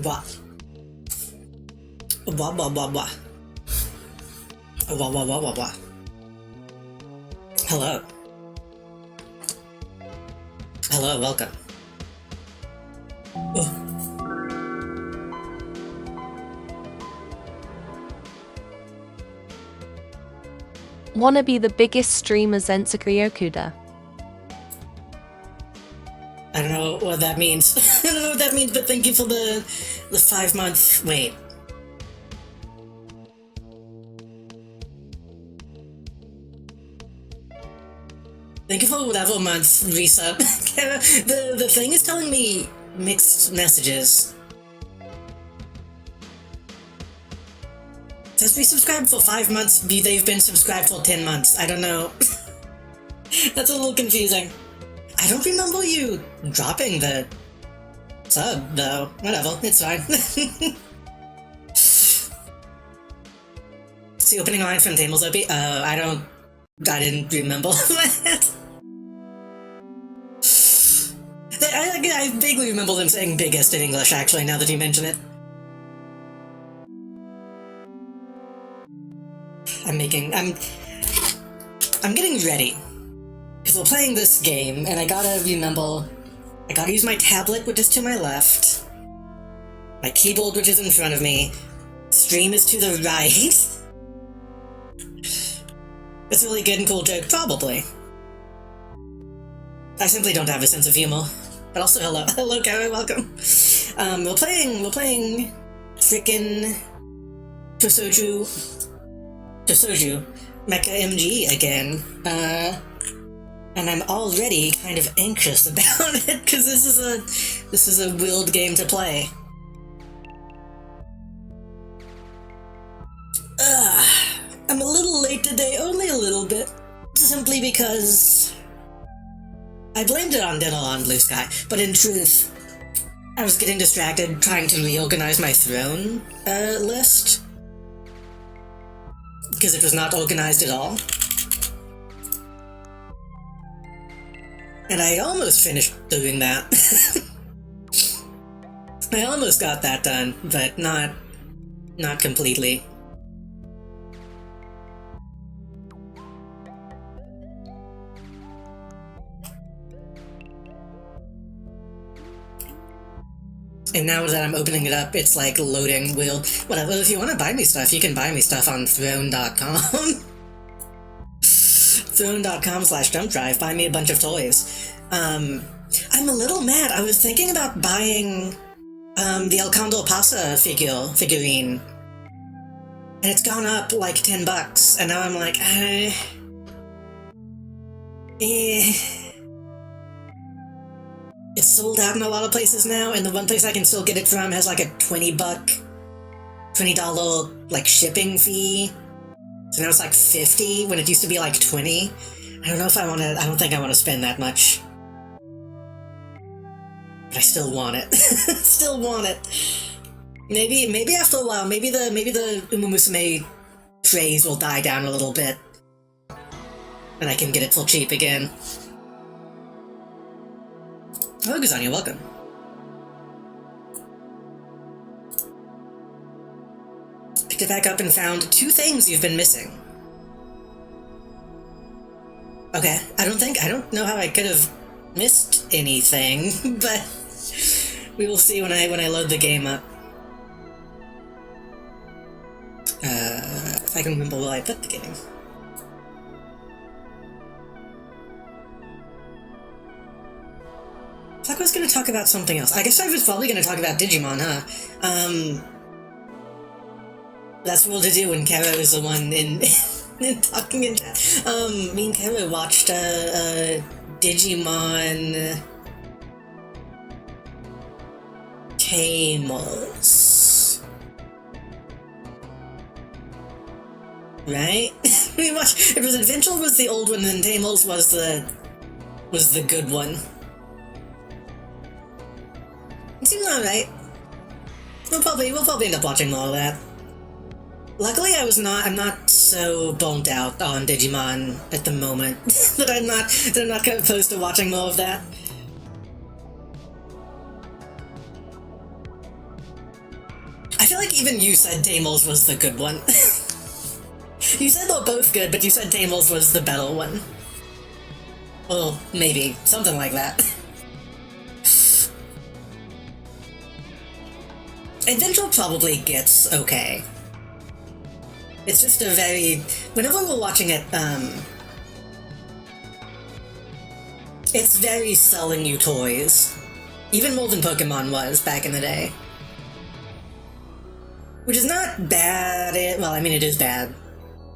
Wah. Wah, wah, wah, wah. Wah, wah, wah, wah, wah. Hello. Hello, welcome. Oh. Wanna be the biggest streamer Zensakryokuda? I don't know what that means. I don't know what that means, but thank you for the 5-month wait. Thank you for whatever month resub. the thing is telling me mixed messages. It says we subscribed for 5 months, they've been subscribed for 10 months. I don't know. That's a little confusing. I don't remember you dropping the sub, though. Whatever, it's fine. It's the opening line from Tables OP. I didn't remember that. I vaguely remember them saying biggest in English, actually, now that you mention it. I'm getting ready. Because we're playing this game, and I gotta use my tablet, which is to my left, my keyboard, which is in front of me, stream is to the right. It's a really good and cool joke, probably. I simply don't have a sense of humor. But also, hello, Kara, welcome. We're playing frickin' Tosoju Mecha MG again. And I'm already kind of anxious about it, because this is a willed game to play. I'm a little late today, only a little bit. Simply because I blamed it on Dental on Blue Sky, but in truth, I was getting distracted trying to reorganize my throne list, because it was not organized at all. And I almost finished doing that. I almost got that done, but not completely. And now that I'm opening it up, it's like loading wheel. Whatever, if you want to buy me stuff, you can buy me stuff on throne.com. Throne.com/jumpdrive, buy me a bunch of toys. I'm a little mad. I was thinking about buying the El Condor Pasa figurine. And it's gone up like $10, and now I'm like, It's sold out in a lot of places now, and the one place I can still get it from has like a $20 like shipping fee. So now it's like $50 when it used to be like $20. I don't know if I don't think I want to spend that much. But I still want it. Still want it. Maybe after a while, maybe the Umumusume craze will die down a little bit. And I can get it for cheap again. Hello, Gazania, welcome. Picked it back up and found 2 things you've been missing. Okay, I don't know how I could have missed anything, but we will see when I load the game up. If I can remember where I put the game. I thought I was going to talk about something else. I guess I was probably going to talk about Digimon, huh? That's what to do when Kara is the one in talking in chat. Me and Kara watched Digimon Tamers. Right? We watched. It was Adventure was the old one, and Tamers was the good one. It seems alright. We'll probably end up watching more of that. Luckily, I'm not so burnt out on Digimon at the moment that I'm not opposed to watching more of that. feel like even you said Tamils was the good one. You said they're both good, but you said Tamils was the better one. Well, maybe. Something like that. Adventure probably gets okay. It's just a very... Whenever we're watching it, it's very selling you toys. Even more than Pokemon was back in the day. Which is not bad. Well, I mean, it is bad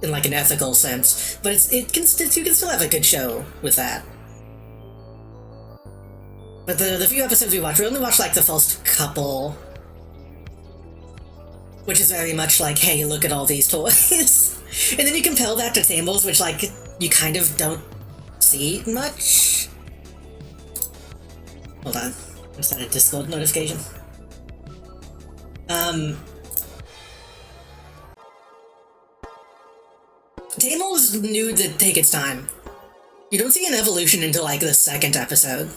in like an ethical sense, but you can still have a good show with that. But the few episodes we only watched like the first couple, which is very much like, hey, look at all these toys. And then you compare that to Tamils, which like you kind of don't see much. Hold on, I just had a Discord notification. Tamils knew to take its time. You don't see an evolution until like the second episode.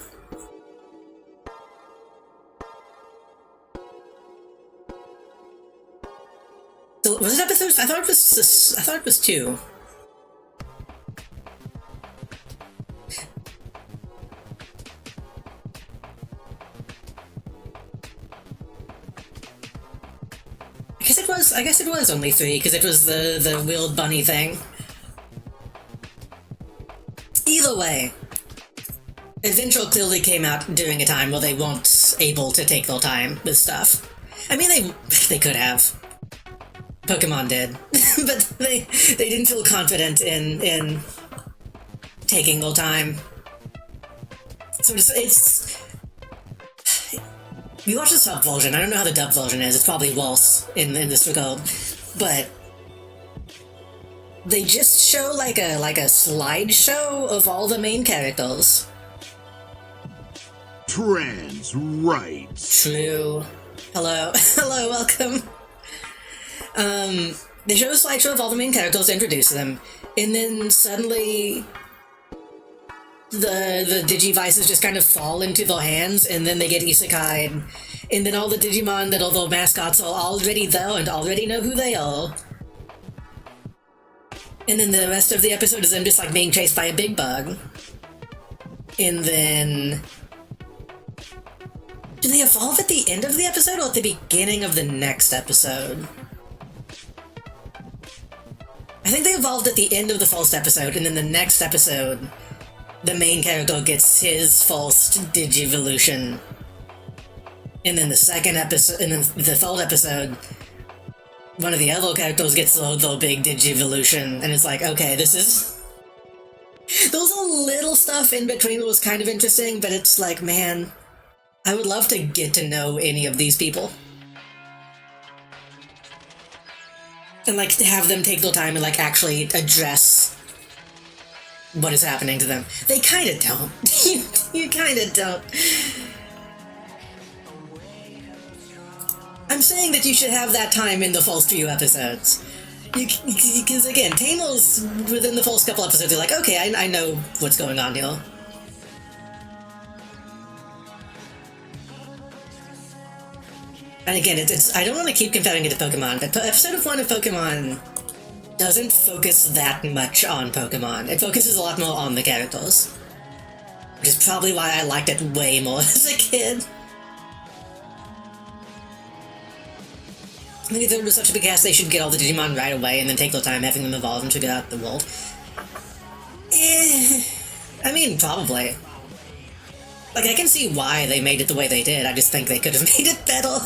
So, was it episodes? I thought it was 2. I guess it was only 3, because it was the wheeled bunny thing. Either way, Adventure clearly came out during a time where they weren't able to take their time with stuff. I mean, they could have. Pokemon did. But they didn't feel confident in taking their time. So it's... We watched the sub version. I don't know how the dub version is. It's probably worse in this regard. But they just show like a slideshow of all the main characters. Trans rights. True. Hello. Hello, welcome. They show a slideshow of all the main characters to introduce them, and then suddenly the Digivices just kind of fall into their hands, and then they get isekai'd, and then all the Digimon that are their mascots are already there and already know who they are. And then the rest of the episode is them just like being chased by a big bug. And then... Do they evolve at the end of the episode or at the beginning of the next episode? I think they evolved at the end of the first episode, and then the next episode, the main character gets his first Digivolution. And then the second episode, and then the third episode, one of the other characters gets the big Digivolution, and it's like, okay, this is... There's a little stuff in between that was kind of interesting, but it's like, man, I would love to get to know any of these people. And, like, to have them take their time and, like, actually address what is happening to them. They kind of don't. You kind of don't. I'm saying that you should have that time in the first few episodes. Because, again, Tamils, within the first couple episodes, you're like, okay, I know what's going on here. And again, I don't want to keep comparing it to Pokemon, but episode 1 of Pokemon doesn't focus that much on Pokemon. It focuses a lot more on the characters. Which is probably why I liked it way more as a kid. I think if it was such a big ass, they should get all the Digimon right away and then take their time having them evolve and figure out the world. I mean, probably. Like, I can see why they made it the way they did, I just think they could have made it better.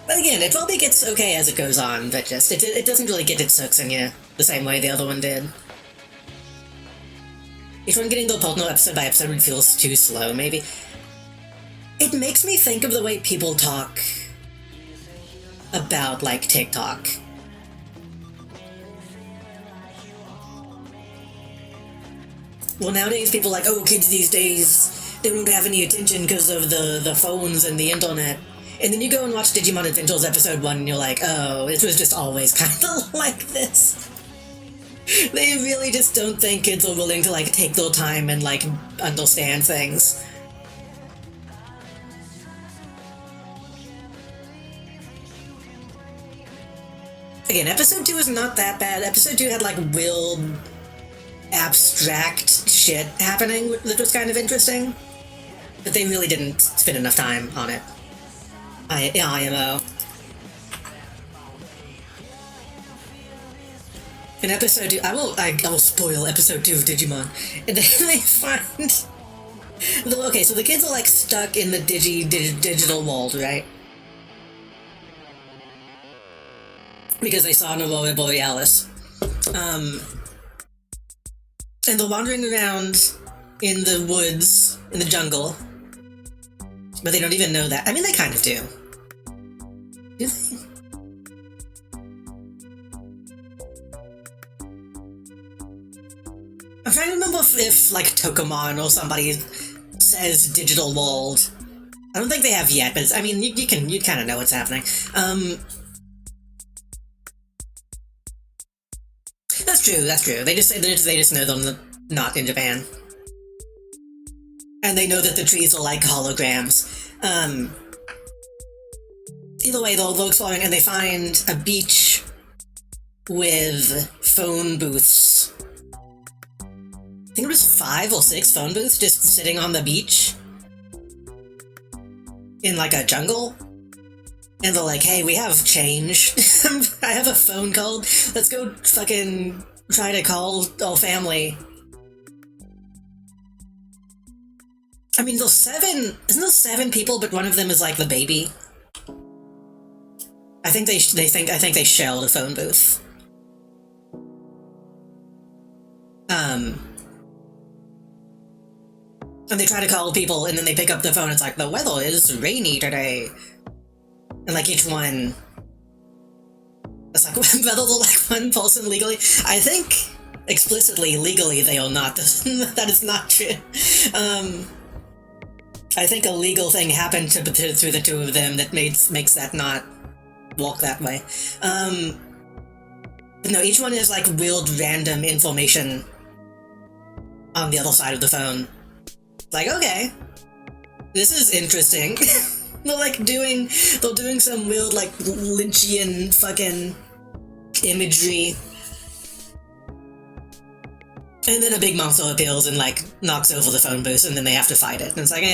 But again, it probably gets okay as it goes on, but just, it doesn't really get its hooks in you the same way the other one did. Each one getting the Pokemon episode by episode feels too slow, maybe. It makes me think of the way people talk about, like, TikTok. Well, nowadays people are like, oh, kids these days, they don't have any attention because of the phones and the internet. And then you go and watch Digimon Adventures episode 1 and you're like, oh, it was just always kind of like this. They really just don't think kids are willing to, like, take their time and, like, understand things. Again, episode 2 is not that bad. Episode 2 had like wild, abstract shit happening that was kind of interesting. But they really didn't spend enough time on it. IMO. In episode 2, I will spoil episode 2 of Digimon. And then they find... Okay, so the kids are like stuck in the digital world, right? Because they saw an Aurora Borealis. And they're wandering around in the woods, in the jungle. But they don't even know that. I mean, they kind of do. Do they? I'm trying to remember if like, Tokomon or somebody says digital world. I don't think they have yet, but I mean, you kind of know what's happening. That's true. They just know them not in Japan. And they know that the trees are like holograms. Either way, they'll exploring and they find a beach with phone booths. I think it was 5 or 6 phone booths just sitting on the beach. In like a jungle. And they're like, hey, we have change. I have a phone call. Let's go fucking try to call our family. I mean, those 7... Isn't those 7 people, but one of them is like the baby? I think they shelled a phone booth. And they try to call people, and then they pick up the phone, it's like, the weather is rainy today. And like each one... It's like, whether they're like one person legally... I think, explicitly, legally, they are not. That is not true. I think a legal thing happened through the two of them that makes that not walk that way. But no, each one is like weird random information on the other side of the phone. Like, okay, this is interesting. They're doing some weird like Lynchian fucking imagery. And then a big monster appears and like knocks over the phone booth, and then they have to fight it. And it's like,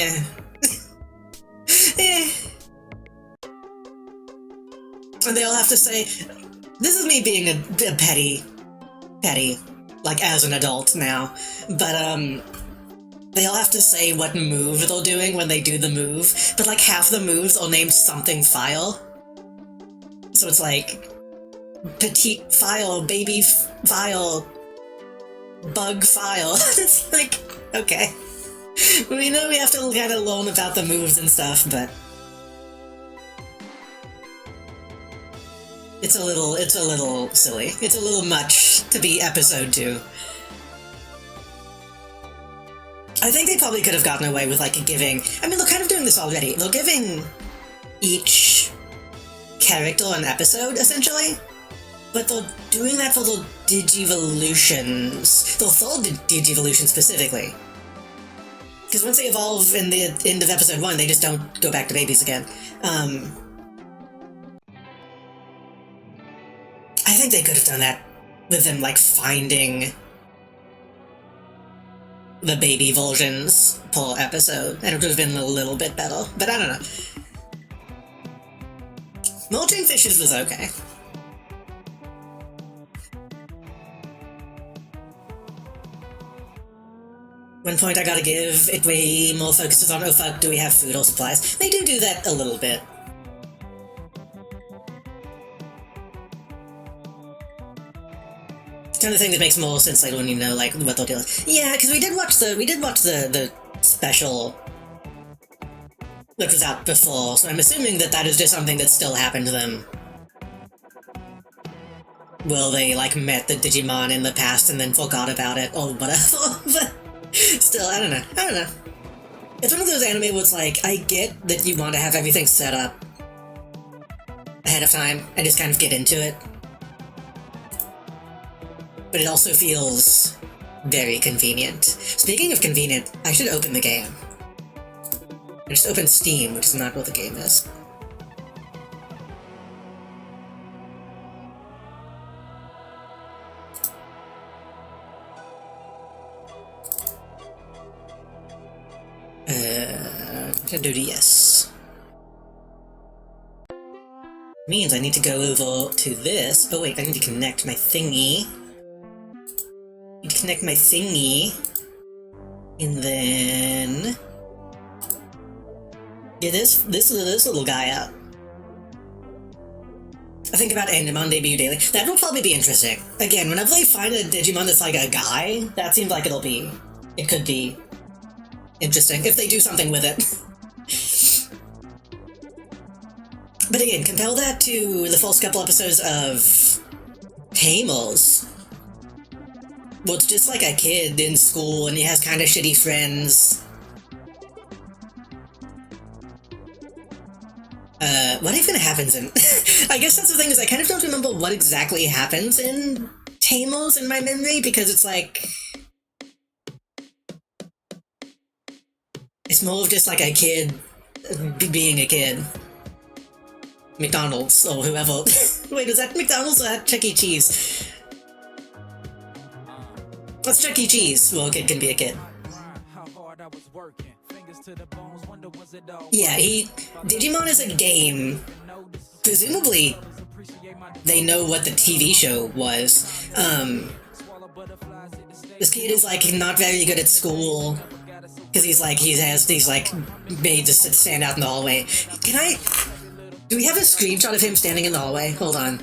And they all have to say, this is me being a petty, like as an adult now, but they all have to say what move they're doing when they do the move, but like half the moves are named something file. So it's like, petite file, baby file, bug file. It's like, okay. We know we have to kind of learn about the moves and stuff, but it's a little silly. It's a little much to be episode 2. I think they probably could have gotten away with like giving... I mean, they're kind of doing this already. They're giving each character an episode, essentially. But they're doing that for the Digivolutions. They'll follow the Digivolution specifically. Because once they evolve in the end of episode 1, they just don't go back to babies again. I think they could have done that with them, like, finding the baby versions per episode, and it would have been a little bit better. But I don't know. Molting Fishes was okay. One point I gotta give, it way more focuses on, oh fuck, do we have food or supplies? They do that a little bit. It's kind of thing that makes more sense later when you know, like, what they're doing. Yeah, because we did watch the special that was out before, so I'm assuming that is just something that still happened to them. Well, they, like, met the Digimon in the past and then forgot about it, or whatever, but still, I don't know. It's one of those anime where it's like, I get that you want to have everything set up ahead of time and just kind of get into it. But it also feels very convenient. Speaking of convenient, I should open the game. I just opened Steam, which is not what the game is. Can do the yes. Means I need to go over to this. Oh wait, I need to connect my thingy. Need to connect my thingy. And then get this little guy out. I think about Digimon debut daily. That will probably be interesting. Again, whenever they find a Digimon that's like a guy, that seems like it could be interesting if they do something with it. But again, compare that to the first couple episodes of Tamers. Well, it's just like a kid in school and he has kind of shitty friends. What even happens in... I guess that's the thing, is I kind of don't remember what exactly happens in Tamers in my memory, because it's like... It's more of just like a kid being a kid. McDonald's, or whoever. Wait, is that McDonald's or that Chuck E. Cheese? That's Chuck E. Cheese. Well, a kid can be a kid. Yeah, Digimon is a game. Presumably, they know what the TV show was. This kid is, like, not very good at school. Because he's made to stand out in the hallway. Do we have a screenshot of him standing in the hallway? Hold on.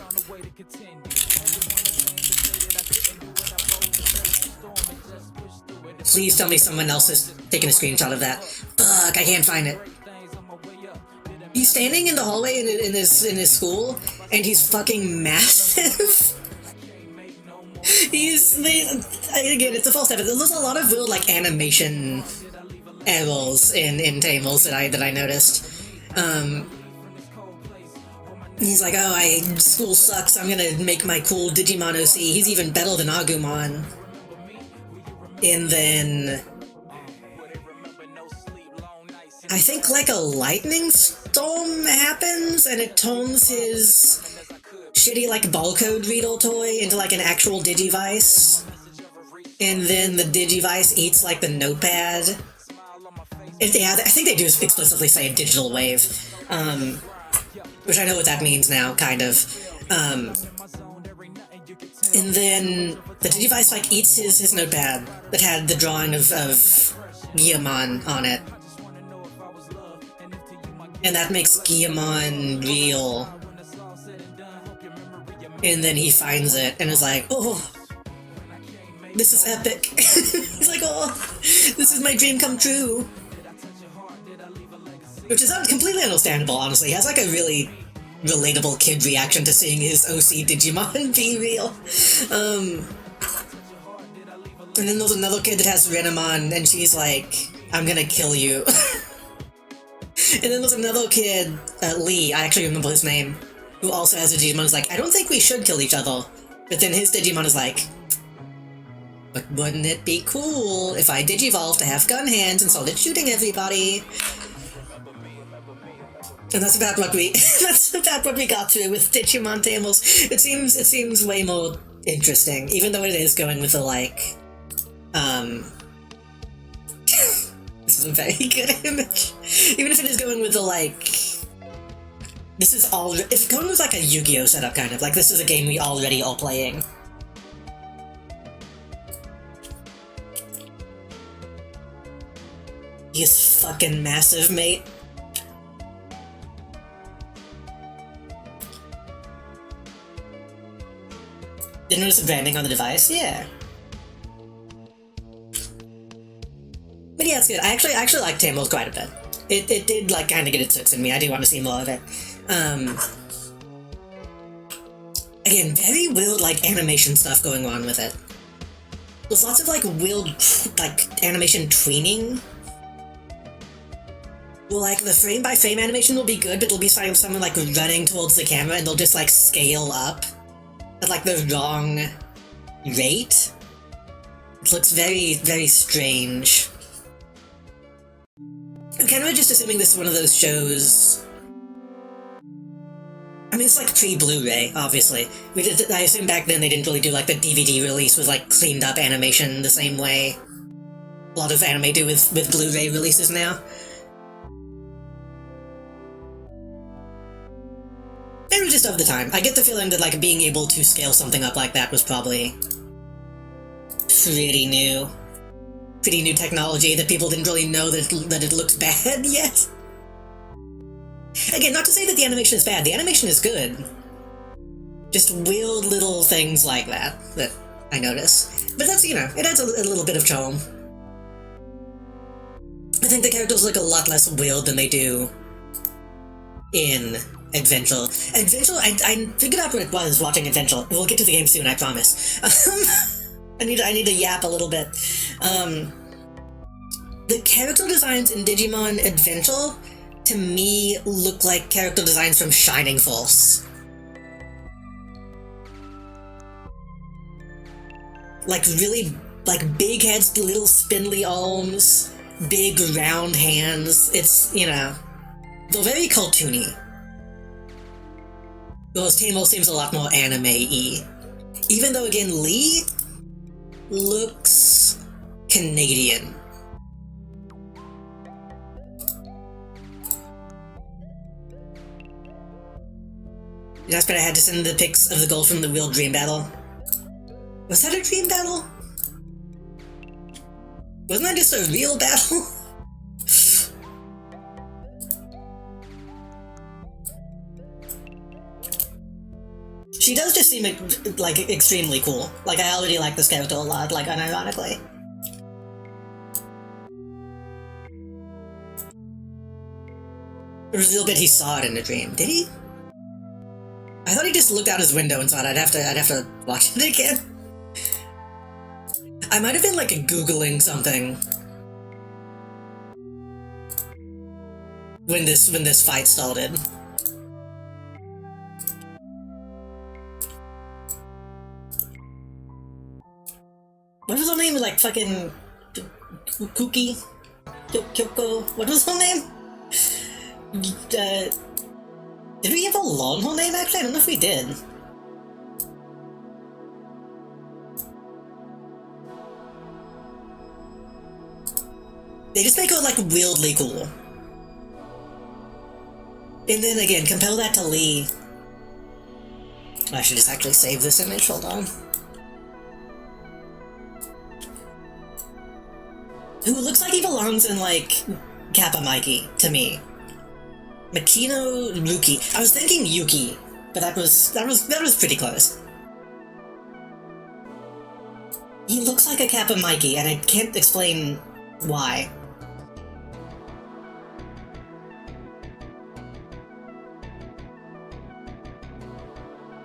Please tell me someone else is taking a screenshot of that. Fuck, I can't find it. He's standing in the hallway in his school, and he's fucking massive. Again, it's a false step. There's a lot of real, like, animation errors in Tamers that I noticed. He's like, oh, school sucks, I'm gonna make my cool Digimon OC. He's even better than Agumon. And then... I think, like, a lightning storm happens, and it turns his shitty, like, barcode reader toy into, like, an actual Digivice. And then the Digivice eats, like, the notepad. I think they do explicitly say digital wave. Which I know what that means now, kind of. And then the Digivice, like, eats his notepad that had the drawing of Guillemon on it. And that makes Guillemon real. And then he finds it and is like, oh, this is epic. He's like, oh, this is my dream come true. Which is completely understandable, honestly. He has, like, a really relatable kid reaction to seeing his OC Digimon be real. And then there's another kid that has Renamon, and she's like, I'm gonna kill you. And then there's another kid, Lee, I actually remember his name, who also has a Digimon, is like, I don't think we should kill each other. But then his Digimon is like, but wouldn't it be cool if I Digivolved to have gun hands and started shooting everybody? And that's about what we got through with Digimon Tamers. It seems way more interesting, even though it is going with the, like, this is a very good image. Even if it is going with the, like, it's going with, like, a Yu-Gi-Oh setup, kind of. Like, this is a game we already are playing. He's fucking massive, mate. Didn't notice the branding on the device? Yeah. But yeah, it's good. I actually like Tamers quite a bit. It did, like, kind of get its hooks in me. I do want to see more of it. Again, very weird, like, animation stuff going on with it. There's lots of, like, weird, like, animation tweening. Well, like, the frame-by-frame animation will be good, but it'll be someone, like, running towards the camera, and they'll just, like, scale up at, like, the wrong rate. It looks very, very strange. I'm kind of just assuming this is one of those shows... I mean, it's like pre-Blu-ray, obviously. I assume back then they didn't really do, like, the DVD release with, like, cleaned up animation the same way. a lot of anime do with Blu-ray releases now. They were just of the time. I get the feeling that, like, being able to scale something up like that was probably pretty new. Pretty new technology that people didn't really know that it looked bad yet. Again, not to say that the animation is bad. The animation is good. Just weird little things like that I notice. But that's, you know, it adds a little bit of charm. I think the characters look a lot less weird than they do in Adventure. I figured out what it was watching Adventure. We'll get to the game soon, I promise. I need to yap a little bit. The character designs in Digimon Adventure, to me, look like character designs from Shining Force. Like, really, like, big heads, little spindly arms, big round hands. It's, you know, they're very cartoony. Whereas Tamil seems a lot more anime-y. Even though, again, Lee looks Canadian. That's but I had to send the pics of the goal from the real dream battle. Was that a dream battle? Wasn't that just a real battle? She does just seem like extremely cool. Like, I already like this character a lot, like, unironically. There's a little bit he saw it in the dream. Did he? I thought he just looked out his window and thought I'd have to watch it again. I might have been, like, Googling something when this fight started. What was her name? Like, fucking Kuki? Kyoko? What was her name? Did we ever learn her name, actually? I don't know if we did. They just make her, like, weirdly cool. And then, again, compare that to Lee. I should just actually save this image, hold on. Who looks like he belongs in, like, Kappa Mikey, to me. Makino Yuki. I was thinking Yuki, but that was pretty close. He looks like a Kappa Mikey, and I can't explain why.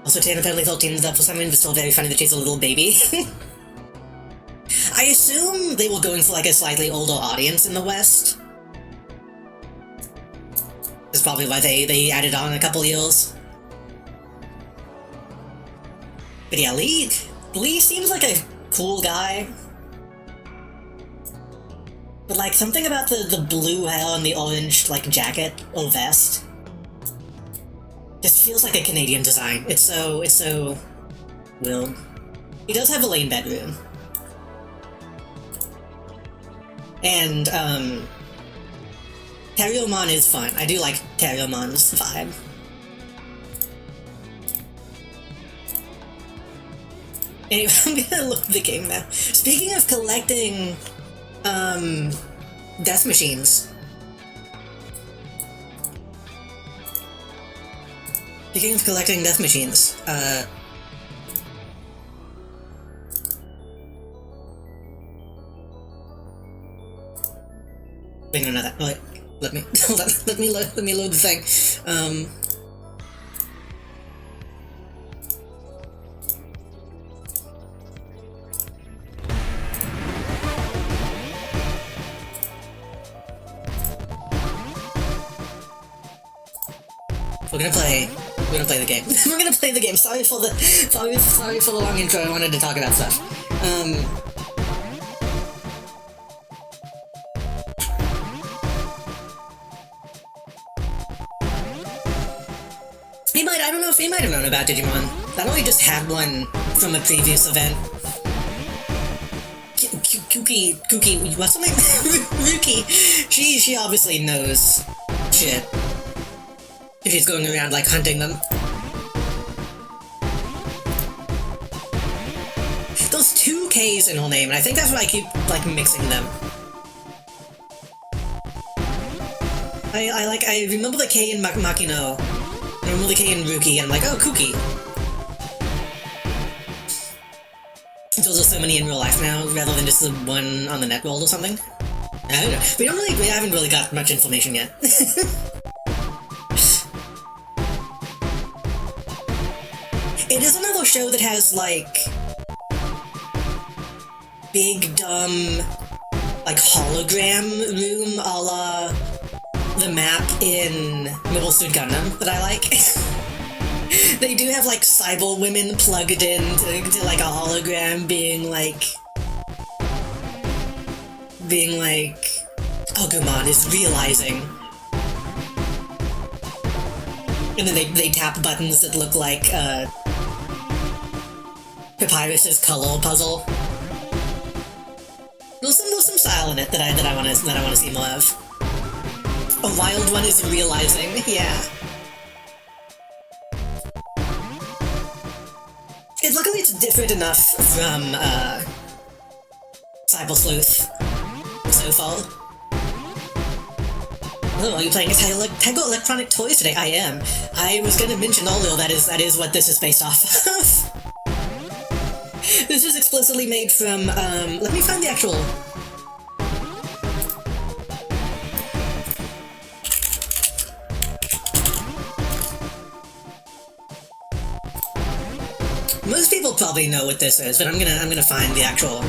Also, Tan apparently felt teamed up for some reason, but still very funny that she's a little baby. I assume they were going for, like, a slightly older audience in the West. That's probably why they added on a couple years. But yeah, Lee seems like a cool guy. But, like, something about the blue hair and the orange, like, jacket or vest just feels like a Canadian design. It's so weird. He does have a lane bedroom. And, Terriomon is fun. I do like Terriomon's vibe. Anyway, I'm gonna load the game now. Speaking of collecting, death machines. Speaking of collecting death machines, wait, no, that. Wait, let me hold on. Let me load the thing. We're gonna play the game. We're gonna play the game. Sorry for the long intro. I wanted to talk about stuff. I don't know if he might have known about Digimon. I know he just had one from a previous event. Kooky, what's her name? Ruki. She obviously knows shit. If she's going around, like, hunting them. Those two K's in her name, and I think that's why I keep, like, mixing them. I remember the K in Makino. I remember the K in Ruki, and I'm like, oh, Kooky. Those are so many in real life now, rather than just the one on the net world or something. I don't know. We haven't really got much information yet. It is another show that has, like, big, dumb, like, hologram room a la the map in Mobile Suit Gundam that I like. They do have, like, cyber women plugged in to like, a hologram being like, Agumon is realizing. And then they tap buttons that look like, Papyrus's color puzzle. There's some style in it that I want to see more of. A wild one is realizing, yeah. Luckily it's different enough from, Cyber Sleuth so far. Oh, are you playing Tego Electronic Toys today? I am. I was gonna mention earlier that is what this is based off of. This is explicitly made from, let me find the actual... Most people probably know what this is, but I'm gonna find the actual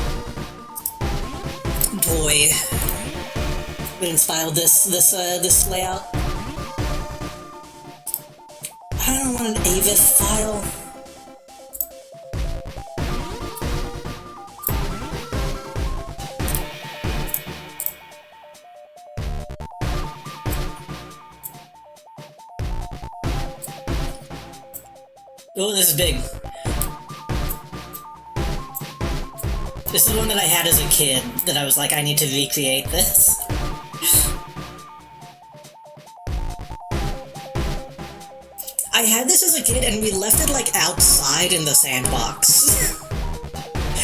toy that inspired this layout. I don't want an AVIF file. Oh, this is big. This is one that I had as a kid, that I was like, I need to recreate this. I had this as a kid and we left it like outside in the sandbox.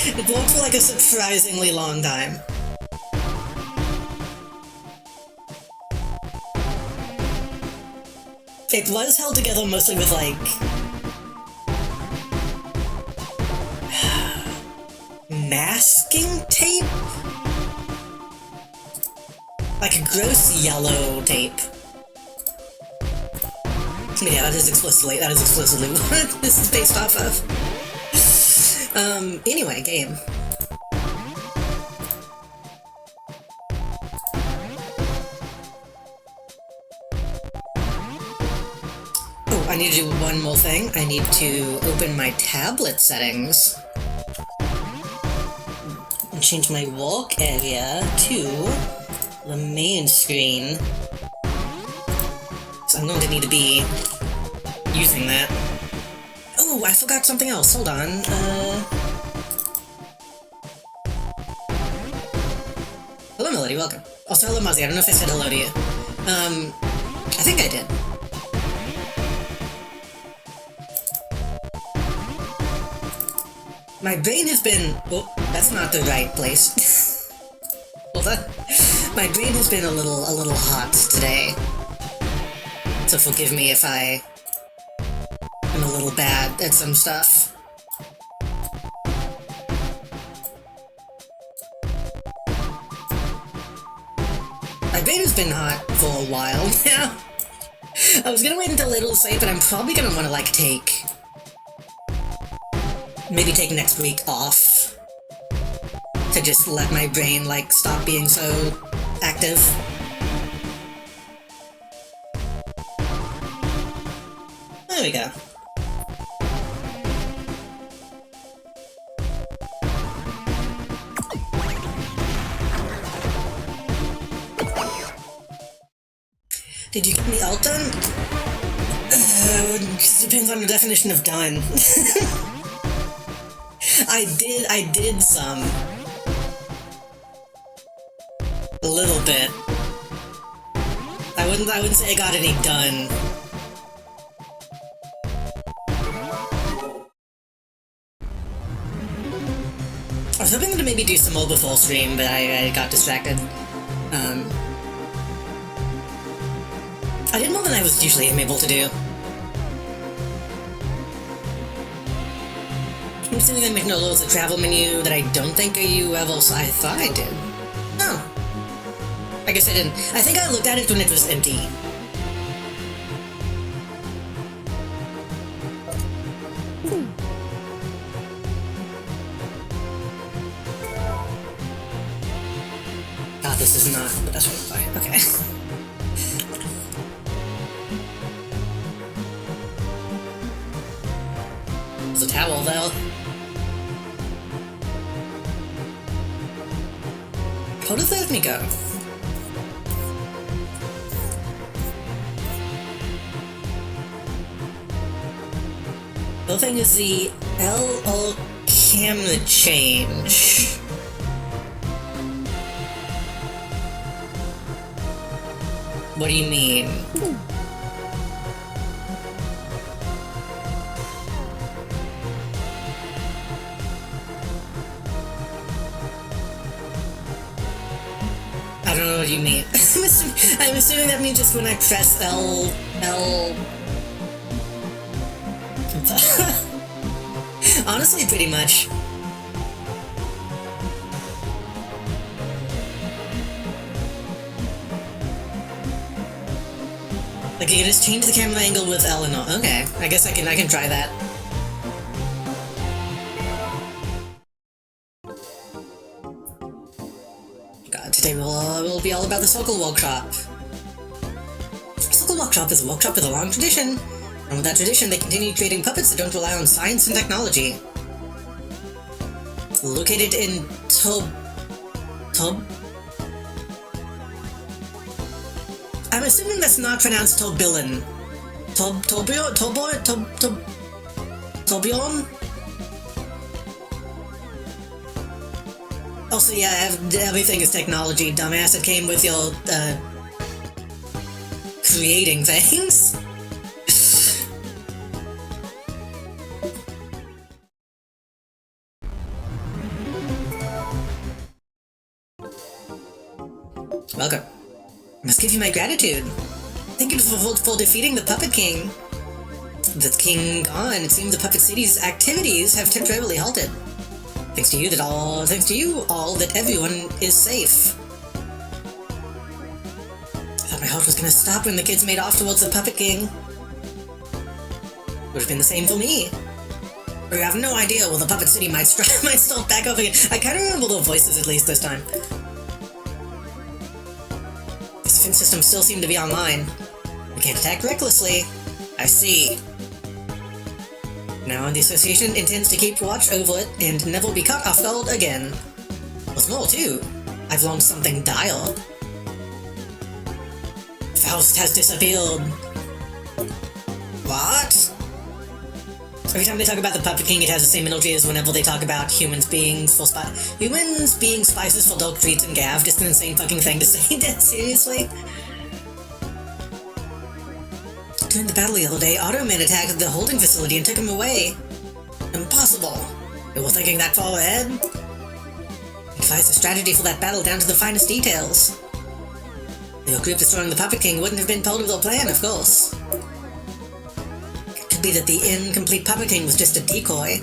It worked for like a surprisingly long time. It was held together mostly with like... masking tape? Like a gross yellow tape. Yeah, that is explicitly what this is based off of. Anyway, game. Oh, I need to do one more thing. I need to open my tablet settings. Change my walk area to the main screen. So I'm going to need to be using that. Oh, I forgot something else. Hold on. Hello, Melody. Welcome. Also, hello, Muzzy. I don't know if I said hello to you. I think I did. My brain has been... Oh, that's not the right place. Hold on. My brain has been a little hot today. So forgive me if I am a little bad at some stuff. My brain has been hot for a while now. I was gonna wait until it'll say, but I'm probably gonna want to, like, maybe take next week off to just let my brain, like, stop being so active. There we go. Did you get me alt done? Depends on the definition of done. I did some. A little bit. I wouldn't say I got any done. I was hoping to maybe do some more before stream, but I got distracted. I did more than I was usually able to do. I'm assuming that Magnolia is a travel menu that I don't think you ever saw. I thought I did. No. I guess I didn't. I think I looked at it when it was empty. Ah, this is not, but that's fine. Okay. There's a towel, though. How does that let me go? The thing is the LL camera change. What do you mean? I don't know what you mean. I'm assuming that means just when I press L. Honestly, pretty much. Like, you can just change the camera angle with L and all. Okay, I guess I can try that. God, today will be all about the Circle Workshop. Circle Workshop is a workshop with a long tradition, and with that tradition, they continue creating puppets that don't rely on science and technology. Located in I'm assuming that's not pronounced Tobilin. Tobion? Also, yeah, everything is technology, dumbass. It came with your, creating things. Welcome. I must give you my gratitude. Thank you for defeating the Puppet King. With King gone, it seems the Puppet City's activities have temporarily halted. Thanks to you all that everyone is safe. I thought my heart was gonna stop when the kids made off towards the Puppet King. Would have been the same for me. But you have no idea where the Puppet City might start back up again. I kinda remember the voices at least this time. Defense systems still seem to be online. We can't attack recklessly. I see. Now the Association intends to keep watch over it and never be caught off guard again. What's more, too, I've learned something dire. Faust has disappeared. What? Every time they talk about the Puppet King, it has the same energy as whenever they talk about humans being spices for dog treats and Gav. Just an insane fucking thing to say. Dead seriously. During the battle the other day, Automan attacked the holding facility and took him away. Impossible. We were thinking that far ahead. He devised a strategy for that battle down to the finest details. The group destroying the Puppet King wouldn't have been part of their plan, of course. It could be that the incomplete Puppet King was just a decoy.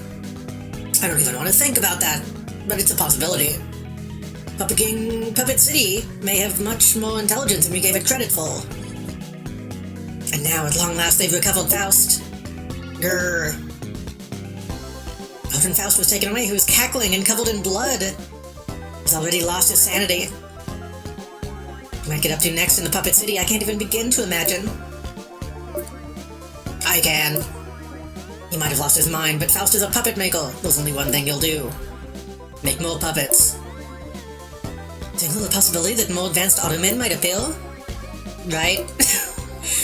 I don't even want to think about that, but it's a possibility. Puppet City may have much more intelligence than we gave it credit for. And now, at long last, they've recovered Faust. Grrr. When Faust was taken away, he was cackling and covered in blood. He's already lost his sanity. What he might get up to next in the Puppet City, I can't even begin to imagine. I can. He might have lost his mind, but Faust is a puppet maker. There's only one thing he'll do. Make more puppets. Is there a possibility that more advanced Automen might appear? Right?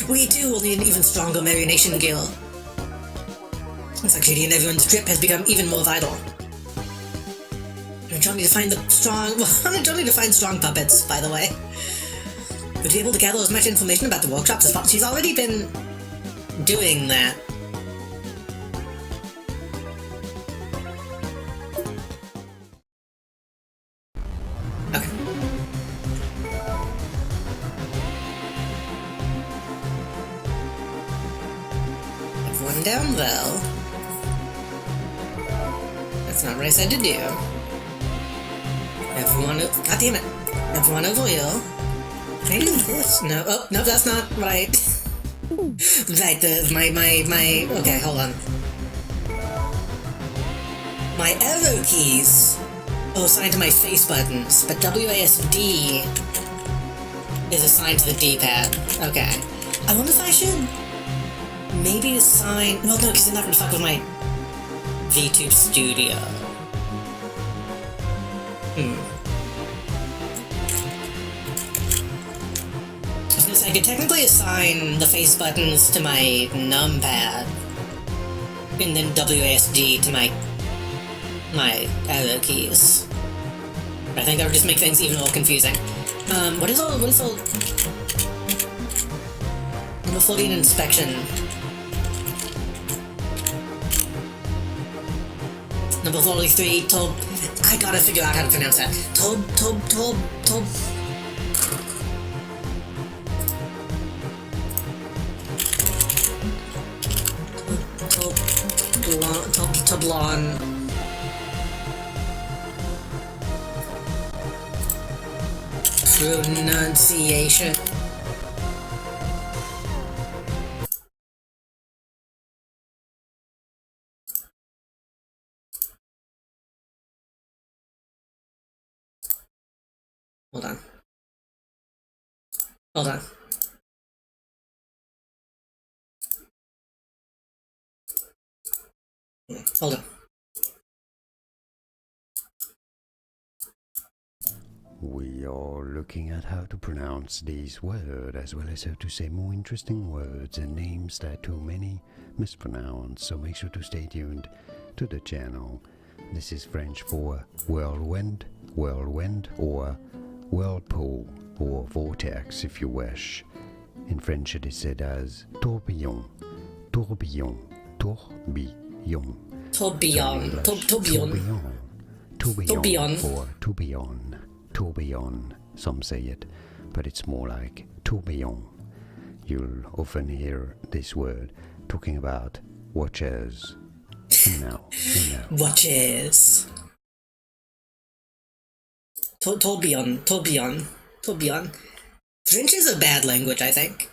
We too will need an even stronger marionation gear. Looks like Judy and everyone's trip has become even more vital. don't need to find the strong... Well, I don't need to find strong puppets, by the way. Would you be able to gather as much information about the workshops as possible? She's already been doing that. Okay. Have one down, though. That's not what I said to do. Everyone... God damn it. Everyone over here. Can I do this? No. Oh, no, that's not right. Right, my... Okay, hold on. My arrow keys are assigned to my face buttons, but WASD is assigned to the D-pad. Okay. I wonder if I should maybe assign... Well, no, because they're not going to fuck with my VTube Studio. I was gonna say, I could technically assign the face buttons to my numpad, and then WASD to my arrow keys. But I think that would just make things even more confusing. What is all... Number 14 inspection. Number 43, Tob... I gotta figure out how to pronounce that. Tob... Toblon. Pronunciation. Hold on. Hold on. Hold on. We are looking at how to pronounce these words, as well as how to say more interesting words and names that too many mispronounce, so make sure to stay tuned to the channel. This is French for whirlwind, or whirlpool, or vortex if you wish. In French it is said as tourbillon, tourbillon, tourbillon. Tourbillon. Tourbillon or tourbillon. Tourbillon, some say it, but it's more like tourbillon. You'll often hear this word talking about watches. You know. Watches. Tourbillon. French is a bad language, I think.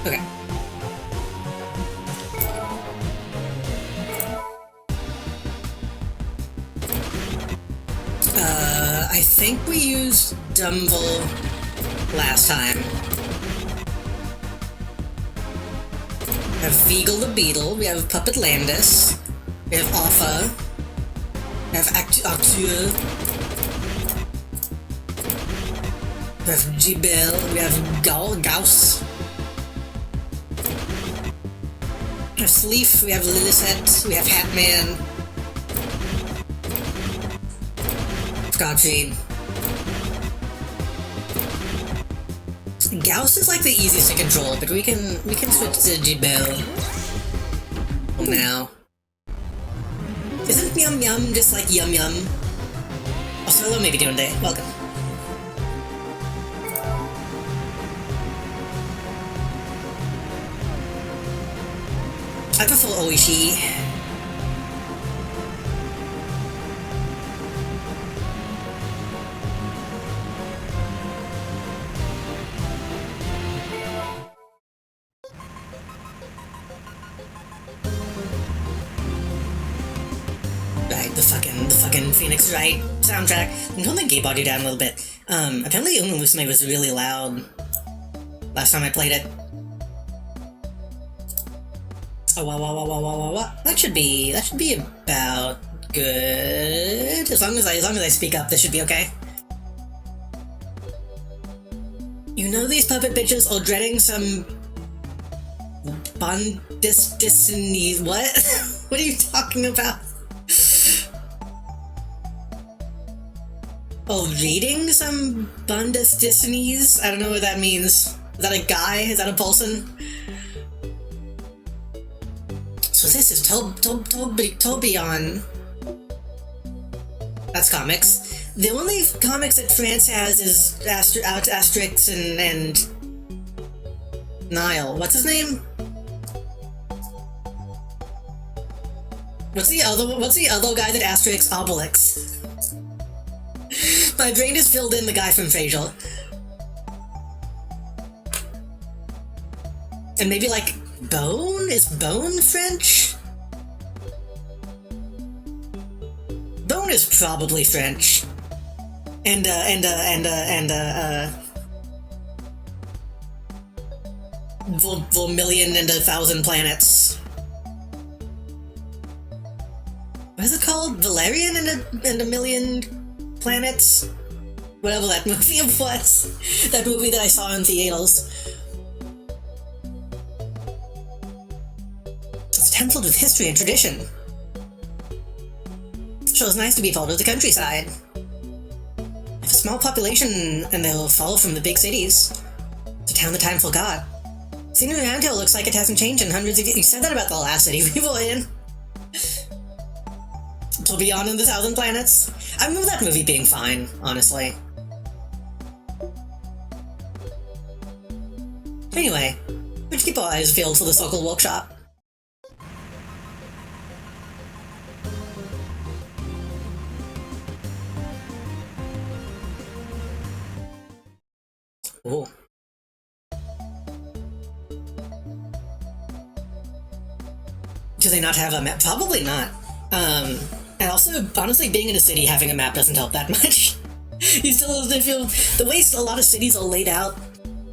Okay. I think we used Dumble last time. We have Veagle the Beetle, we have Puppet Landis, we have Alpha, we have Acteur, we have Gibel, we have Gauss, we have Sleef, we have Lilithette, we have Hatman, Godspeed. Gauss is like the easiest to control, but we can switch to Gibel now. Isn't Yum Yum just like Yum Yum? Also, hello, maybe doing day. Welcome. I prefer Oishi. The fucking Phoenix Wright soundtrack. I'm turning the gate audio down a little bit. Apparently Uma Musume was really loud last time I played it. Oh, wow. That should be about good. As long as I speak up, this should be okay. You know these puppet bitches are dreading some Disney. What? What are you talking about? Oh, reading some Bundesdisneys? I don't know what that means. Is that a guy? Is that a Paulson? So this is Tobion. That's comics. The only comics that France has is Asterix and Nile. What's his name? What's the other guy that Asterix? Obelix. My brain is filled in the guy from Frasier. And maybe like Bone? Is Bone French? Bone is probably French. And Vermilion and 1,000 Planets. What is it called? Valerian and a Million Planets? Whatever that movie was. That movie that I saw in theaters. It's templed with history and tradition. Sure, it's nice to be part of the countryside. If a small population and they'll fall from the big cities. It's a town the time forgot. Scenery around here looks like it hasn't changed in hundreds of years. You said that about the last city we were in. Till Beyond in the 1,000 Planets. I remember that movie being fine, honestly. Anyway, we should keep our eyes peeled for the Circle Workshop. Oh. Do they not have a map? Probably not. And also, honestly, being in a city, having a map doesn't help that much. You still feel the way a lot of cities are laid out,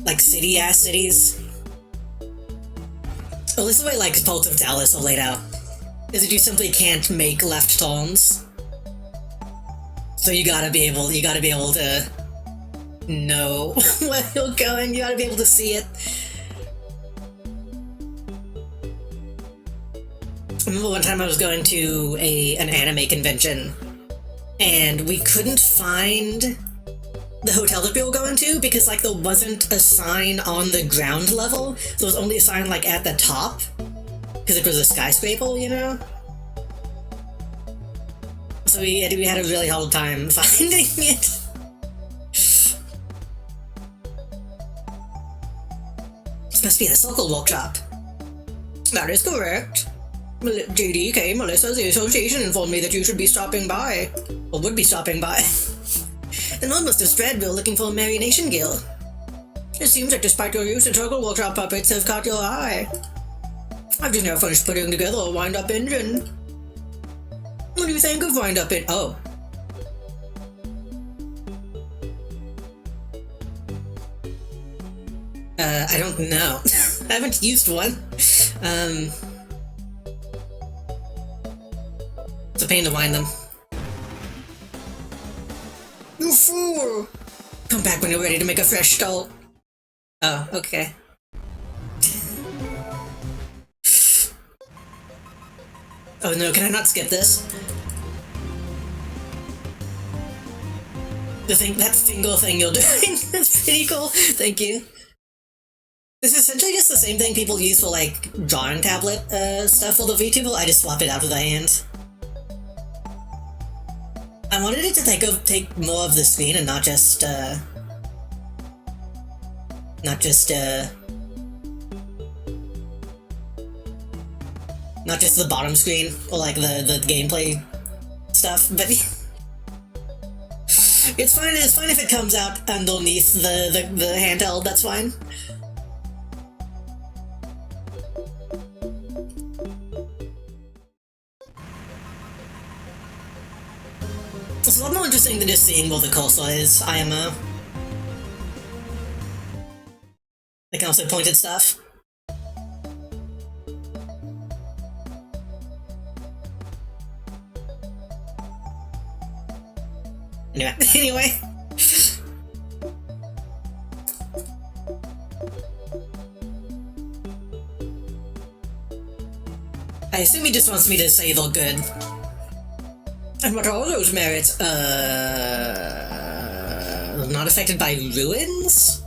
like city-ass cities. At least the way like parts of Dallas are laid out, is that you simply can't make left turns. So you gotta be able to know where you're going. You gotta be able to see it. I remember one time I was going to an anime convention, and we couldn't find the hotel that we were going to because like there wasn't a sign on the ground level. There was only a sign like at the top because it was a skyscraper, you know. So we had a really hard time finding it. This must be the Circle Workshop. That is correct. JDK, Melissa, the association informed me that you should be stopping by. Or would be stopping by. The word must have spread we were looking for a Marionation Guild. It seems that despite your use, the Circle Workshop puppets have caught your eye. I've just now finished putting together a wind-up engine. What do you think of wind-up engine? Oh. I don't know. I haven't used one. It's a pain to wind them. You fool! Come back when you're ready to make a fresh start. Oh, okay. Oh no, can I not skip this? That finger thing you're doing, that's pretty cool. Thank you. This is essentially just the same thing people use for like drawing tablet stuff for the VTuber. I just swap it out with the hand. I wanted it to take more of the screen and not just the bottom screen or like the gameplay stuff, but it's fine. It's fine if it comes out underneath the handheld. That's fine. It's a lot more interesting than just seeing where the cursor is, IMO. I can also point at stuff. Anyway. I assume he just wants me to say they're good. And what are those merits? Not affected by ruins?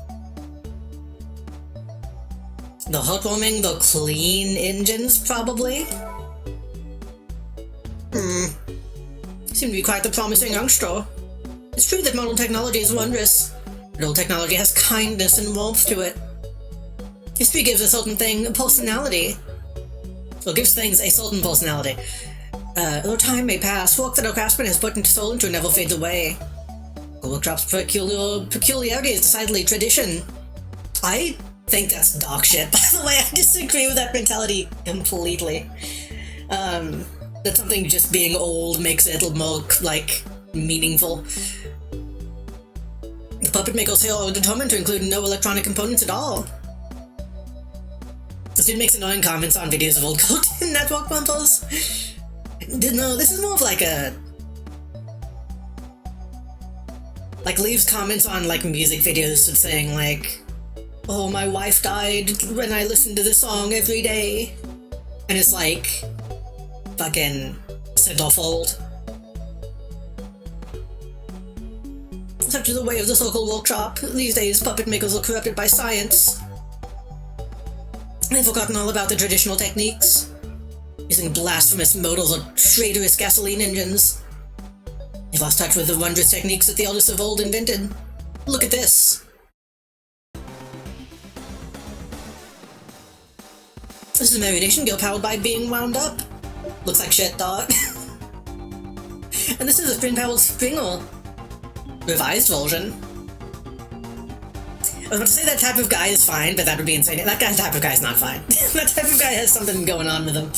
The heartwarming, the clean engines, probably? Seem to be quite the promising youngster. It's true that modern technology is wondrous, but old technology has kindness and warmth to it. History gives a certain thing a personality. Or gives things a certain personality. Though time may pass, work that a craftsman has put into soul into never fades away. A workshop's peculiarity is decidedly tradition. I think that's dog shit, by the way. I disagree with that mentality completely. That something just being old makes it more, like, meaningful. The puppet makers here are determined to include no electronic components at all. This dude makes annoying comments on videos of old Cartoon Network bumpers. No, this is more of like a... Like, leaves comments on, like, music videos saying, like, oh, my wife died when I listened to this song every day. And it's like... fucking... centerfold. Such is the way of the circle workshop. These days, puppet makers are corrupted by science. They've forgotten all about the traditional techniques. Using blasphemous motors or traitorous gasoline engines. They've lost touch with the wondrous techniques that the elders of old invented. Look at this. This is a marination gill powered by being wound up. Looks like shit, dog. And this is a spring-powered Springer. Revised version. I was about to say that type of guy is fine, but that would be insane. That type of guy is not fine. That type of guy has something going on with him.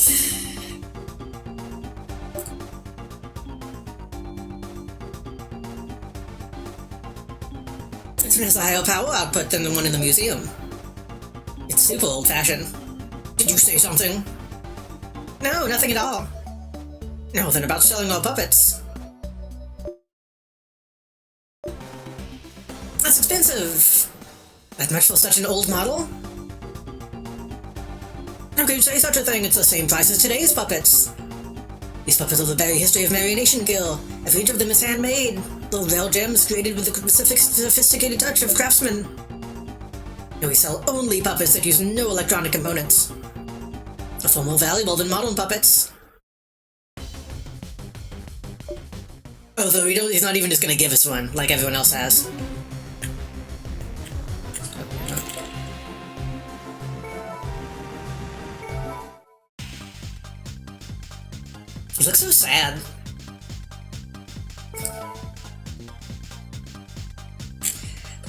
This one has a higher power output than the one in the museum. It's super old-fashioned. Did you say something? No, nothing at all. No, then about selling our puppets. That's expensive. That much for such an old model? How could you say such a thing? It's the same price as today's puppets. These puppets are the very history of Marination Gill. Every inch of them is handmade. They're rare gems created with the sophisticated touch of craftsmen. And we sell only puppets that use no electronic components. Are far more valuable than modern puppets. Although he's not even just gonna give us one, like everyone else has. He looks so sad.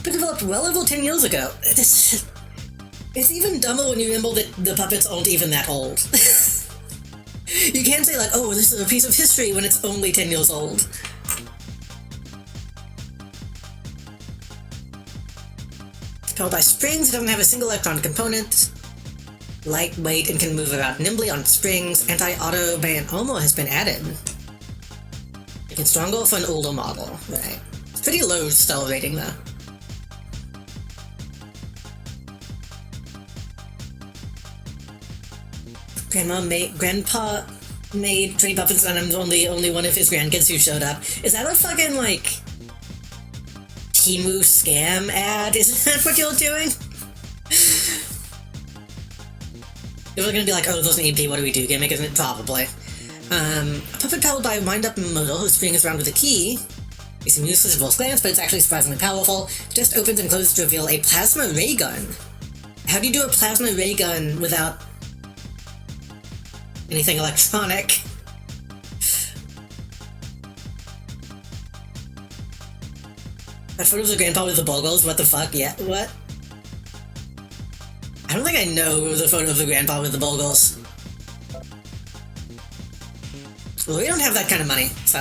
But developed well over 10 years ago. It's even dumber when you remember that the puppets aren't even that old. You can't say like, oh, this is a piece of history when it's only 10 years old. Powered by springs, it doesn't have a single electronic component. Lightweight and can move about nimbly on springs. Anti-auto band armor has been added. Making stronger for an older model. Right. It's pretty low style rating though. Grandpa made 20 puppets and I'm only one of his grandkids who showed up. Is that a fucking, like, Temu scam ad? Isn't that what you're doing? You're gonna be like, oh, there's an EMP, what do we do? Gimmick, isn't it? Probably. A puppet powered by a wind-up motor whose spring is around with a key. It's useless at first glance, but it's actually surprisingly powerful. It just opens and closes to reveal a plasma ray gun. How do you do a plasma ray gun without anything electronic? That photo of the grandpa with the bogles, what the fuck? Yeah, what? I don't think I know the photo of the grandpa with the bogles. Well, we don't have that kind of money, so...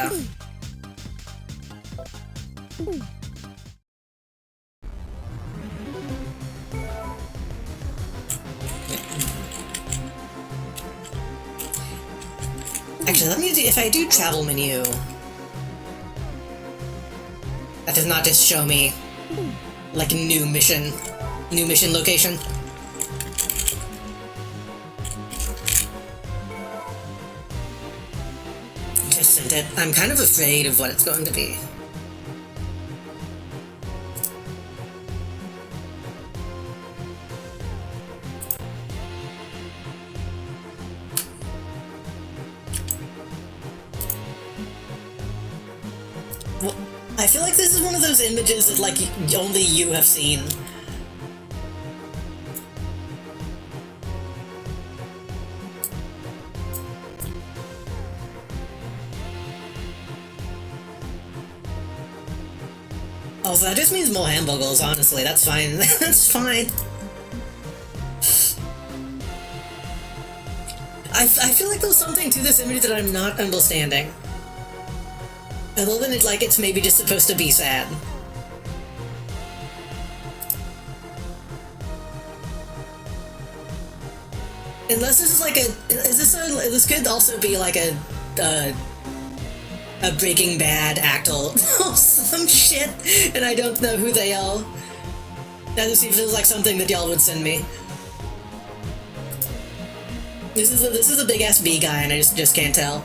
Actually, let me do, if I do travel menu... That does not just show me, like, new mission location. attempt it. I'm kind of afraid of what it's going to be. Well, I feel like this is one of those images that, like, only you have seen. Also, that just means more hamburgers, honestly. That's fine. That's fine. I feel like there's something to this image that I'm not understanding. Other than it's maybe just supposed to be sad. Unless this is like this could also be like a Breaking Bad actor or some shit, and I don't know who they are. That just feels like something that y'all would send me. This is a big ass B guy, and I just can't tell.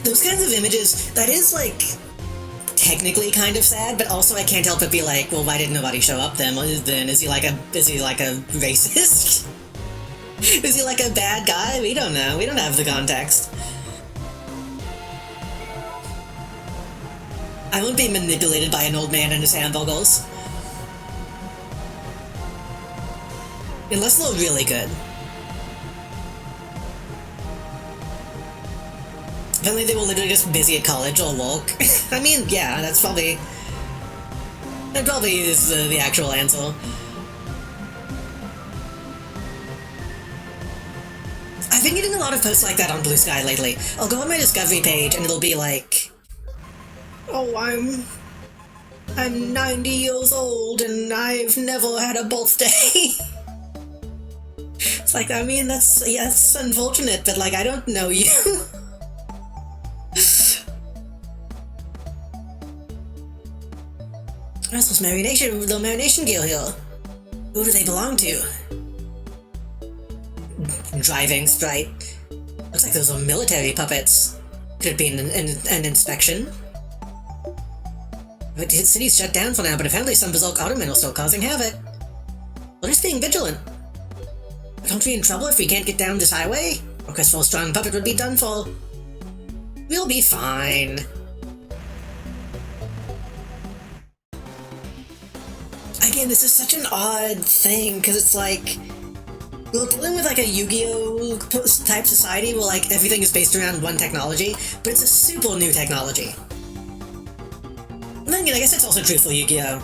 Those kinds of images, that is like technically kind of sad, but also I can't help but be like, well, why didn't nobody show up then? Is he like a racist? Is he like a bad guy? We don't know. We don't have the context. I won't be manipulated by an old man and his hamburgers. Unless they're really good. Apparently they were literally just busy at college or work. I mean, yeah, that probably is the actual answer. I've been getting a lot of posts like that on Blue Sky lately. I'll go on my Discovery page and it'll be like, oh, I'm 90 years old and I've never had a birthday. It's like, I mean, that's unfortunate, but like, I don't know you. Russell's the Marination Guild here. Who do they belong to? Driving sprite. Looks like those are military puppets. Could be an inspection. The city's shut down for now, but apparently some Berserk Automen are still causing havoc. We're just being vigilant. Aren't we in trouble if we can't get down this highway? A crestful strong puppet would be done for. We'll be fine. Again, this is such an odd thing, because it's like, we're dealing with like a Yu-Gi-Oh! Type society where like everything is based around one technology, but it's a super new technology. And then again, I guess it's also true for Yu-Gi-Oh!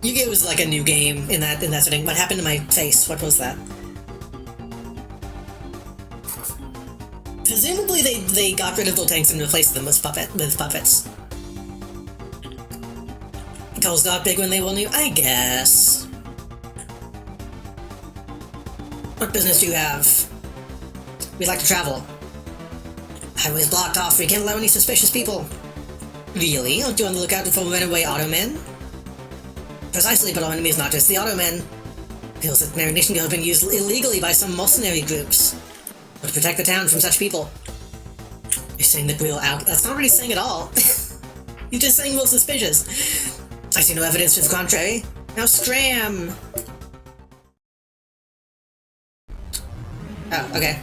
Yu-Gi-Oh! Was like a new game in that setting. What happened to my face? What was that? Presumably they got rid of the tanks and replaced them with puppets. Goals got big when they were new, I guess. What business do you have? We'd like to travel. Highway's blocked off, we can't allow any suspicious people. Really? Aren't you on the lookout for runaway Automen? Precisely, but our enemy is not just the Automen. Feels that Marination Guild has been used illegally by some mercenary groups. But to protect the town from such people. You're saying that we'll out. That's not really saying at all. You're just saying we're suspicious. I see no evidence to the contrary. Now scram! Oh, okay.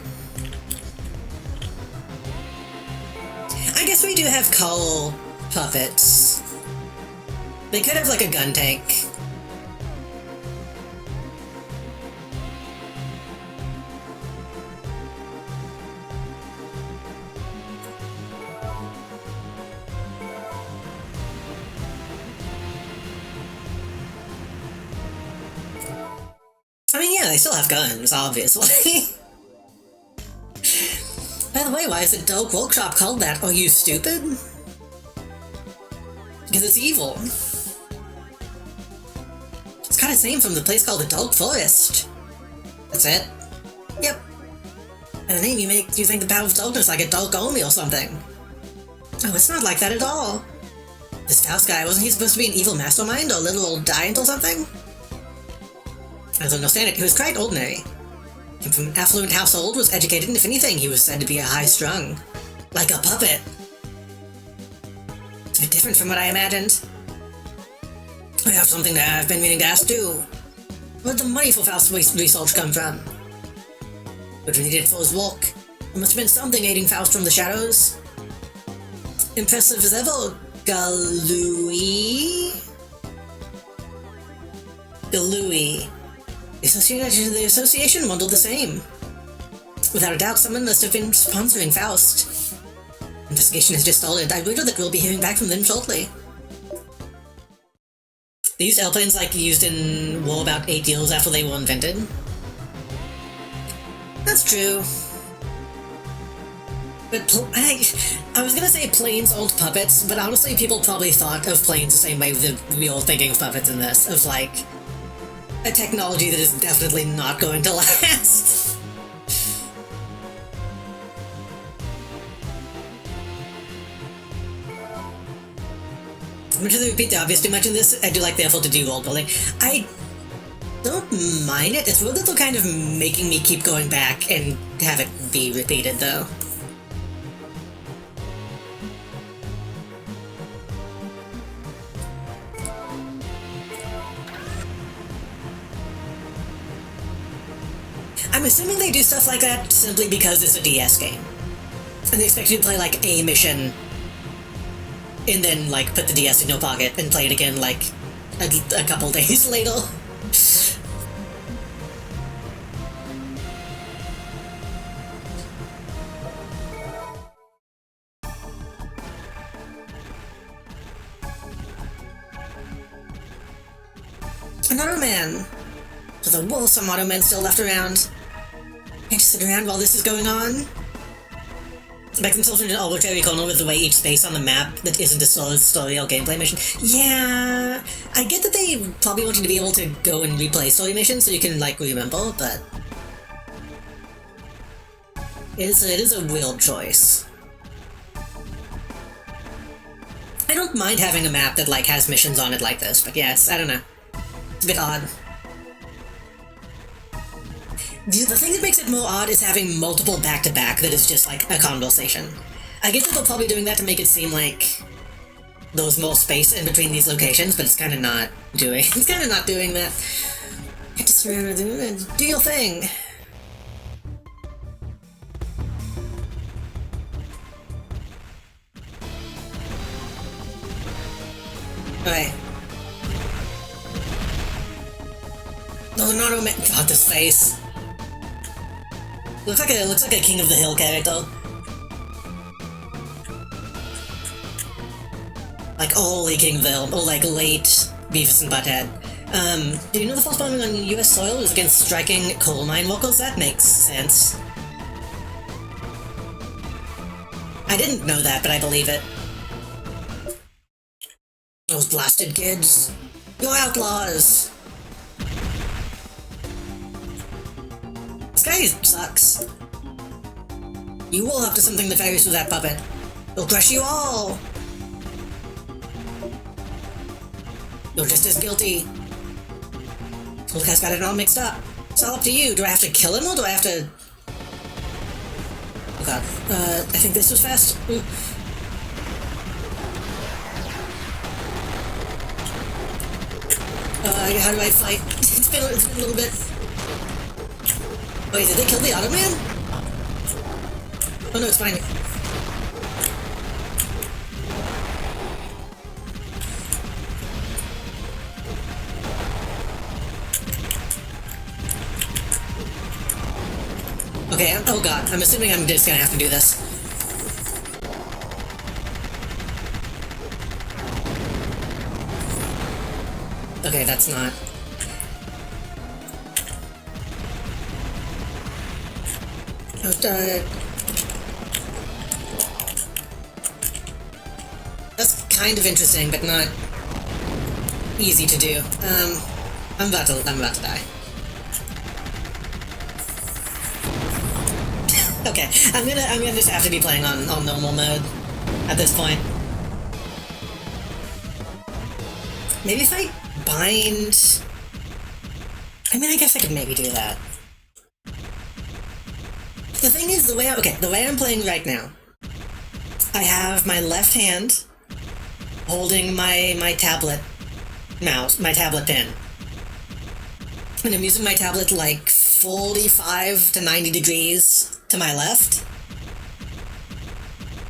I guess we do have coal puppets. They could have like a gun tank. I mean, yeah, they still have guns, obviously. By the way, why is the Dark Workshop called that? Are you stupid? Because it's evil. It's got its name from the place called the Dark Forest. That's it? Yep. And the name you think the power of darkness like a dark army or something. Oh, it's not like that at all. This Faust guy, wasn't he supposed to be an evil mastermind or a little old giant or something? As I understand it, he was quite ordinary. Came from an affluent household, was educated, and if anything, he was said to be a high-strung. Like a puppet. It's a bit different from what I imagined. I have something that I've been meaning to ask too. Where'd the money for Faust's research come from? But we needed it for his work. There must have been something aiding Faust from the shadows. Impressive as ever, Galooey. The association wondered the same. Without a doubt, someone must have been sponsoring Faust. Investigation has just started. I wonder that we'll be hearing back from them shortly. They used airplanes like used in war about 8 years after they were invented. That's true. But I was gonna say planes aren't puppets, but honestly people probably thought of planes the same way that we all thinking of puppets in this, of like, a technology that is definitely not going to last. I'm not sure they repeat the obvious too much in this. I do like the effort to do world building. I don't mind it. It's weird that they're kind of making me keep going back and have it be repeated, though. I'm assuming they do stuff like that simply because it's a DS game. And they expect you to play, like, a mission and then, like, put the DS in your pocket and play it again, like, a couple days later. An auto man. So there were some auto men still left around. Can't just sit around while this is going on. Back themselves in an arbitrary corner with the way each space on the map that isn't a solid story or gameplay mission. Yeah, I get that they probably want you to be able to go and replay story missions so you can, like, remember, but it is a weird choice. I don't mind having a map that, like, has missions on it like this, but yes, I don't know. It's a bit odd. The thing that makes it more odd is having multiple back-to-back that is just, like, a conversation. I get that they're probably doing that to make it seem like there's more space in between these locations, but it's kind of not doing that. Just do your thing. Alright. No, not a man. God, this face. Looks like a King of the Hill character. Like early King of the Hill, or like late Beavis and Butthead. Do you know the false bombing on US soil was against striking coal mine workers? That makes sense. I didn't know that, but I believe it. Those blasted kids. You're outlaws! This guy sucks. You will have to something nefarious with that puppet. He'll crush you all! You're just as guilty. This guy's got it all mixed up. It's all up to you. Do I have to kill him or do I have to... Oh god. I think this was fast. Ooh. How do I fight? It's been a little bit... Wait, did they kill the Auto Man? Oh no, it's fine. Okay, oh god, I'm assuming I'm just gonna have to do this. Okay, that's not... That's kind of interesting, but not easy to do. I'm about to die. Okay, I'm gonna just have to be playing on normal mode at this point. Maybe if I bind... I mean, I guess I could maybe do that. The thing is, the way I'm playing right now, I have my left hand holding my tablet mouse, my tablet pen. And I'm using my tablet like 45 to 90 degrees to my left.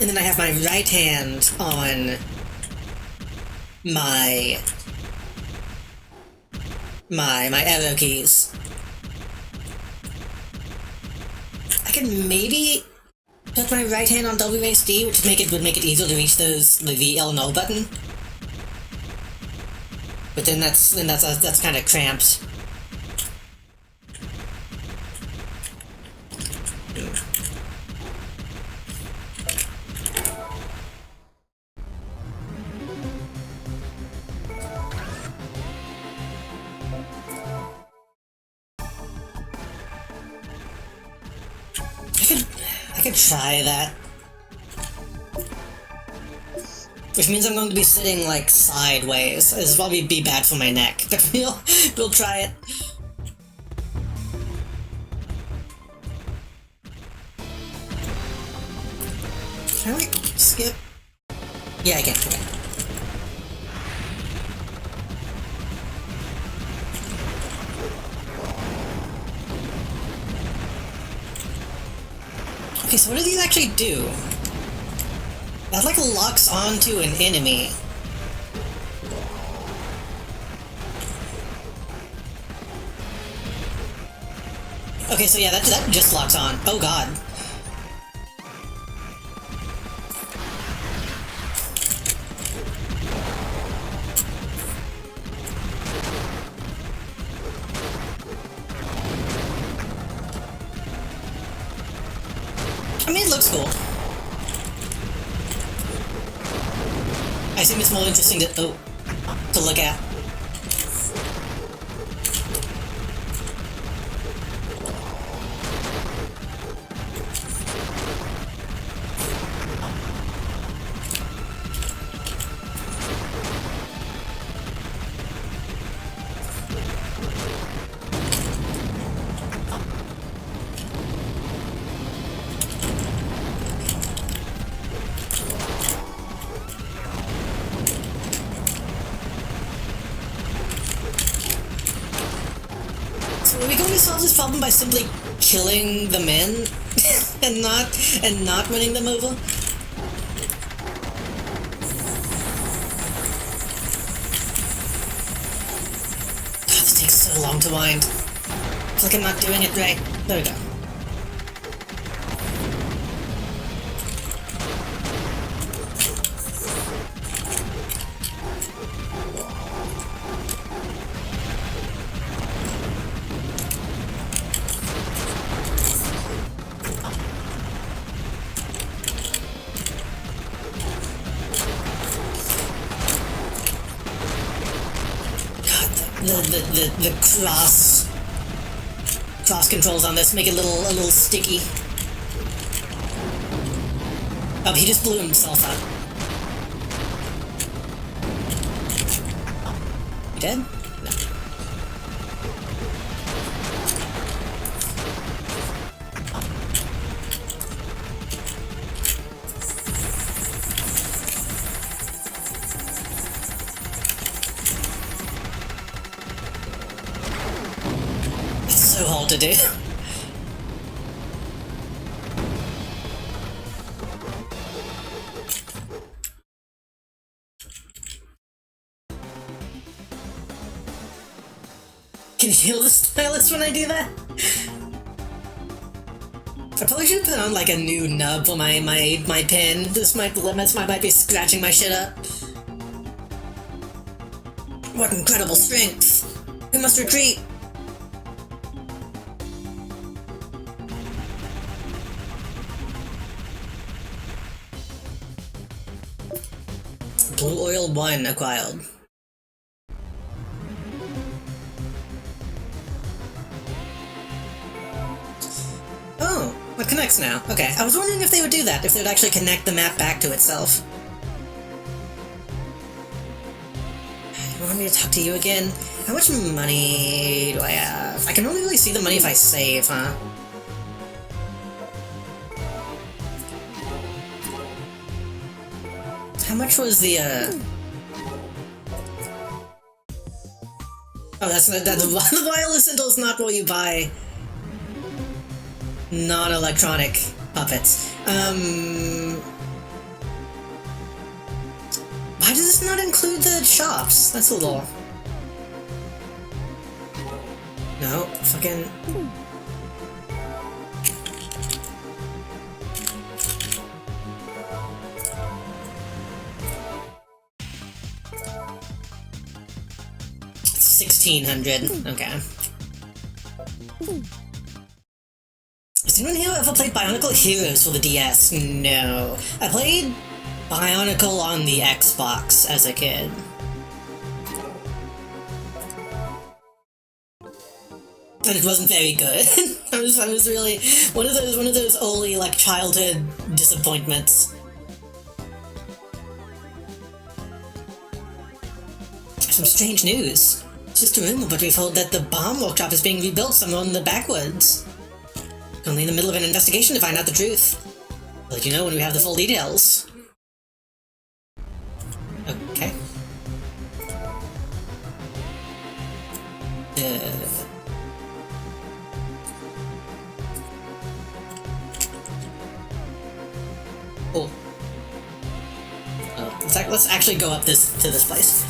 And then I have my right hand on my arrow keys. I can maybe put my right hand on WASD, which would make it easier to reach the L and O button. But then that's kind of cramped. I could try that. Which means I'm going to be sitting, like, sideways. This will probably be bad for my neck, but we'll try it. Can I skip? Yeah, I can. Okay. Okay, so what do these actually do? That like locks onto an enemy. Okay, so yeah, that just locks on. Oh god. I mean, it looks cool. I assume it's more interesting to look at. Are we going to solve this problem by simply killing the men and not running them over? God, this takes so long to wind. It's like I'm not doing it right. There we go. The cross controls on this make it a little sticky. Oh, he just blew himself up. You dead? No. So hard to do. Can you heal the stylus when I do that? I probably should put on like a new nub for my pen. This might be scratching my shit up. What incredible strength! We must retreat! Blue Oil 1 acquired. Oh, it connects now. Okay, I was wondering if they would do that, if they would actually connect the map back to itself. me to talk to you again? How much money do I have? I can only really see the money if I save, huh? How much was the, Oh, that's not, the wireless Intel is not what you buy non-electronic puppets. Why does this not include the shops? That's a little... No, fucking... $1,600. Okay. Has anyone here ever played Bionicle Heroes for the DS? No. I played Bionicle on the Xbox as a kid. And it wasn't very good. I was really one of those early like childhood disappointments. Some strange news. It's just a rumor, but we've heard that the bomb workshop is being rebuilt somewhere in the backwoods. Only in the middle of an investigation to find out the truth. I'll let you know when we have the full details. Okay. Oh. Let's actually go up to this place.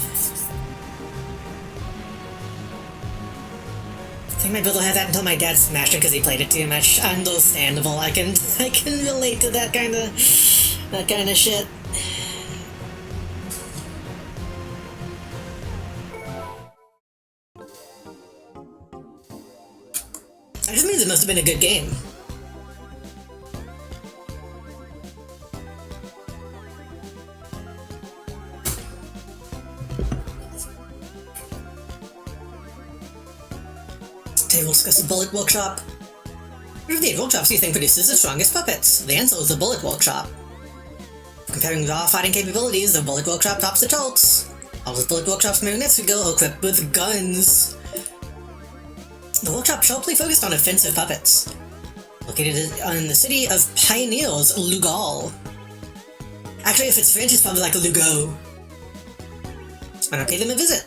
I think my build will have that until my dad smashed it because he played it too much. Understandable. I can relate to that kind of shit. That just means it must have been a good game. We'll discuss the Bullet Workshop. Which of the 8 workshops do you think produces the strongest puppets? The answer is the Bullet Workshop. Comparing raw fighting capabilities, the Bullet Workshop tops the charts. All of the Bullet Workshop's marionettes are equipped with guns. The workshop sharply focused on offensive puppets. Located in the city of Pioneers, Lugal. Actually, if it's French, it's probably like Lugo. Why not pay them a visit?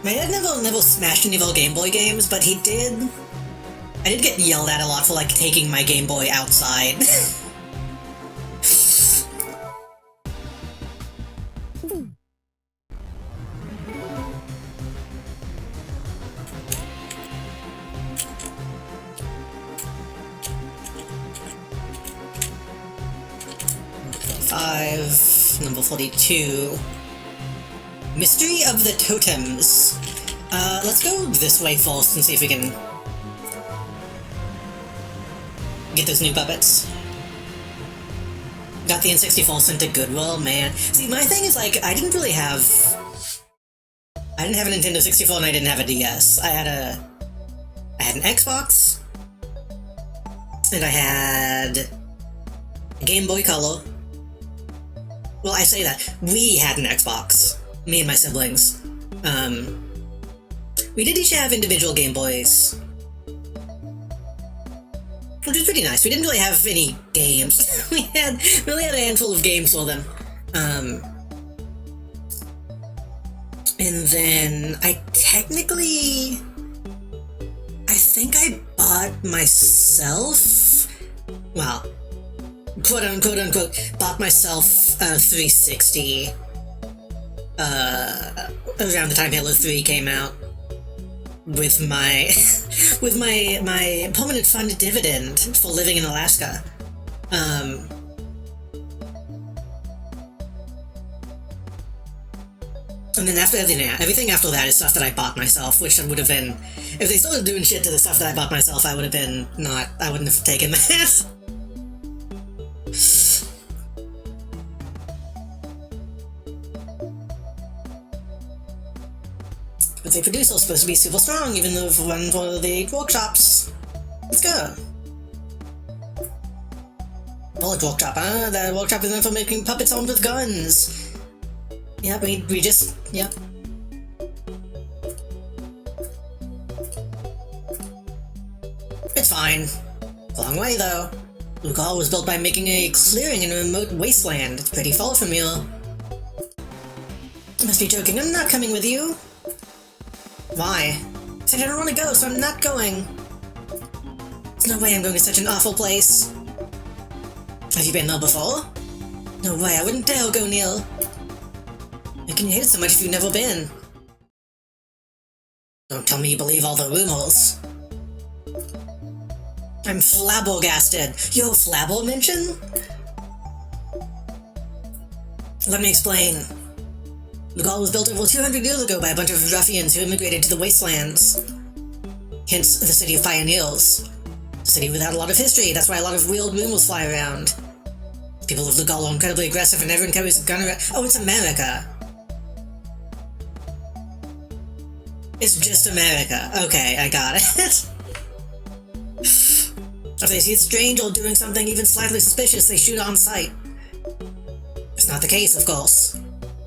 My dad never smashed any of our Game Boy games, but he did... I did get yelled at a lot for, like, taking my Game Boy outside. Number 42. Mystery of the Totems. Let's go this way first and see if we can get those new puppets. Got the N64 sent to Goodwill, man. See, my thing is, like, I didn't have a Nintendo 64 and I didn't have a DS. I had an Xbox, and I had a Game Boy Color. Well, I say that. We had an Xbox. Me and my siblings. We did each have individual Game Boys. Which was pretty nice. We didn't really have any games. we only had a handful of games for them. And then I think I bought myself, well, quote unquote, bought myself a 360 around the time Halo 3 came out with my my permanent fund dividend for living in Alaska. And then after everything after that is stuff that I bought myself, which would have been, if they started doing shit to the stuff that I bought myself, I wouldn't have taken that. But they produce are supposed to be super strong, even though one of the 8 workshops. Let's go. Bullet workshop, huh? The workshop is known for making puppets armed with guns. Yeah, we just... Yep. It's fine. Long way, though. Luke Hall was built by making a clearing in a remote wasteland. It's pretty far from here. You must be joking. I'm not coming with you. Why? I said I don't want to go, so I'm not going. There's no way I'm going to such an awful place. Have you been there before? No way, I wouldn't dare go near. How can you hate it so much if you've never been? Don't tell me you believe all the rumors. I'm flabbergasted. You're flabbermention? Let me explain. Lugal was built over 200 years ago by a bunch of ruffians who immigrated to the wastelands. Hence, the city of pioneers. A city without a lot of history, that's why a lot of weird rumors fly around. People of Lugal are incredibly aggressive and everyone carries a gun around. Oh, it's America. It's just America. Okay, I got it. If they see it strange or doing something even slightly suspicious, they shoot on sight. It's not the case, of course.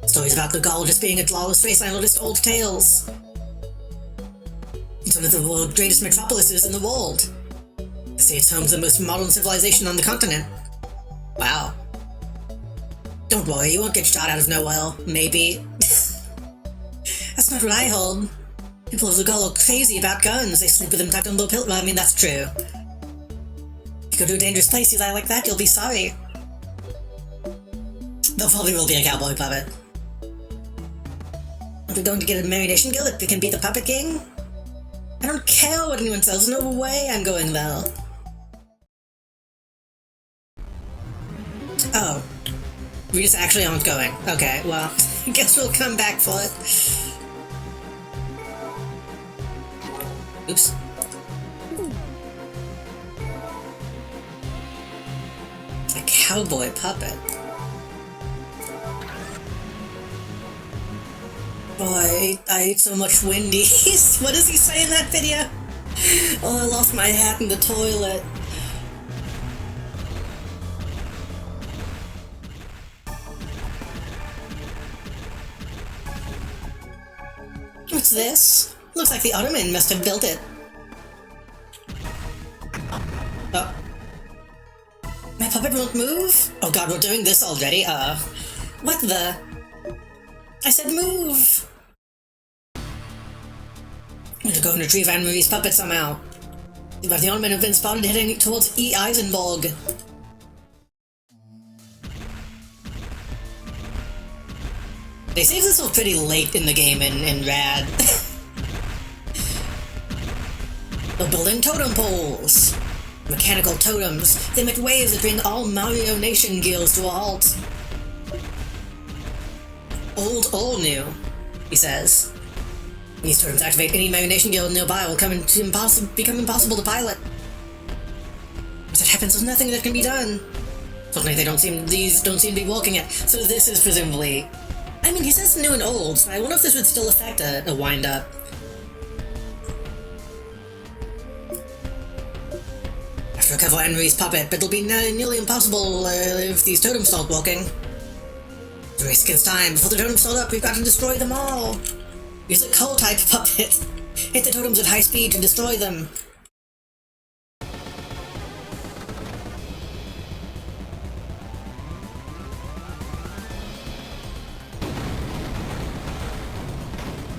Stories about Lugal just being a lawless wasteland are just old tales. It's one of the world's greatest metropolises in the world. They say it's home to the most modern civilization on the continent. Wow. Don't worry, you won't get shot out of nowhere. Maybe. That's not what I hold. People of Lugal are crazy about guns. They sleep with them tucked under their pillow. Well, I mean, that's true. If you go to a dangerous place you lie like that, you'll be sorry. There probably will be a cowboy puppet. Are we going to get a Marination Guild if we can beat the Puppet King? I don't care what anyone says. No way I'm going there. Oh. We just actually aren't going. Okay, well, I guess we'll come back for it. Oops. A cowboy puppet. Boy, I ate so much Wendy's. What does he say in that video? Oh, I lost my hat in the toilet. What's this? Looks like the Ottoman must have built it. Oh. My puppet won't move? Oh god, we're doing this already? What the? I said move! I'm gonna go and retrieve Anne-Marie's puppet somehow. But the Ottoman have been spotted heading towards E. Eisenberg. They saved this all pretty late in the game in Rad. They're building totem poles. Mechanical totems. They make waves that bring all Mario Nation guilds to a halt. Old or new, he says. These totems activate any Mario Nation guild nearby will become impossible to pilot. If that happens, there's nothing that can be done. Fortunately, these don't seem to be working yet, so this is presumably... I mean, he says new and old, so I wonder if this would still affect a wind-up. I have to recover Henry's puppet, but it'll be nearly impossible if these totems start working. The race against time. Before the totems start up, we've got to destroy them all. Use a coal-type puppet. Hit the totems at high speed to destroy them.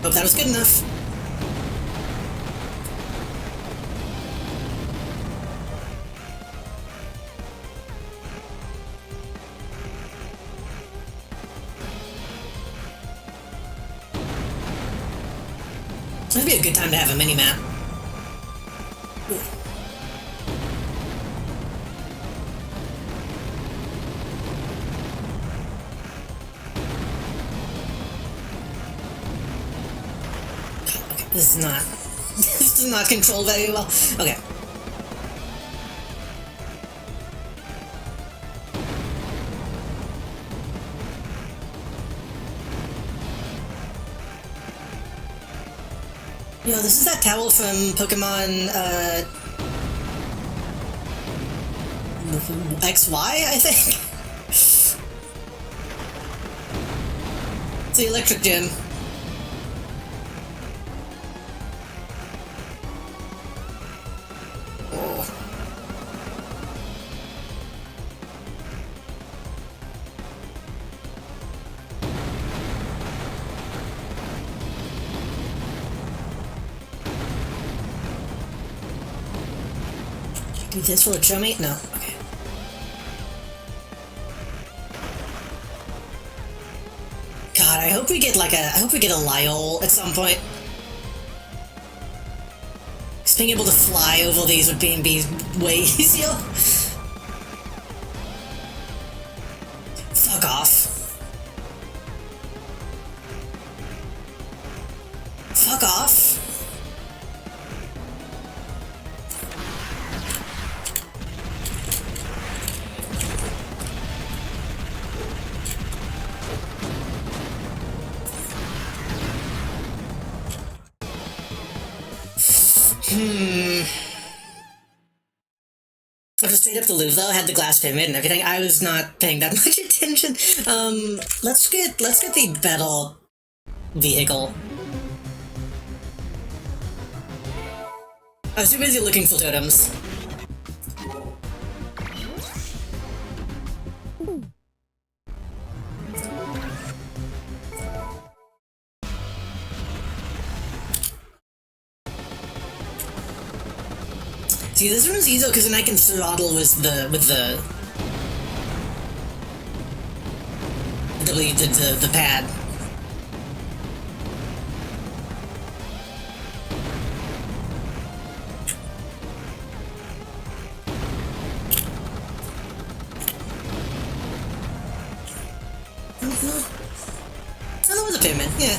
Hope that was good enough. This would be a good time to have a mini-map. This is not controlled very well. Okay. Yo, this is that towel from Pokemon, XY, I think. It's the electric gym. Oh. Do this will it show me? No. Okay. God, I hope we get a Lyole at some point. 'Cause being able to fly over these would be way easier. Fuck off. Fuck off. I was straight up the loop though, had the glass pyramid and everything. I was not paying that much attention. Let's get the battle vehicle. I was too busy looking for totems. See, this one's easier because then I can throttle with the pad. Oh, that was a pyramid, yeah.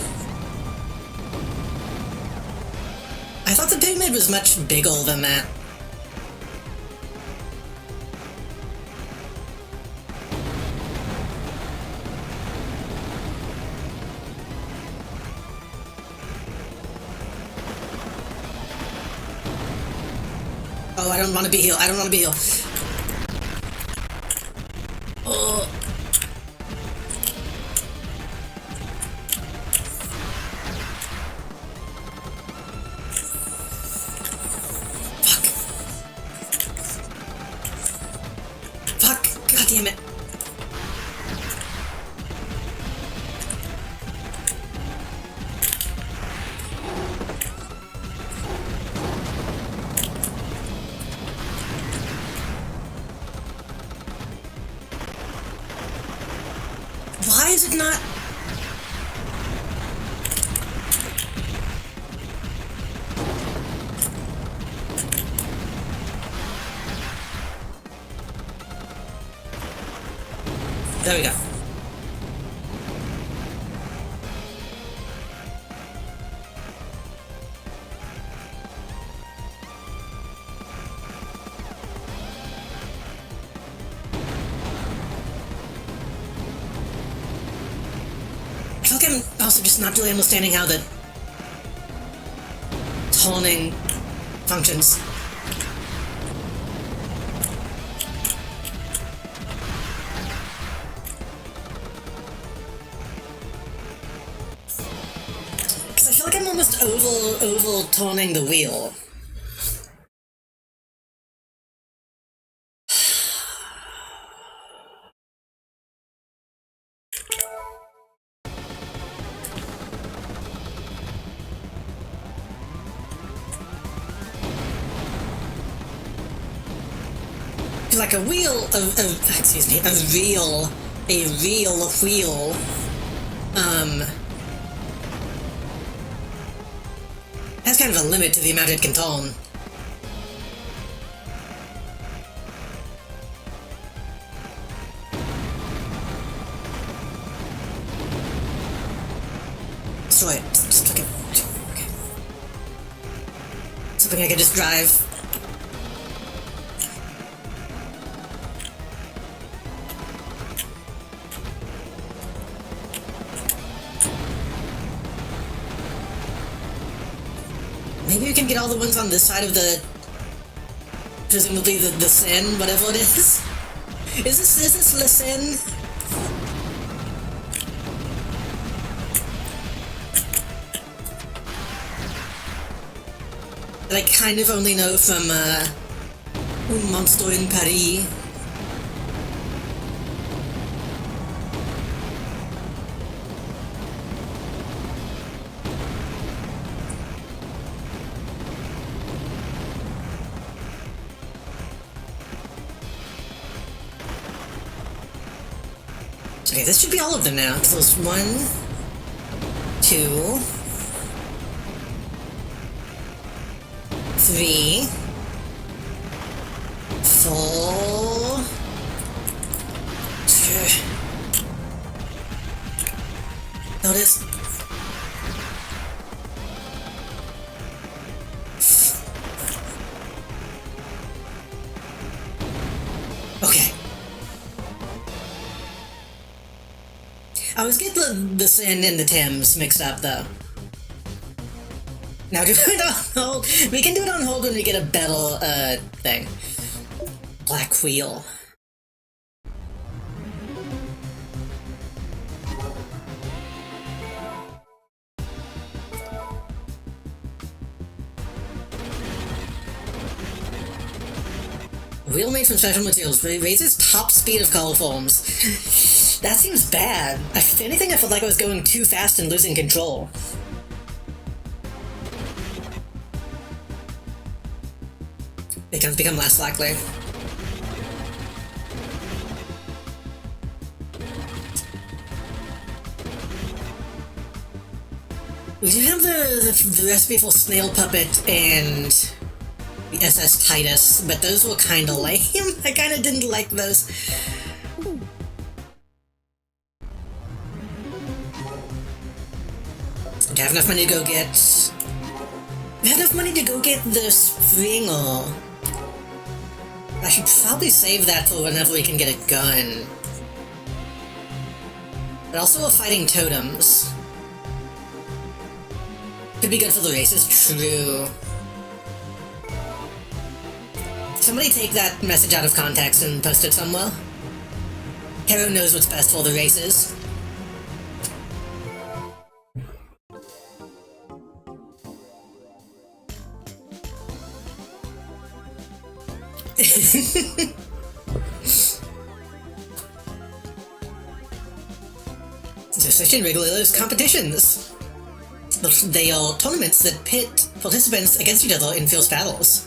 I thought the pyramid was much bigger than that. Oh, I don't want to be healed. I don't want to be healed. Oh. Fuck. Fuck. God damn it. Why is it not? There we go. I feel like I'm also just not really understanding how the toning functions. Because I feel like I'm almost oval toning the wheel. Like a wheel excuse me, a real wheel, has kind of a limit to the amount it can tone. Destroy it. Just fucking... Okay. Something I can just drive. Maybe we can get all the ones on this side of the... presumably the sin, whatever it is. Is this Listen? That I kind of only know from Un Monster in Paris. Okay, this should be all of them now, because there's 1, 2, 3, 4. Notice. Okay. I always get the Seine and the Thames mixed up, though. Now, do it on hold. We can do it on hold when we get a battle, thing. Black Wheel. Wheel made from special materials raises top speed of color forms. That seems bad. If anything, I felt like I was going too fast and losing control. It can become less likely. We do have the recipe for Snail Puppet and the SS Titus, but those were kinda lame. I kinda didn't like those. Do I have enough money to go get... We have enough money to go get the Springer. I should probably save that for whenever we can get a gun. But also we're fighting totems. Could be good for the races, true. Somebody take that message out of context and post it somewhere. Hero knows what's best for the races. Such regular competitions. They are tournaments that pit participants against each other in fierce battles.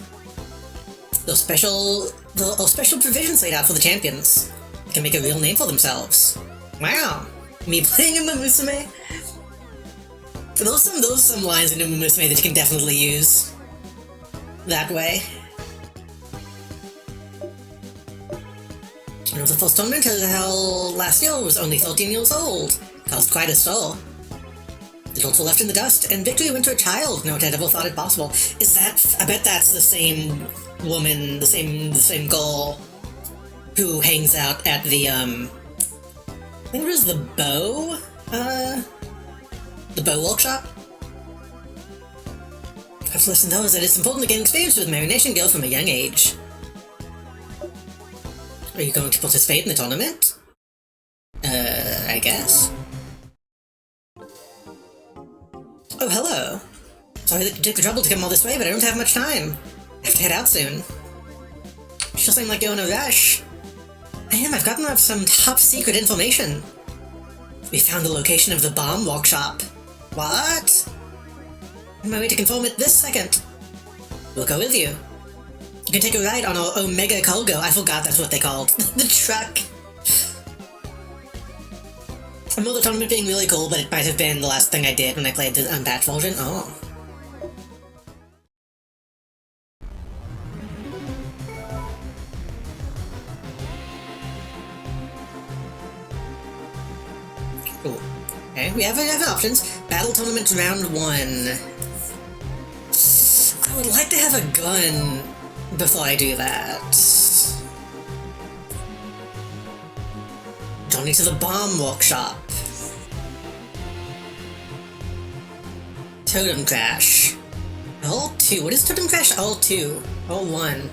There are special provisions laid out for the champions. They can make a real name for themselves. Wow! Me playing in Musume? Those are some lines in Musume that you can definitely use that way. You know, the first tournament held last year was only 13 years old. Caused quite a stir. The adults were left in the dust, and victory went to a child no one had ever thought it possible. Is that... I bet that's the same woman, the same girl who hangs out at the, I think it was the bow workshop? I've listened to those that it's important to gain experience with marination girls from a young age. Are you going to participate in the tournament? I guess. Oh, hello. Sorry that you took the trouble to come all this way, but I don't have much time. I have to head out soon. She'll seem like you're in a rush. I am. I've gotten some top-secret information. We found the location of the bomb workshop. What? On my way to confirm it this second. We'll go with you. You can take a ride on our Omega Cargo. I forgot that's what they called. The truck. I remember the tournament being really cool, but it might have been the last thing I did when I played the unpatched version. Oh. Cool. Okay, we have options. Battle Tournament Round 1. I would like to have a gun before I do that. Journey to the bomb workshop. Totem Crash. L2. What is Totem Crash? L2. L1.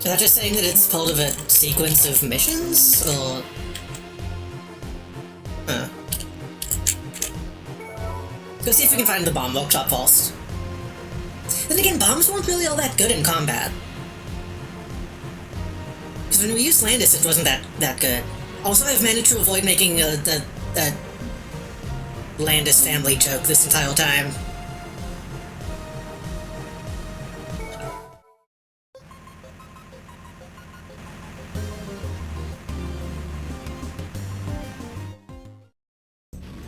Is that just saying that it's part of a sequence of missions, or... Huh. Go see if we can find the bomb workshop first. Then again, bombs weren't really all that good in combat. Because when we used Landis, it wasn't that good. Also, I've managed to avoid making a Landis family joke this entire time.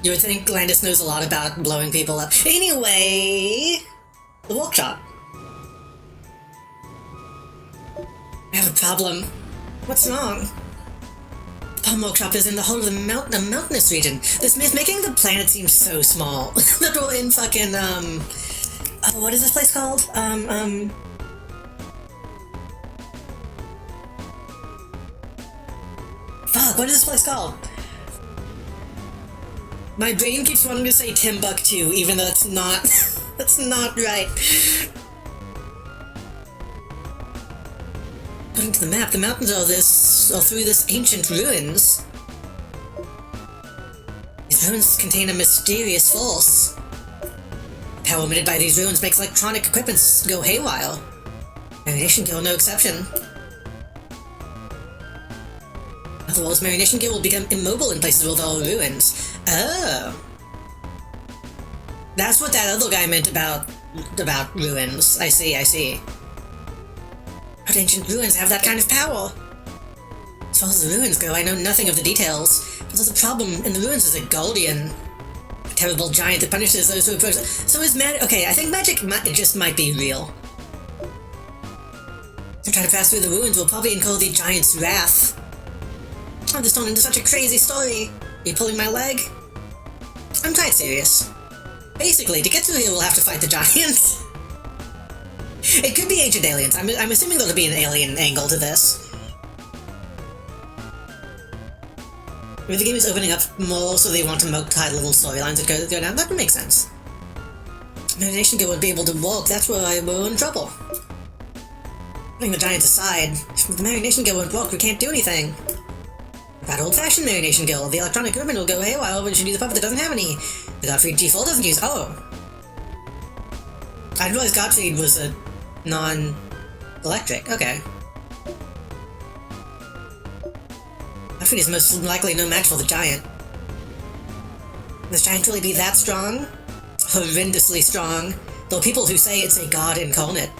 You would think Landis knows a lot about blowing people up. Anyway, the workshop. I have a problem. What's wrong? The bomb workshop is in the whole of the mountainous region. This is making the planet seem so small. That we're in fucking, oh, what is this place called? Fuck, what is this place called? My brain keeps wanting to say Timbuktu, even though that's not, that's not right. According to the map, the mountains are through this ancient ruins. These ruins contain a mysterious force. Power emitted by these ruins makes electronic equipment go haywire. Marination Gill no exception. Otherwise, Marination Gill will become immobile in places where there are ruins. Oh. That's what that other guy meant about ruins. I see. But ancient ruins have that kind of power. As far as the ruins go, I know nothing of the details. But there's a problem. In the ruins is a Guardian. A terrible giant that punishes those who approach. So is magic... Okay, I think magic just might be real. If trying to pass through the ruins will probably incur the giant's wrath. I'm just on into such a crazy story. Are you pulling my leg? I'm quite serious. Basically, to get through here, we'll have to fight the giants. It could be ancient aliens. I'm assuming there'll be an alien angle to this. Maybe the game is opening up more, so they want to tie little storylines that go down. That would make sense. Marination Gill would be able to walk. That's where we're in trouble. Putting the giants aside, if the Marination Gill won't walk, we can't do anything. That old-fashioned Marination Gill, the electronic equipment will go haywire when you use a puppet that doesn't have any. The Gottfried G4 doesn't use... Oh. I realized Gottfried was a non-electric. Okay. Gottfried is most likely no match for the giant. Can this giant really be that strong? Horrendously strong. There are people who say it's a god incarnate.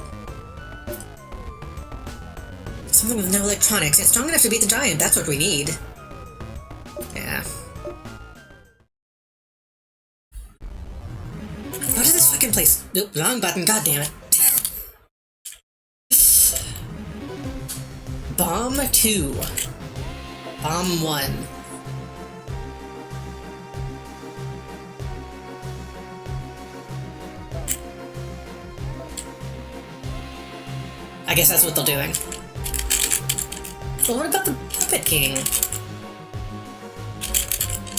Something with no electronics. It's strong enough to beat the giant. That's what we need. Yeah. What is this fucking place? Nope, wrong button. God damn it. Bomb 2. Bomb 1. I guess that's what they're doing. But what about the Puppet King?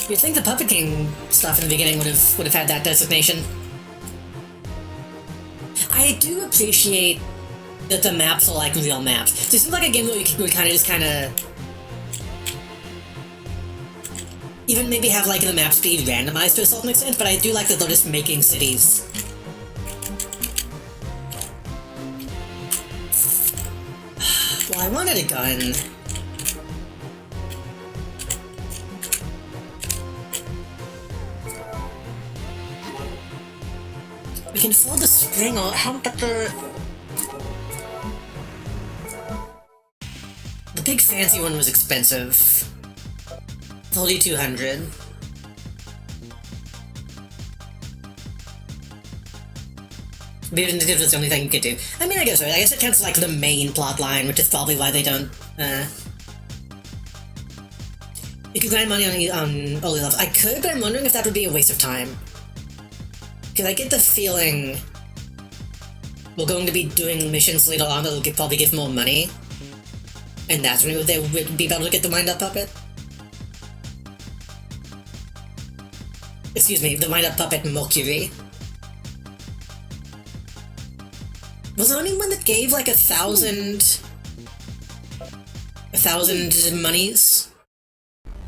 You'd think the Puppet King stuff in the beginning would have had that designation. I do appreciate that the maps are like real maps. This seems like a game where we could kind of even maybe have like the maps be randomized to a certain extent, but I do like that they're just making cities. Well, I wanted a gun. We can fold the string or how about the big fancy one was expensive. 3,200. Maybe it was the only thing you could do. I mean, I guess so. I guess it counts as like the main plot line, which is probably why they don't. You could grind money on early levels. I could, but I'm wondering if that would be a waste of time. Because I get the feeling we're going to be doing missions later on that will probably give more money. And that's when they would be able to get the wind-up puppet. Excuse me, the wind-up puppet Mercury. Was there anyone that gave like 1,000 1,000 monies.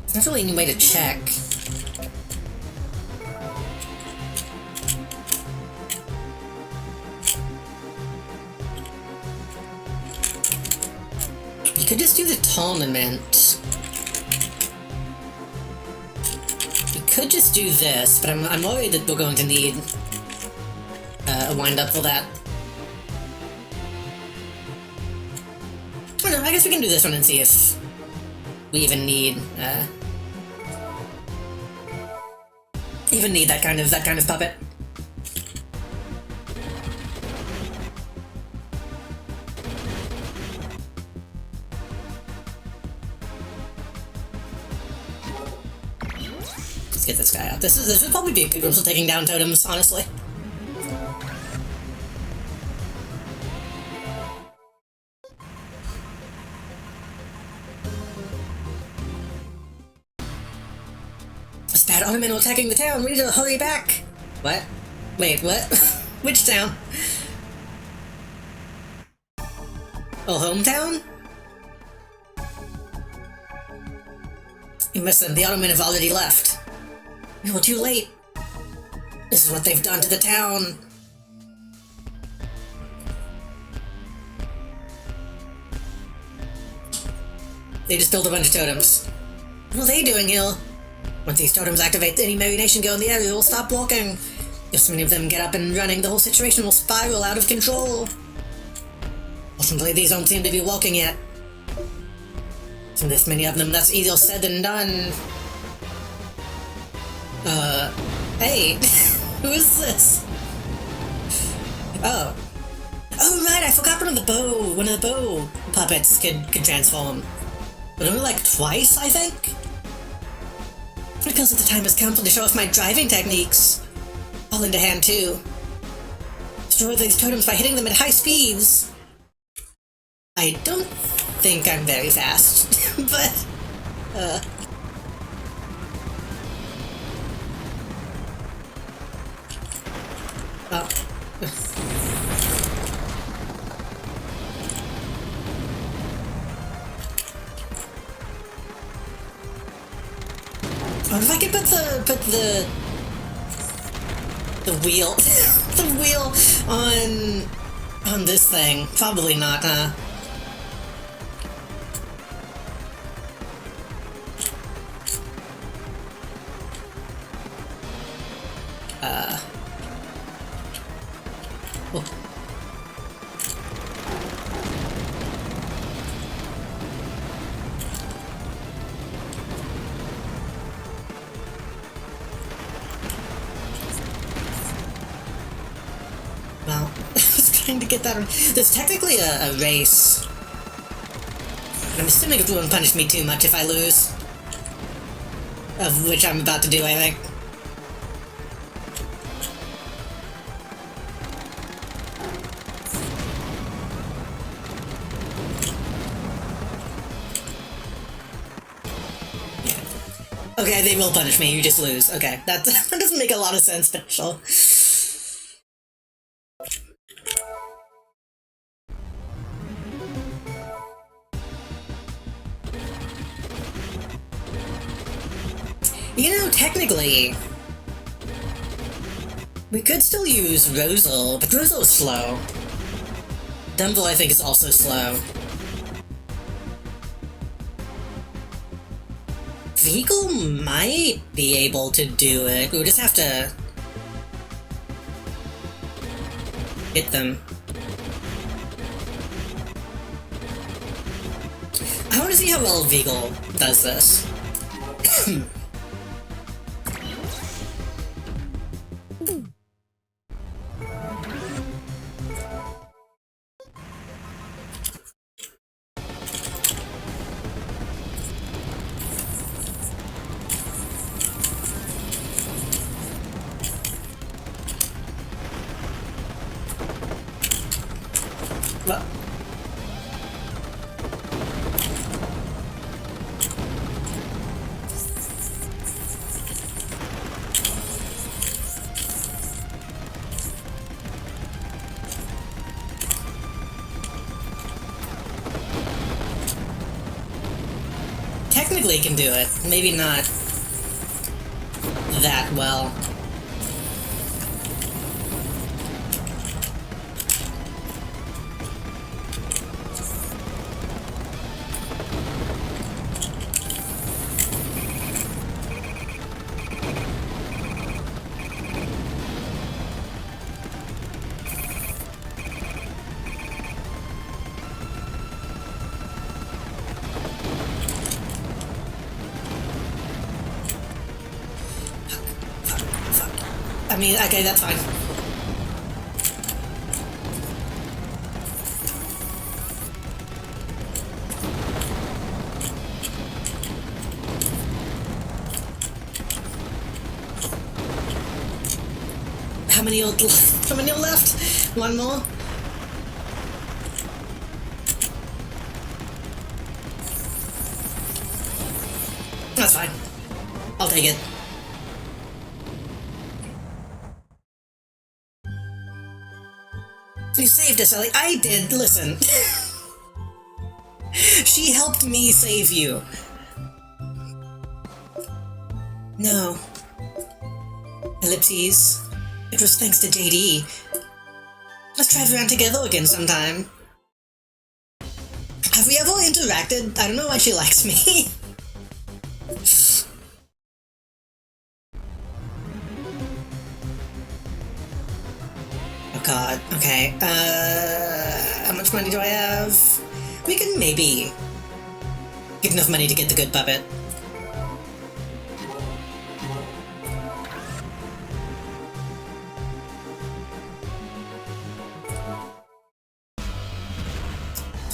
There's not really any way to check. You could just do the tournament. You could just do this, but I'm worried that we're going to need a wind-up for that. I don't know, I guess we can do this one and see if we even need that kind of puppet. Let's get this guy out. This would probably be a good one for taking down totems, honestly. This bad ornament attacking the town. We need to hurry back. What? Wait, what? Which town? Oh, hometown? You missed them. The Ottomen have already left. We were too late. This is what they've done to the town. They just built a bunch of totems. What are they doing here? Once these totems activate, any Merry Nation go in the area will stop walking. If so many of them get up and running, the whole situation will spiral out of control. Fortunately, these don't seem to be walking yet. From this many of them, that's easier said than done. Hey, who is this? Oh. Oh, right, I forgot one of the bow puppets could transform. But only like twice, I think? Because the time has come to show off my driving techniques. All into hand, too. Destroy these totems by hitting them at high speeds. I don't think I'm very fast, but, well. Or if I could put the wheel, the wheel on this thing. Probably not, huh? Oh. Well, I was trying to get that. There's technically a race. I'm assuming it won't punish me too much if I lose. Of which I'm about to do, I think. Okay, they will punish me, you just lose. Okay, that doesn't make a lot of sense, but sure. You know, technically, we could still use Rosal, but Rosal's slow. Dumble, I think, is also slow. Vehicle might be able to do it. We'll just have to hit them. I want to see how well Vehicle does this. Well, technically can do it. Maybe not that well. I mean, okay, that's fine. How many left? One more? That's fine. I'll take it. You saved us, Ellie. I did. Listen. She helped me save you. No. Ellipses. It was thanks to JD. Let's drive around together again sometime. Have we ever interacted? I don't know why she likes me. Oh god, okay. How much money do I have? We can maybe get enough money to get the good puppet.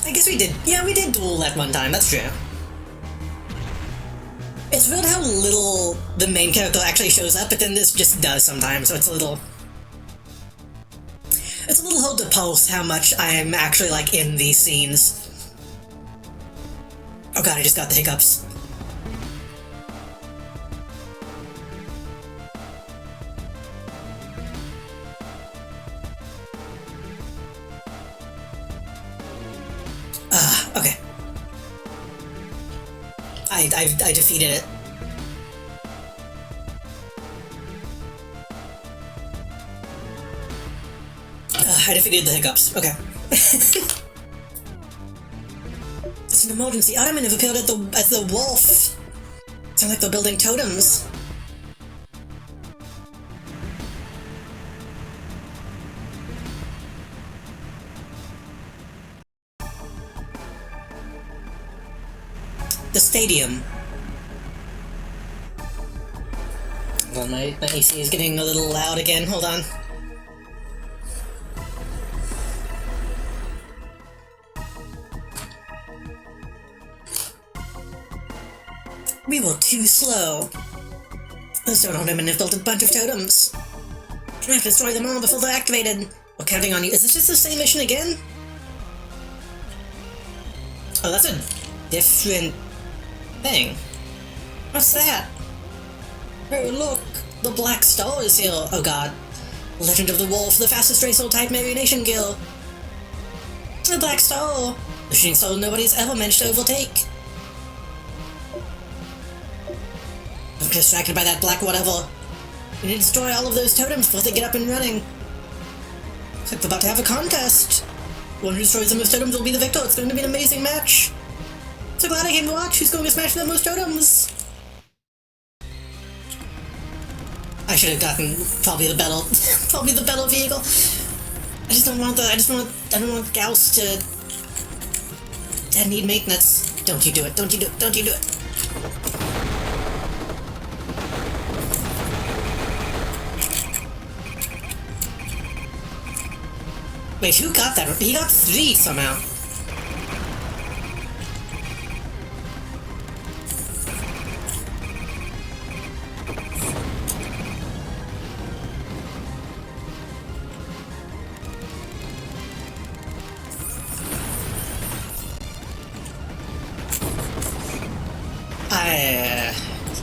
I guess we did. Yeah, we did duel that one time, that's true. It's weird how little the main character actually shows up, but then this just does sometimes, so it's a little hard to pulse how much I'm actually, like, in these scenes. Oh god, I just got the hiccups. Okay. I defeated it. I defeated the hiccups. Okay. It's an emergency. Ottoman have appeared at the wolf. Sound like they're building totems. The stadium. Well, my AC is getting a little loud again. Hold on. We were too slow. The Stone Ornament have built a bunch of totems. We have to destroy them all before they're activated. We're counting on you. Is this just the same mission again? Oh, that's a different thing. What's that? Oh, look! The Black Star is here. Oh god. Legend of the Wolf, the fastest racer type Marionation Guild. The Black Star! The shooting star nobody's ever managed to overtake. I'm distracted by that black whatever. We need to destroy all of those totems before they get up and running. Looks like we're about to have a contest. The one who destroys the most totems will be the victor. It's going to be an amazing match. So glad I came to watch. Who's going to smash the most totems? I should have gotten probably the battle vehicle. I don't want Gauss to need maintenance. Don't you do it. Don't you do it. Don't you do it. Wait, who got that? He got 3 somehow.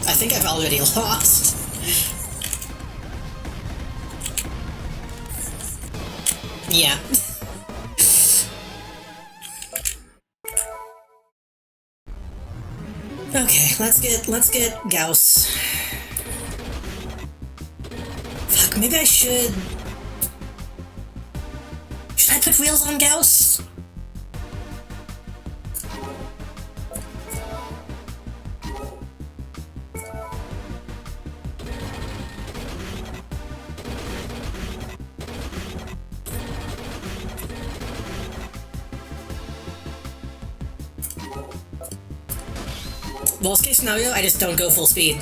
I think I've already lost. Yeah. Okay, let's get Gauss. Fuck, maybe I should... Should I put wheels on Gauss? Worst case scenario, I just don't go full speed.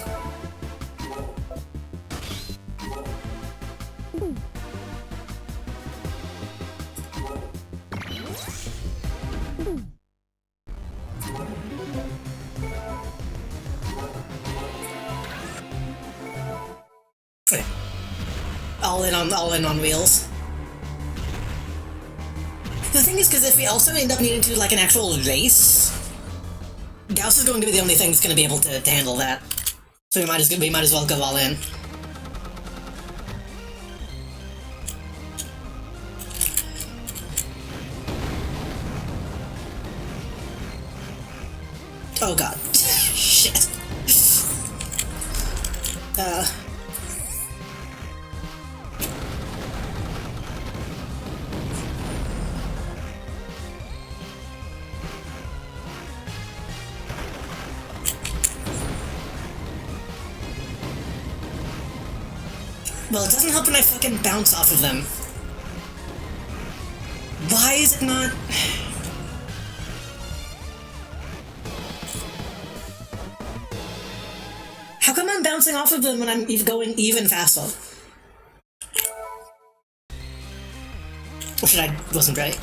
Okay. All in on wheels. The thing is, because if we also end up needing to do like an actual race, Gauss is going to be the only thing that's going to be able to handle that. So we might as well go all in. Oh god. Shit. Well, it doesn't help when I fucking bounce off of them. Why is it not... How come I'm bouncing off of them when I'm going even faster? Or should I... wasn't right.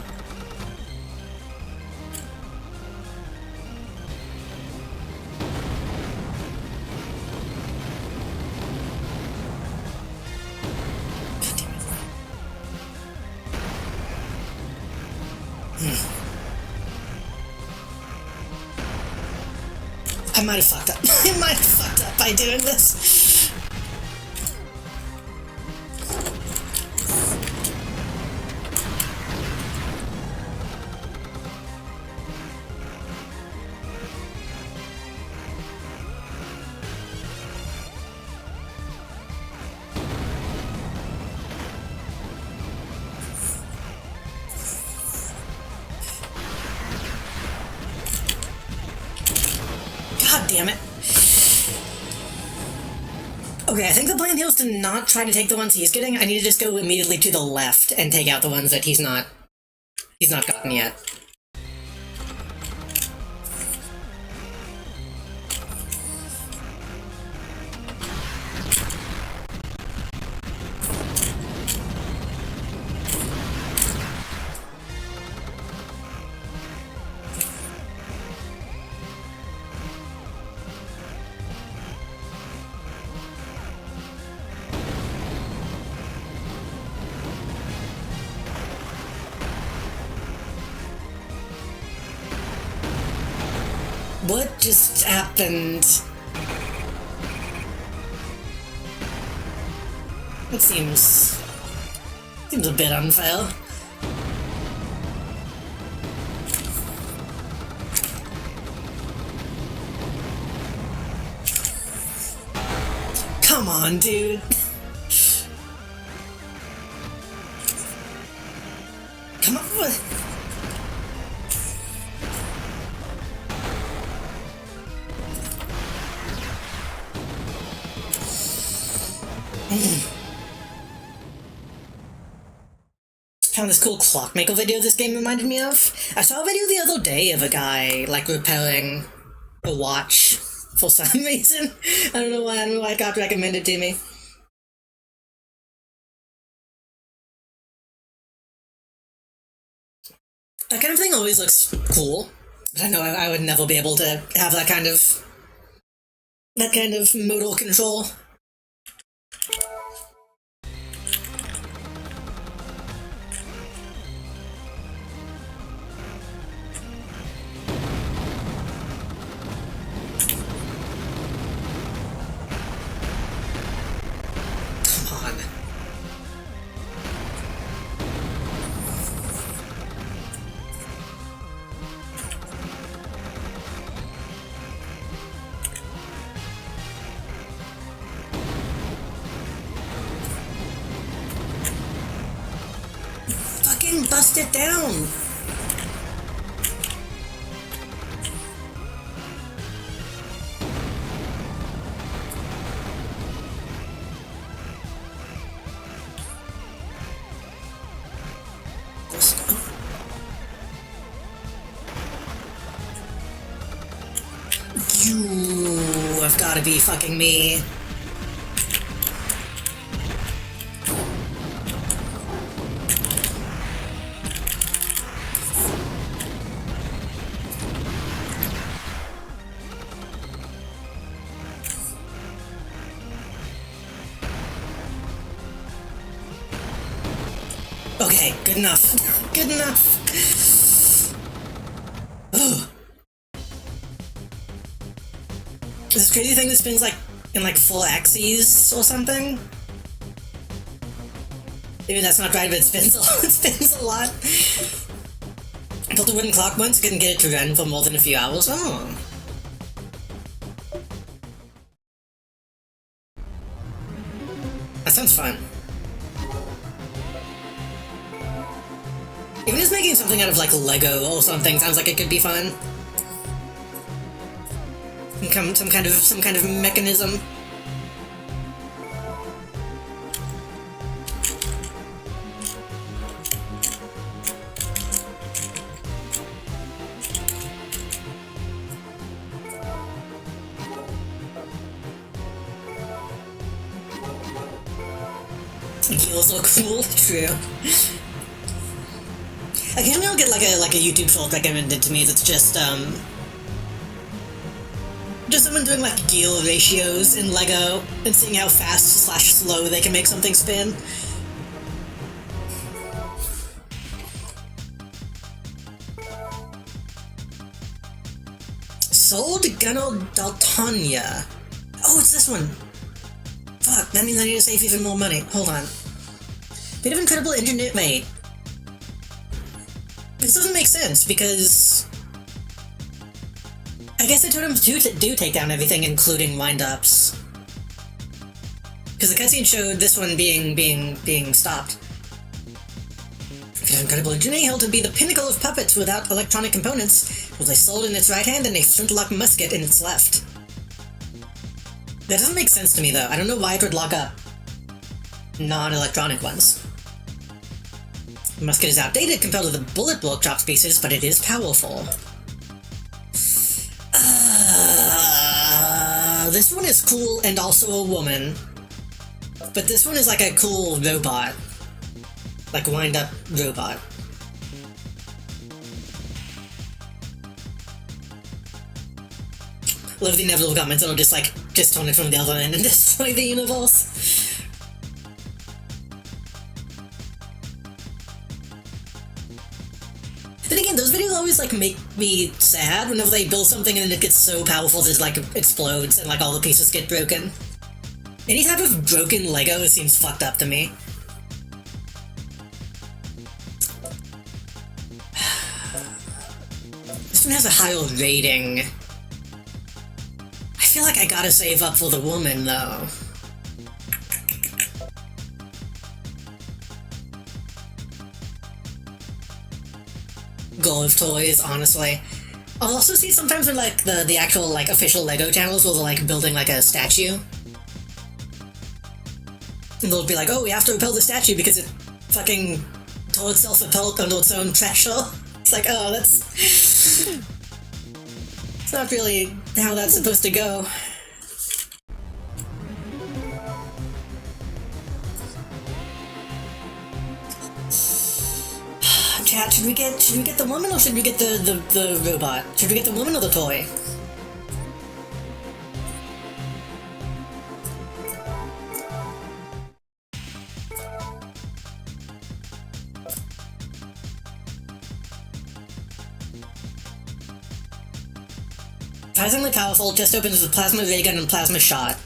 I might have fucked up. I might have fucked up by doing this. God damn it. Okay, I think the plan here is to not try to take the ones he's getting. I need to just go immediately to the left and take out the ones that he's not gotten yet. What just happened? It seems a bit unfair. Come on, dude. Come on. Found this cool clockmaker video this game reminded me of. I saw a video the other day of a guy, like, repairing a watch for some reason. I don't know why it got recommended to me. That kind of thing always looks cool, but I know I would never be able to have that kind of modal control. Fucking bust it down! You have gotta be fucking me. Okay, good enough. Good enough. Ugh. This crazy thing that spins like in like full axes or something. Maybe that's not right, but it spins a lot. It spins a lot. I built a wooden clock once, couldn't get it to run for more than a few hours. Oh. That sounds fun. Even just making something out of like Lego or something sounds like it could be fun. Some kind of mechanism. Gills look cool. True. Occasionally I'll get like a YouTube short recommended to me that's just someone doing like Gil ratios in Lego and seeing how fast/slow they can make something spin. Sold Gunnel Daltonia. Oh, it's this one. Fuck, that means I need to save even more money. Hold on. Bit of incredible internet, mate. This doesn't make sense, because I guess the totems do take down everything, including wind-ups. Because the cutscene showed this one being stopped. Bit of incredible engineering held to be the pinnacle of puppets without electronic components, with a sword in its right hand and a flintlock musket in its left. That doesn't make sense to me, though. I don't know why it would lock up non-electronic ones. The musket is outdated compared to the bullet workshop pieces, but it is powerful. This one is cool and also a woman. But this one is like a cool robot. Like wind-up robot. Love the inevitable comments that'll just like disconnect from the other end and destroy the universe. Then again, those videos always like make me sad whenever they build something and it gets so powerful that it like explodes and like all the pieces get broken. Any type of broken Lego seems fucked up to me. This one has a higher rating. I feel like I gotta save up for the woman though. Goal of toys, honestly. I'll also see sometimes when like the actual like official Lego channels where they're like building like a statue. And they'll be like, oh, we have to repel the statue because it fucking told itself repelled under its own pressure. It's like, oh, that's... It's not really how that's supposed to go. Chat, should we get the woman or should we get the robot? Should we get the woman or the toy? Surprisingly powerful, just opens with plasma ray gun and plasma shot.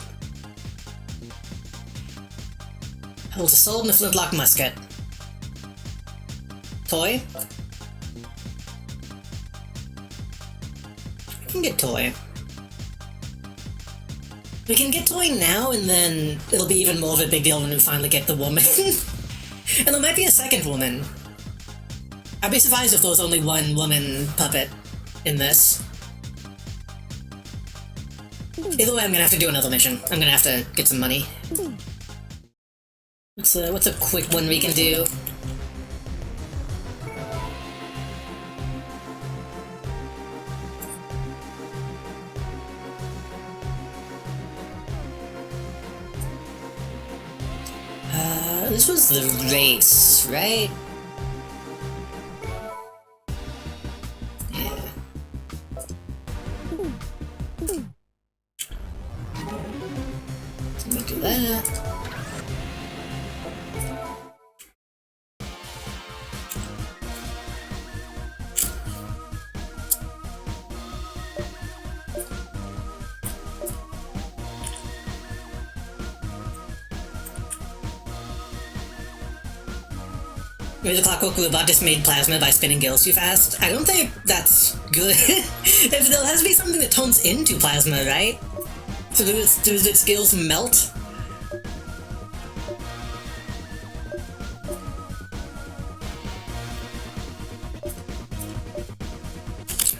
Holds a sword and a flintlock musket. Toy? We can get toy. We can get toy now and then it'll be even more of a big deal when we finally get the woman. And there might be a second woman. I'd be surprised if there was only one woman puppet in this. Either way, I'm gonna have to do another mission. I'm gonna have to get some money. What's a quick one we can do? This was the race, right? Yeah. Let me do that. Maybe the Clockwork Robot just made plasma by spinning gills too fast. I don't think that's good. If there has to be something that turns into plasma, right? So does its gills melt?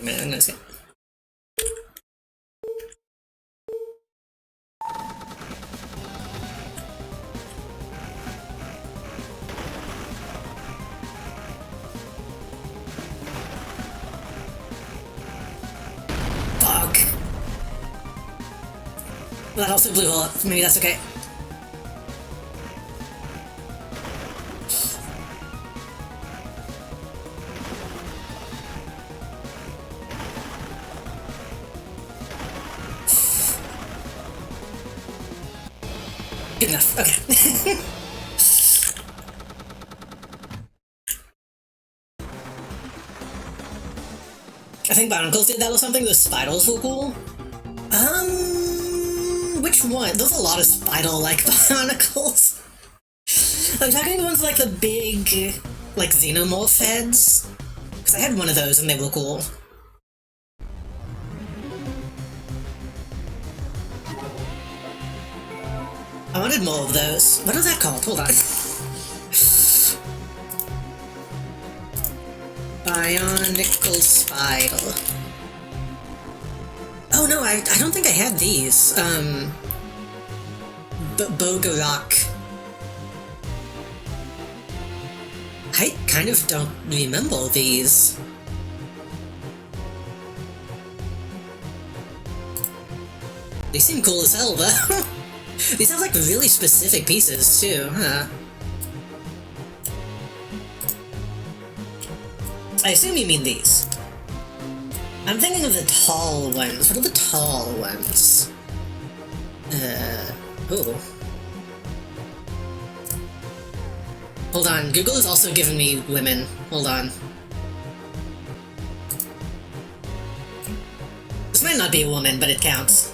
I'm gonna skip. That also blew up. Maybe that's okay. Good enough. Okay. I think Barnacles did that or something. Those spiders were cool. Which one? There's a lot of spider-like barnacles. I'm talking the ones like the big, like xenomorph heads. Because I had one of those and they were cool. I wanted more of those. What is that called? Hold on. Bionicle spider. Oh no, I don't think I had these. Bogarok. I kind of don't remember these. They seem cool as hell, though. These have like really specific pieces, too, huh? I assume you mean these. I'm thinking of the tall ones. What are the tall ones? Ooh. Hold on, Google is also giving me women. Hold on. This might not be a woman, but it counts.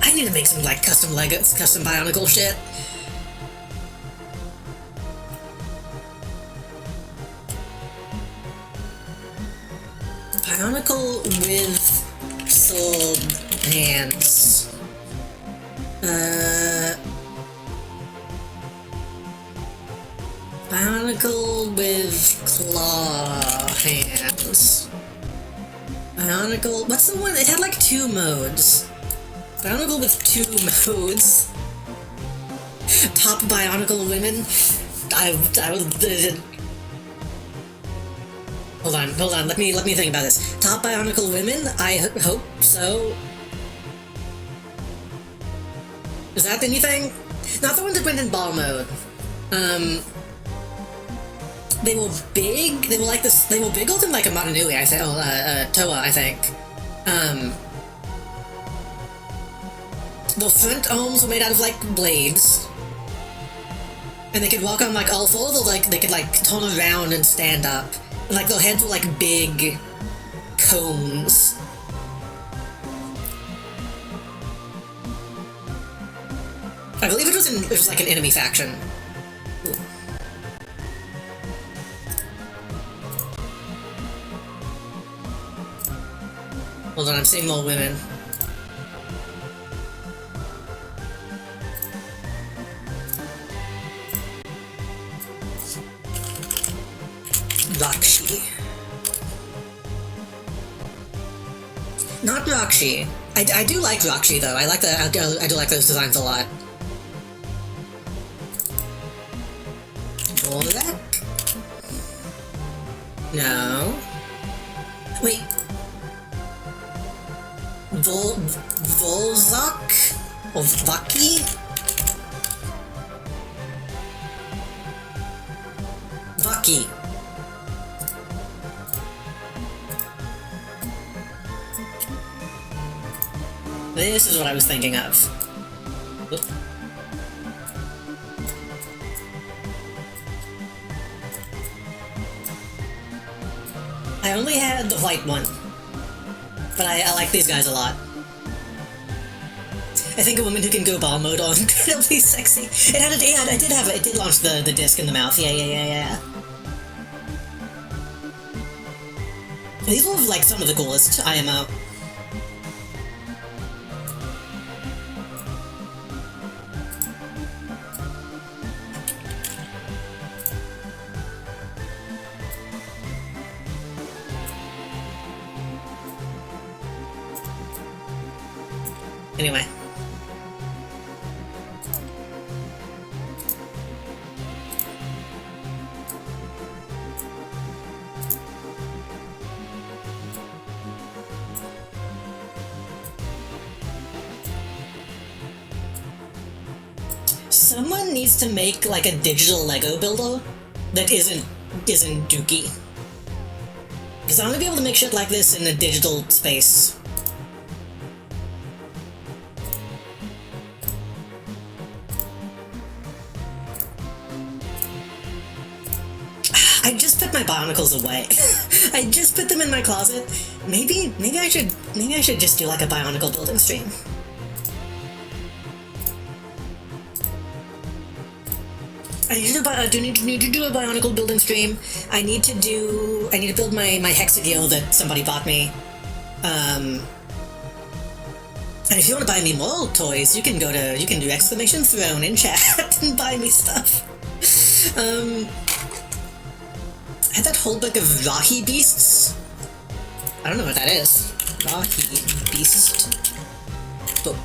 I need to make some, like, custom Legos, custom Bionicle shit. Bionicle with sword hands. Bionicle with claw hands. Bionicle... What's the one? It had, like, 2 modes. Bionicle with 2 modes. Top Bionicle women. I would... Hold on. Let me think about this. Top Bionicle women? I hope so. Is that anything? Not the ones that went in ball mode. They were big. They were like this. They were bigger than like a Matanui, I think. Toa, I think. The front arms were made out of like blades, and they could walk on like all 4. They could like turn around and stand up. And, like their heads were like big cones. I believe it was like an enemy faction. Ooh. Hold on, I'm seeing more women. Rakshi. Not Rakshi. I do like Rakshi though. I like the I do like those designs a lot. Volek? No. Wait. Volzak? Or Vaki? Vaki. This is what I was thinking of. Oop. I only had the white one, but I like these guys a lot. I think a woman who can go ball mode on incredibly sexy. It had I did have it. It did launch the disc in the mouth. Yeah. These were like some of the coolest IMO. Anyway. Someone needs to make like a digital Lego builder that isn't Dookie. Because I want to be able to make shit like this in a digital space. I just put my Bionicles away. I just put them in my closet. Maybe I should just do like a Bionicle building stream. I need to do a Bionicle building stream. I need to build my Hexagil that somebody bought me. And if you want to buy me more toys, you can do !throne in chat and buy me stuff. I had that whole book of Rahi Beasts. I don't know what that is. Rahi Beast book.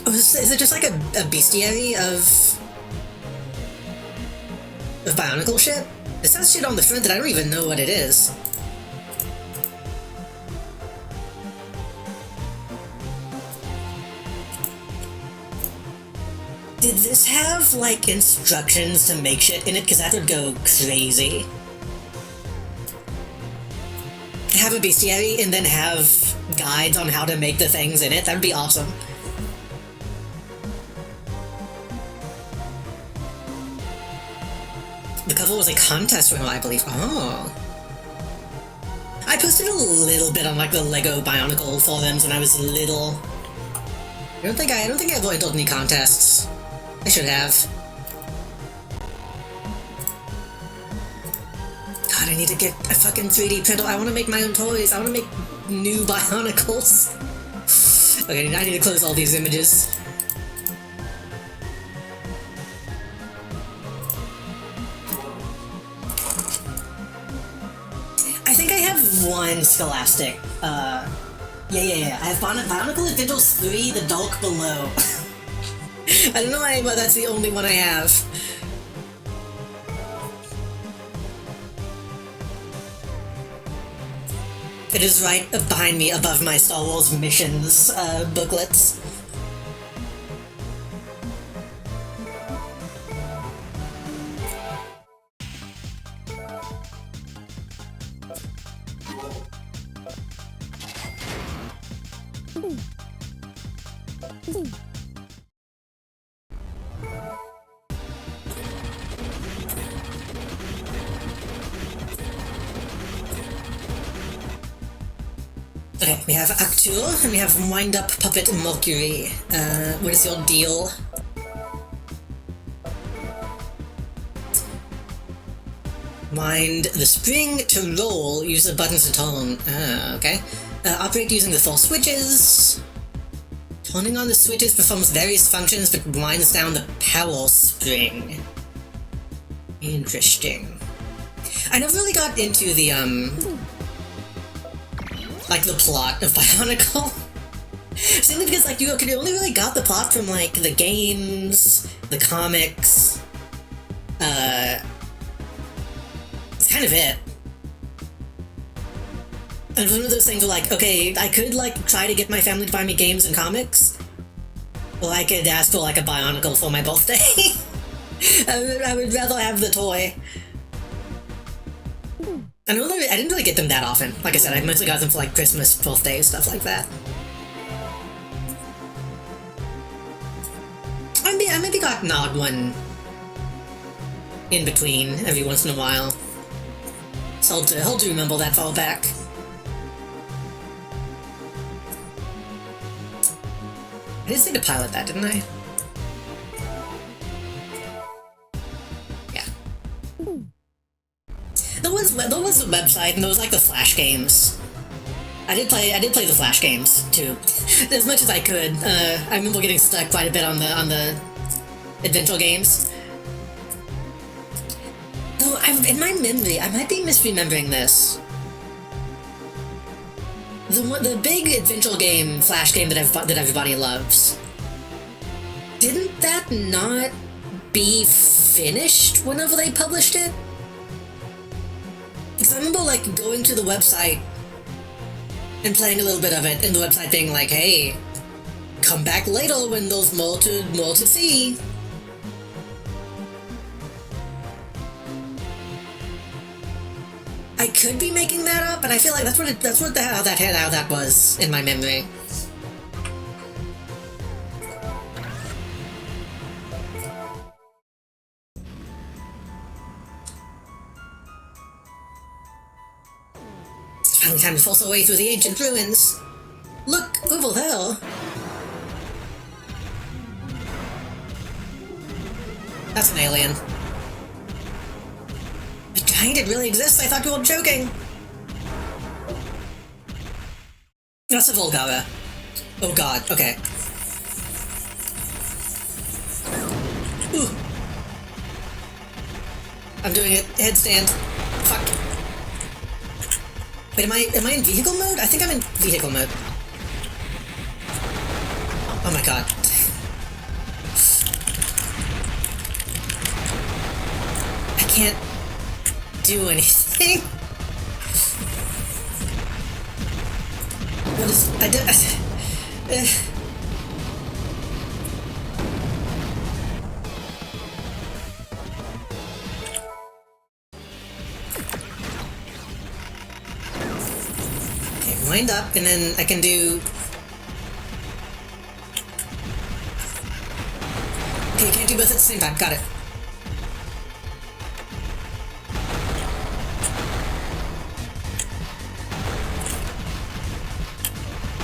Oh, is it just like a bestiary of Bionicle shit? It says shit on the front that I don't even know what it is. Did this have, like, instructions to make shit in it? Because that would go crazy. Have a bestiary and then have guides on how to make the things in it? That would be awesome. The cover was a contest winner, I believe. Oh. I posted a little bit on, like, the Lego Bionicle forums when I was little. I don't think I avoided any contests. I should have. God, I need to get a fucking 3D printer. I want to make my own toys. I want to make new Bionicles. Okay, I need to close all these images. I think I have one Scholastic. Yeah. I have Bionicle Adventures 3, The Dark Below. I don't know why, but that's the only one I have. It is right behind me, above my Star Wars missions booklets. Okay, we have Actur, and we have Wind-Up Puppet Mercury. What is your deal? Wind the spring to roll, use the buttons to turn. Okay. Operate using the 4 switches. Turning on the switches performs various functions but winds down the power spring. Interesting. I never really got into the, like, the plot of Bionicle. Simply because, like, you only really got the plot from, like, the games, the comics, it's kind of it. And it was one of those things where, like, okay, I could, like, try to get my family to buy me games and comics, or I could ask for, like, a Bionicle for my birthday. I would rather have the toy. I didn't really get them that often. Like I said, I mostly got them for, like, Christmas, birthday, stuff like that. I maybe got an odd one in between every once in a while. So I'll do remember that far back. I did say to pilot that, didn't I? Yeah. There was a website, and there was like the Flash games. I did play the Flash games too, as much as I could. I remember getting stuck quite a bit on the adventure games. Though in my memory, I might be misremembering this. The big adventure game, Flash game that everybody loves. Didn't that not be finished whenever they published it? Because I remember, like, going to the website and playing a little bit of it, and the website being like, hey, come back later when there's more to see. I could be making that up, but I feel like how that was in my memory. It's finally time to force our way through the ancient ruins. Look over there. That's an alien. A giant, it really exists? I thought you were joking. That's a Volgara. Oh god, okay. Ooh. I'm doing it. Headstand. Fuck. Wait, am I in vehicle mode? I think I'm in vehicle mode. Oh my god. I can't do anything. What is... I did... Okay, wind up, and then I can do... Okay, you can't do both at the same time. Got it.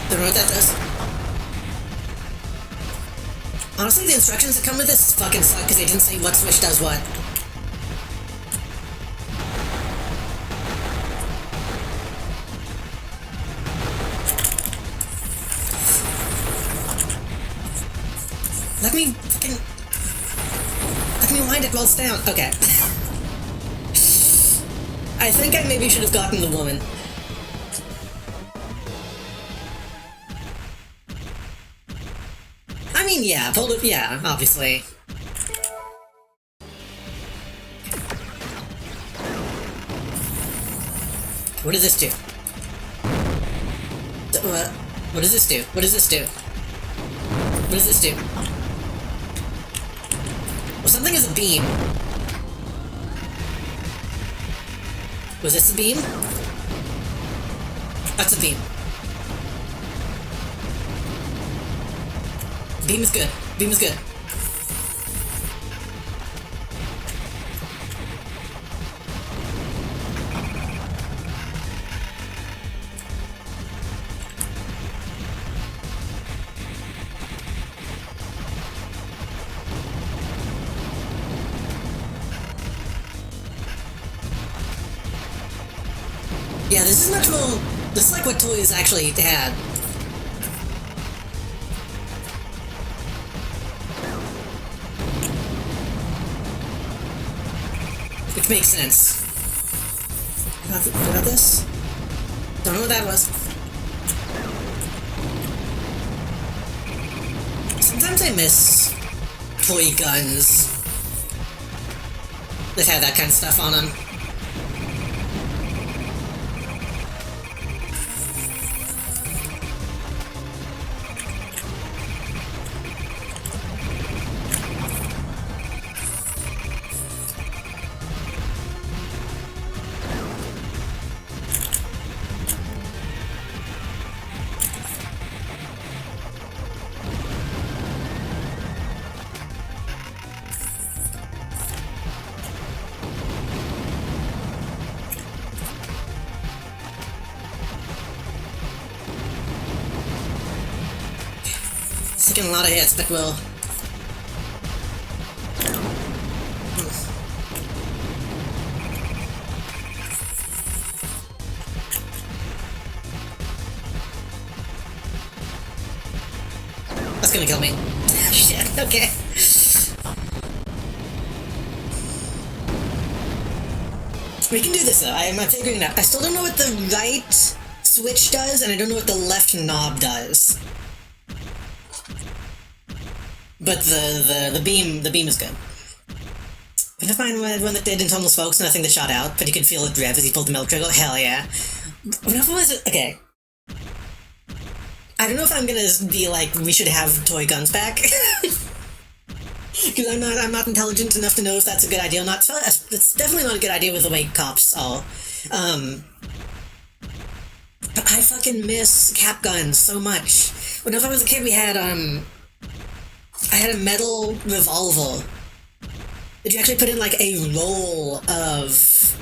Don't know what that does. Honestly, the instructions that come with this fucking suck because they didn't say what switch does what. Let me wind it while it's down. Okay. I think I maybe should have gotten the woman. I mean, yeah, yeah, obviously. What does this do? What does this do? What does this do? What does this do? Well, something is a beam. Was this a beam? That's a beam. Beam is good. Beam is good. Yeah, this is much more... This is like what toys actually had. Which makes sense. What about this? Don't know what that was. Sometimes I miss toy guns that have that kind of stuff on them. Taking a lot of hits, but we'll... That's gonna kill me. Shit, okay. We can do this though, I'm figuring it out. I still don't know what the right switch does, and I don't know what the left knob does. But the beam is good. But I find one that did internal smokes, nothing that shot out, but you could feel it rev as he pulled the milk trigger. Hell yeah. What was it? Okay. I don't know if I'm gonna be like, we should have toy guns back. Because I'm not intelligent enough to know if that's a good idea or not. It's definitely not a good idea with the way cops are. But I fucking miss cap guns so much. Whenever I was a kid, we had, I had a metal revolver that you actually put in, like, a roll of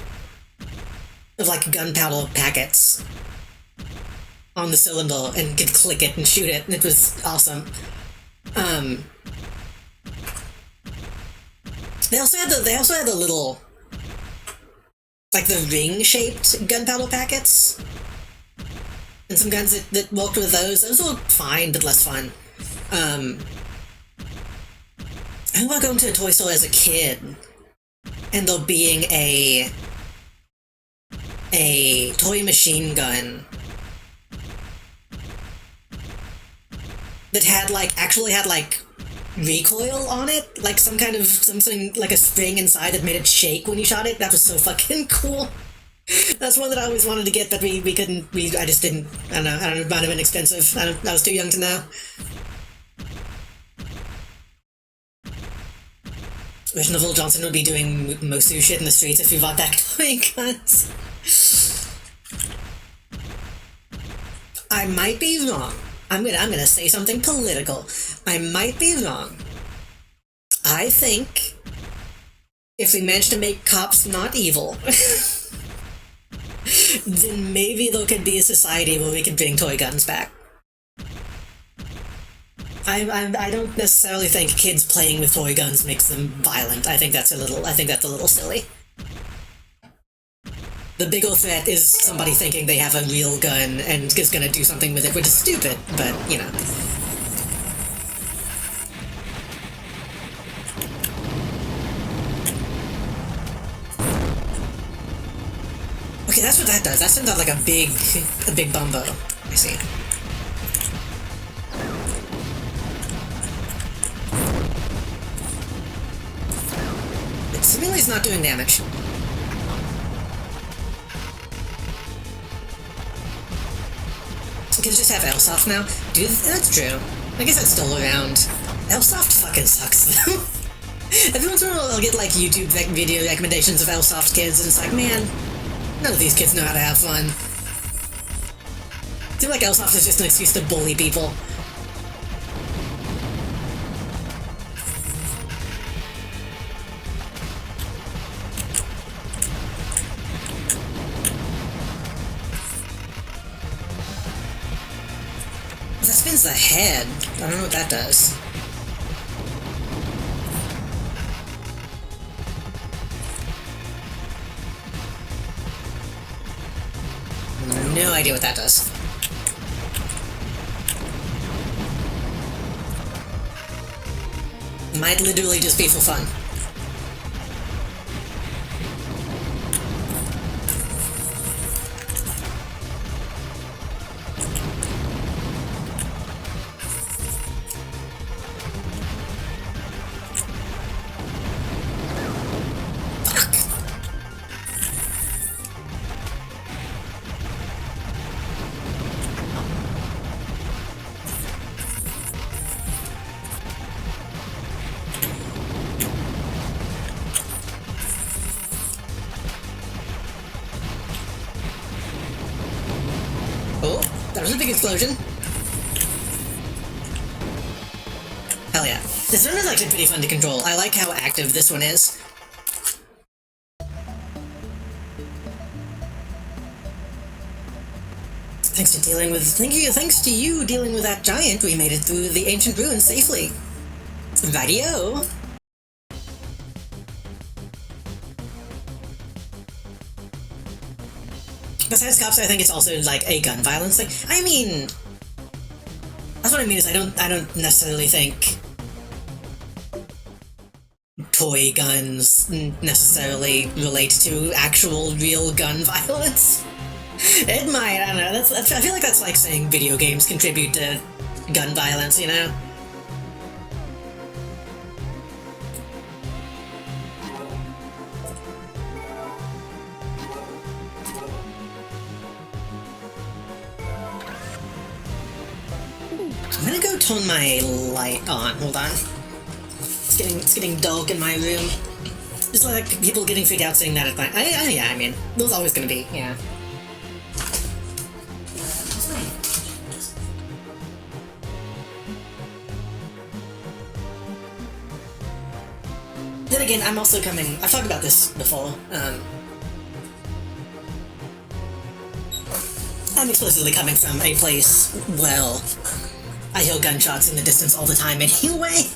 like, gunpowder packets on the cylinder and could click it and shoot it, and it was awesome. They also had the little, like, the ring-shaped gunpowder packets. And some guns that worked with those. Those were fine, but less fun. I remember going to a toy store as a kid, and there being a toy machine gun that actually had recoil on it, like something like a spring inside that made it shake when you shot it. That was so fucking cool. That's one that I always wanted to get, but we couldn't. I just didn't. I don't know. It might have been expensive. I was too young to know. Reginald Johnson would be doing Mosu shit in the streets if we bought back toy guns. I might be wrong. I'm gonna say something political. I might be wrong. I think if we manage to make cops not evil, then maybe there could be a society where we could bring toy guns back. I don't necessarily think kids playing with toy guns makes them violent. I think that's a little silly. The bigger threat is somebody thinking they have a real gun and is gonna do something with it, which is stupid, but, you know. Okay, that's what that does. That sends out like a big bumbo. I see. It seemingly is not doing damage. Can just have Airsoft now? Dude, that's true. I guess that's still around. Airsoft fucking sucks, though. Every once in a while I'll get, like, YouTube video recommendations of Airsoft kids, and it's like, man, none of these kids know how to have fun. I feel like Airsoft is just an excuse to bully people. That spins the head. I don't know what that does. No idea what that does. Might literally just be for fun. was a big explosion. Hell yeah. This one is actually pretty fun to control. I like how active this one is. Thanks to you dealing with that giant, we made it through the ancient ruins safely. Rightio. Besides cops, I think it's also like a gun violence thing. I mean, that's what I mean is I don't necessarily think toy guns necessarily relate to actual real gun violence. It might, I don't know. I feel like that's like saying video games contribute to gun violence, you know? I'm gonna go turn my light on. Hold on. It's getting dark in my room. It's like people getting freaked out saying that at night. Yeah, I mean, there's always gonna be, yeah. Then again, I'm also coming. I've talked about this before. I'm explicitly coming from a place, well, I hear gunshots in the distance all the time anyway.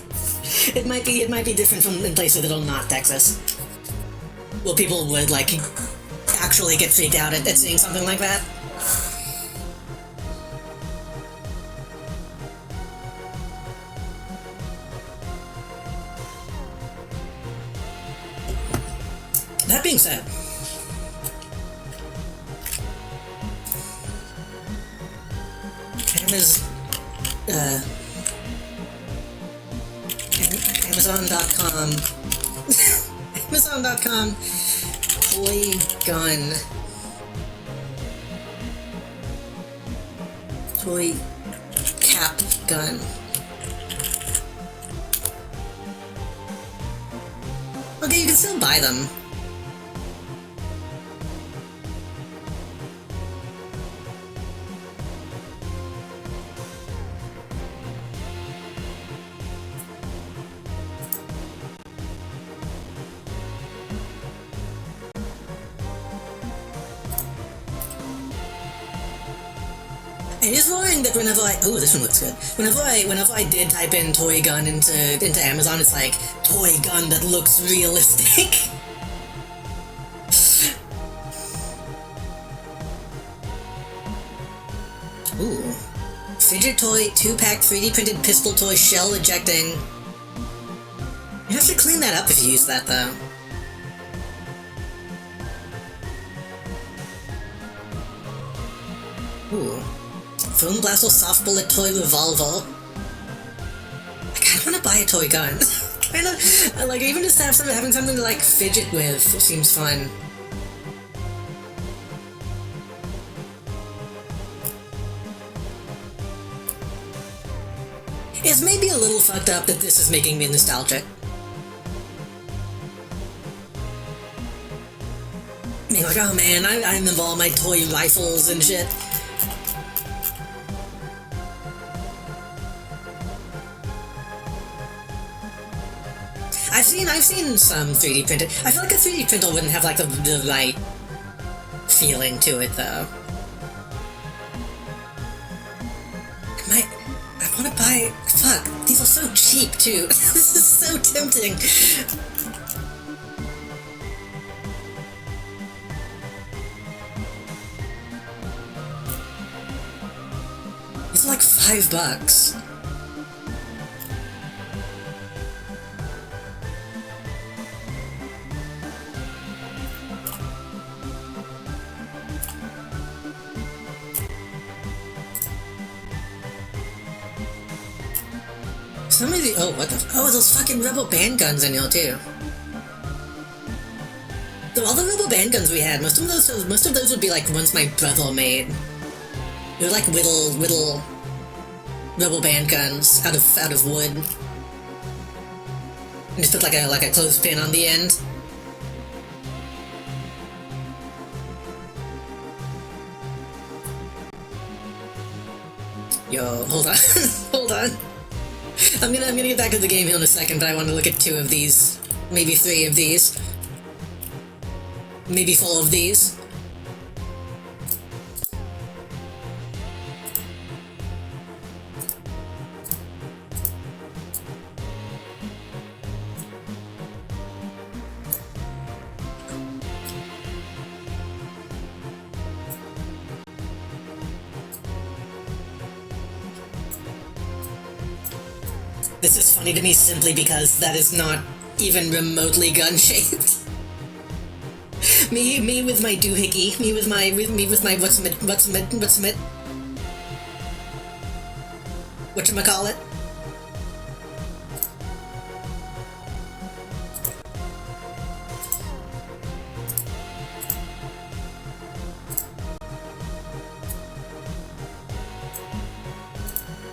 It might be different from in places that are not Texas. Well, people would, like, actually get freaked out at seeing something like that. That being said, Amazon.com Amazon.com toy cap gun. Okay, you can still buy them. It is worrying that whenever oh, this one looks good. Whenever I did type in toy gun into Amazon, it's like toy gun that looks realistic. Ooh, fidget toy 2-pack 3D printed pistol toy shell ejecting. You have to clean that up if you use that though. Ooh. Foam Blaster Soft Bullet Toy Revolver. I kinda wanna buy a toy gun. Kinda, like, even just having something to, like, fidget with seems fun. It's maybe a little fucked up that this is making me nostalgic. Being like, oh man, I remember all my toy rifles and shit. I've seen some 3D printed. I feel like a 3D printer wouldn't have like the right feeling to it though. I wanna buy. Fuck, these are so cheap too. This is so tempting. These are like $5. Some of the those fucking rubber band guns in here too. All the rubber band guns we had, most of those would be like ones my brother made. They were like whittle rubber band guns out of wood. And just put like a clothespin on the end. Yo, hold on. Hold on. I'm gonna get back to the game in a second, but I want to look at 2 of these. Maybe 3 of these. Maybe 4 of these. This is funny to me simply because that is not even remotely gun-shaped. me with my doohickey, me with my whatchamacallit?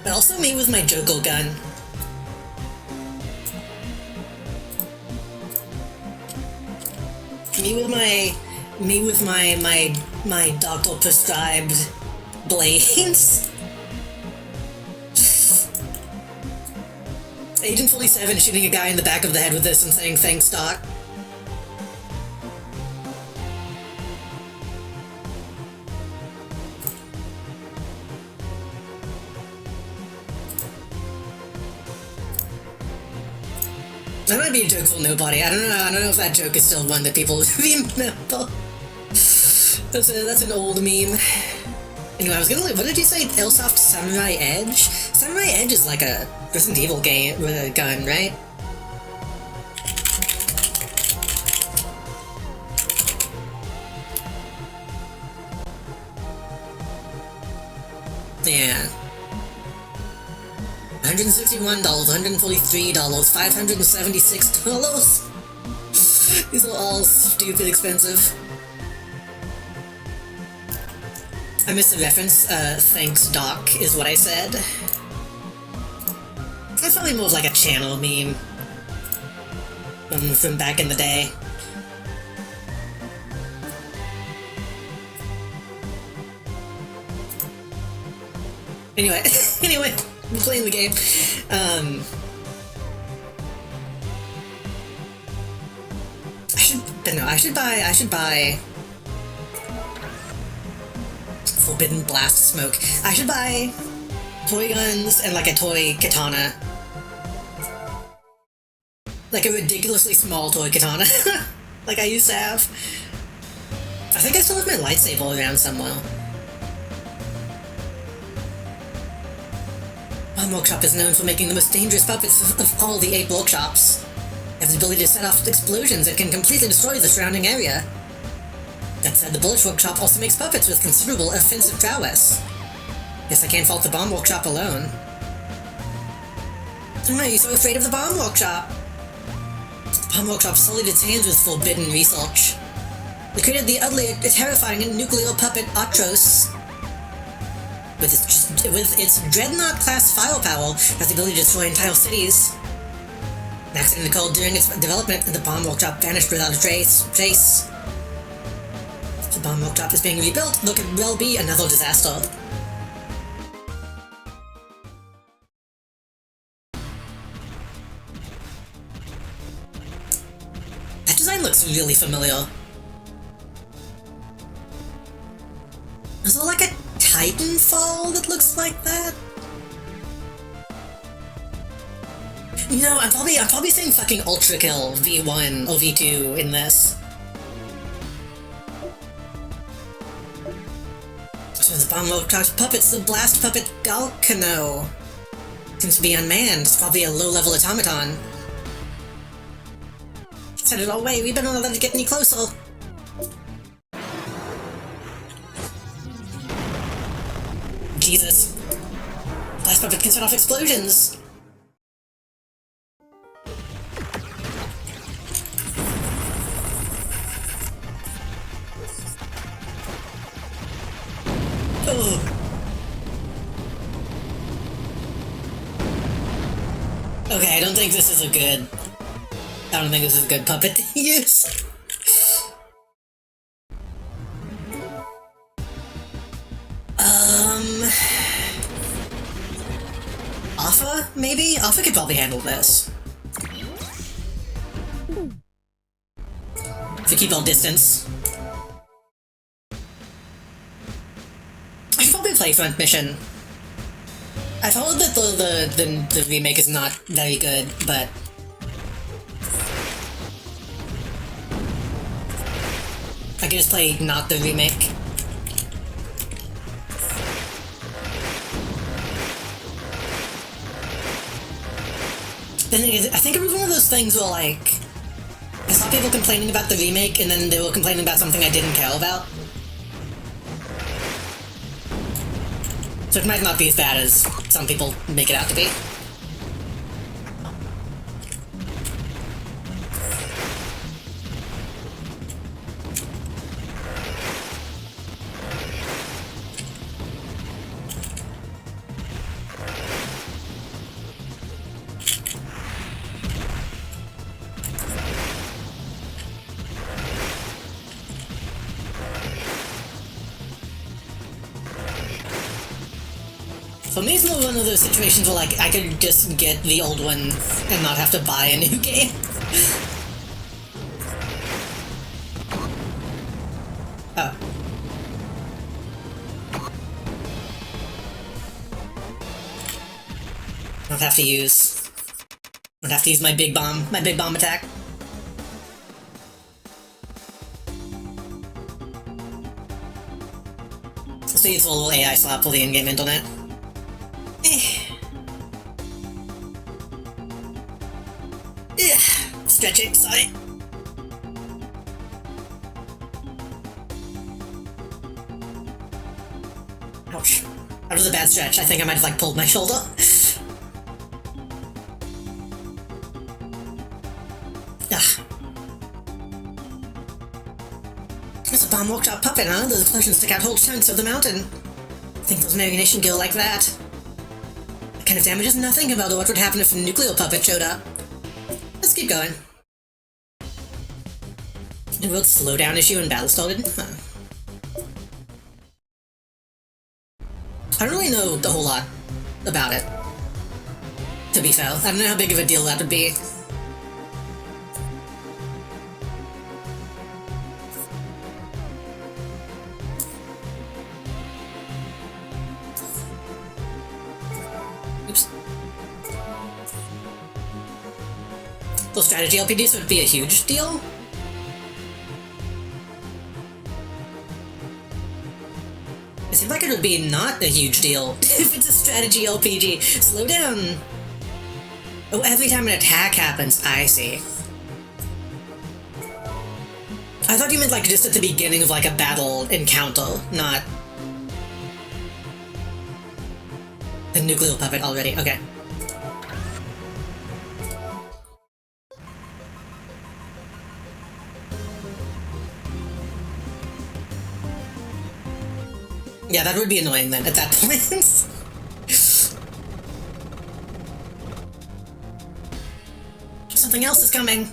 But also me with my Joko gun. Me with my doctor prescribed blades. Agent 47 shooting a guy in the back of the head with this and saying thanks, Doc. That might be a joke for nobody. I don't know if that joke is still one that people remember. That's an old meme. Anyway, I was gonna look, what did you say? Airsoft Samurai Edge? Samurai Edge is like a Resident Evil game with a gun, right? Yeah. $161, $143, $576. These are all stupid expensive. I missed the reference. Thanks, Doc, is what I said. That's probably more of like a channel meme from back in the day. Anyway, I'm playing the game. I should buy Forbidden Blast Smoke. I should buy toy guns and like a toy katana. Like a ridiculously small toy katana. Like I used to have. I think I still have my lightsaber around somewhere. Bomb Workshop is known for making the most dangerous puppets of all the 8 workshops. They have the ability to set off explosions that can completely destroy the surrounding area. That said, the Bullet Workshop also makes puppets with considerable offensive prowess. Guess I can't fault the Bomb Workshop alone. Why are you so afraid of the Bomb Workshop? The Bomb Workshop sullied its hands with forbidden research. They created the utterly terrifying nuclear puppet Atros. With its Dreadnought-class firepower, has the ability to destroy entire cities. An accident occurred during its development, and the Bomb Workshop vanished without a trace. If the Bomb Workshop is being rebuilt, there could well be another disaster. That design looks really familiar. Is there like a Titanfall that looks like that? You know, I'm probably saying fucking Ultra Kill V1 or V2 in this. So the Bomb Workshop's puppets, the blast puppet Galcano. Seems to be unmanned. It's probably a low-level automaton. Send it all away. We better not let it get any closer. Jesus. Blast puppet can set off explosions. Oh. Okay, I don't think this is a good puppet to use. Alpha, maybe? Alpha could probably handle this. If we keep our distance. I should probably play Front Mission. I followed that the remake is not very good, but I can just play not the remake. Then I think it was one of those things where, like, I saw people complaining about the remake, and then they were complaining about something I didn't care about. So it might not be as bad as some people make it out to be. For me, it's more one of those situations where, like, I could just get the old one and not have to buy a new game. Oh. Don't have to use my big bomb attack. So it's a little AI slap for the in-game internet. Stretching, sorry. Ouch. That was a bad stretch. I think I might have, like, pulled my shoulder. It's a bomb workshop puppet, huh? Those explosions stick out whole chunks of the mountain. Think those marionation go like that? That kind of damage is nothing compared to what would happen if a nuclear puppet showed up. Let's keep going. The world slowdown issue in battle started? Huh. I don't really know a whole lot about it, to be fair. I don't know how big of a deal that would be. Oops. Those strategy LPDs would be a huge deal? It seems like it would be not a huge deal if it's a strategy LPG. Slow down. Oh, every time an attack happens, I see. I thought you meant, like, just at the beginning of, like, a battle encounter, not the nuclear puppet already. Okay. Yeah, that would be annoying then, at that point. Something else is coming.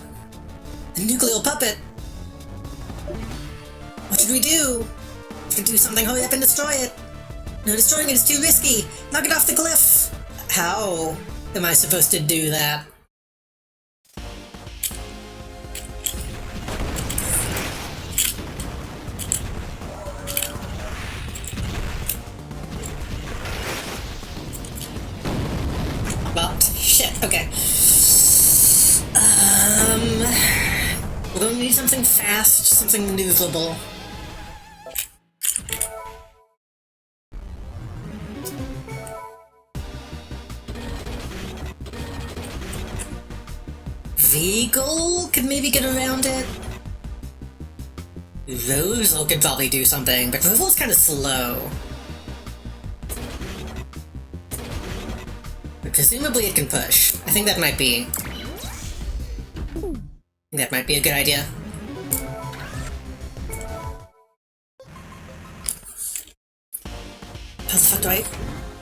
The nuclear puppet. What should we do? We should do something, hurry up and destroy it. No, destroying it is too risky. Knock it off the cliff. How am I supposed to do that? Well, shit, okay. We're gonna need something fast, something maneuverable. Vehicle could maybe get around it. Rosal could probably do something, but Rosal's kind of slow. But presumably it can push. I think that might be a good idea.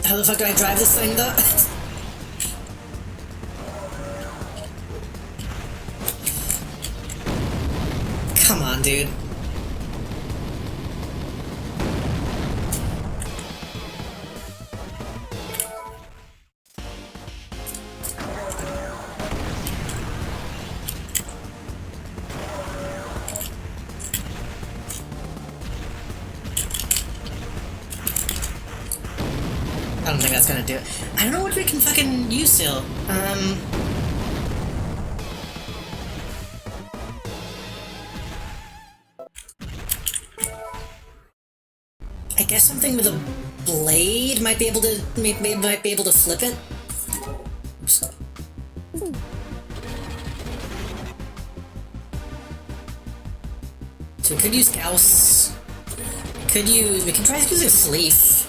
How the fuck do I drive this thing though? Come on, dude. I don't think that's gonna do it. I don't know what we can fucking use still. I guess something with a blade might be able to might be able to flip it. Oops. So we could use Gauss. We can try using Sleeve.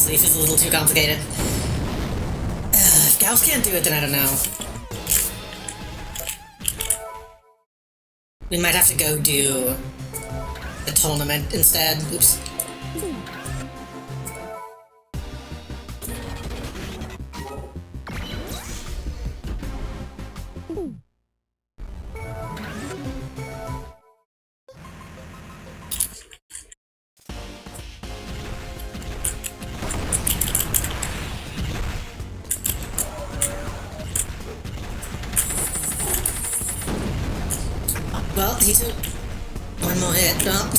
Sleeve is a little too complicated. If Gauss can't do it, then I don't know. We might have to go do the tournament instead. Oops. Well, he took one more hit. No.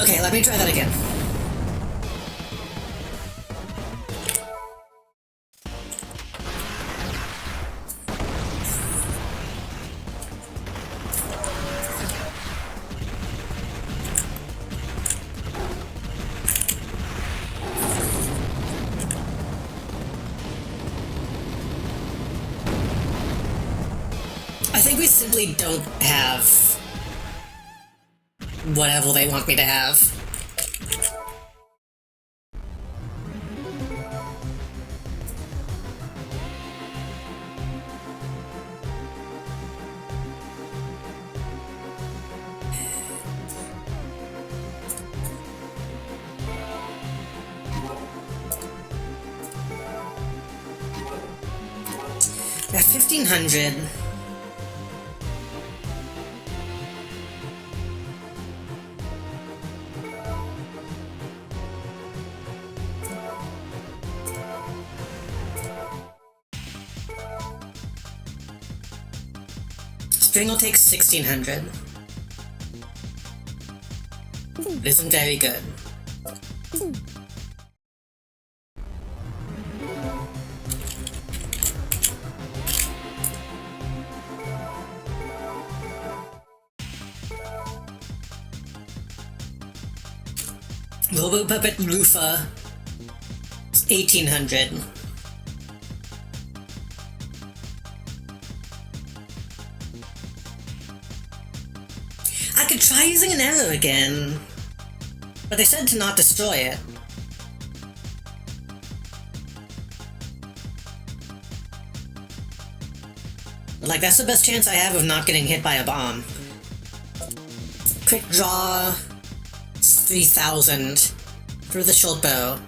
Okay, let me try that again. I think we simply don't have whatever they want me to have. At 1500. String will take 1600. It isn't very good. Robo Puppet Lufa, 1800. I could try using an arrow again, but they said to not destroy it. Like, that's the best chance I have of not getting hit by a bomb. Quick draw, 3000 through the short bow.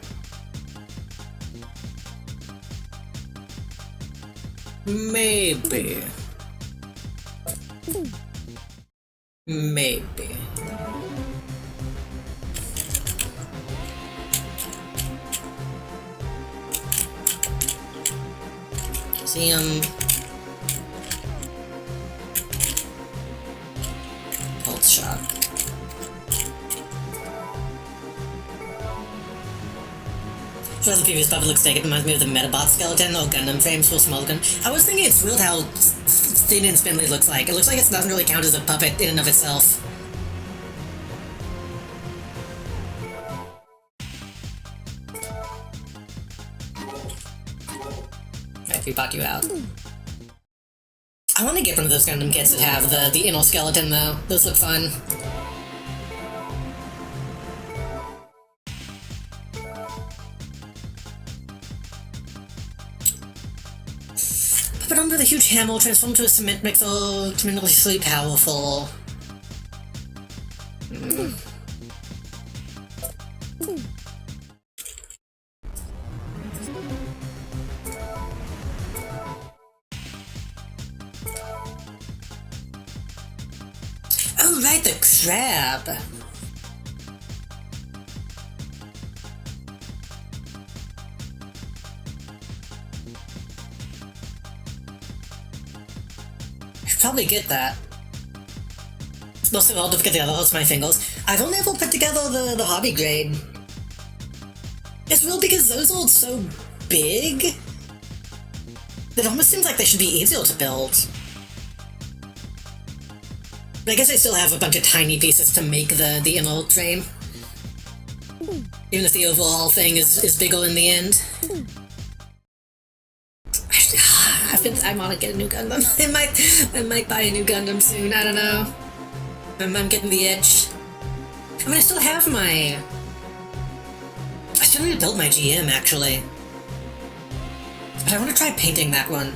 Maybe. Maybe. See him. Pulse shot. So the previous puppet looks naked, reminds me of the Metabot skeleton or Gundam frames for Smolgan. I was thinking it's weird how thin and spindly it looks like. It looks like it doesn't really count as a puppet in and of itself. Right, we bought you out. I want to get one of those Gundam kits that have the inner skeleton, though. Those look fun. Put under the huge hammer, transform to a cement mixer, tremendously powerful. Oh, right, the crab. I should probably get that. It's mostly hard to put together, hurts my fingers. I've only ever put together the hobby grade. It's real because those are so big that it almost seems like they should be easier to build. But I guess I still have a bunch of tiny pieces to make the inner frame. Even if the overall thing is bigger in the end. I want to get a new Gundam. I might buy a new Gundam soon, I don't know. I'm getting the itch. I mean, I still have my... I still need to build my GM, actually. But I want to try painting that one.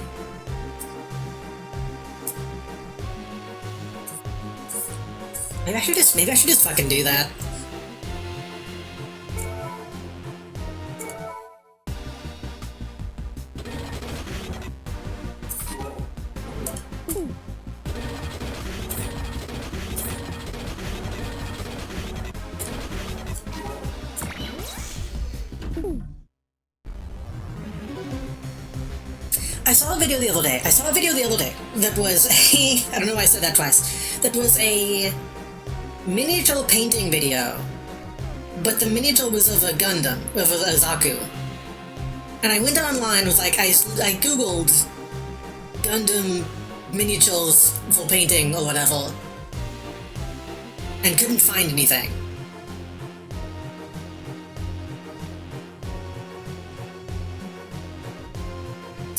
Maybe I should just fucking do that. I saw a video the other day that was a... I don't know why I said that twice. That was a miniature painting video, but the miniature was of a Gundam, of a Zaku. And I went online, was like, I googled Gundam miniatures for painting or whatever, and couldn't find anything.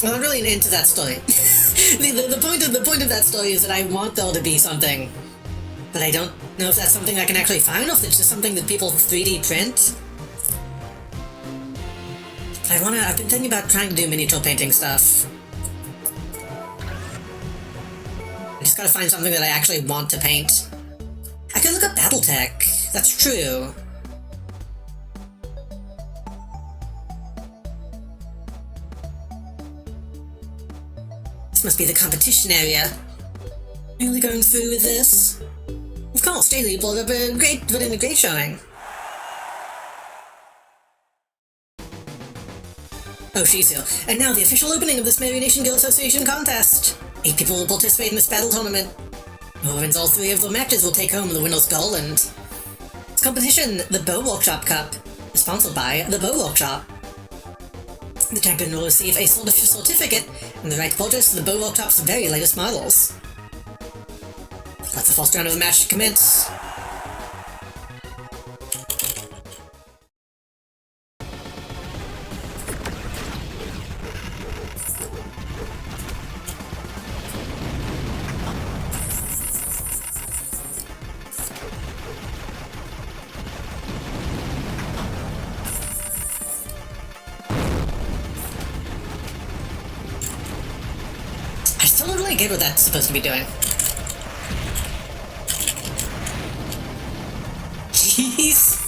Well, I'm really into that story. the point of that story is that I want there to be something, but I don't know if that's something I can actually find, or if it's just something that people 3D print. I've been thinking about trying to do miniature painting stuff. I just gotta find something that I actually want to paint. I could look up Battletech, that's true. This must be the competition area. Really going through with this? Of course, Daily pulled up a great showing. Oh, she's here. And now the official opening of this Merry Nation Girl Association contest. 8 people will participate in this battle tournament. Whoever wins all 3 of the matches will take home the winner's goal, and this competition, the Bow Workshop Cup, is sponsored by the Bow Workshop. The champion will receive a certificate and the right to purchase the Bow Workshop's very latest models. Let the first round of the match commence. I still don't really get what that's supposed to be doing. Jeez.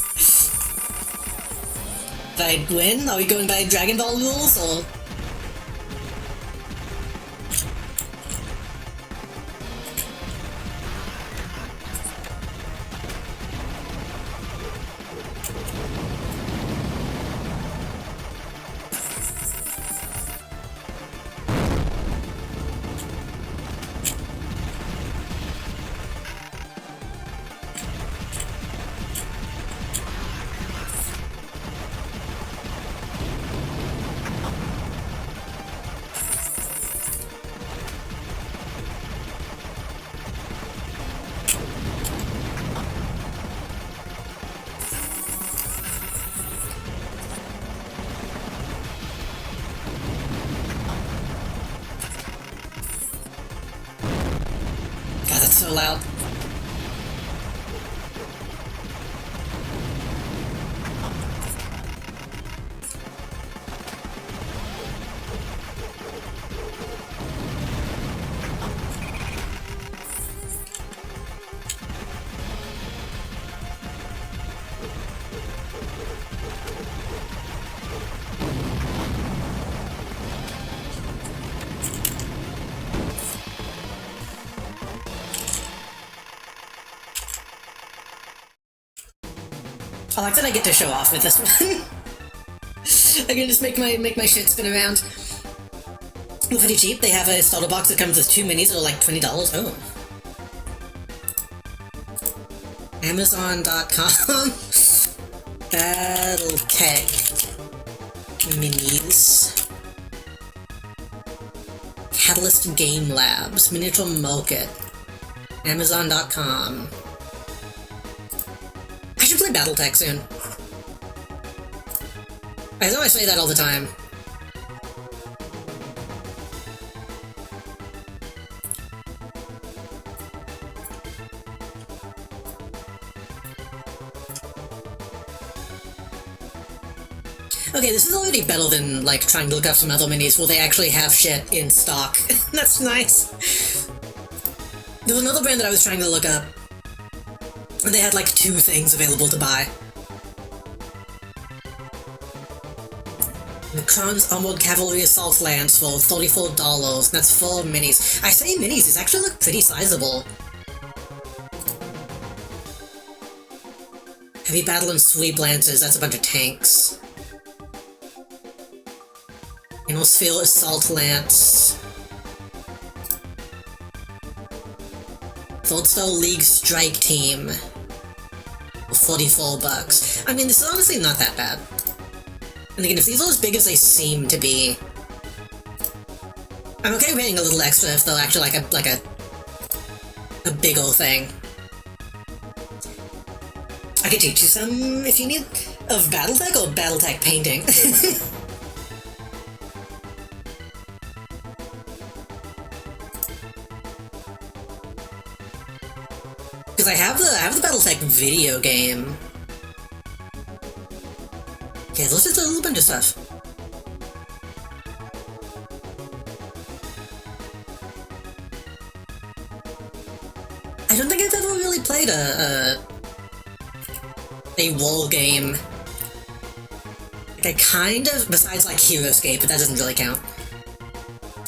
If I win, are we going by Dragon Ball rules, or...? so loud. I like that I get to show off with this one. I can just make my shit spin around. Ooh, pretty cheap. They have a starter box that comes with 2 minis that are like $20. Oh. Amazon.com. Battletech minis. Catalyst Game Labs. Miniature Market. Amazon.com. I should play Battletech soon. I know I say that all the time. Okay, this is already better than, like, trying to look up some other minis where they actually have shit in stock. That's nice. There was another brand that I was trying to look up, and they had, like, 2 things available to buy. Macron's Armored Cavalry Assault Lance for $34. That's 4 minis. I say minis, these actually look pretty sizable. Heavy Battle and Sweep Lances, that's a bunch of tanks. Innosphere Assault Lance. Third Star League Strike Team. For $44. I mean, this is honestly not that bad. And again, if these are as big as they seem to be, I'm okay paying a little extra if they're actually like a big ol' thing. I could teach you some if you need of Battletech or Battletech painting. Because I have the Battletech video game. Okay, let's just do a little bunch of stuff. I don't think I've ever really played a war game. Like, I kind of, besides like HeroScape, but that doesn't really count.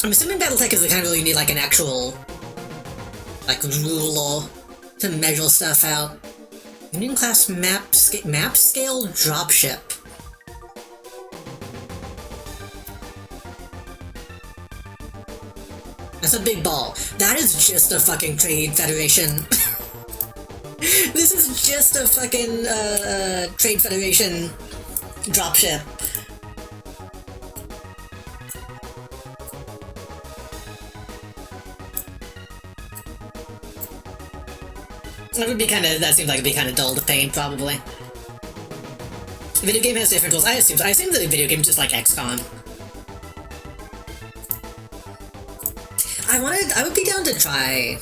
I'm assuming Battletech is the kind where you need like an actual, like, ruler to measure stuff out. Union class map scale dropship. That's a big ball. That is just a fucking trade federation. This is just a fucking trade federation dropship. That seems like it'd be kind of dull to paint, probably. The video game has different tools. I assume that the video game is just like XCOM. I would be down to try,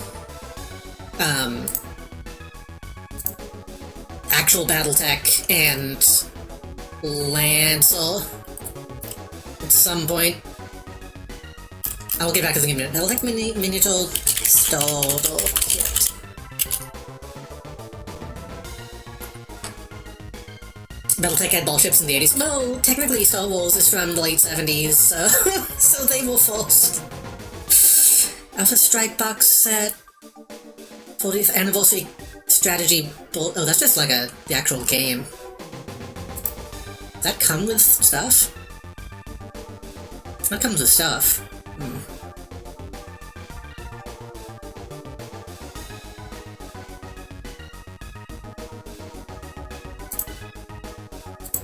actual Battletech and Lancer at some point. I will get back to the game in a minute. Battletech miniature starter kit. Battletech had ball ships in the 80s. No, technically Star Wars is from the late 70s, so, so they were forced. Alpha Strike box set. 40th anniversary strategy. Oh, that's just like the actual game. Does that come with stuff? That comes with stuff.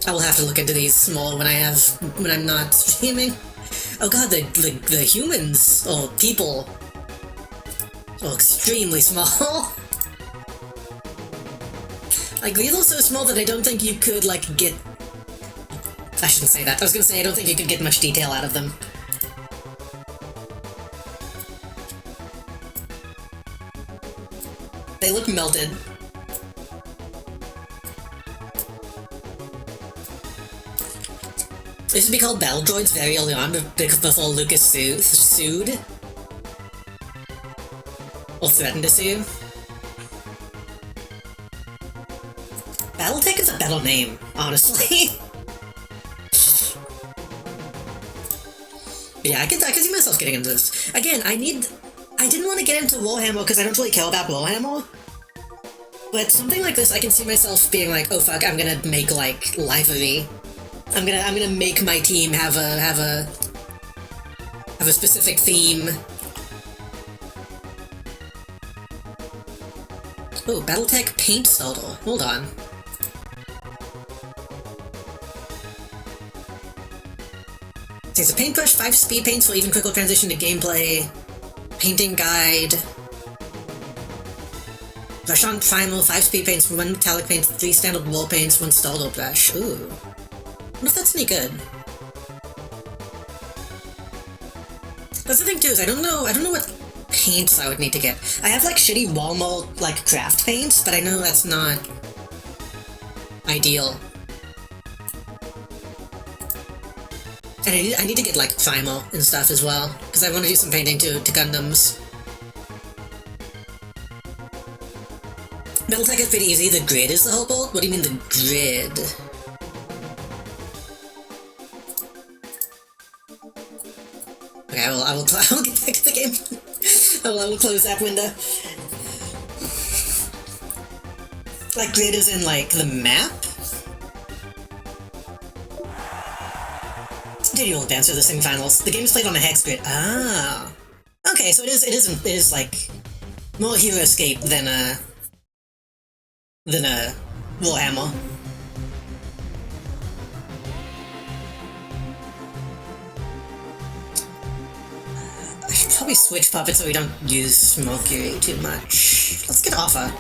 I will have to look into these more when I'm not streaming. Oh god, the humans or people are extremely small. Like, these are so small that I don't think you could, like, get... I shouldn't say that. I was gonna say I don't think you could get much detail out of them. They look melted. They used to be called Battle Droids very early on, before Lucas sued. Or threatened to sue. Battletech is a better name, honestly. Yeah, I could see myself getting into this. Again, I didn't want to get into Warhammer because I don't really care about Warhammer. But something like this, I can see myself being like, oh fuck, I'm gonna make like livery. I'm gonna make my team have a specific theme. Oh, Battletech paint solo. Hold on. There's a paintbrush, 5 speed paints for even quicker transition to gameplay, painting guide, brush on primal, 5 speed paints, 1 metallic paint, 3 standard wall paints, 1 solo brush. Ooh. I wonder if that's any good. That's the thing too, is I don't know what paints I would need to get. I have like shitty Walmart like craft paints, but I know that's not ideal. And I need to get like primal and stuff as well, because I want to do some painting to Gundams. Battletech is pretty easy. The grid is the whole goal? What do you mean the grid? Okay, I will get back to the game. I will close that window. Like grid is in like the map? You won't answer the semifinals. The game is played on a hex grid. Ah, okay. So it is like more Hero Escape than a Warhammer. I should probably switch puppets so we don't use Mercury too much. Let's get Alpha.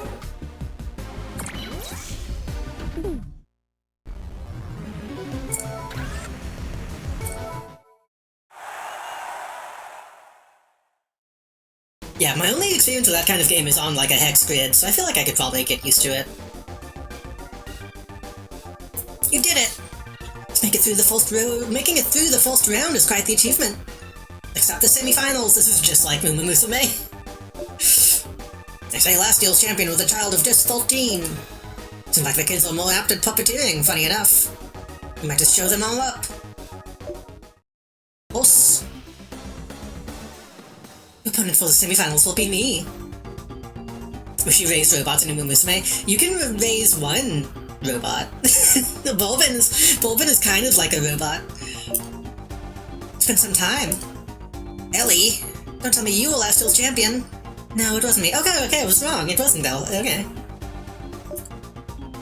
Yeah, my only experience with that kind of game is on like a hex grid, so I feel like I could probably get used to it. You did it! Making it through the first round is quite the achievement. Except the semifinals, this is just like Mumu Musume. They say last year's champion was a child of just 13. Seems like the kids are more apt at puppeteering, funny enough. We might just show them all up. Horse. The opponent for the semifinals will be me. Wish you raised robots in Umu Musume. You can raise one robot. Bulbin is kind of like a robot. It's been some time. Ellie, don't tell me you were last year's champion. No, it wasn't me. Okay, I was wrong. It wasn't Belle. Okay.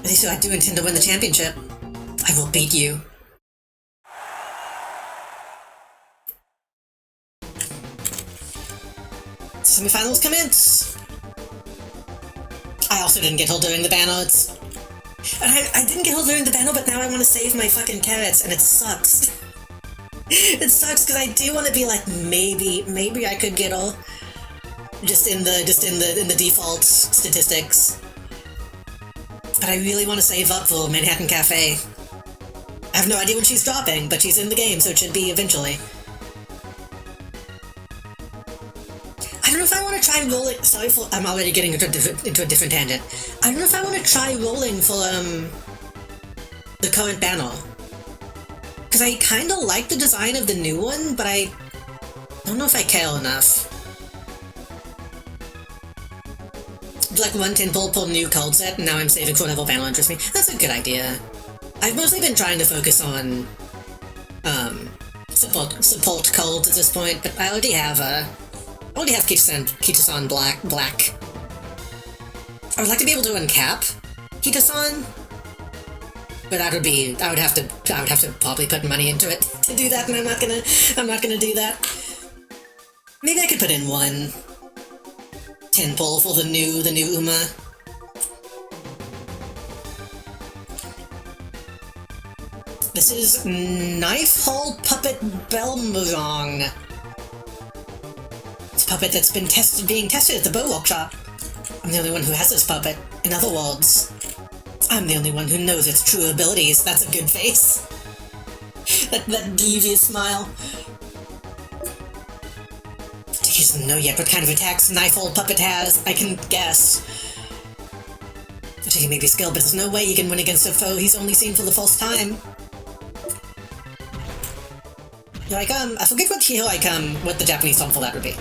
At least I do intend to win the championship. I will beat you. Semifinals commence! I also didn't get hold during the banner, I didn't get hold during the banner, but now I want to save my fucking carrots, and it sucks. It sucks, because I do want to be like, maybe I could get all... Just in the default statistics. But I really want to save up for Manhattan Cafe. I have no idea when she's dropping, but she's in the game, so it should be eventually. I don't know if I want to try rolling. Sorry for. I'm already getting into a different tangent. I don't know if I want to try rolling for the current banner, because I kind of like the design of the new one, but I don't know if I care enough. Like 110 pull new card set, and now I'm saving for whatever banner interests me. That's a good idea. I've mostly been trying to focus on support cards at this point, but I already have Kita-san Black. I would like to be able to uncap Kita-san, but I would have to probably put money into it to do that, and I'm not gonna do that. Maybe I could put in one 10 pull for the new Uma. This is Knife Hole Puppet Belmerong. It's a puppet that's been being tested at the Bow Workshop. I'm the only one who has this puppet. In other words, I'm the only one who knows its true abilities. That's a good face. that devious smile. He doesn't know yet what kind of attacks Knife-Old Puppet has. I can guess. He may be skilled, but there's no way he can win against a foe he's only seen for the first time. Like, I forget what the Japanese song for that would be.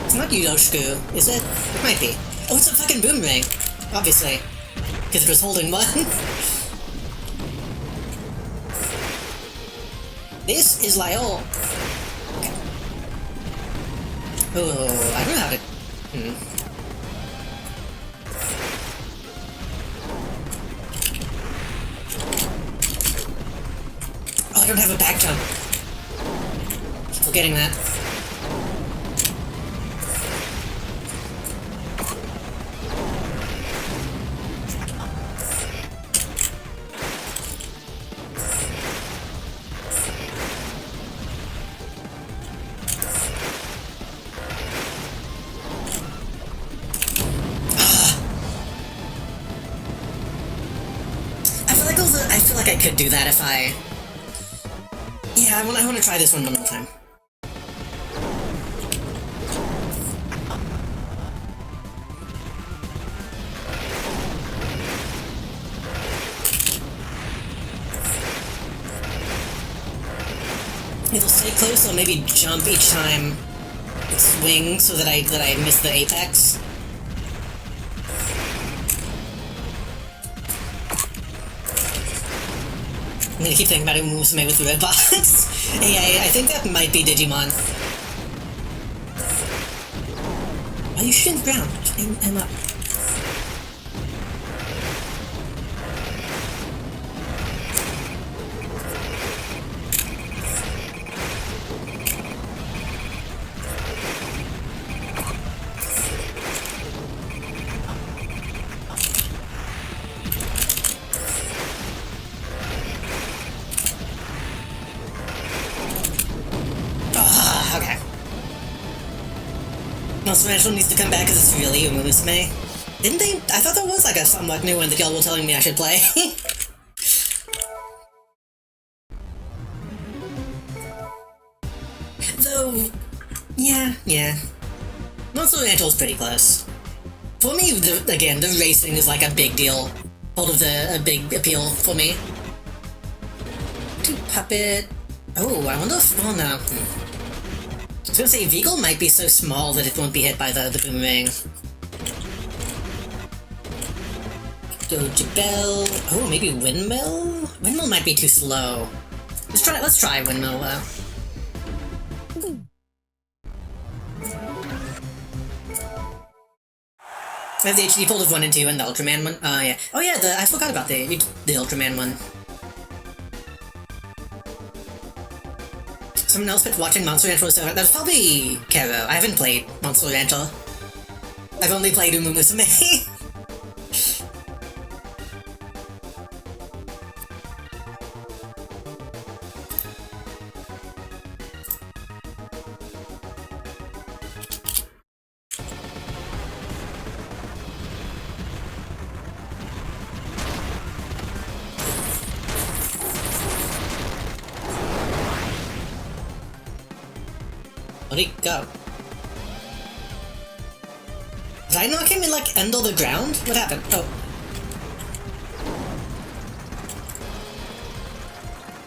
It's not Yudoshiku, is it? It might be. Oh, it's a fucking boomerang. Obviously. Because it was holding one. This is Lyle. Okay. Oh, I don't know how to... Oh, I don't have a back jump. Keep forgetting that. I feel like I could do that if I... Yeah, I want to try this one more time. It'll stay close, or maybe jump each time it swings so that I miss the apex. I'm gonna keep thinking about it when Musume with the robots. Hey, I think that might be Digimon. Why are you shooting the ground? I'm up. Okay. Monster needs to come back because it's really Umusume. Didn't they? I thought there was like a somewhat new one that y'all were telling me I should play. Though, yeah. Monster Rancher's pretty close. For me, again, the racing is like a big deal. Part of a big appeal for me. Puppet. Oh, I wonder if... Oh, no. I was gonna say, Veagle might be so small that it won't be hit by the boomerang. Doji Bell. Oh, maybe Windmill? Windmill might be too slow. Let's try Windmill, though. I have the HD pulled of 1 and 2 and the Ultraman one. Yeah. Oh yeah, I forgot about the Ultraman one. Someone else picked watching Monster Rancher was that was probably Kero. I haven't played Monster Rancher. I've only played Umusume. Where'd he go? Did I knock him in, like, end of the ground? What happened? Oh.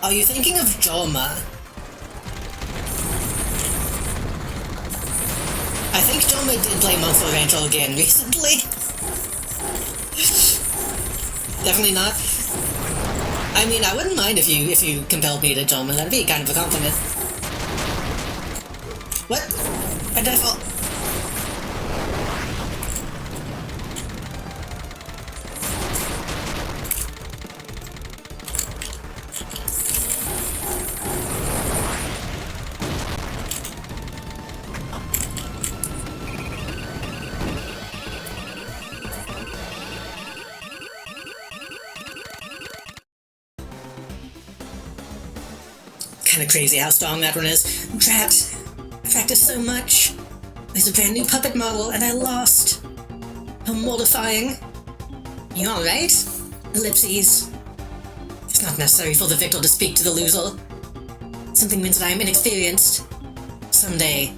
Are you thinking of Joma? I think Joma did play Monster Rancher again recently. Definitely not. I mean, I wouldn't mind if you compelled me to Joma. That'd be kind of a compliment. What? Why did I fall? kind of crazy how strong that one is. I'm trapped. I practiced so much. There's a brand new puppet model, and I lost. How mortifying. You alright? Ellipses. It's not necessary for the victor to speak to the loser. Something means that I am inexperienced. Someday.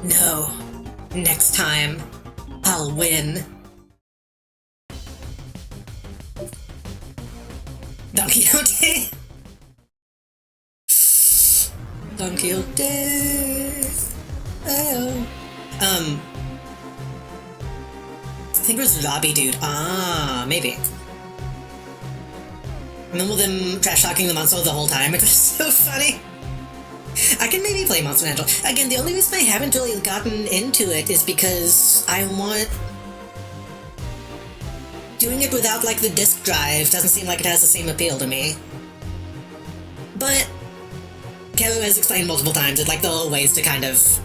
No. Next time. I'll win. Don Quixote. Don Quixote. Oh. I think it was Robbie Dude. Ah, maybe. Remember them trash-talking the monster the whole time? It was so funny. I can maybe play Monster Angel. Again, the only reason I haven't really gotten into it is because I want... Doing it without, like, the disk drive doesn't seem like it has the same appeal to me. But... Kevin has explained multiple times that, like, there are ways to kind of...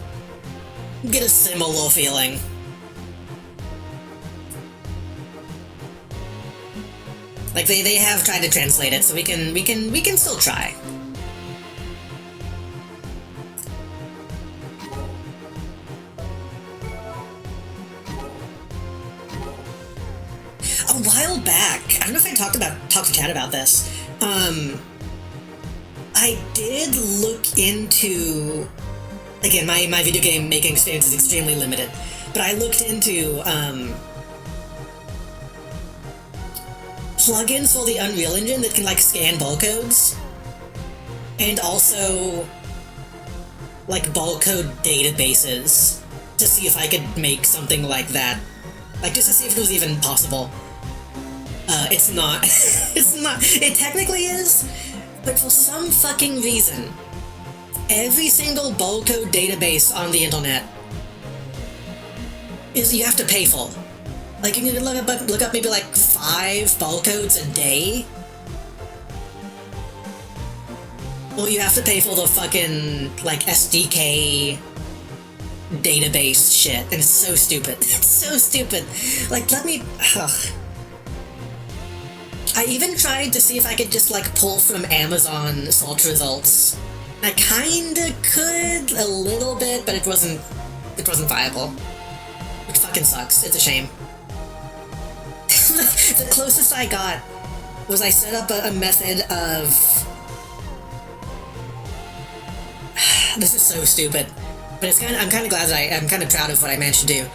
get a similar feeling. Like, they have tried to translate it, so we can still try. A while back, I don't know if I talked to Chad about this. I did look into... Again, my video game making experience is extremely limited, but I looked into, plugins for the Unreal Engine that can, like, scan barcodes, and also, like, barcode databases, to see if I could make something like that. Like, just to see if it was even possible. It's not. It's not. It technically is, but for some fucking reason, every single barcode database on the internet is you have to pay for. Like, you can look up maybe like 5 barcodes a day. Or you have to pay for the fucking, like, SDK database shit. And it's so stupid. It's so stupid. Like, let me... Ugh. I even tried to see if I could just, like, pull from Amazon search results. I kinda could, a little bit, but it wasn't viable. Which fucking sucks. It's a shame. The closest I got was I set up a method of... This is so stupid, but I'm kind of glad that I'm kind of proud of what I managed to do.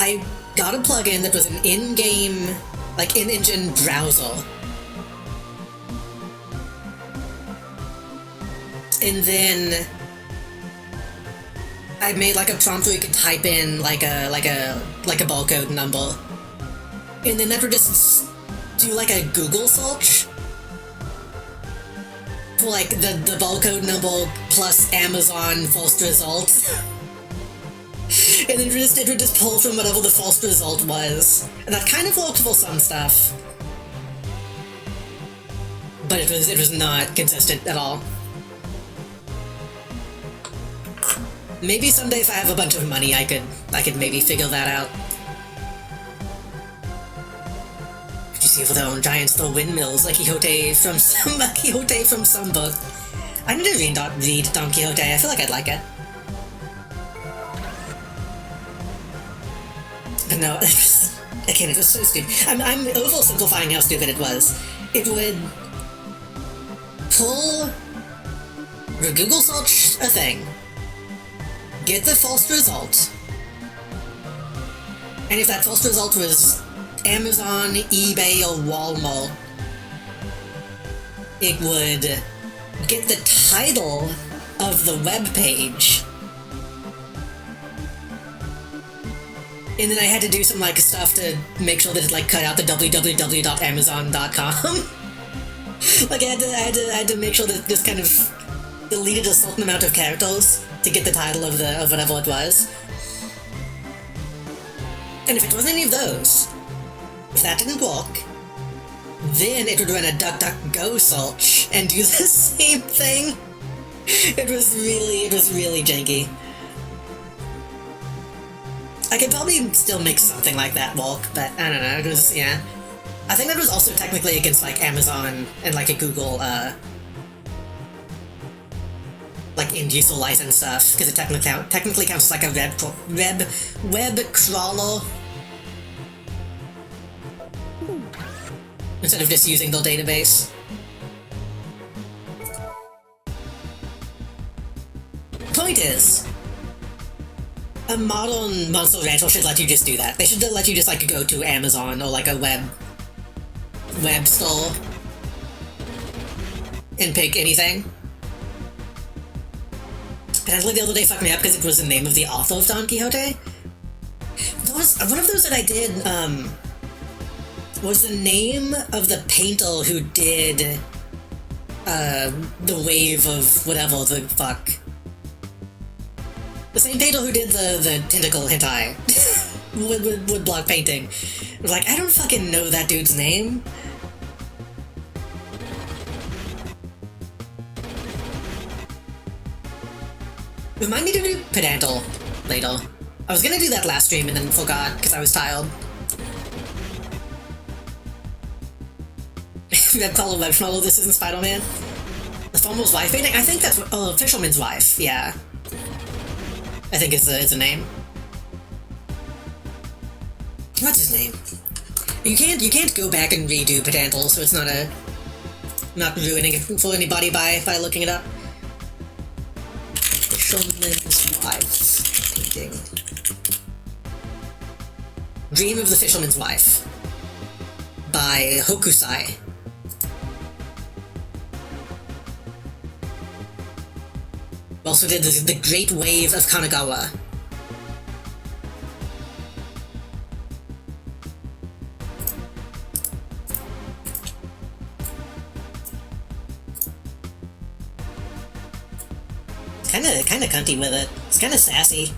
I got a plugin that was an in-game, like, in-engine browser. And then I made, like, a prompt where you could type in, like a barcode number. And then that would just do, like, a Google search for, like, the barcode number plus Amazon first result. And then it would just pull from whatever the first result was. And that kind of worked for some stuff. But it was not consistent at all. Maybe someday if I have a bunch of money I could maybe figure that out. Did you see if their own giants throw windmills like Quixote from some book? I need to read Don Quixote. I feel like I'd like it. But no, again, it was so stupid. I'm oversimplifying how stupid it was. It would pull the Google search a thing, get the first result, and if that first result was Amazon, eBay, or Walmart, it would get the title of the web page. And then I had to do some, like, stuff to make sure that it, like, cut out the www.amazon.com. Like, I had to make sure that this kind of deleted a certain amount of characters to get the title of whatever it was. And if it wasn't any of those, if that didn't work, then it would run a DuckDuckGo search and do the same thing. It was really janky. I could probably still make something like that work, but I don't know, it was, yeah. I think that was also technically against, like, Amazon and, like, a Google, like in-useful license stuff, because it technically counts as like a web crawler. Instead of just using the database. Point is, a modern Monster Rancher should let you just do that. They should let you just like go to Amazon or like a web store and pick anything. Apparently the other day fucked me up because it was the name of the author of Don Quixote. There was one of those that I did, was the name of the painter who did, the wave of whatever the fuck. The same painter who did the tentacle hentai wood block painting. I was like, I don't fucking know that dude's name. Remind me to do Pedantal later. I was gonna do that last stream and then forgot because I was tired. Red color web schmuddle, this isn't Spider-Man. The Formal's wife painting? I think that's what, oh, Fisherman's wife, yeah. I think it's the name. What's his name? You can't go back and redo Pedantal, so it's not ruining it for anybody by looking it up. Fisherman's wife painting. Dream of the Fisherman's Wife by Hokusai. Also did the Great Wave of Kanagawa. Kinda cunty with it. It's kinda sassy.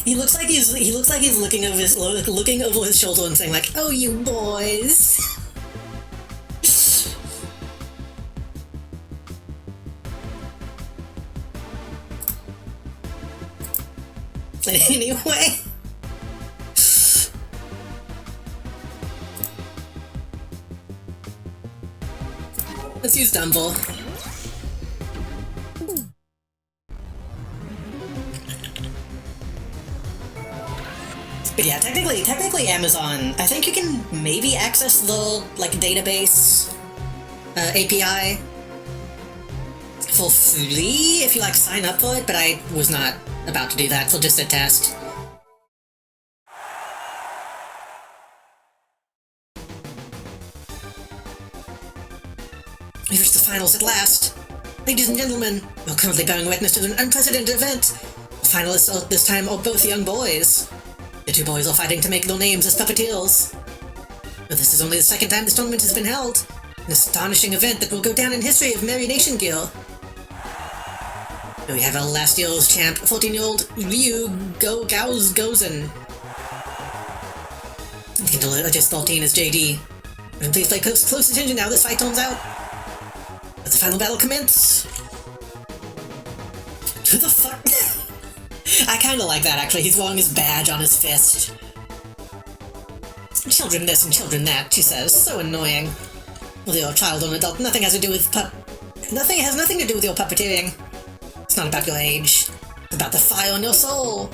He looks like he's looking over his shoulder and saying like, "Oh, you boys." Anyway. Let's use Dumble. But yeah, technically Amazon, I think you can maybe access the, like, database API for free if you, like, sign up for it, but I was not about to do that for just a test. We reached the finals at last. Ladies and gentlemen, you're currently bearing witness to an unprecedented event. The finalists this time are both young boys. The two boys are fighting to make their names as puppeteers. But this is only the second time this tournament has been held. An astonishing event that will go down in history of Merry Nation Gear. We have our last year's champ, 14-year-old Ryu Gozen. The controller just 14 is JD. And please pay close attention now this fight turns out. Let the final battle commence. Who the fuck? I kinda like that actually, he's wearing his badge on his fist. Children this and children that, she says, so annoying. Whether you're a child or an adult, nothing has nothing to do with your puppeteering. It's not about your age. It's about the fire in your soul.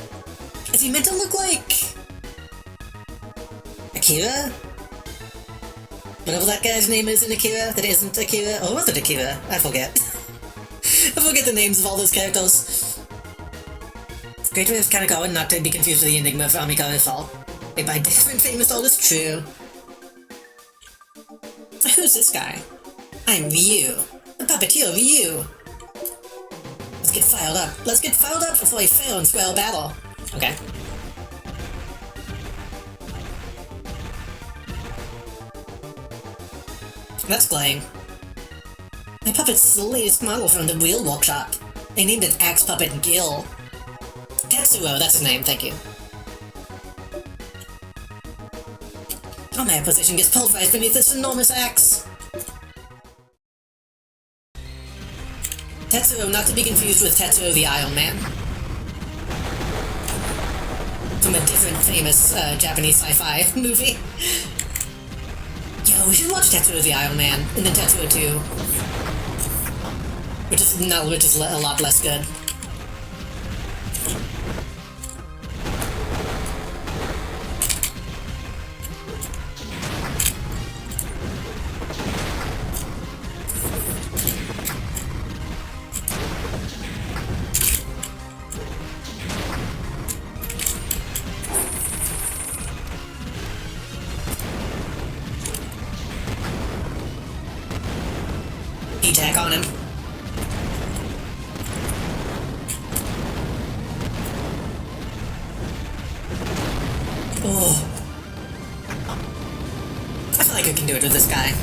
Is he meant to look like Akira? Whatever that guy's name is in Akira that isn't Akira. Or was it Akira? I forget. I forget the names of all those characters. Great Wave of Kanagawa, not to be confused with the Enigma of Amigawa Fall. Made by different famous artists, true. Who's this guy? I'm Ryu. The puppeteer Ryu. Let's get fired up. Let's get fired up before a fair and square battle. Okay. That's Glang. My puppet's the latest model from the Wheel Workshop. They named it Axe Puppet Gil. Tetsuo, that's his name, thank you. Oh, my position gets pulverized beneath this enormous axe. Tetsuo, not to be confused with Tetsuo the Iron Man. From a different famous Japanese sci-fi movie. Yo, we should watch Tetsuo the Iron Man, and then Tetsuo 2. which is a lot less good. Attack on him. Oh. I feel like I can do it with this guy.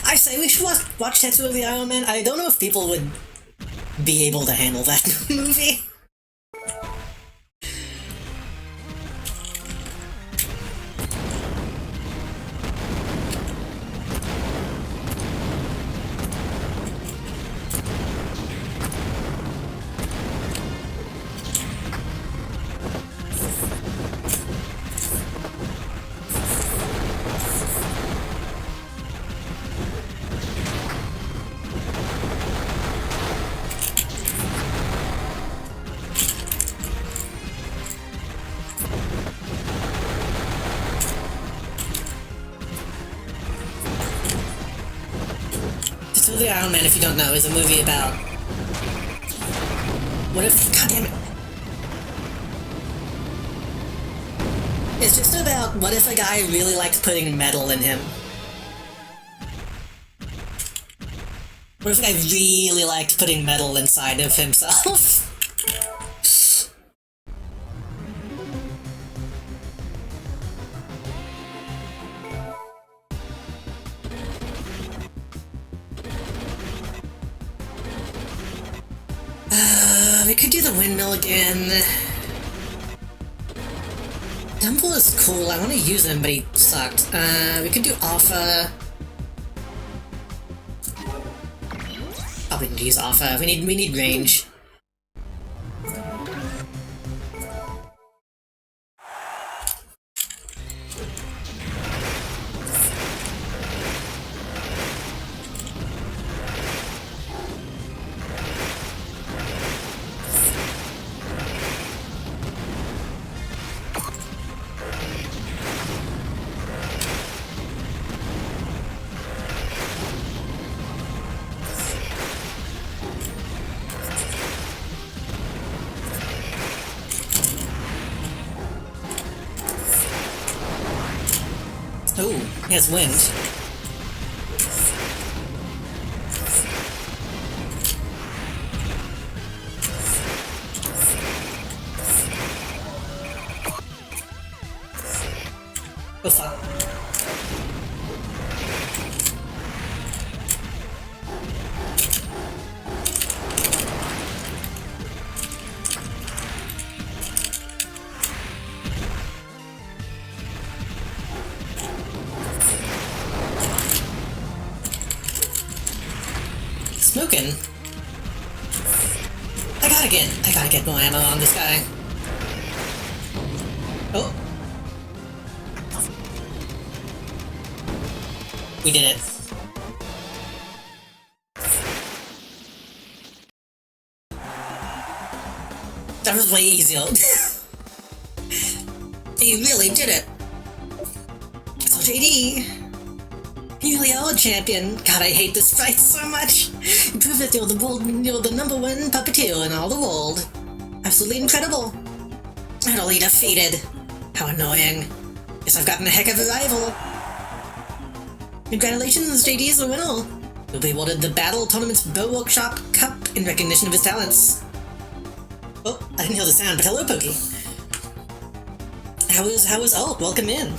I say we should watch Tetsuo of the Iron Man. I don't know if people would be able to handle that movie. The Iron Man, if you don't know, is a movie about... What if... God damn it. It's just about what if a guy really likes putting metal in him. What if a guy really liked putting metal inside of himself? We could do the windmill again. Dumble is cool. I want to use him, but he sucked. We could do Alpha. Probably need to use Alpha. We need range. Oh, he has wind. Oh fuck. Smoking. I gotta get more ammo on this guy. Oh. We did it. That was way easier. You really did it. So JD. You really are a champion. God, I hate this fight so much. You prove that you're the #1 puppeteer in all the world. Absolutely incredible. Utterly defeated. How annoying. Guess I've gotten a heck of a rival. Congratulations, JD is the winner. You'll be awarded the Battle Tournament's Bow Workshop Cup in recognition of his talents. Oh, I didn't hear the sound, but hello, Pokey. How is Alt? Welcome in.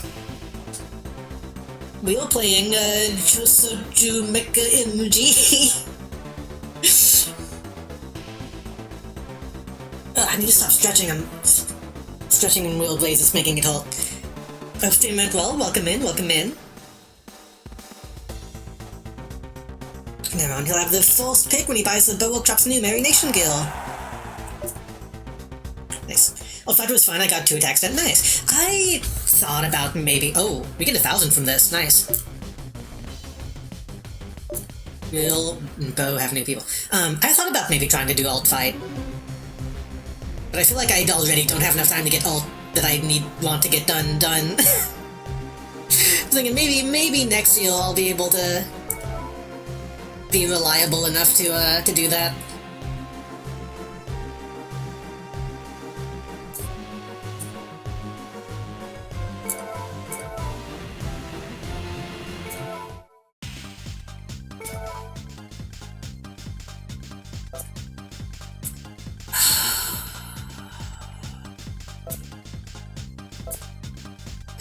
We are playing Control Mecha MG. I need to stop stretching. I'm stretching in weird ways. It's making it hurt. Hope stream went well. Welcome in. Welcome in. Now on, he'll have the first pick when he buys the Bow Workshop's new Merry Nation gear. Nice. Oh, fighter was fine. I got 2 attacks then. Nice. I thought about maybe... Oh, we get 1,000 from this. Nice. Will Bo have new people? I thought about maybe trying to do alt fight. But I feel like I already don't have enough time to get alt that I want to get done. Thinking maybe next year I'll be able to be reliable enough to do that.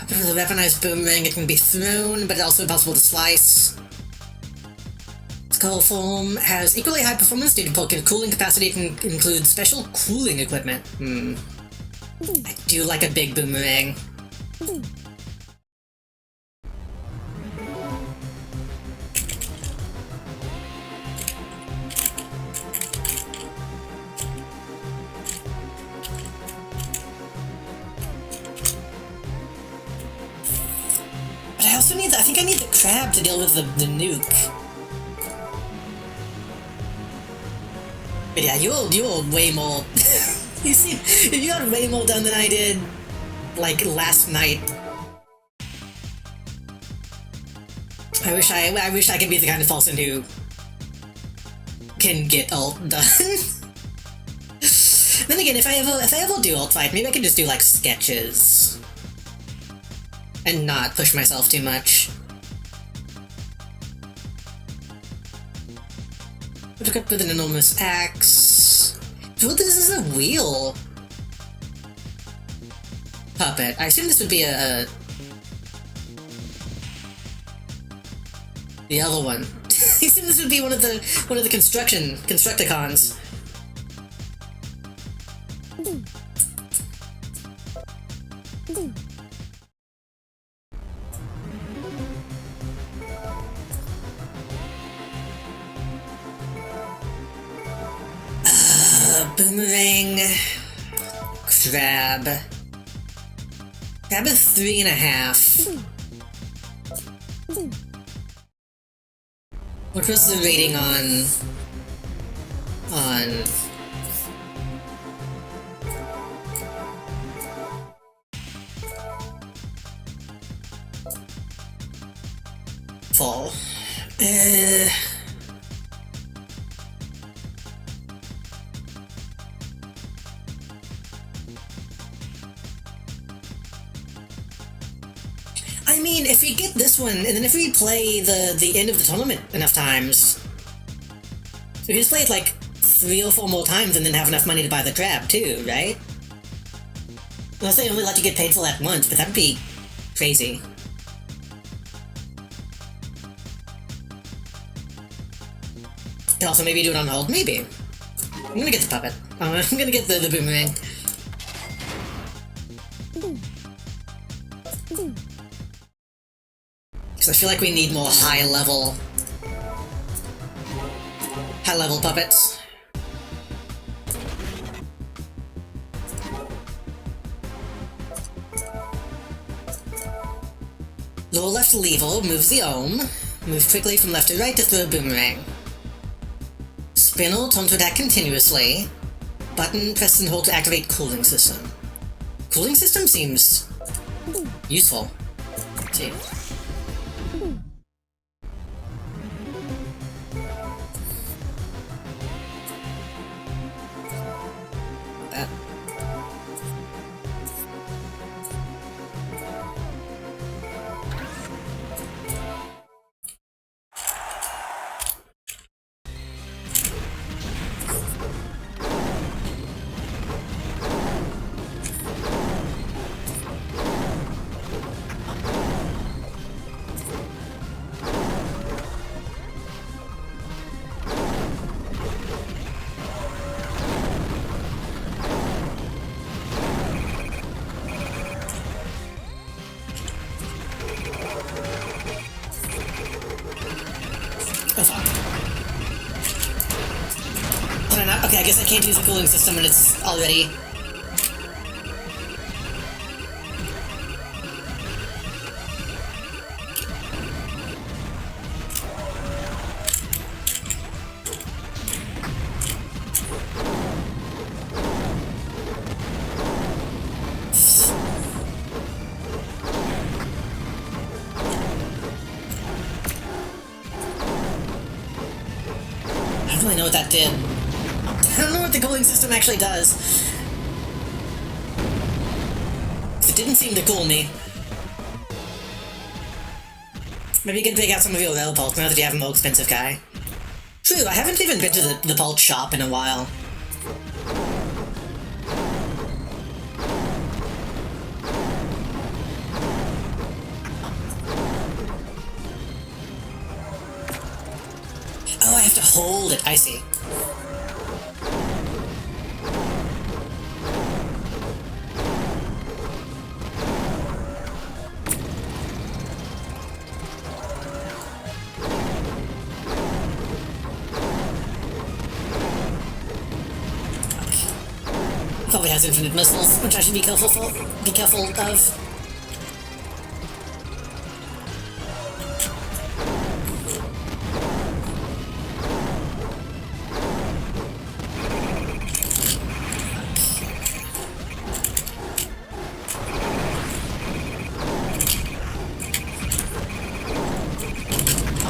With a weaponized boomerang, it can be thrown, but also impossible to slice. Skull Foam has equally high performance due to cooling capacity. It can include special cooling equipment. I do like a big boomerang. But I also I think I need the crab to deal with the nuke. But yeah, you're way more. You see, you got way more done than I did, like last night. I wish I could be the kind of person who can get ult done. Then again, if I ever do ult fight, maybe I can just do like sketches and not push myself too much. Look up with an enormous axe. What this is a wheel puppet. I assume this would be the other one. I assume this would be one of the Constructicons. Boomerang, crab. Crab is 3.5. What was the rating on fall? I mean, if we get this one, and then if we play the end of the tournament enough times, we just play it like 3 or 4 more times and then have enough money to buy the crab too, right? Unless they only let you get paid for that once, but that'd be crazy. Could also maybe do it on hold, maybe. I'm gonna get the puppet. I'm gonna get the boomerang. Because I feel like we need more high-level puppets. Lower left lever moves the ohm. Move quickly from left to right to throw a boomerang. Spin or turn to attack continuously. Button press and hold to activate cooling system. Cooling system seems useful. Let's see. Okay, I guess I can't use the cooling system and it's already... know what that did. I don't know what the cooling system actually does. It didn't seem to cool me. Maybe you can pick out some of your rail pulse now that you have a more expensive guy. True, I haven't even been to the pulse shop in a while. Oh, I have to hold it. I see. Probably has infinite missiles, which I should be careful of.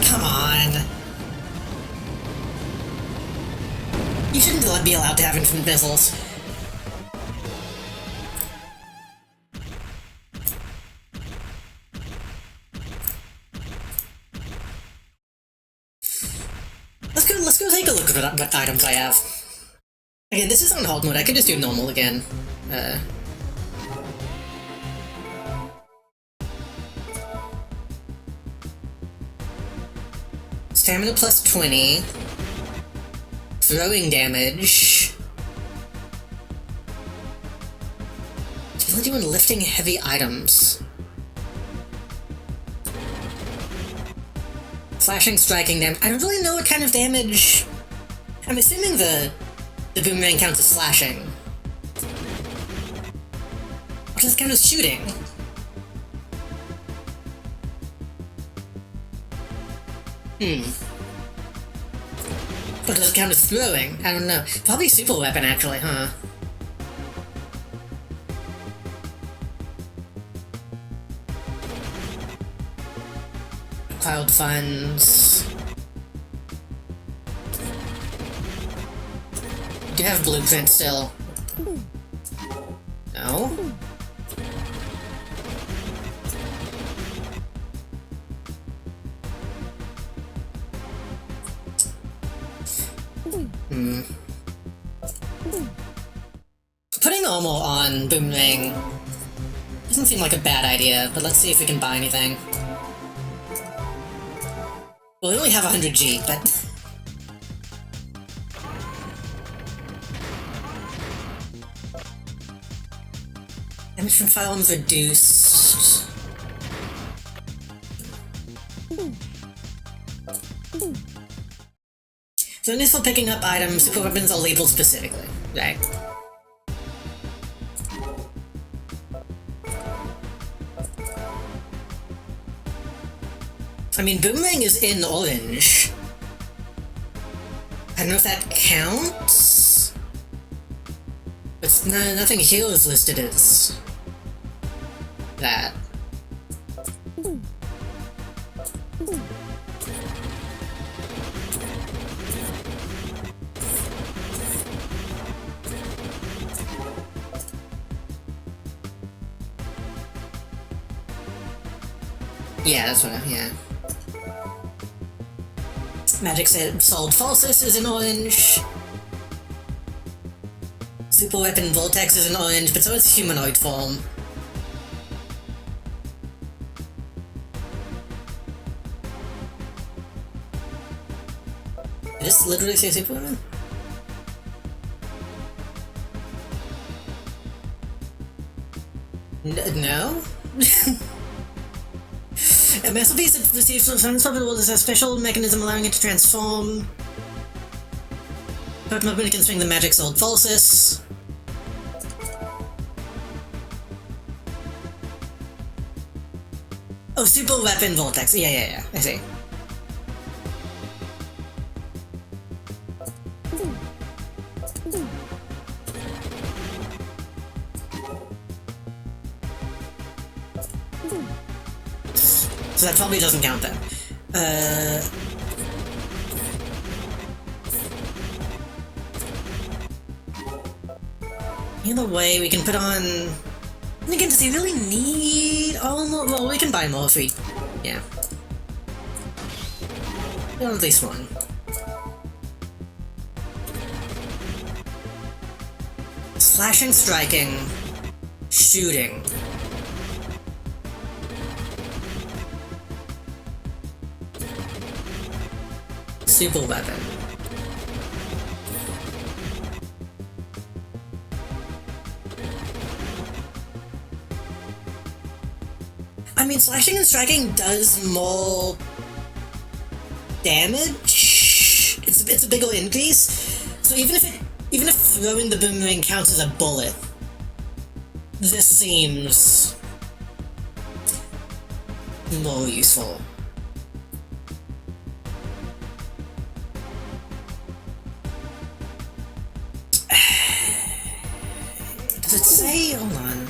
Come on. You shouldn't be allowed to have infinite missiles. Let's go take a look at what items I have. Again, this is on hard mode. I could just do normal again. Stamina plus 20. Throwing damage. Ability when lifting heavy items. Slashing, striking damage. I don't really know what kind of damage. I'm assuming the boomerang counts as slashing. Or does it count as shooting? Or does it count as throwing? I don't know. Probably super weapon, actually, huh? Cloud funds. Do you have blueprint still? No? Putting armor on Boomerang doesn't seem like a bad idea, but let's see if we can buy anything. Well, we only have 100G, but... Damage from firearms reduced. So this for picking up items, super weapons are labeled specifically, right? I mean, Boomerang is in orange. I don't know if that counts. But nothing here is listed as that. Yeah, that's what yeah. Magic Sold Falsus is in orange. Super Weapon Vortex is in orange, but so is humanoid form. Did this literally say Super Weapon? No? A massive piece that receives unstoppable is a special mechanism allowing it to transform. But movement can swing the magic sword Falsus. Oh, super weapon vortex. Yeah, I see. So that probably doesn't count then. Either way, we can put on... And again, does he really need all more? Well, we can buy more if we... Yeah. Well, at least one. Slashing, striking, shooting. Super weapon. I mean, slashing and striking does more damage. It's a big ol' increase. So even if throwing the boomerang counts as a bullet, this seems more useful. Does it say? Hold on.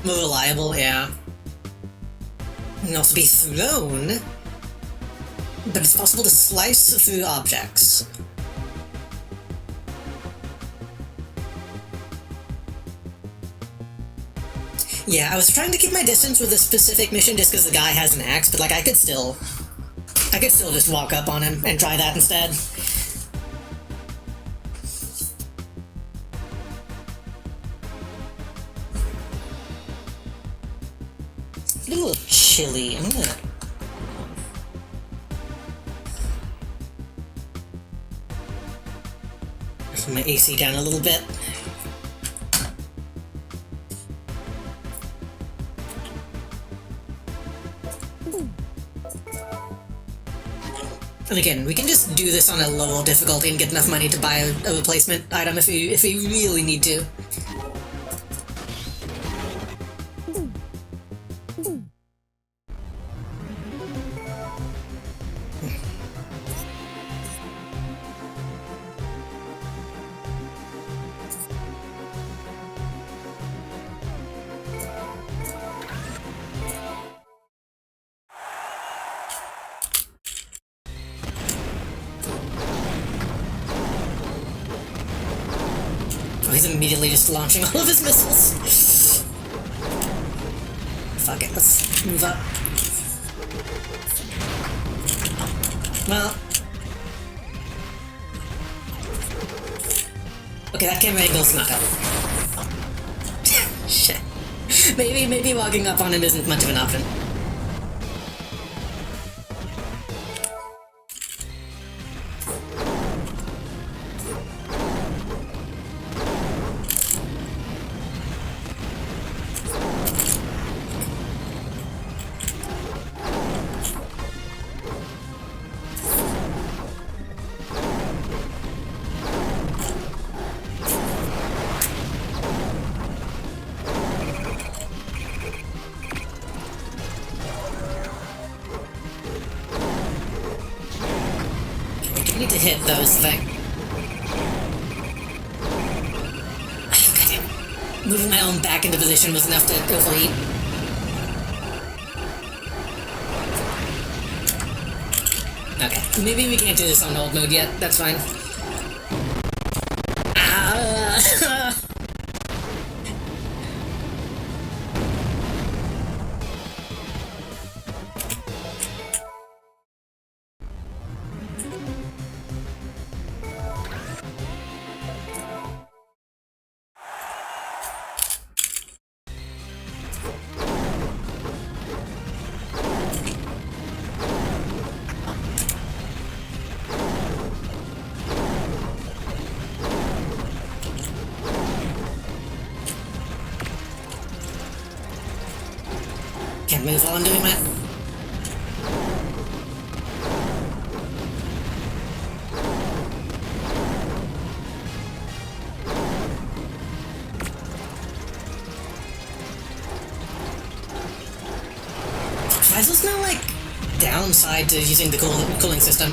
More reliable, yeah. It can also be thrown, but it's possible to slice through objects. Yeah, I was trying to keep my distance with a specific mission just because the guy has an axe, but like I could still just walk up on him and try that instead. It's a little chilly. I'm gonna... Put my AC down a little bit. And again, we can just do this on a lower difficulty and get enough money to buy a replacement item if we really need to. Oh, he's immediately just launching all of his missiles. Fuck it, let's move up. Well... Okay, that camera angle's not help. Shit. Maybe walking up on him isn't much of an option. I need to hit those things. Moving my own back into position was enough to overheat. Okay, maybe we can't do this on old mode yet, that's fine. Ah! Can't move while I'm doing that. There's no, like, downside to using the cooling system.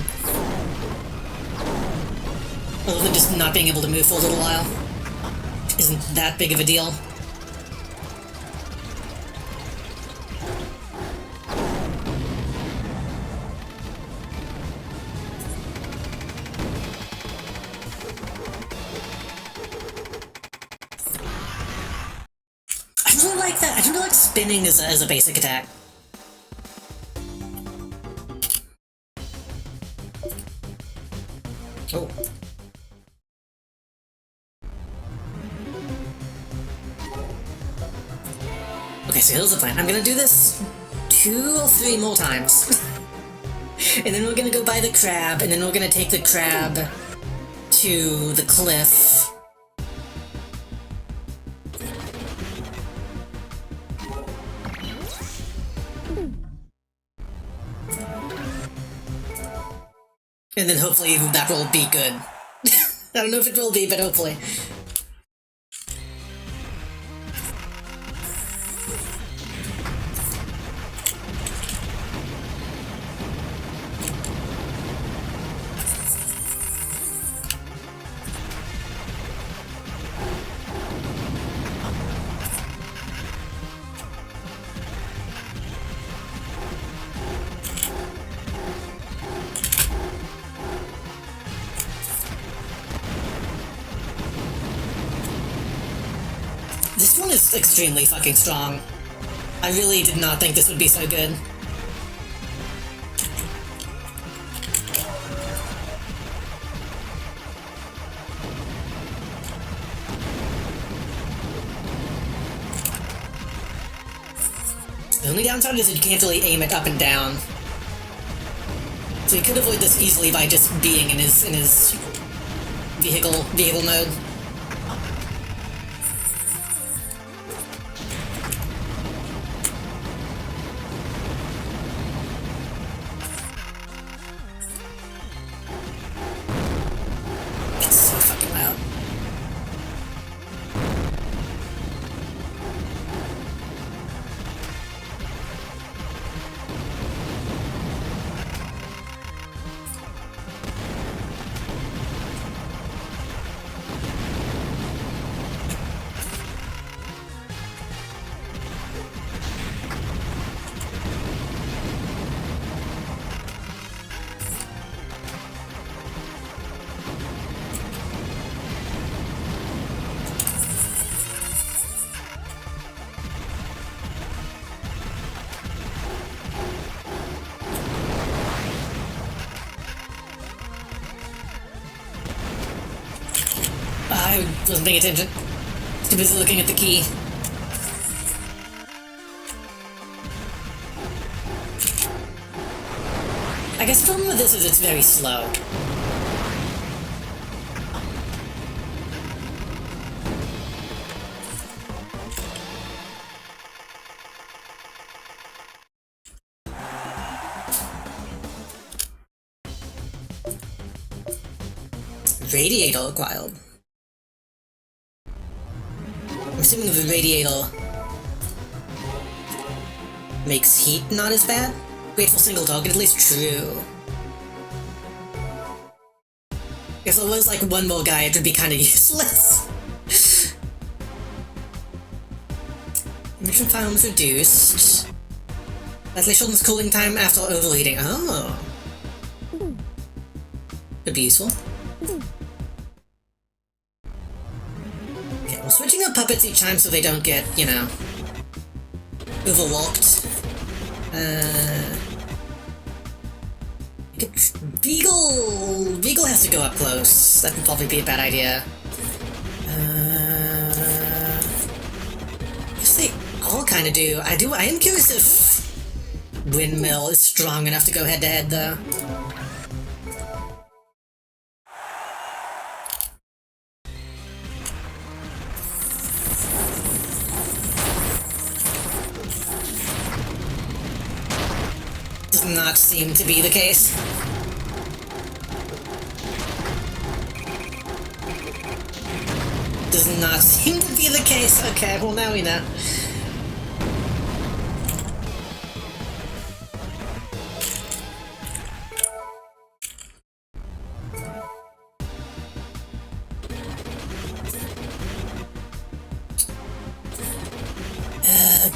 Other than just not being able to move for a little while. Isn't that big of a deal. I do not like spinning as a basic attack. Oh. Okay, so here's the plan. I'm gonna do this 2 or 3 more times. And then we're gonna go by the crab, and then we're gonna take the crab to the cliff. And then hopefully that will be good. I don't know if it will be, but hopefully. This one is extremely fucking strong. I really did not think this would be so good. The only downside is that you can't really aim it up and down. So you could avoid this easily by just being in his vehicle mode. It's so fucking loud. I wasn't paying attention. Too busy looking at the key. I guess the problem with this is it's very slow. Radiator acquired. I'm assuming the radiator makes heat not as bad? Wait for single target, at least true. If there was like one more guy, it would be kind of useless. Emission time was reduced. Slightly shortens cooling time after overheating. Oh. Could be useful. Okay, well, switching up puppets each time so they don't get, you know, overlocked. Beagle! Beagle has to go up close. That would probably be a bad idea. I guess they all kind of do. I am curious if Windmill is strong enough to go head-to-head, though. Does not seem to be the case. Does not seem to be the case. Okay, well now we know.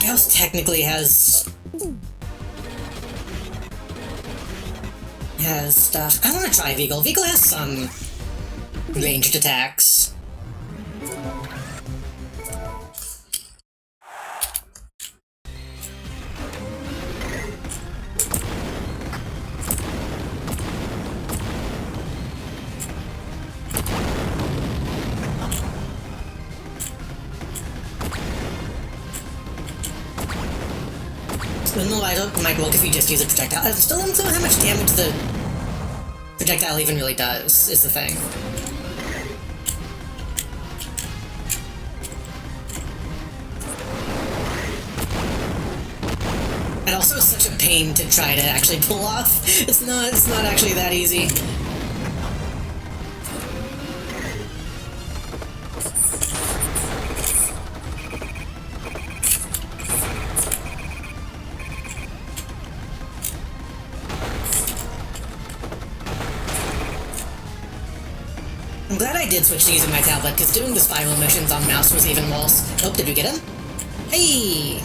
Gauss technically has stuff. I want to try Veagle. Veagle has some ranged attacks. don't know why it might work if you just use a projectile. I still don't know how much damage the projectile even really does, is the thing. And also it's such a pain to try to actually pull off. It's not actually that easy. I'm glad I did switch to using my tablet, because doing the spiral missions on mouse was even worse. Oh, did we get him? Hey!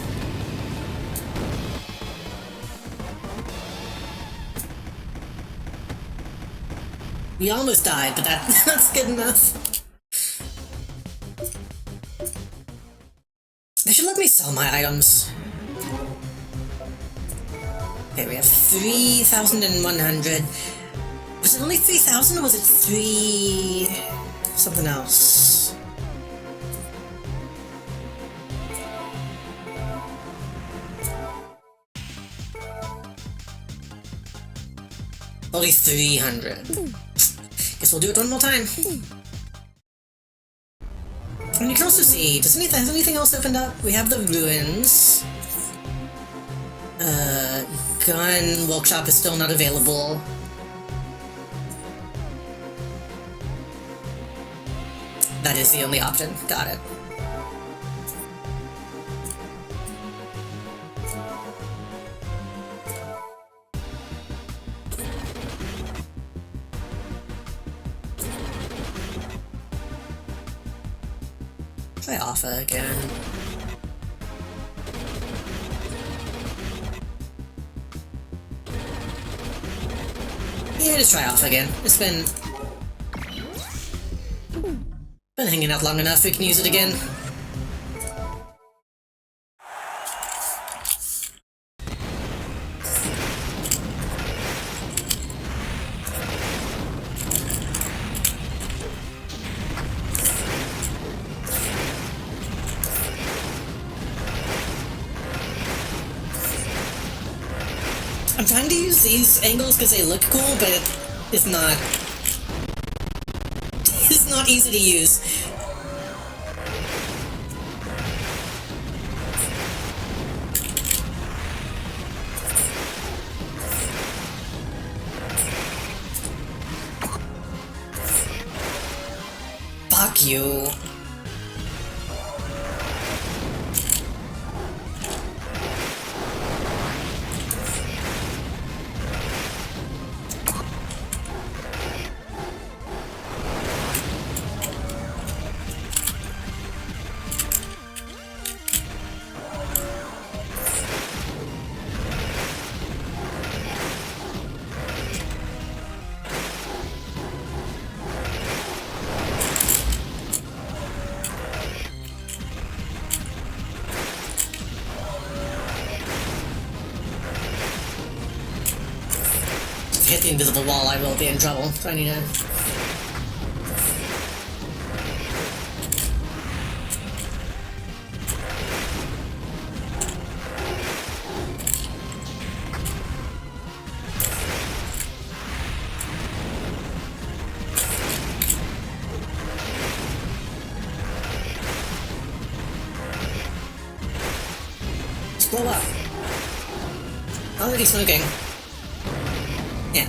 We almost died, but that's good enough. They should let me sell my items. Okay, we have 3,100. Was it only 3,000 or was it 3... something else? Only 300. Guess we'll do it one more time. And you can also see, has anything else opened up? We have the ruins. Gun workshop is still not available. That is the only option. Got it. Try Alpha again. Yeah, just try Alpha again. It's been hanging out long enough, we can use it again. I'm trying to use these angles because they look cool, but it's not... It's not easy to use. Fuck you. Hit the invisible wall, I will be in trouble. So I need to... Let's blow up. Already smoking. Yeah.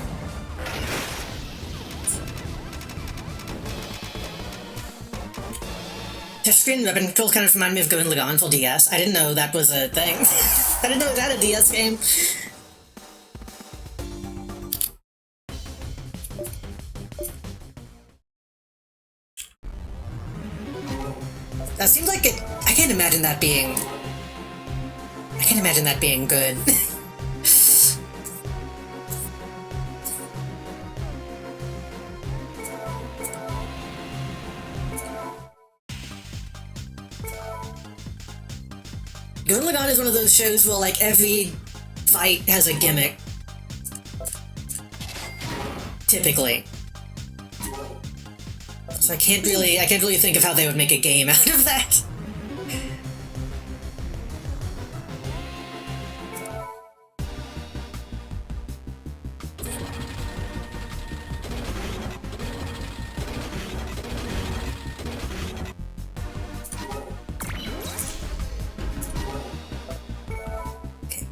Touchscreen weapon controls kind of remind me of Gurren Lagann for DS. I didn't know that was a thing. I didn't know it had a DS game. That seems like it... I can't imagine that being... I can't imagine that being good. Gurren Lagann is one of those shows where, like, every fight has a gimmick. Typically. So I can't really think of how they would make a game out of that.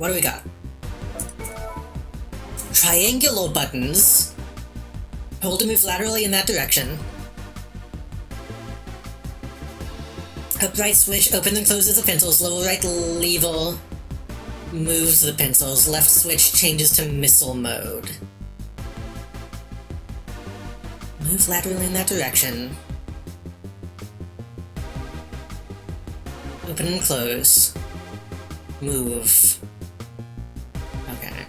what do we got? Triangular buttons. Hold to move laterally in that direction. Upright switch opens and closes the pencils. Lower right lever moves the pencils. Left switch changes to missile mode. Move laterally in that direction. Open and close. Move. Okay.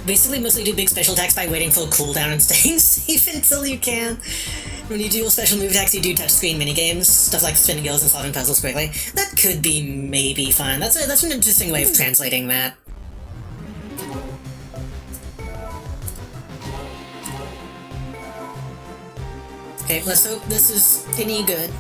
Basically, mostly do big special attacks by waiting for a cooldown and staying safe until you can. When you do special move attacks, you do touchscreen minigames, stuff like spinning gills and solving puzzles quickly. That could be maybe fun. That's an interesting way of translating that. Okay, let's hope this is any good.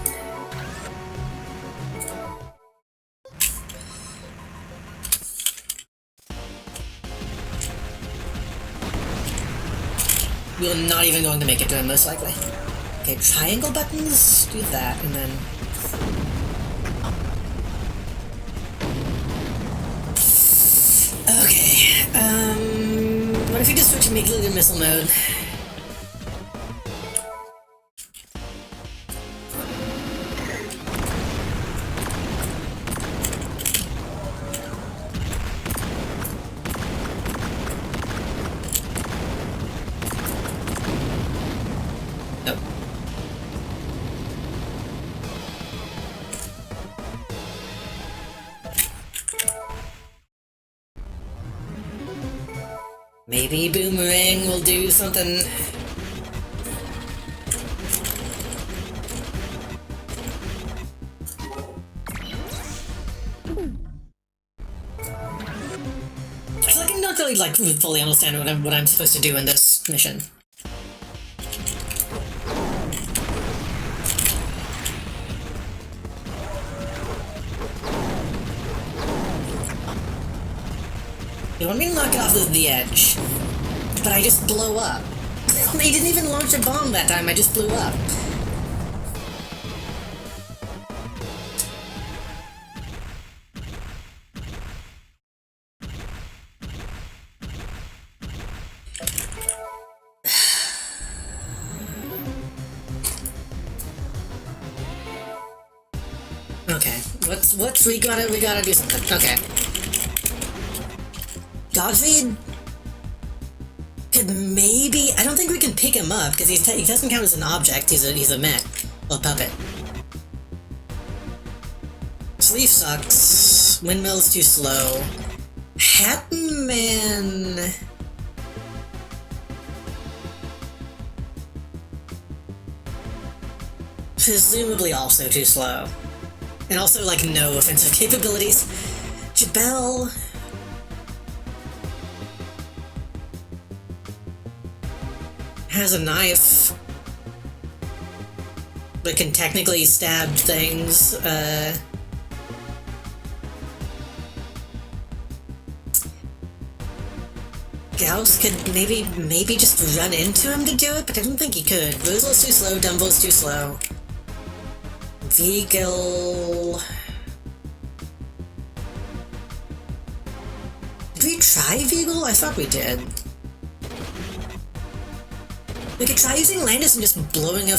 We're not even going to make it to him, most likely. Okay, triangle buttons, do that, and then... Okay, what if you just switch immediately to missile mode? Nope. Maybe Boomerang will do something. I feel like I'm not really fully understand what I'm supposed to do in this mission. You want me to knock it off the edge, but I just blow up. They didn't even launch a bomb that time, I just blew up. Okay, we gotta do something. Okay. Dogfeed could maybe... I don't think we can pick him up, because he doesn't count as an object, he's a mech. Or puppet. Sleeve sucks. Windmill's too slow. Hatman... presumably also too slow. And also, no offensive capabilities. Jabel... has a knife that can technically stab things. Gauss could maybe just run into him to do it, but I don't think he could. Rosal's too slow, Dumbo's too slow. Vegal... Did we try Vegal? I thought we did. We could try using Landis and just blowing him.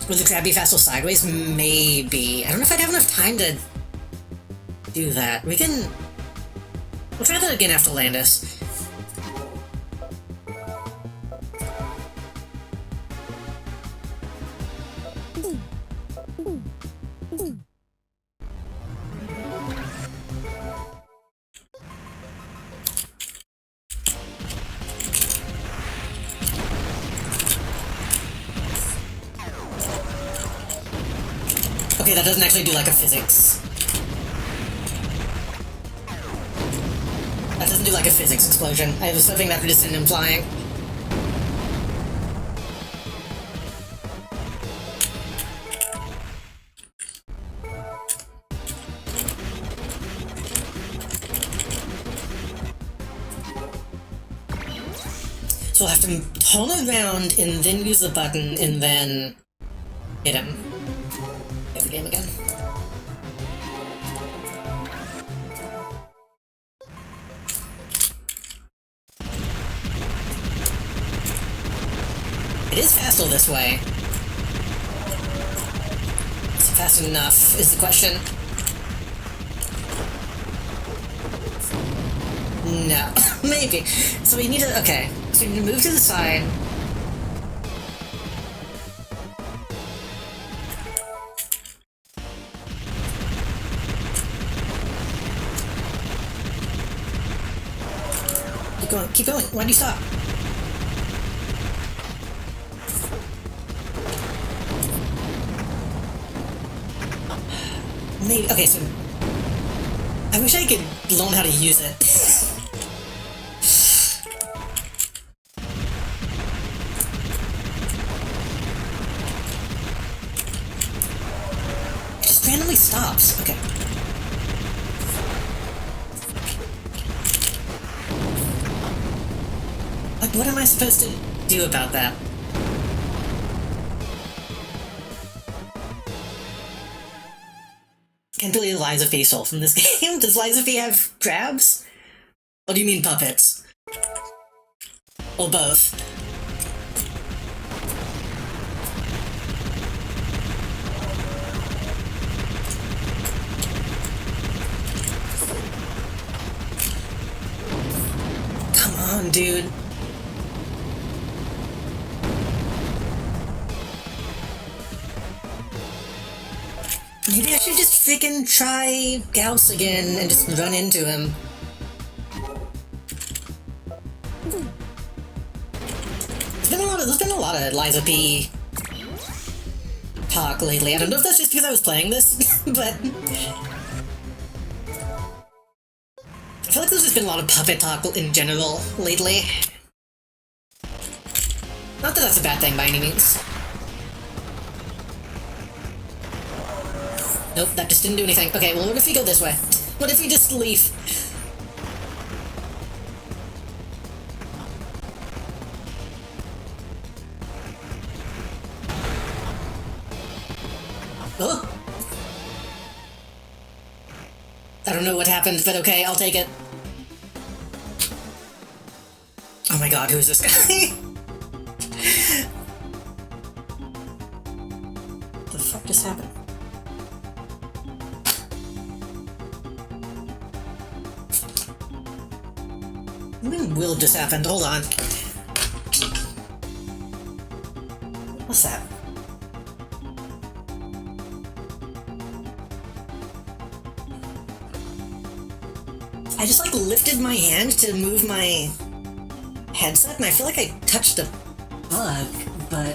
Would the crab be faster sideways? Maybe. I don't know if I'd have enough time to do that. We'll try that again after Landis. Okay, that doesn't actually do a physics. That doesn't do a physics explosion. I was hoping that would just end him flying. So I'll have to turn around and then use the button and then hit him. Play the game again. It is faster this way. Is it fast enough, is the question. No. Maybe. So we need to... Okay. So we need to move to the side. Keep going. Keep going. Why do you stop? Maybe... Okay, so... I wish I could learn how to use it. It just randomly stops. Okay. Like, what am I supposed to do about that? Can't believe Liza Fee stole from this game. Does Liza Fee have crabs? Or do you mean puppets? Or both? Come on, dude. Maybe I should just freaking try Gauss again and just run into him. There's been a lot of Liza P talk lately. I don't know if that's just because I was playing this, but I feel like there's just been a lot of puppet talk in general lately. Not that that's a bad thing by any means. Nope, that just didn't do anything. Okay, well, what if we go this way? What if we just leave? Oh! I don't know what happened, but okay, I'll take it. Oh my god, who is this guy? What the fuck just happened? When will just happened? Hold on. What's that? I just like lifted my hand to move my headset and I feel like I touched a bug, but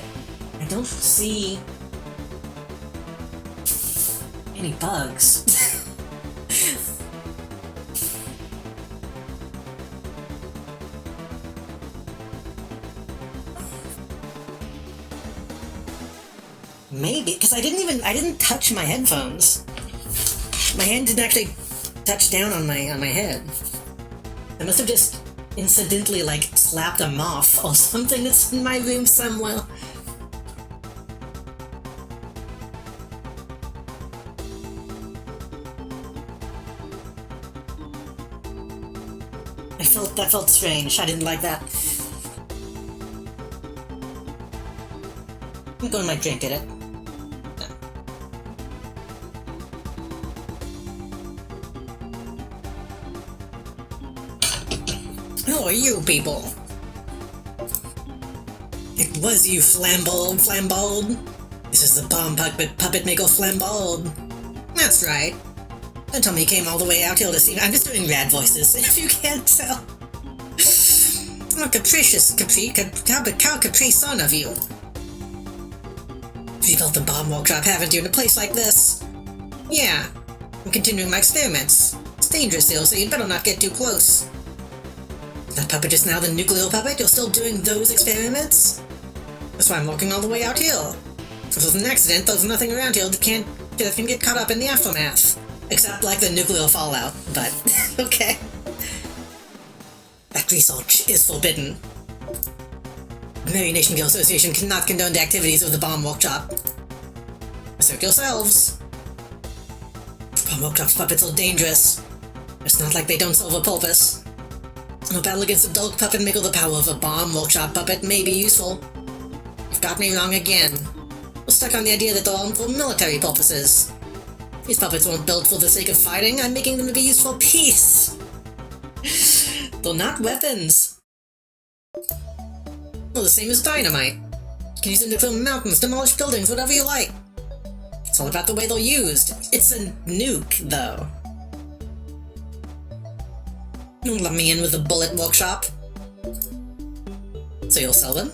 I don't see any bugs. Maybe, because I didn't touch my headphones. My hand didn't actually touch down on my head. I must have just incidentally, like, slapped a moth or something that's in my room somewhere. That felt strange. I didn't like that. I'm going my drink, did it? Who are you people? It was you, Flambold. This is the bomb puppet maker Flambold. That's right. Don't tell me you came all the way out here to see me. I'm just doing rad voices, if you can't tell. Oh, capricious, how capricon of you. You built the bomb workshop, haven't you, in a place like this? Yeah. I'm continuing my experiments. It's dangerous here, so you better not get too close. That puppet just now the nuclear puppet? You're still doing those experiments? That's why I'm walking all the way out here. If there's an accident, there's nothing around here that can get caught up in the aftermath. Except, like, the nuclear fallout, but okay. That research is forbidden. Mary Nation Guild Association cannot condone the activities of the Bomb Workshop. Assert yourselves. Bomb Workshop's puppets are dangerous. It's not like they don't serve a purpose. In a battle against a dog puppet maker, the power of a Bomb Workshop puppet may be useful. You've got me wrong again. We're stuck on the idea that they're armed for military purposes. These puppets weren't built for the sake of fighting. I'm making them to be used for peace. They're not weapons. Well, the same as dynamite. You can use them to fill mountains, demolish buildings, whatever you like. It's all about the way they're used. It's a nuke, though. Don't let me in with the bullet workshop. So you'll sell them?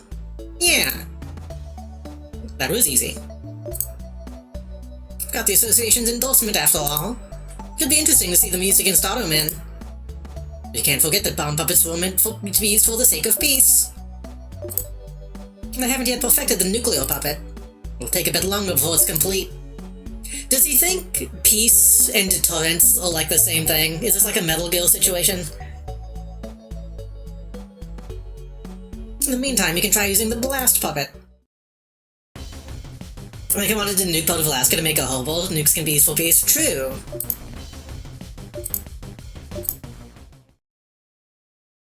Yeah. That was easy. Got the association's endorsement after all. Could be interesting to see them used against Automen. You can't forget that bomb puppets were meant to be used for the sake of peace. I haven't yet perfected the nuclear puppet. It'll take a bit longer before it's complete. Does he think peace and deterrence are like the same thing? Is this like a Metal Gear situation? In the meantime, you can try using the blast puppet. Like I wanted to nuke part of Alaska to make a hobo. Nukes can be used for peace. True.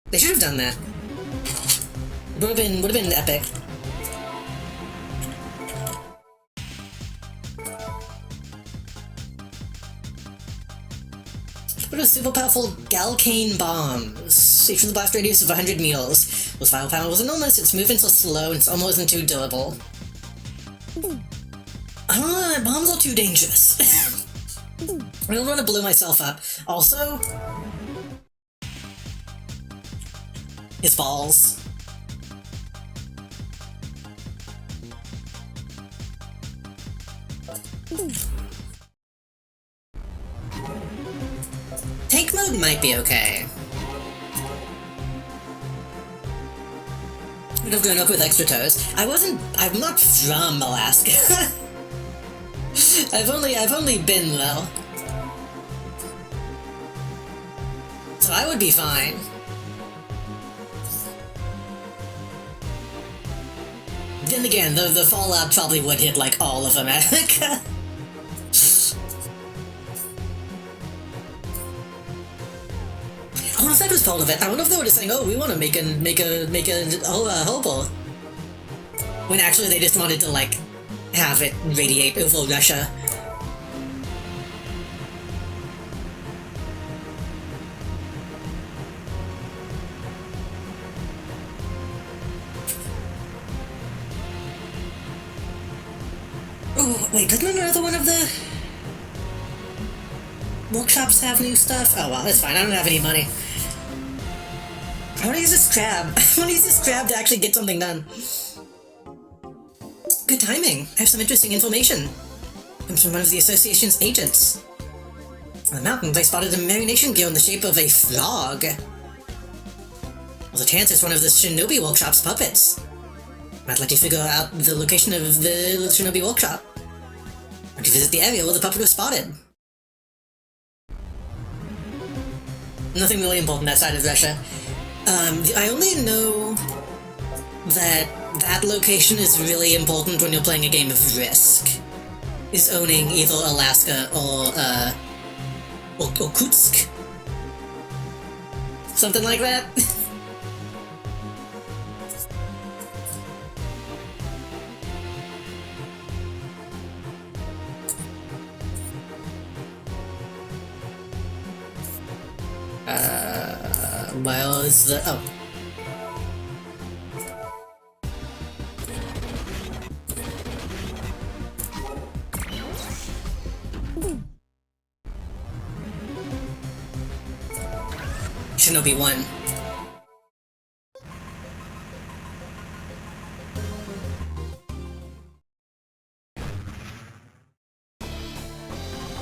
They should have done that. Would have been epic. What are super powerful Galcane bombs? Each with a blast radius of 100 meters. Whose firepower was enormous, its movements are slow, and it's almost too durable. I don't know, bombs are too dangerous. I don't want to blow myself up. Also, his balls. Tank mode might be okay. Would have grown up with extra toes. I'm not from Alaska. I've only been though. So I would be fine. Then again, the fallout probably would hit like all of America. I wonder if that was part of it. I wonder if they were just saying, "Oh, we want to make a hobo," when actually they just wanted to like have it radiate over Russia. Oh, wait, doesn't another one of the workshops have new stuff? Oh well, that's fine. I don't have any money. I want to use this crab. I want to use this crab to actually get something done. Good timing. I have some interesting information. Comes from one of the association's agents. On the mountains, I spotted a Mary Nation gear in the shape of a frog. Well, the chance it's one of the Shinobi Workshop's puppets. Might let you figure out the location of the Shinobi Workshop. Or to visit the area where the puppet was spotted. Nothing really important outside of Russia. I only know that that location is really important when you're playing a game of Risk. Is owning either Alaska or Kutsk. Something like that. Well, is the... oh. Shinobi 1.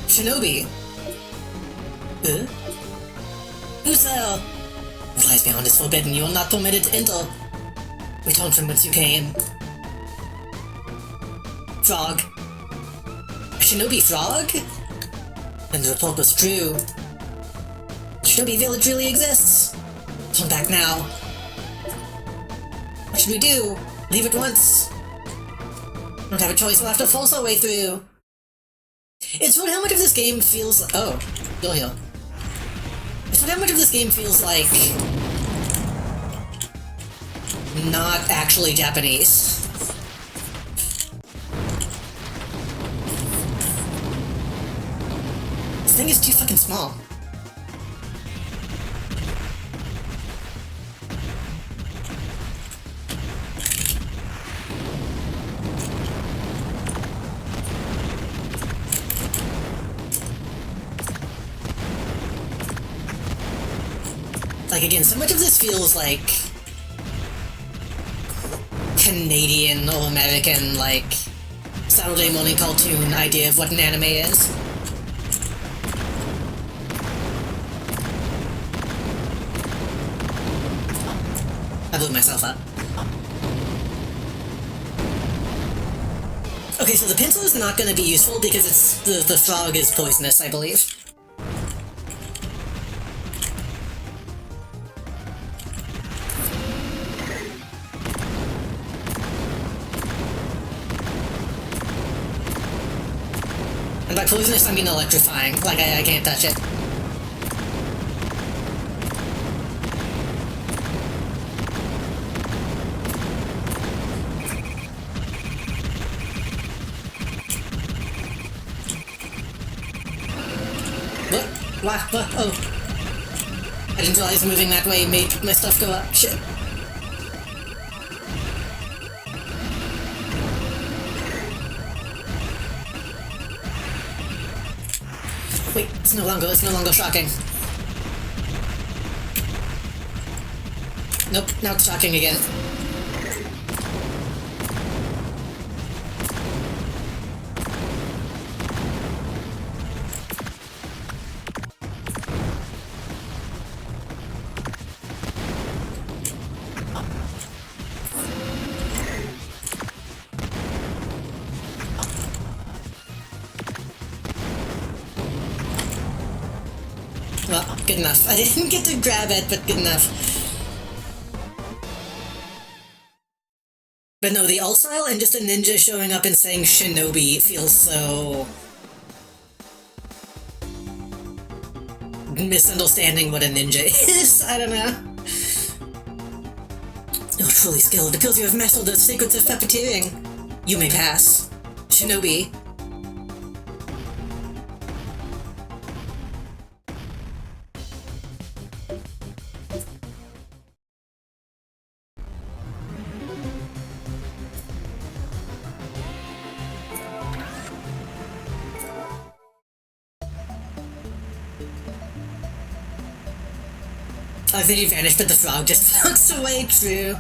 Shinobi? Huh? Who's there? What lies beyond is forbidden. You are not permitted to enter. Return from whence you came. Frog. A Shinobi frog? Then the report was true. Shinobi village really exists. Turn back now. A should we do? Leave it once. Don't have a choice, we'll have to force our way through. It's what how much of this game feels like... Oh, go heal. It's what how much of this game feels like... not actually Japanese. This thing is too fucking small. Like, again, so much of this feels like Canadian or American, like, Saturday morning cartoon idea of what an anime is. I blew myself up. Okay, so the pencil is not going to be useful because it's the frog is poisonous, I believe. And by poisonous, I mean electrifying. Like, I can't touch it. What? Oh. I didn't realize moving that way made my stuff go up. Shit. Wait, it's no longer shocking. Nope, now it's shocking again. Well, good enough. I didn't get to grab it, but good enough. But no, the alt style and just a ninja showing up and saying shinobi feels so... misunderstanding what a ninja is. I don't know. You're truly skilled. It appears you have mastered the secrets of puppeteering. You may pass. Shinobi. I think he vanished, but the frog just walks away, true.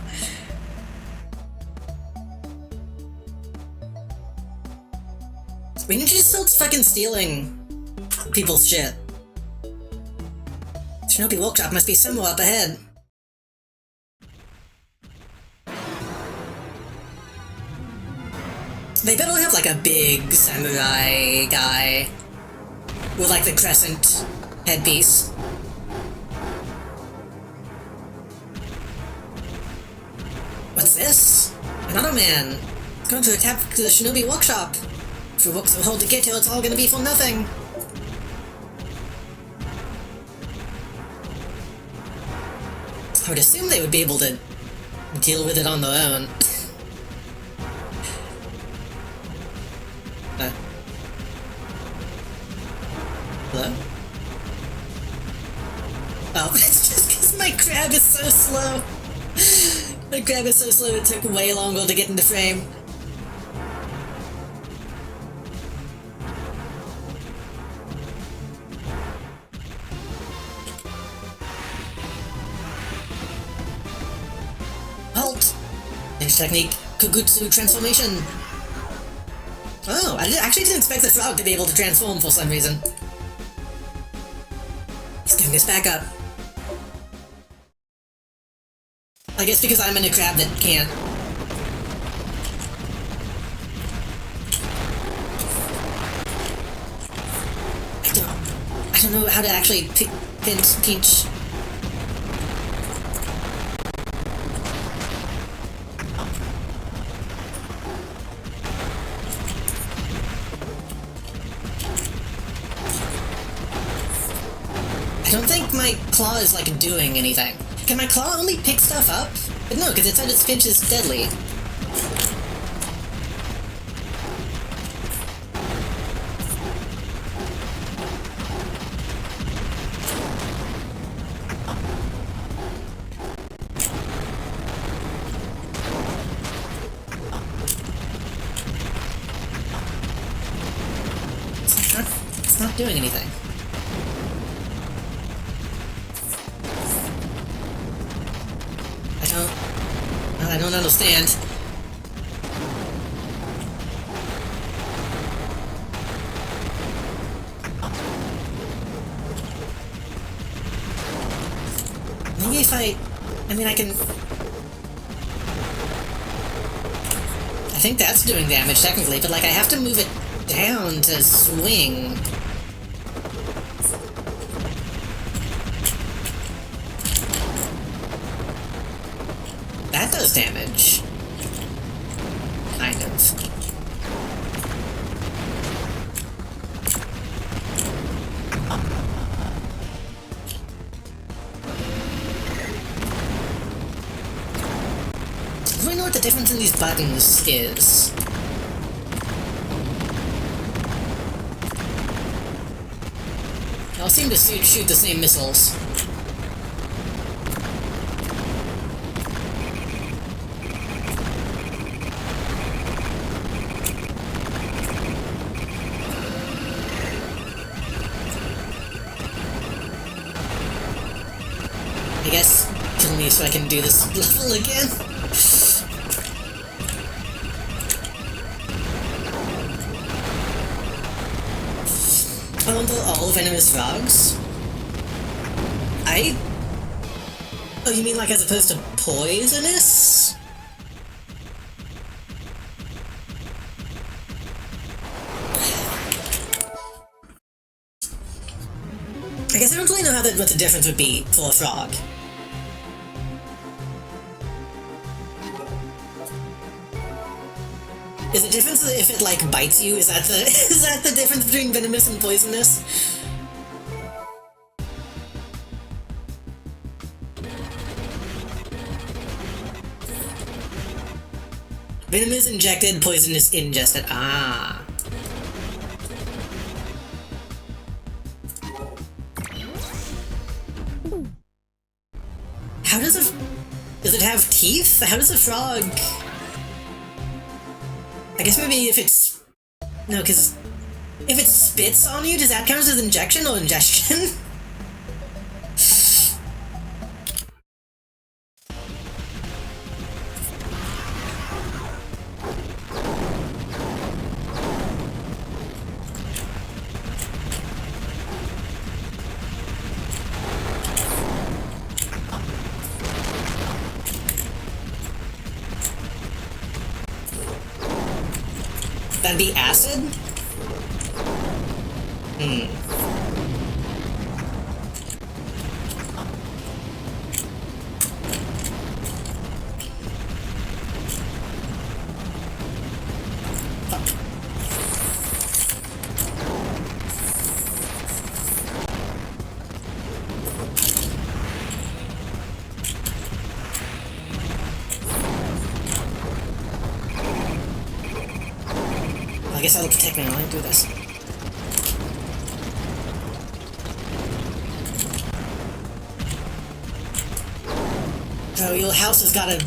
We need to just start fucking stealing people's shit. Shinobi Workshop must be somewhere up ahead. They better have like a big samurai guy with like the crescent headpiece. What's this? Another man! Going to attack the Shinobi Workshop! If it works so hard to get here, it's all gonna be for nothing! I would assume they would be able to deal with it on their own. Hello? Oh, it's just because my grab is so slow! My grab is so slow it took way longer to get into frame. Halt! Next technique, Kugutsu transformation. Oh, I actually didn't expect the frog to be able to transform for some reason. He's giving us back up. I guess because I'm in a crab that can't. I don't know how to actually pinch. don't think my claw is, like, doing anything. Can my claw only pick stuff up? But no, because it said its pinch is deadly. It's not doing anything. I don't understand. Maybe if I mean, I can... I think that's doing damage, technically, but, like, I have to move it down to swing. That does damage. Kind of. Do I know what the difference in these buttons is? They all seem to shoot the same missiles. I guess kill me so I can do this level again. I want all venomous frogs? Oh, you mean like as opposed to poisonous? I guess I don't really know what the difference would be for a frog. Is the difference if it, like, bites you? Is that the difference between venomous and poisonous? Venomous injected, poisonous ingested. Ah. How does it have teeth? How does a frog... I guess maybe if it's... No, because... If it spits on you, does that count as injection or ingestion? That'd be acid? I guess that'll protect me while I do this. So your house has got a...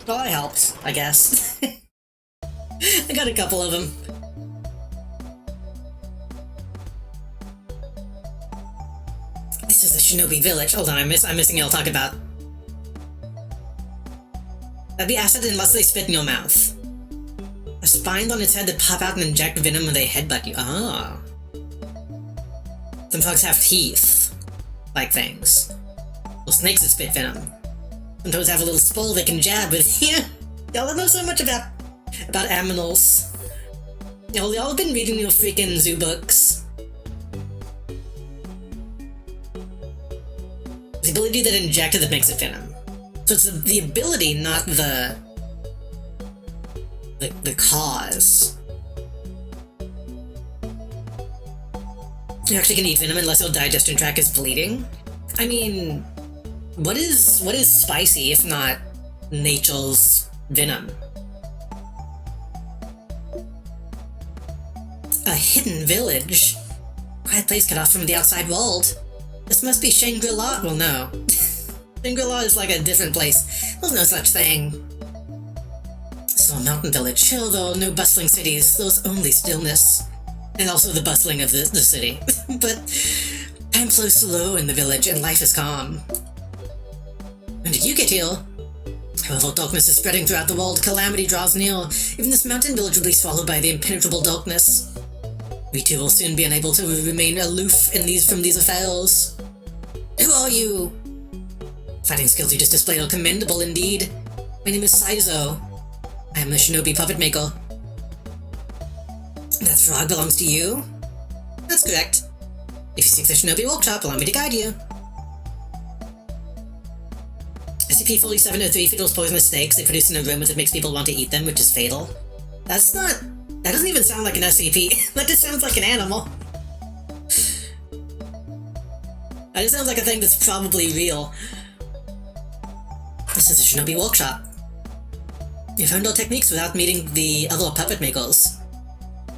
Well, I helped, I guess. I got a couple of them. This is a shinobi village. Hold on, I'm missing y'all talk about. That'd be acid unless they spit in your mouth. A spine on its head that pop out and inject venom when they headbutt you. Ah. Some frogs have teeth. Like things. Well, snakes that spit venom. and toads have a little spool they can jab with. Y'all know so much about aminals. Y'all have been reading your freaking zoo books. The ability that injected that makes it venom. So it's the ability, not the cause. You actually can eat venom unless your digestion tract is bleeding? I mean, what is spicy if not nature's venom? A hidden village? Quiet place cut off from the outside world. This must be Shangri-La. Well, no. Shangri-La is like a different place. There's no such thing. So a mountain village. Chill though, no bustling cities. There's only stillness. And also the bustling of the city. But time flows slow in the village and life is calm. When did you get here? However, darkness is spreading throughout the world. Calamity draws near. Even this mountain village will be swallowed by the impenetrable darkness. We too will soon be unable to remain aloof from these affairs. Who are you? Fighting skills you just displayed are commendable indeed. My name is Saizo. I am the shinobi puppet maker. That frog belongs to you? That's correct. If you seek the shinobi workshop, allow me to guide you. SCP-4703 feedles poisonous snakes. They produce an aroma that makes people want to eat them, which is fatal. That doesn't even sound like an SCP. That just sounds like an animal. That just sounds like a thing that's probably real. This is a shinobi workshop. You've learned all techniques without meeting the other puppet makers.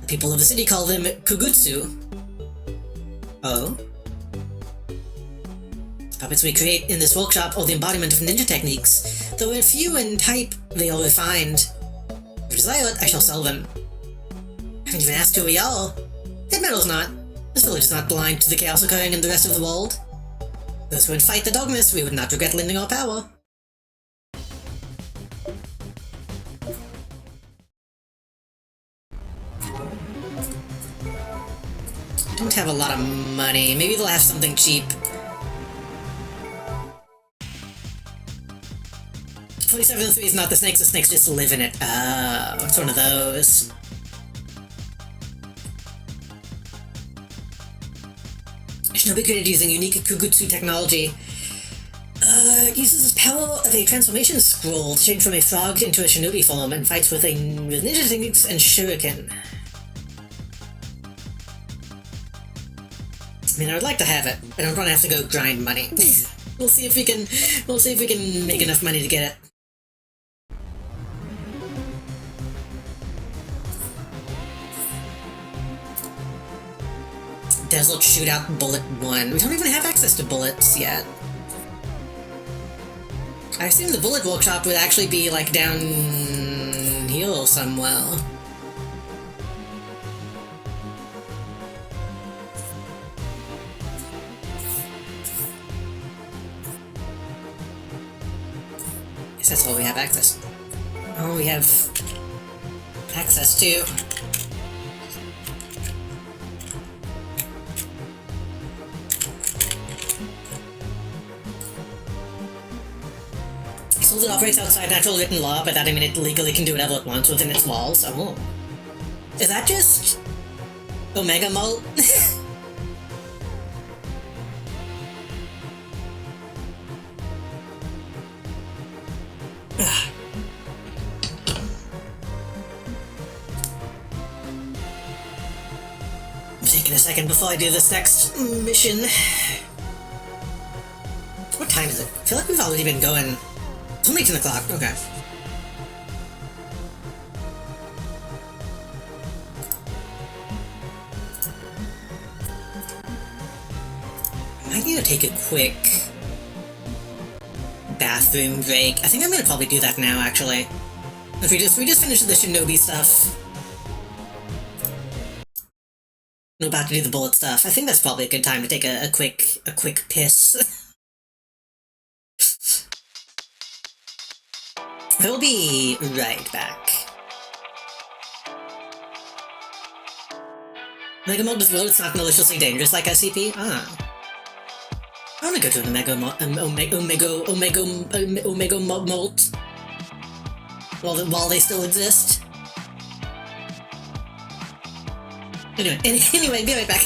The people of the city call them Kugutsu. Oh? Puppets we create in this workshop are the embodiment of ninja techniques. Though we're few in type, they are refined. If you desire it, I shall sell them. I haven't even asked who we are. It matters not. This village is not blind to the chaos occurring in the rest of the world. Those who would fight the darkness, we would not regret lending our power. Don't have a lot of money. Maybe they'll have something cheap. 4703 is not the snakes just live in it. Oh, it's one of those. Shinobi created using unique Kugutsu technology. It uses the power of a transformation scroll to change from a frog into a shinobi form and fights with ninja techniques and shuriken. I mean, I would like to have it, but I don't want to have to go grind money. We'll see if we can make enough money to get it. Desert Shootout Bullet 1. We don't even have access to bullets yet. I assume the bullet workshop would actually be like down here somewhere. Yes, that's all we have access. Oh, we have access to. Since it operates outside natural written law, by that I mean it legally can do whatever it wants within its walls. Oh. Is that just Omega Mult? I'm taking a second before I do this next mission. What time is it? I feel like we've already been going. It's only 10 o'clock, okay. I might need to take a quick bathroom break. I think I'm gonna probably do that now, actually. If we just finished the shinobi stuff. I'm about to do the bullet stuff. I think that's probably a good time to take a quick piss. We'll be right back. Like a mode with load, it's not maliciously dangerous like SCP? Ah. I want to go to an Omega Molt. While they still exist. Anyway, be right back.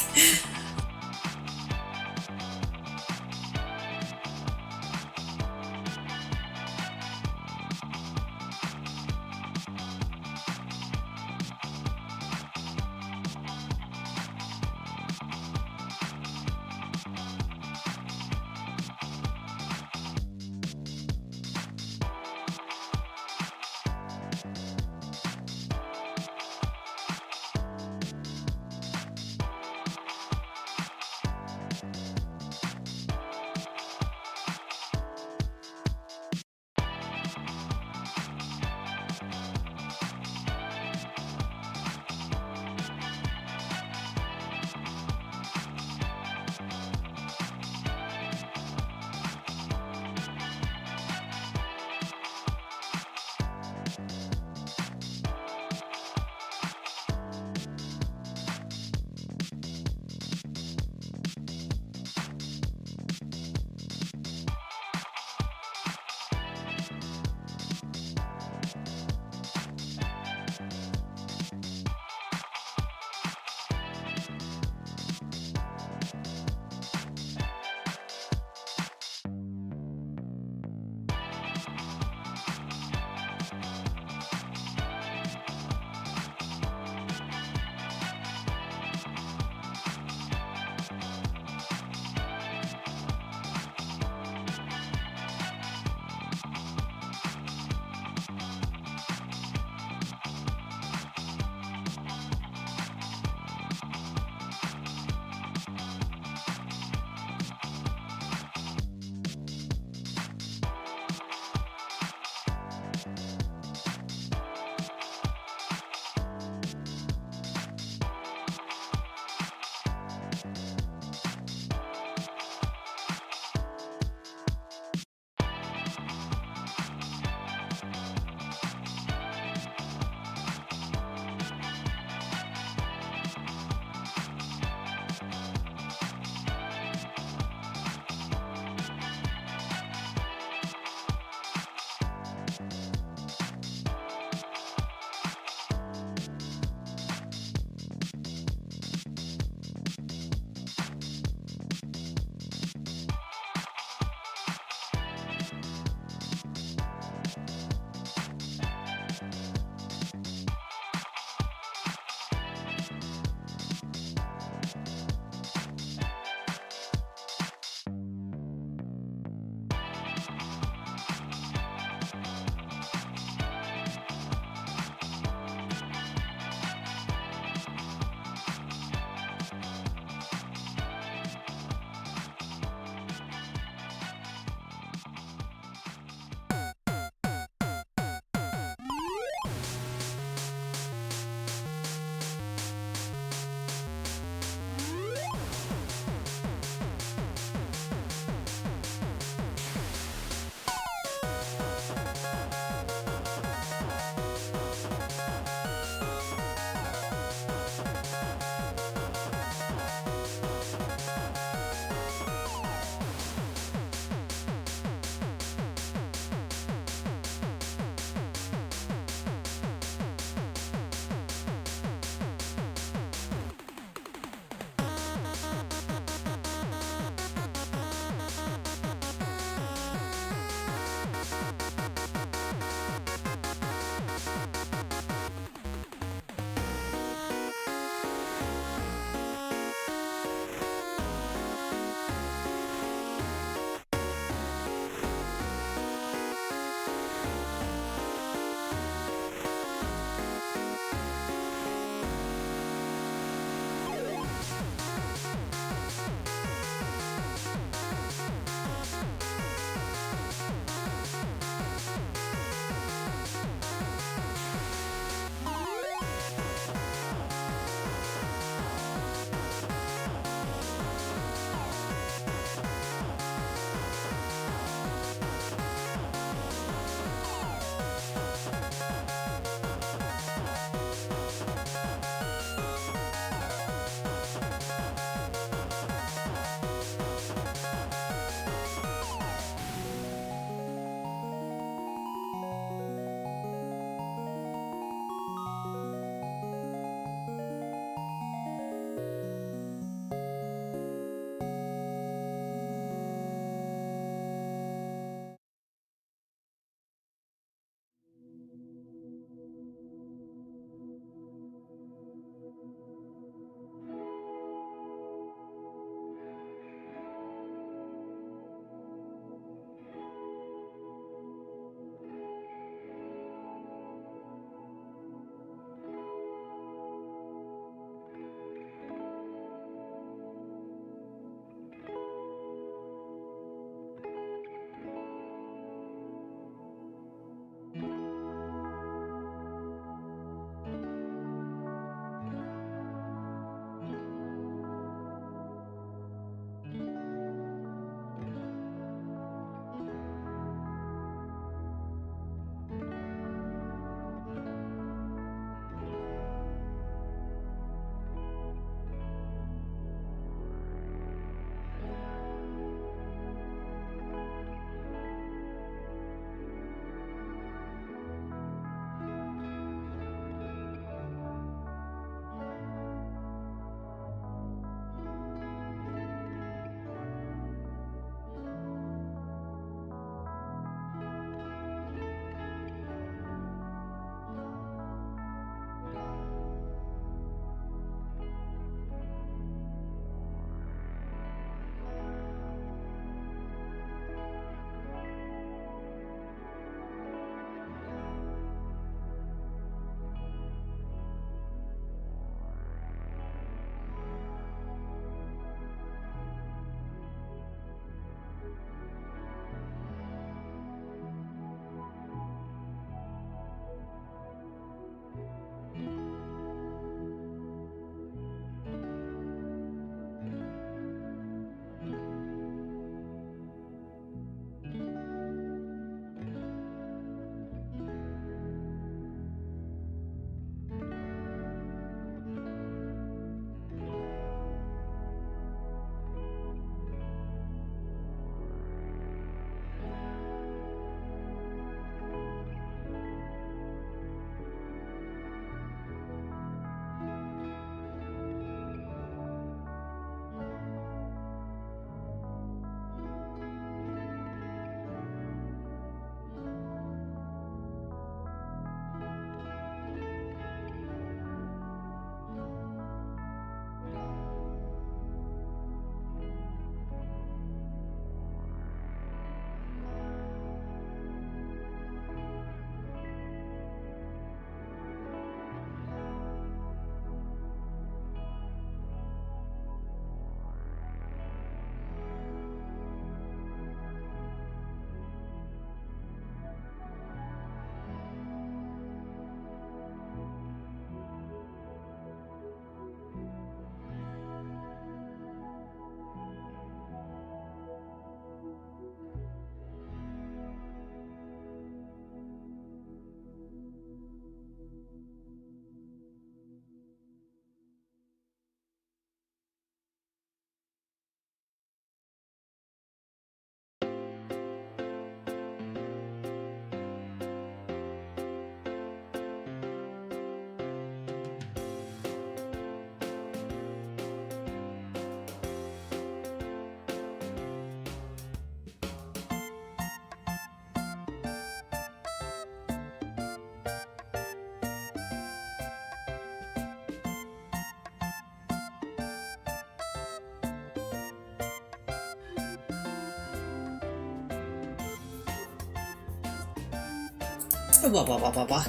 Wah wah wah wah wah.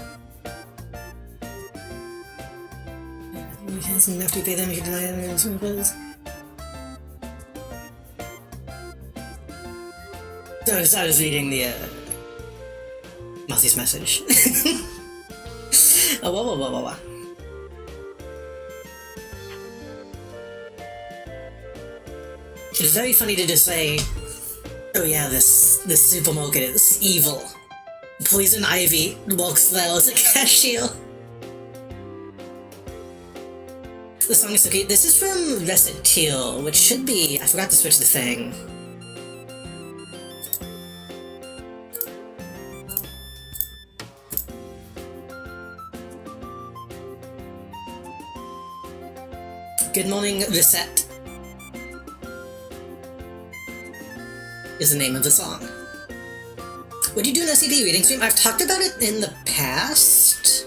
After you pay them, you can deny them. So I was reading the Mozzie's message. Oh, wah wah wah wah wah. It's very funny to just say, oh yeah, this Supermarket is evil. Poison Ivy walks well as a cashier. The song is so cute. This is from Recital, which should be... I forgot to switch the thing. Good Morning, Reset is the name of the song. Would you do an SCP reading stream? I've talked about it in the past.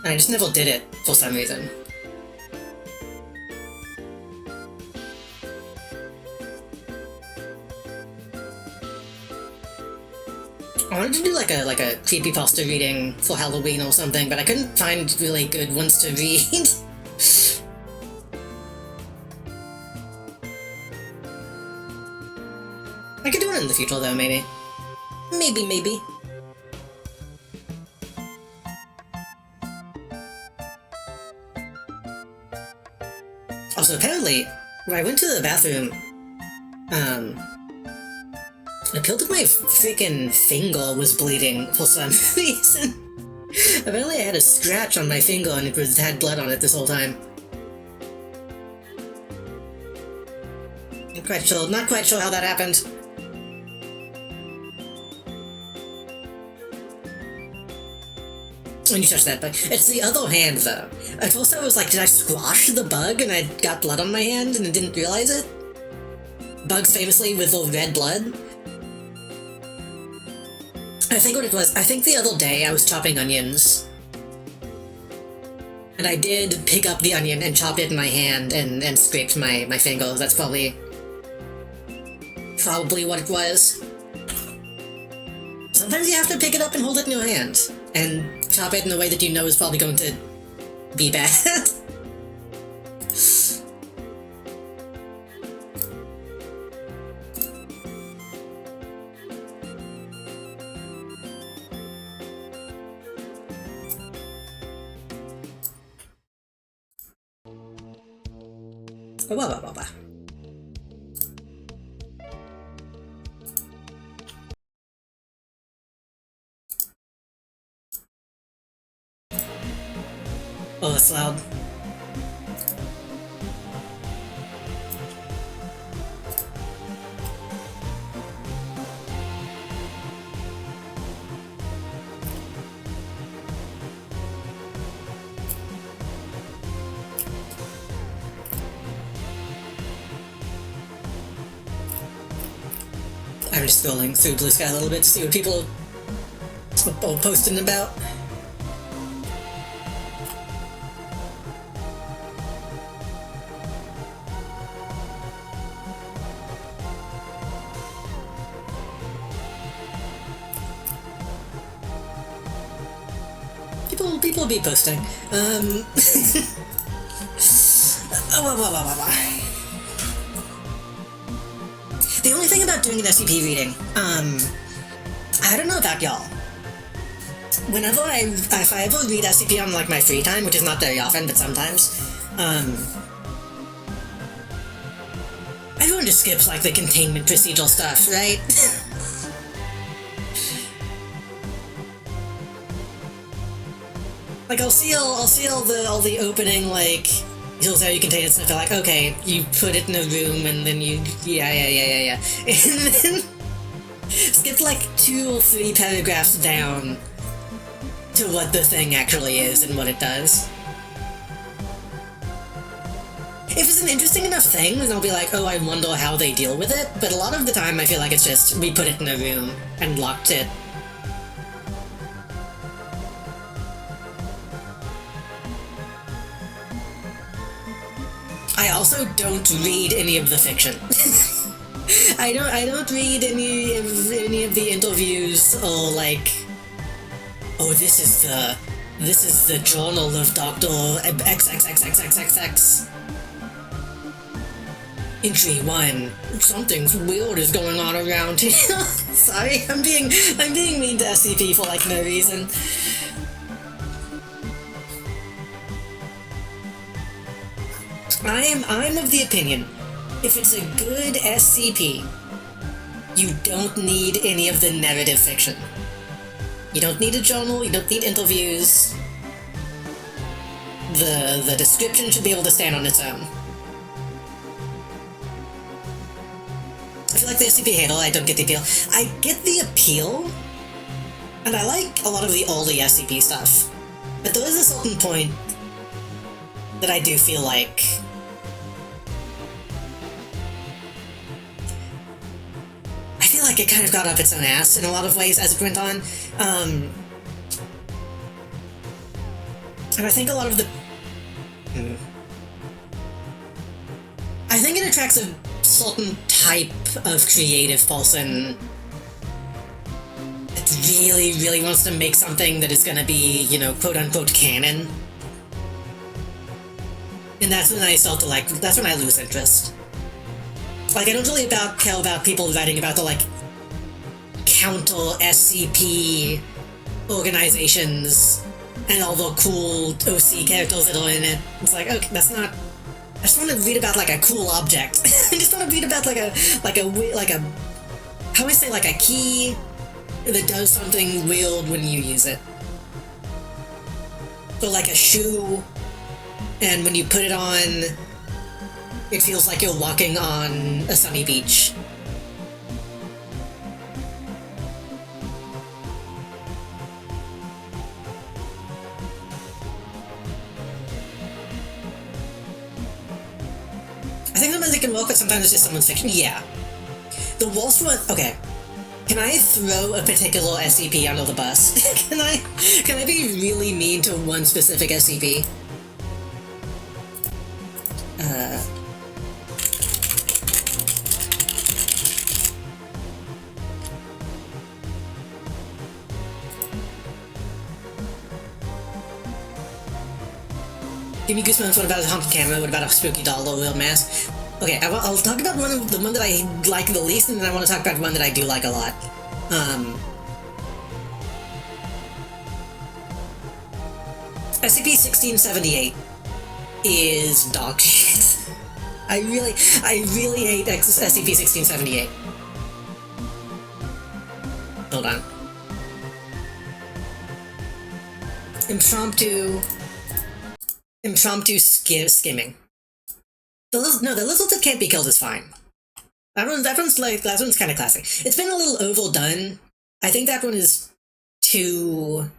I just never did it for some reason. I wanted to do like a creepypasta reading for Halloween or something, but I couldn't find really good ones to read. I could do it in the future though, maybe. Maybe. Also, apparently, when I went to the bathroom, I peeled that my freaking finger was bleeding for some reason. Apparently I had a scratch on my finger and it had blood on it this whole time. Not quite sure how that happened. When you touch that bug. It's the other hand, though. At first I was like, did I squash the bug and I got blood on my hand and I didn't realize it? Bugs famously with the red blood. I think what it was, I think the other day I was chopping onions. And I did pick up the onion and chop it in my hand and scraped my finger. That's probably what it was. Sometimes you have to pick it up and hold it in your hand. And chop it in a way that you know is probably going to be bad. Wah. Oh, that's loud. I'm just scrolling through Blue Sky a little bit to see what people are posting about. People be posting. The only thing about doing an SCP reading, I don't know about y'all. Whenever if I ever read SCP on like my free time, which is not very often, but sometimes, everyone just skips like the containment procedural stuff, right? Like I'll see all the opening like here's how you contain it stuff. Like okay, you put it in a room and then you yeah, and then skip like 2 or 3 paragraphs down to what the thing actually is and what it does. If it's an interesting enough thing, then I'll be like, oh, I wonder how they deal with it. But a lot of the time, I feel like it's just we put it in a room and locked it. I also don't read any of the fiction. I don't read any of the interviews or like, oh, this is the journal of Dr. XXXXXXX. Entry 1. Something's weird is going on around here. Sorry, I'm being mean to SCP for like no reason. I'm of the opinion, if it's a good SCP, you don't need any of the narrative fiction. You don't need a journal, you don't need interviews. The description should be able to stand on its own. I feel like the SCP handle, I don't get the appeal. I get the appeal, and I like a lot of the early SCP stuff. But there is a certain point that I do feel like it kind of got up its own ass in a lot of ways as it went on. And I think a lot of the... I think it attracts a certain type of creative person that really, really wants to make something that is gonna be, you know, quote-unquote canon. And that's when I start to like... that's when I lose interest. Like, I don't really care about people writing about the, like, counter SCP organizations and all the cool OC characters that are in it. It's like, okay, that's not... I just want to read about, like, a cool object. I just want to read about, like a... how do I say, like, a key that does something weird when you use it. Or, like, a shoe, and when you put it on, it feels like you're walking on a sunny beach. I think sometimes it can work, but sometimes it's just someone's fiction. Yeah. The worst one... okay. Can I throw a particular SCP under the bus? Can I be really mean to one specific SCP? Give me goosebumps. What about a haunted camera? What about a spooky doll or real mask? Okay, I'll talk about the one that I like the least, and then I want to talk about one that I do like a lot. SCP-1678 is dog shit. I really hate SCP-1678. Hold on. Impromptu skimming. The lizards that can't be killed is fine. That one's kind of classic. It's been a little overdone. I think that one is too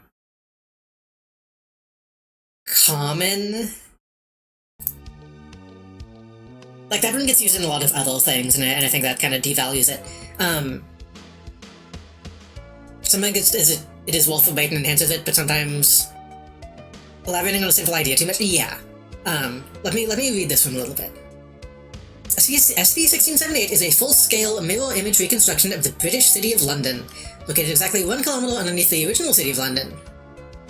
common. Like, that one gets used in a lot of other things, and I think that kind of devalues it. Sometimes it is worth the wait and enhances it, but sometimes elaborating on a simple idea too much. Yeah. Let me read this one a little bit. SCP-1678 is a full-scale mirror image reconstruction of the British city of London, located exactly 1 kilometer underneath the original city of London.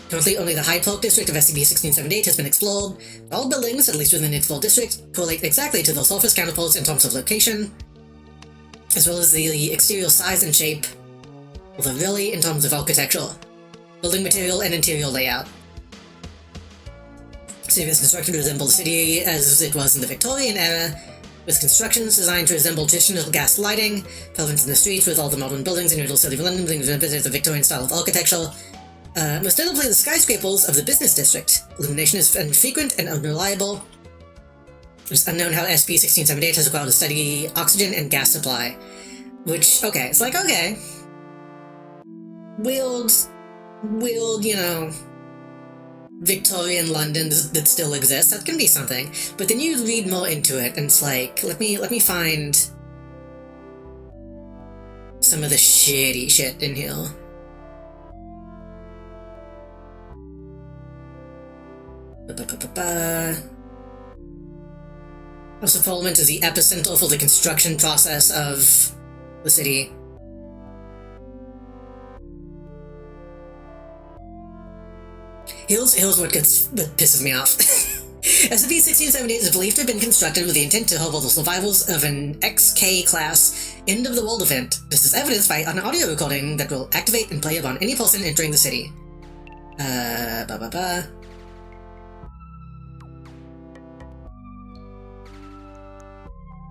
Currently, only the Hyde Park district of SCP-1678 has been explored. All buildings, at least within the explored district, correlate exactly to their surface counterparts in terms of location, as well as the exterior size and shape, although really in terms of architecture, building material, and interior layout. City's construction resembles the city as it was in the Victorian era, with constructions designed to resemble traditional gas lighting, prevalent in the streets with all the modern buildings in the city of London being represented the Victorian style of architecture. Most notably the skyscrapers of the business district. Illumination is infrequent and unreliable. It's unknown how SCP-1678 has acquired a steady oxygen and gas supply. Which, okay, it's like, okay. Weird, you know, Victorian London that still exists, that can be something. But then you read more into it, and it's like, let me find some of the shitty shit in here. House of Parliament is the epicenter for the construction process of the city. Here's what pisses me off. SCP-1678 is believed to have been constructed with the intent to help the survivors of an XK-class end-of-the-world event. This is evidenced by an audio recording that will activate and play upon any person entering the city. The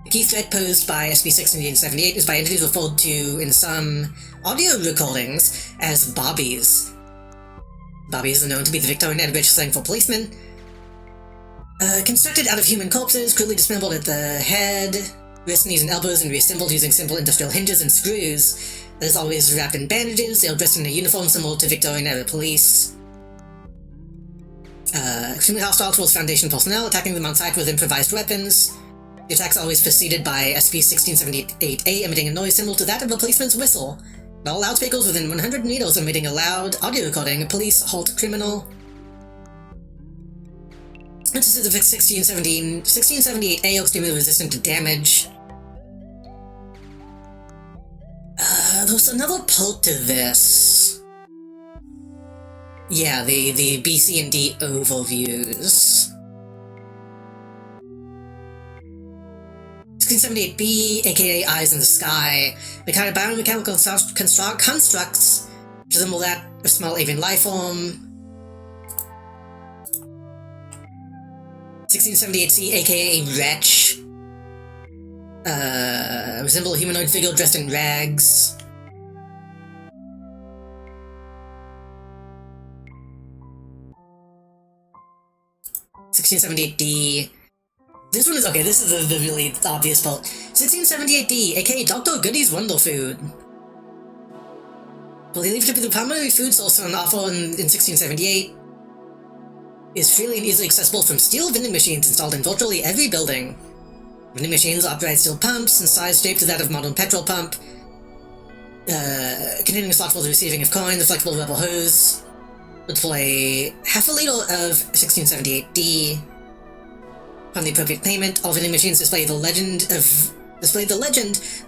key threat posed by SCP-1678 is by entities referred to in some audio recordings as bobbies. Bobbies are known to be the Victorian and British slang for policemen. Constructed out of human corpses, crudely dismembered at the head, wrists, knees, and elbows, and reassembled using simple industrial hinges and screws. That is always wrapped in bandages. They are dressed in a uniform similar to Victorian-era police. Extremely hostile towards Foundation personnel, attacking them on sight with improvised weapons. The attacks are always preceded by SCP-1678-A emitting a noise similar to that of a policeman's whistle. All loudspeakers within 100 meters emitting a loud audio recording. Police halt criminal. This is the 1678-A extremely resistant to damage. There's another part to this. Yeah, the B, C, and D overviews. 1678-B, aka Eyes in the Sky, the kind of biomechanical constructs resemble that of small avian life form. 1678-C, aka Wretch, resemble a humanoid figure dressed in rags. (1678-D). This one is okay. This is the really obvious part. 1678-D, aka Dr. Goody's Wonder Food. Believed to be the primary food source on offer in 1678. Is freely and easily accessible from steel vending machines installed in virtually every building. Vending machines operate steel pumps in size shaped to that of modern petrol pump, containing a slot for the receiving of coin. The flexible rubber hose would display half a liter of 1678-D. Upon the appropriate payment, all vending machines display the legend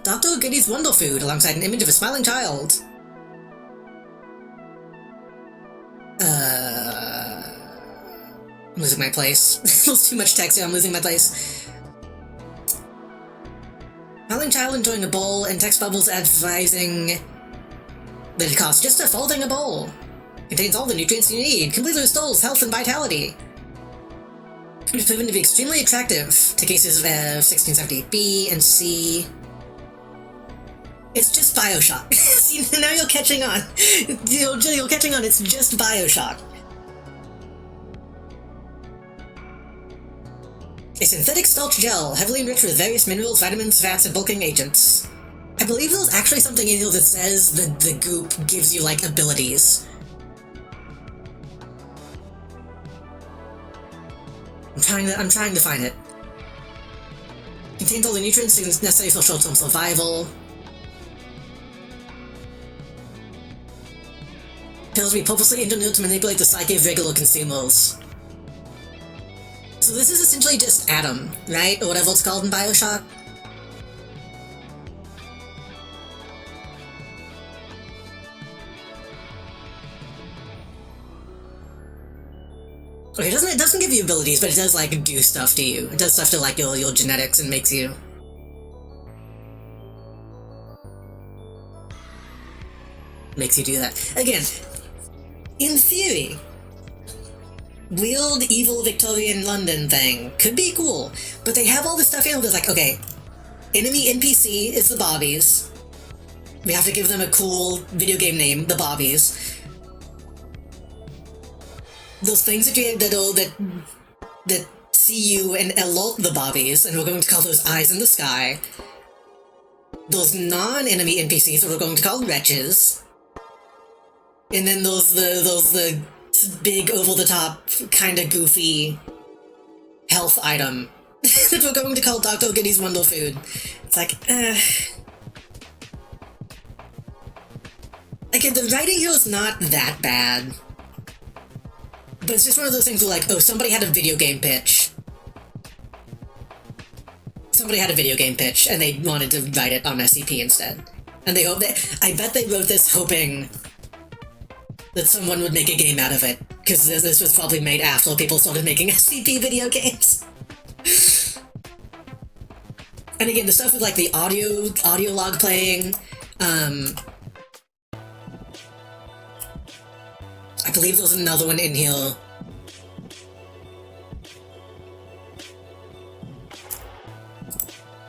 Dr. Goody's Wonder Food alongside an image of a smiling child. I'm losing my place. There's too much text here, I'm losing my place. Smiling child enjoying a bowl, and text bubbles advising that it costs just a folding a bowl. Contains all the nutrients you need, completely restores health and vitality. It was proven to be extremely attractive to cases of 1678-B and C. It's just Bioshock. See, now you're catching on. You're catching on, it's just Bioshock. A synthetic starch gel, heavily enriched with various minerals, vitamins, fats, and bulking agents. I believe there's actually something in here that says that the goop gives you, like, abilities. I'm trying to find it. Contains all the nutrients necessary for short-term survival. Pills be purposely engineered to manipulate the psyche of regular consumers. So this is essentially just Atom, right? Or whatever it's called in Bioshock. Okay, it doesn't give you abilities, but it does, like, do stuff to you. It does stuff to, like, your genetics and makes you... do that. Again, in theory, weird, evil Victorian London thing could be cool, but they have all this stuff in that's like, okay, enemy NPC is the Bobbies. We have to give them a cool video game name, the Bobbies. Those things that see you and alert the Bobbies, and we're going to call those Eyes in the Sky. Those non-enemy NPCs that we're going to call Wretches. And then those the big over-the-top, kinda goofy health item that we're going to call Dr. Goody's Wonder Food. It's like, Again, the writing here is not that bad. But it's just one of those things where, like, oh, somebody had a video game pitch. somebody had a video game pitch and they wanted to write it on SCP instead. And they hope that, I bet they wrote this hoping that someone would make a game out of it, because this was probably made after people started making SCP video games. And again, the stuff with like the audio log playing, I believe there's another one in here.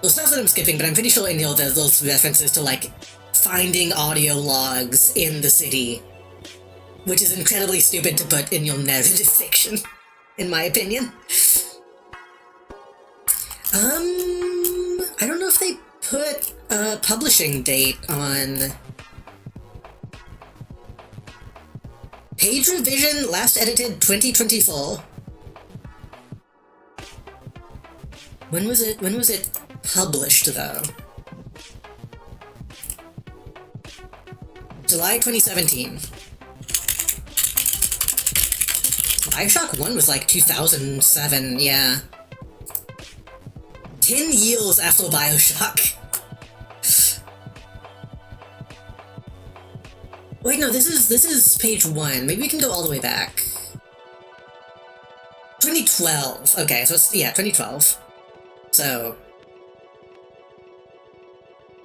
There's stuff that I'm skipping, but I'm pretty sure in here there's those references to like finding audio logs in the city, which is incredibly stupid to put in your narrative fiction, in my opinion. I don't know if they put a publishing date on... Page revision, last edited 2024. When was it published, though? July 2017. Bioshock 1 was like 2007, yeah. 10 years after Bioshock. Wait, no, this is page 1. Maybe we can go all the way back. 2012. Okay, so it's, yeah, 2012. So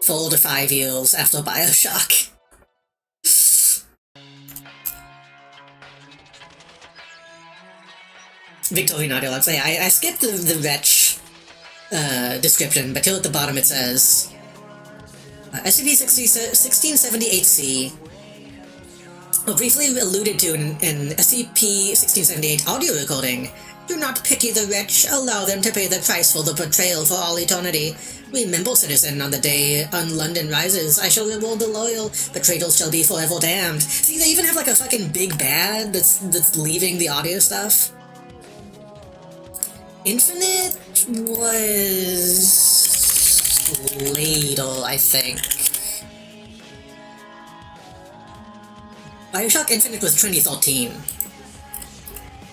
4 to 5 years after Bioshock. Victorian audio logs. Yeah, I skipped the Wretch description, but here at the bottom it says SCP-1678-C, briefly alluded to in SCP-1678 audio recording. Do not pity the wretch, allow them to pay the price for the betrayal for all eternity. Remember, citizen, on the day on London rises, I shall reward the loyal, but traitors shall be forever damned. See, they even have like a fucking big bad that's leaving the audio stuff. Infinite was later, I think. Bioshock Infinite was 2013.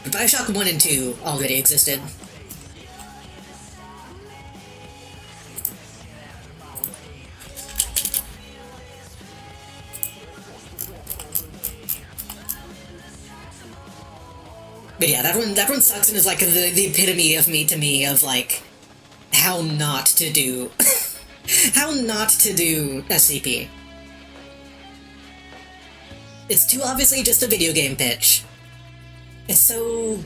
But Bioshock 1 and 2 already existed. But yeah, that one sucks and is like the epitome of me of like how not to do how not to do SCP. It's too obviously just a video game pitch. It's so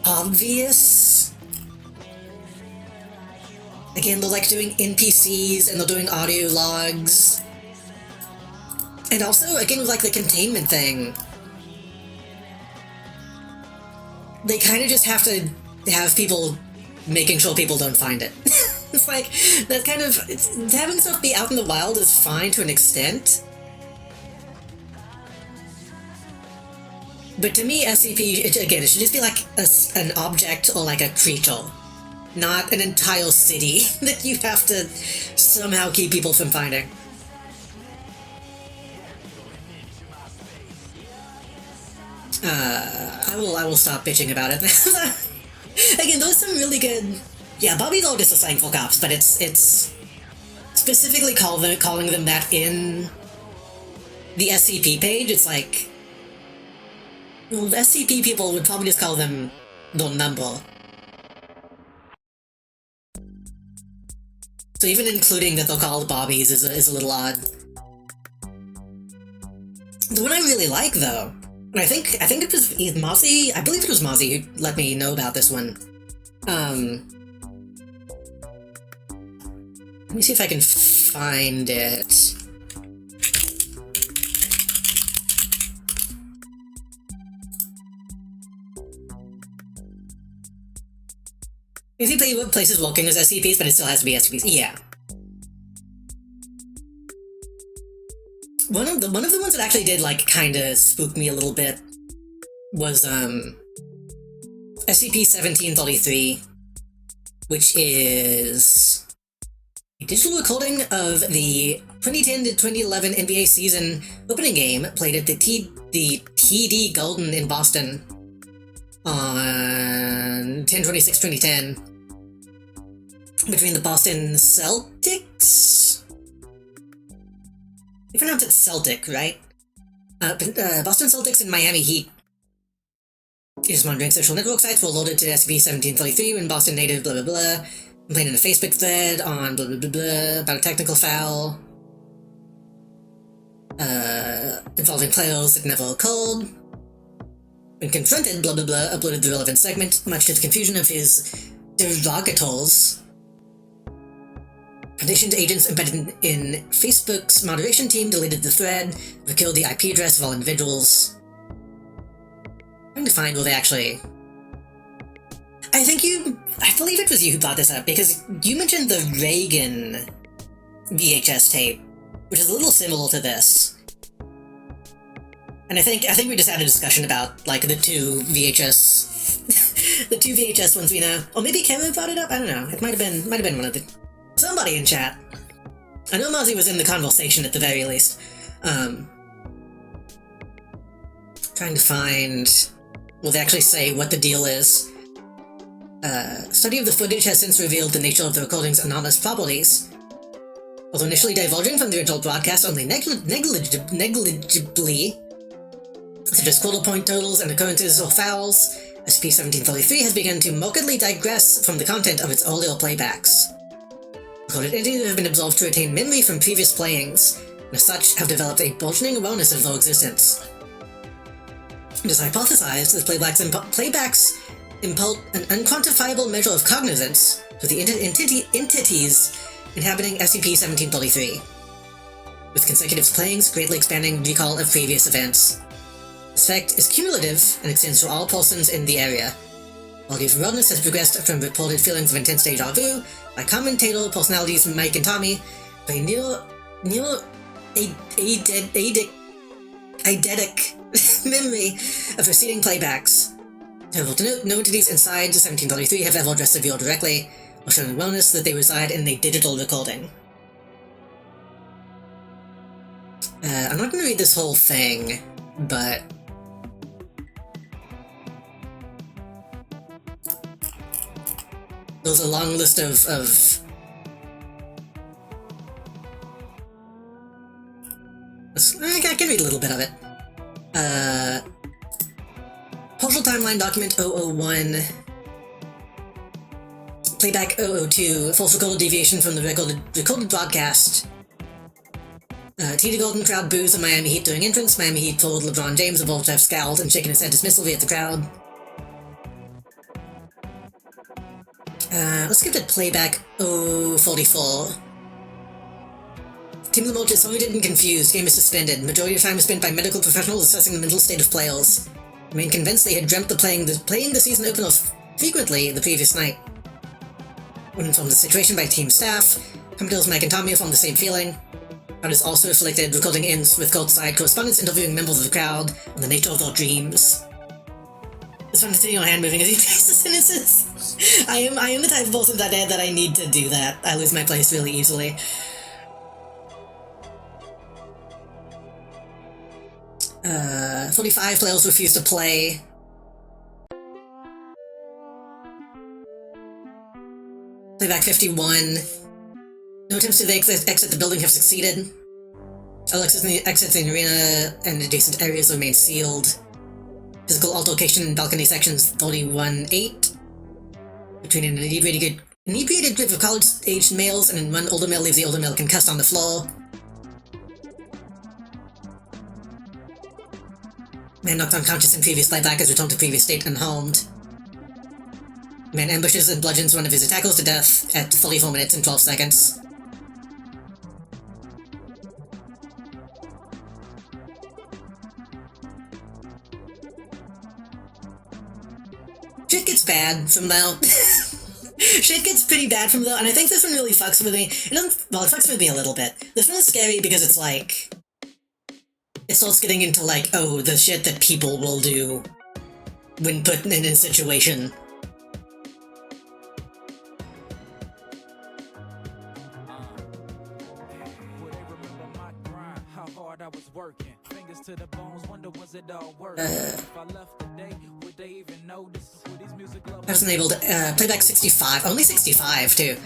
obvious. Again, they're like doing NPCs and they're doing audio logs. And also, again, with like the containment thing, they kind of just have to have people making sure people don't find it. It's like, that kind of, having stuff be out in the wild is fine to an extent. But to me, SCP, again, it should just be like an object or like a creature, not an entire city that you have to somehow keep people from finding. I will stop bitching about it. Again, those are some really good... Yeah, Bobby's all just a thankful cops, but it's specifically calling them that in the SCP page. It's like... Well, the SCP people would probably just call them the number. So even including that they're called Bobbies is a little odd. The one I really like, though, and I think it was Mozzie, I believe it was Mozzie who let me know about this one. Let me see if I can find it. Basically, places working as SCPs, but it still has to be SCPs. Yeah. One of the ones that actually did like kind of spook me a little bit was SCP-1733, which is a digital recording of the 2010 to 2011 NBA season opening game played at the TD Garden in Boston on 10/26/2010. between the Boston Celtics? You pronounce it Celtic, right? Boston Celtics and Miami Heat. Just monitoring social network sites were loaded to SCP-1733 when Boston native blah blah blah complained in a Facebook thread on blah blah blah blah about a technical foul involving players that never occurred. When confronted, blah blah blah uploaded the relevant segment, much to the confusion of his derogators. Foundation's agents embedded in Facebook's moderation team deleted the thread, recalled the IP address of all individuals. Trying to find where they actually... I believe it was you who brought this up, because you mentioned the Reagan VHS tape, which is a little similar to this. And I think we just had a discussion about, like, the two VHS... the two VHS ones we know. Or maybe Cameron brought it up? I don't know. It might have been one of the... Somebody in chat. I know Mozzie was in the conversation at the very least. Trying to find... Will they actually say what the deal is? Study of the footage has since revealed the nature of the recording's anomalous properties. Although initially diverging from the original broadcast only negligibly, such as quarter point totals and occurrences or fouls, SCP-1733 has begun to markedly digress from the content of its earlier playbacks. Recorded entities have been observed to retain memory from previous playings, and as such have developed a burgeoning awareness of their existence. It is hypothesized that playbacks impart an unquantifiable measure of cognizance to the entities inhabiting SCP-1733, with consecutive playings greatly expanding recall of previous events. This effect is cumulative and extends to all persons in the area. While the awareness has progressed from reported feelings of intense deja vu by commentator personalities Mike and Tommy, by eidetic memory of preceding playbacks. However, to note, no entities inside 1733 have ever addressed the viewer directly, or shown awareness that they reside in a digital recording. I'm not going to read this whole thing, but... There's a long list of I can read a little bit of it. Partial timeline document 001. Playback 002. False recorded deviation from the recorded broadcast. T.D. Golden crowd boos the Miami Heat during entrance. Miami Heat forward LeBron James above to have scowled and shaken his head dismissively at the crowd. Let's skip to playback 044. Team Lamote is disappointed and confused. Game is suspended. Majority of time is spent by medical professionals assessing the mental state of players. Remain convinced they had dreamt of playing the season opener frequently the previous night. When informed of the situation by team staff, commentators Mike and Tommy found the same feeling. Crowd is also afflicted, recording ins with courtside correspondents interviewing members of the crowd on the nature of their dreams. It's fun to see your hand moving as you face the sentences. I am the type of person that I need to do that. I lose my place really easily. Uh, 45 players refuse to play. Playback 51. No attempts to exit the building have succeeded. All exits in the arena and adjacent areas remain sealed. Physical altercation in balcony sections 31-8. Between an inebriated group of college-aged males and one older male leaves the older male concussed on the floor. Man knocked unconscious in previous playback has returned to previous state unharmed. Man ambushes and bludgeons one of his attackers to death at 44 minutes and 12 seconds. Shit gets bad from now. Shit gets pretty bad from though, and I think this one really fucks with me. It fucks with me a little bit. This one is scary because it's like... It starts getting into like, oh, the shit that people will do when put in a situation. I was enabled, playback 65, only 65 too.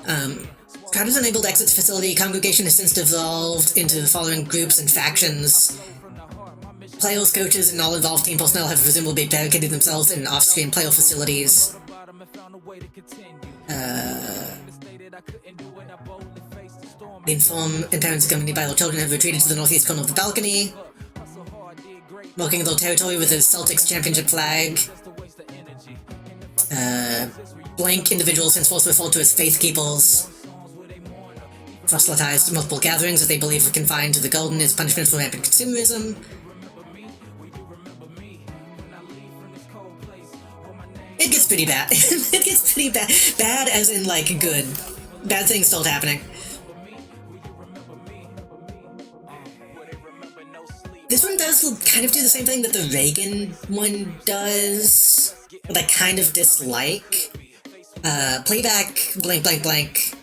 Crowd has enabled exit facility. Congregation has since devolved into the following groups and factions. Players, coaches, and all involved team personnel have presumably barricaded themselves in off-screen player facilities. The infirm and parents accompanied by their children have retreated to the northeast corner of the balcony, marking their territory with a Celtics championship flag. Blank individuals henceforth referred to as faith keepers. Proselytized multiple gatherings that they believe are confined to the garden as punishment for rampant consumerism. It gets pretty bad. It gets pretty bad. Bad as in, like, good. Bad things still happening. This one does kind of do the same thing that the Reagan one does, that I kind of dislike. Playback, blank, blank, blank.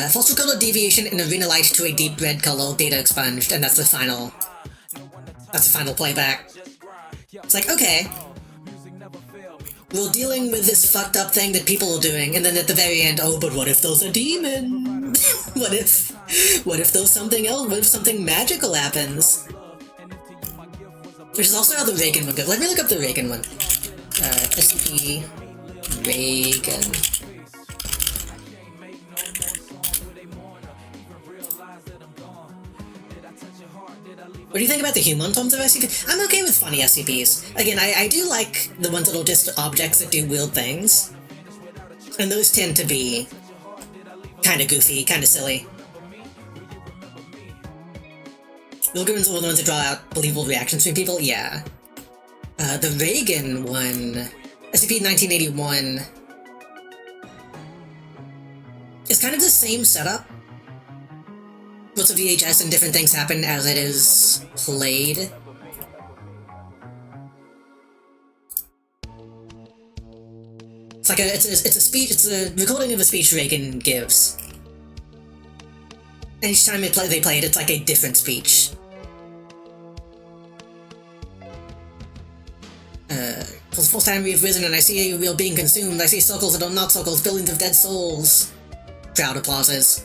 False color deviation in arena light to a deep red color, data expunged, and that's the final playback. It's like, okay, we're dealing with this fucked up thing that people are doing, and then at the very end, oh, but what if there's a demon? What if there's something else? What if something magical happens? Which is also how the Reagan one goes. Let me look up the Reagan one. SCP Reagan. What do you think about the human forms of SCP? I'm okay with funny SCPs. Again, I do like the ones that are just objects that do weird things. And those tend to be kind of goofy, kind of silly. Wilgrimans are the ones that draw out believable reactions from people? Yeah. The Reagan one, SCP-1981, is kind of the same setup. Lots of VHS and different things happen as it is played. It's like it's a recording of a speech Reagan gives. And each time they play it, it's like a different speech. For the first time we have risen and I see we are being consumed. I see circles that are not circles, billions of dead souls. Crowd applauses.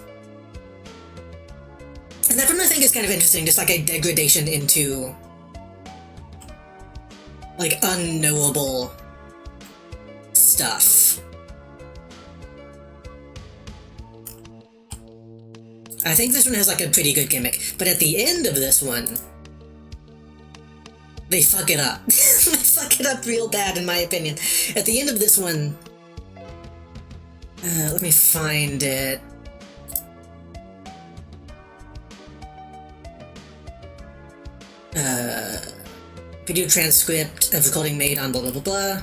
And that one I think is kind of interesting, just like a degradation into, like, unknowable stuff. I think this one has, like, a pretty good gimmick, but at the end of this one, they fuck it up. They fuck it up real bad, in my opinion. At the end of this one, let me find it. Video transcript of recording made on blah blah blah blah.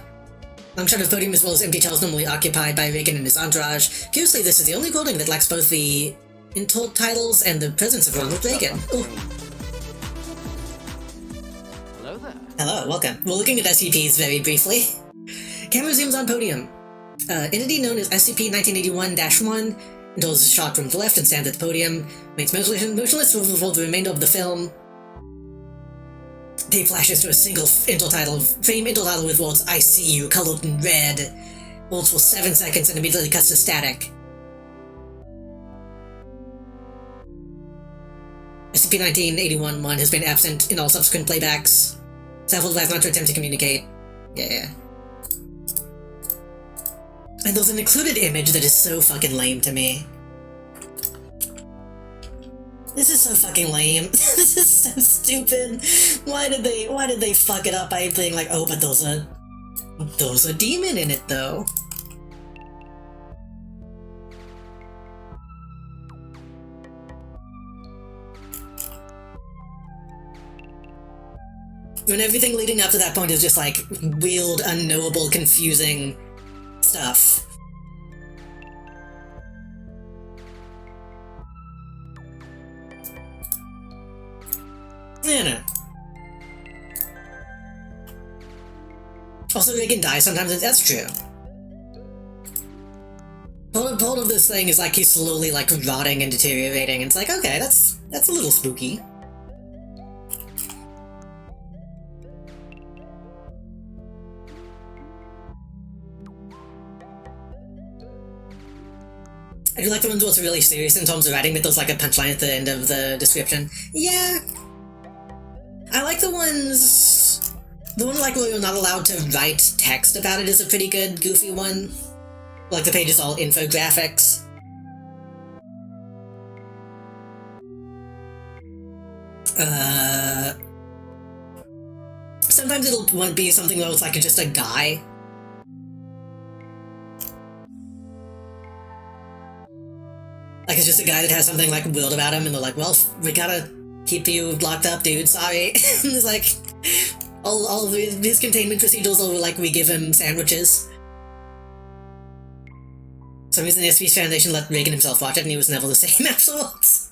Long shot of podium as well as empty chairs normally occupied by Reagan and his entourage. Curiously, this is the only recording that lacks both the intro titles and the presence of Ronald Reagan. Ooh. Hello there. Hello, welcome. We're looking at SCPs very briefly. Camera zooms on podium. Entity known as SCP-1981-1 enters a shot from the left and stands at the podium. Remains motionless for the remainder of the film. Tape flashes to a single frame intro title with words "I see you" colored in red. Holds for 7 seconds and immediately cuts to static. SCP-1981-1 has been absent in all subsequent playbacks. Several has not to attempt to communicate. Yeah. And there's an included image that is so fucking lame to me. This is so fucking lame. This is so stupid. Why did they fuck it up by being like, oh, but there's a demon in it though. When everything leading up to that point is just like weird, unknowable, confusing stuff. Yeah, no. Also, Reagan dies sometimes, that's true. Part of this thing is like he's slowly like rotting and deteriorating, and it's like, okay, that's a little spooky. I do like the ones where it's really serious in terms of writing, but there's like a punchline at the end of the description. Yeah. I like the ones... The one like where you're not allowed to write text about it is a pretty good, goofy one. Like the page is all infographics. Sometimes it'll be something where it's like just a guy. Like it's just a guy that has something like weird about him and they're like, well, we gotta keep you locked up, dude, sorry. And it's like, all of these containment procedures are like, we give him sandwiches. For some reason the SB Foundation let Reagan himself watch it and he was never the same afterwards.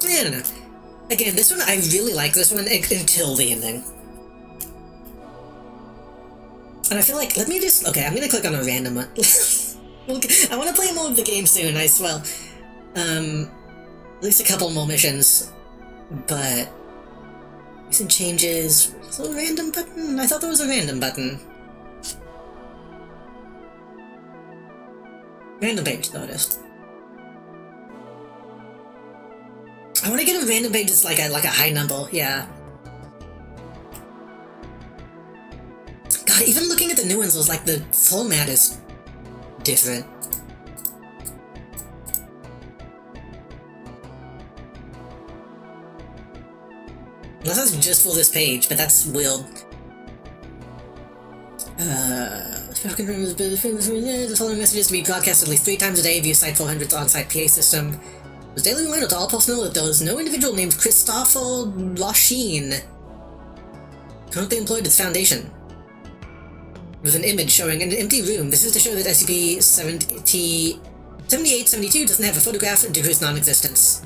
I don't know. Again, this one, I really like this one until the ending. And I feel like, let me just... Okay, I'm gonna click on a random one. I want to play more of the game soon, I swear. At least a couple more missions. But... recent changes... Is there a random button? I thought there was a random button. Random page, though it is. I want to get a random page that's like a high number, yeah. God, even looking at the new ones was like the format is different. Unless that's just for this page, but that's weird. The following messages to be broadcast at least 3 times a day via Site 400's on-site PA system. It was daily reminder to all personnel that there was no individual named Christopher Lachine currently employed at the Foundation. With an image showing an empty room. This is to show that SCP-7872 doesn't have a photograph due to its non-existence.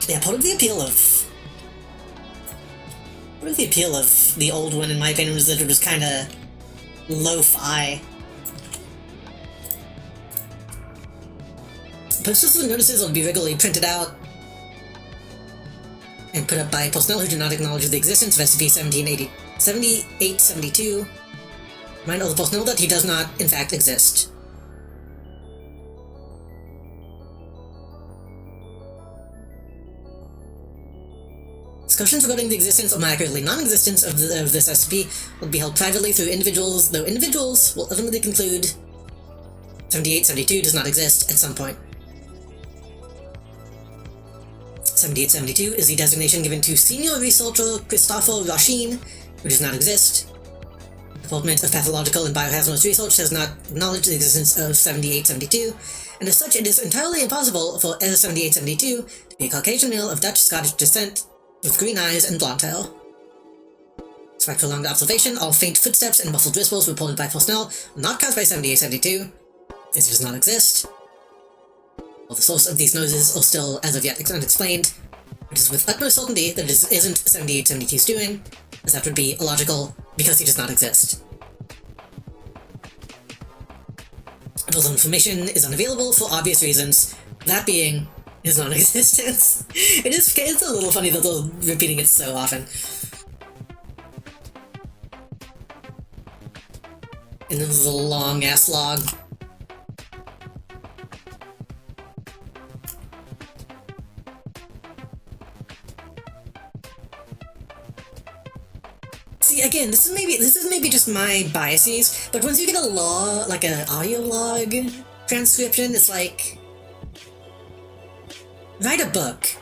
Yeah, part of the appeal of the old one, in my opinion, was that it was kind of lo-fi. Posters and notices will be regularly printed out and put up by personnel who do not acknowledge the existence of SCP-7872. Remind all the personnel that he does not, in fact, exist. Discussions regarding the existence or more accurately non-existence of this SCP will be held privately through individuals, though individuals will ultimately conclude 7872 does not exist at some point. 7872 is the designation given to Senior Researcher Christopher Lachine, who does not exist. The Department of Pathological and Biohazardous Research has not acknowledged the existence of 7872, and as such it is entirely impossible for S7872 to be a Caucasian male of Dutch-Scottish descent with green eyes and blonde hair. Despite prolonged observation, all faint footsteps and muffled whispers reported by personnel are not caused by 7872, as it does not exist. While the source of these noises are still, as of yet, unexplained, it is with utmost certainty that it isn't 7872's doing, as that would be illogical because he does not exist. Further information is unavailable for obvious reasons, that being his non-existence. It's a little funny that they're repeating it so often. And then there's a long-ass log. See, again, this is maybe just my biases, but once you get an audio log transcription, it's like, write a book.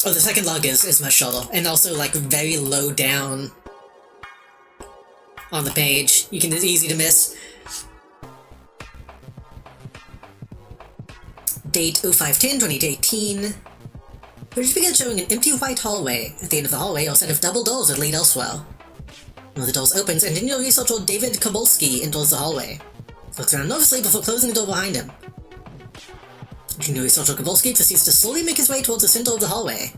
Oh, the second log is much shorter, and also like very low down on the page. It's easy to miss. Date 05/10/2018. Footage begins showing an empty white hallway. At the end of the hallway are a set of double doors that lead elsewhere. One of the doors opens, and Senior Researcher David Kowalski enters the hallway. He looks around nervously before closing the door behind him. Senior Researcher Kowalski proceeds to slowly make his way towards the center of the hallway.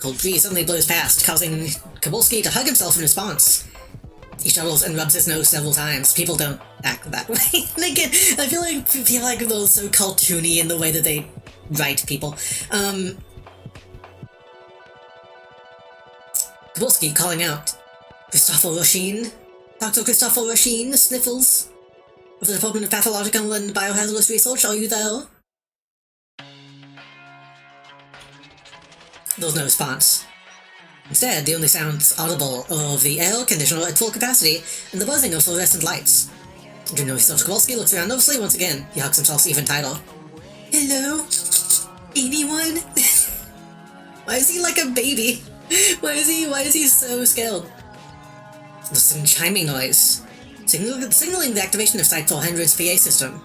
Cold breeze suddenly blows past, causing Kowalski to hug himself in response. He shudders and rubs his nose several times. People don't act that way. And again, I feel like they're so cartoony in the way that they write people. Kowalski calling out, Christopher Roshin? Dr. Christopher Roshin, Sniffles? Of the Department of Pathological and Biohazardous Research, are you there? There was no response. Instead, the only sounds audible are the air conditioner at full capacity and the buzzing of fluorescent lights. Junior Research Kowalski looks around nervously once again. He hugs himself even tighter. Hello? Anyone? Why is he like a baby? Why is he so scared? There's some chiming noise, signaling the activation of Site 400's PA system.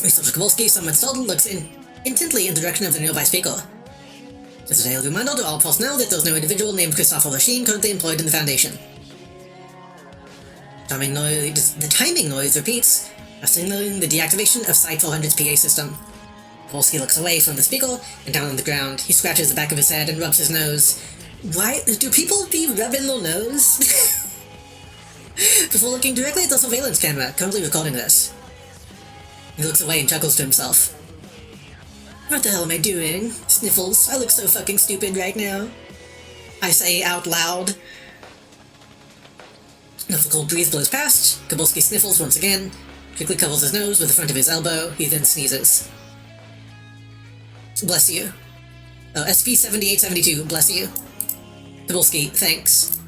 Researcher Kowalski, somewhat startled, looks intently in the direction of the nearby speaker. This is a reminder to all personnel that there's no individual named Christopher Roshin currently employed in the Foundation. The timing noise repeats, signaling the deactivation of Site 400's PA system. Kowalski looks away from the speaker and down on the ground. He scratches the back of his head and rubs his nose. Why do people be rubbing their nose? Before looking directly at the surveillance camera, currently recording this. He looks away and chuckles to himself. What the hell am I doing? Sniffles, I look so fucking stupid right now. I say out loud. The cold breeze blows past. Kowalski sniffles once again, quickly covers his nose with the front of his elbow. He then sneezes. Bless you. Oh, SP-7872, bless you. Kowalski, thanks.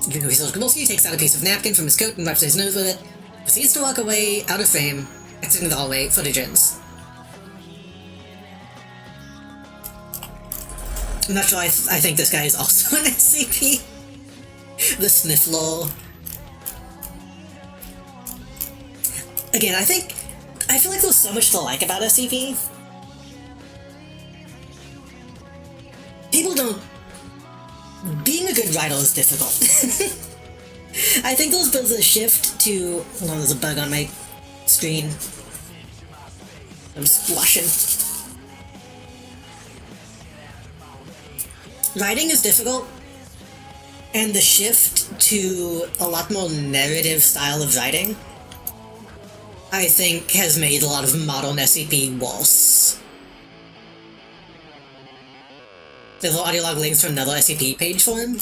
Junior Research Kowalski takes out a piece of napkin from his coat and wipes his nose with it. Proceeds to walk away, out of frame. Exiting the hallway, footage ends. I'm not sure I think this guy is also an SCP. The Sniffler. Again, I feel like there's so much to like about SCP. People don't... Being a good writer is difficult. I think there's a shift to... Hold on, there's a bug on my screen. I'm splashing. Writing is difficult, and the shift to a lot more narrative style of writing, I think, has made a lot of modern SCP worse. There's audio log links from another SCP page for him.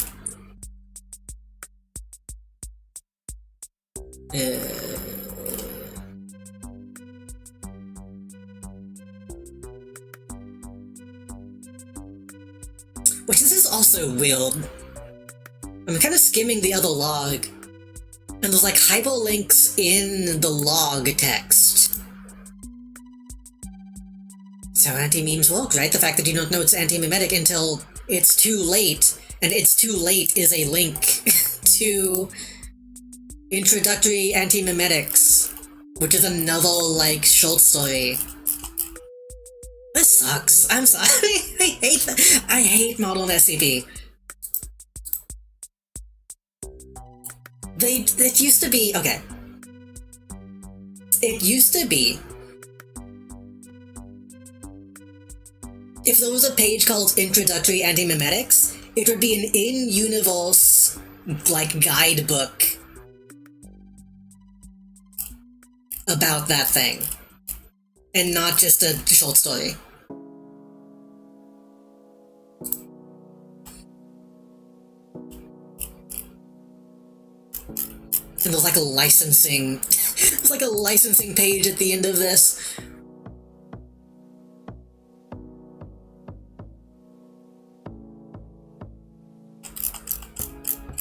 Which this is also weird. I'm kind of skimming the other log, and there's like hyperlinks in the log text. That's how anti-memes work, right? The fact that you don't know it's anti-memetic until it's too late, and it's too late is a link to Introductory Anti-Memetics, which is another, like, short story. This sucks. I'm sorry. I hate modern SCP. It used to be... Okay. It used to be... If there was a page called Introductory Anti-Memetics, it would be an in-universe, like, guidebook about that thing. And not just a short story. And there's like a licensing... there's like a licensing page at the end of this.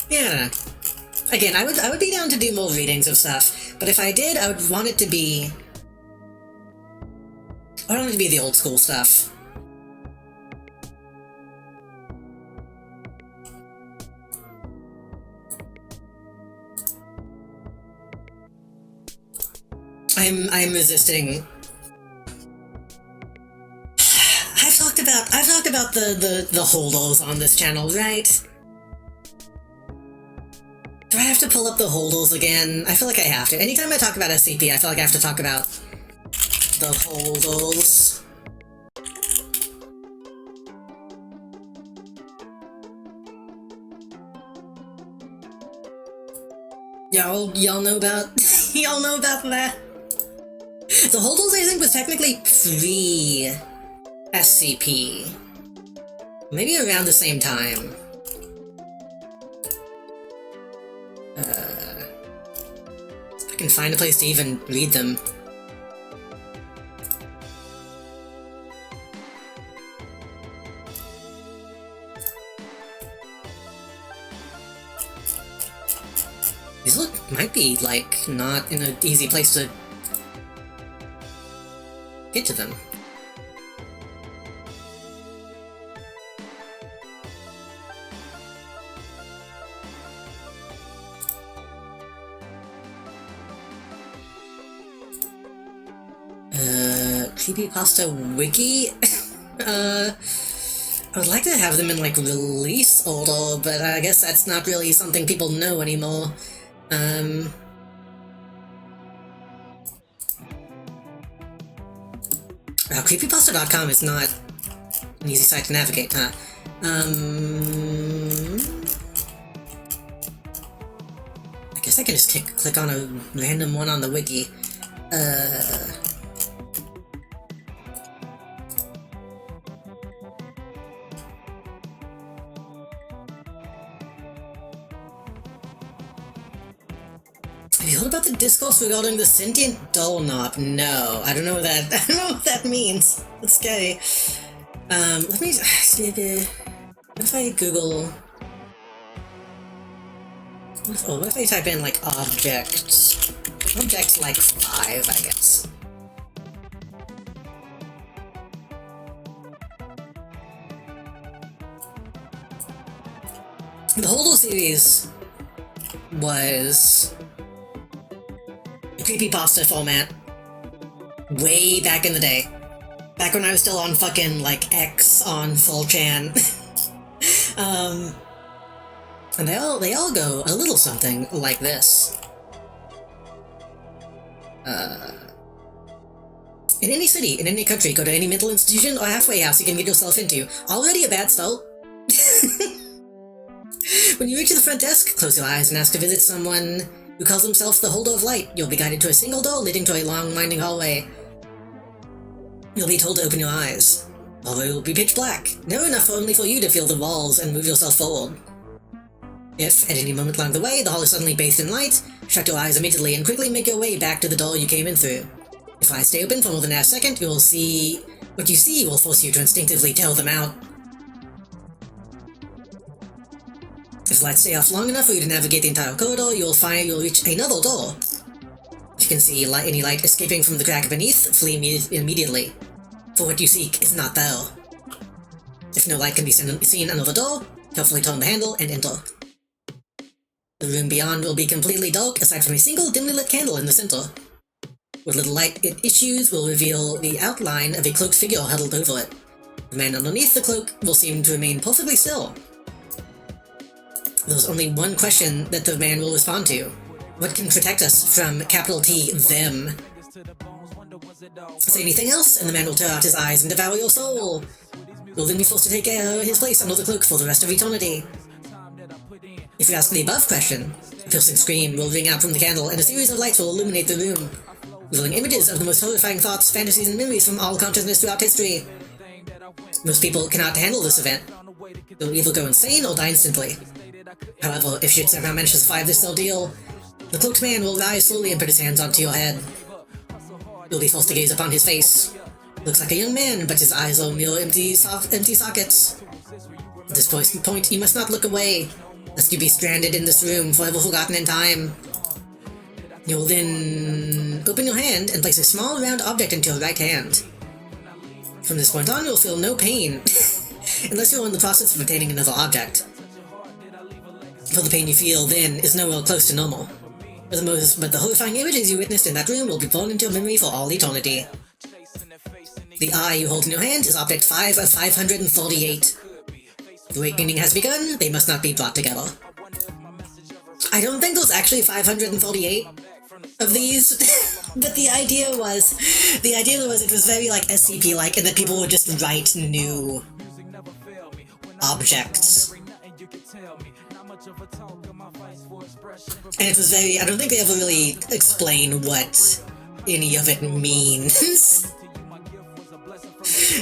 Yeah. Again, I would be down to do more readings of stuff, but if I did, I would want it to be... I don't want it to be the old school stuff. I'm resisting. I've talked about the holders on this channel, right? Do I have to pull up the holders again? I feel like I have to. Anytime I talk about SCP, I feel like I have to talk about the holders. Y'all know about y'all know about that? The Holdals, I think, was technically pre-SCP. Maybe around the same time. If I can find a place to even read them. These might be, like, not in an easy place to get to them. Creepypasta wiki? I would like to have them in, like, release order, but I guess that's not really something people know anymore. Creepypasta.com is not an easy site to navigate, huh? I guess I can just click on a random one on the wiki. Have you heard about the discourse regarding the sentient doorknob? No, I don't know what that. I don't know what that means. That's scary. Let me. What if I Google? What if I type in like objects? Objects like 5, I guess. The Holdo series was creepypasta format way back in the day. Back when I was still on fucking, like, X on 4chan. And they all go a little something like this. In any city, in any country, go to any mental institution or halfway house you can get yourself into. Already a bad start. When you reach the front desk, close your eyes and ask to visit someone who calls himself the Holder of Light. You'll be guided to a single door leading to a long, winding hallway. You'll be told to open your eyes. Although it will be pitch black, narrow enough only for you to feel the walls and move yourself forward. If, at any moment along the way, the hall is suddenly bathed in light, shut your eyes immediately and quickly make your way back to the door you came in through. If eyes stay open for more than a second, you will see... what you see will force you to instinctively tear them out. If lights stay off long enough for you to navigate the entire corridor, you'll reach another door. If you can see any light escaping from the crack beneath, flee immediately, for what you seek is not there. If no light can be seen another door, carefully turn the handle and enter. The room beyond will be completely dark, aside from a single dimly lit candle in the center. What little light it issues will reveal the outline of a cloaked figure huddled over it. The man underneath the cloak will seem to remain perfectly still. There's only one question that the man will respond to. What can protect us from capital T, them? Say anything else, and the man will tear out his eyes and devour your soul. You'll then be forced to take his place under the cloak for the rest of eternity. If you ask the above question, a piercing scream will ring out from the candle, and a series of lights will illuminate the room, revealing images of the most horrifying thoughts, fantasies, and memories from all consciousness throughout history. Most people cannot handle this event. They'll either go insane or die instantly. However, if you somehow manage to survive this ordeal, the cloaked man will rise slowly and put his hands onto your head. You'll be forced to gaze upon his face. Looks like a young man, but his eyes are mere empty sockets. At this point, you must not look away, lest you be stranded in this room, forever forgotten in time. You'll then open your hand and place a small round object into your right hand. From this point on, you'll feel no pain, unless you're in the process of obtaining another object. For the pain you feel then is nowhere close to normal. But the horrifying images you witnessed in that room will be born into your memory for all eternity. The eye you hold in your hand is object 5 of 548. The awakening has begun, they must not be brought together. I don't think there's actually 548 of these, but the idea was it was very, like, SCP-like, and that people would just write new objects. And it was very, I don't think they ever really explain what any of it means.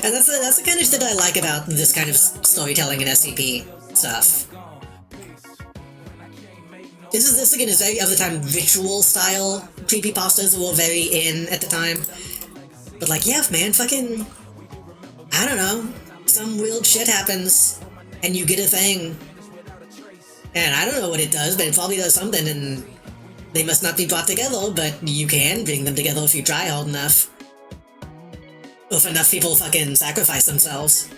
And that's the kind of shit I like about this kind of storytelling in SCP stuff. This again is very of the time ritual style creepypastas were very in at the time. But like, yeah, man, fucking, I don't know, some weird shit happens and you get a thing. And I don't know what it does, but it probably does something, and they must not be brought together, but you can bring them together if you try hard enough. Or if enough people fucking sacrifice themselves.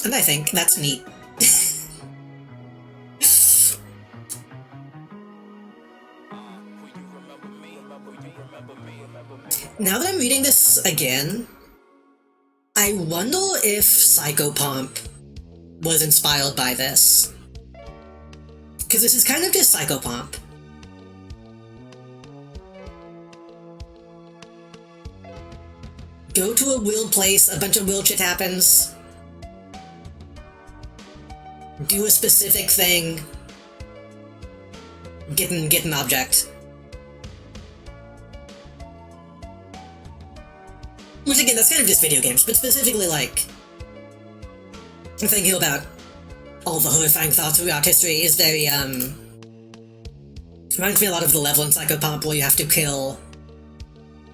And I think that's neat. Now that I'm reading this again, I wonder if Psychopomp was inspired by this. Because this is kind of just Psychopomp. Go to a weird place, a bunch of weird shit happens. Do a specific thing. Get an object. Which again, that's kind of just video games, but specifically like, I'm thinking about all the horrifying thoughts throughout history is very, reminds me a lot of the level in Psychopomp where you have to kill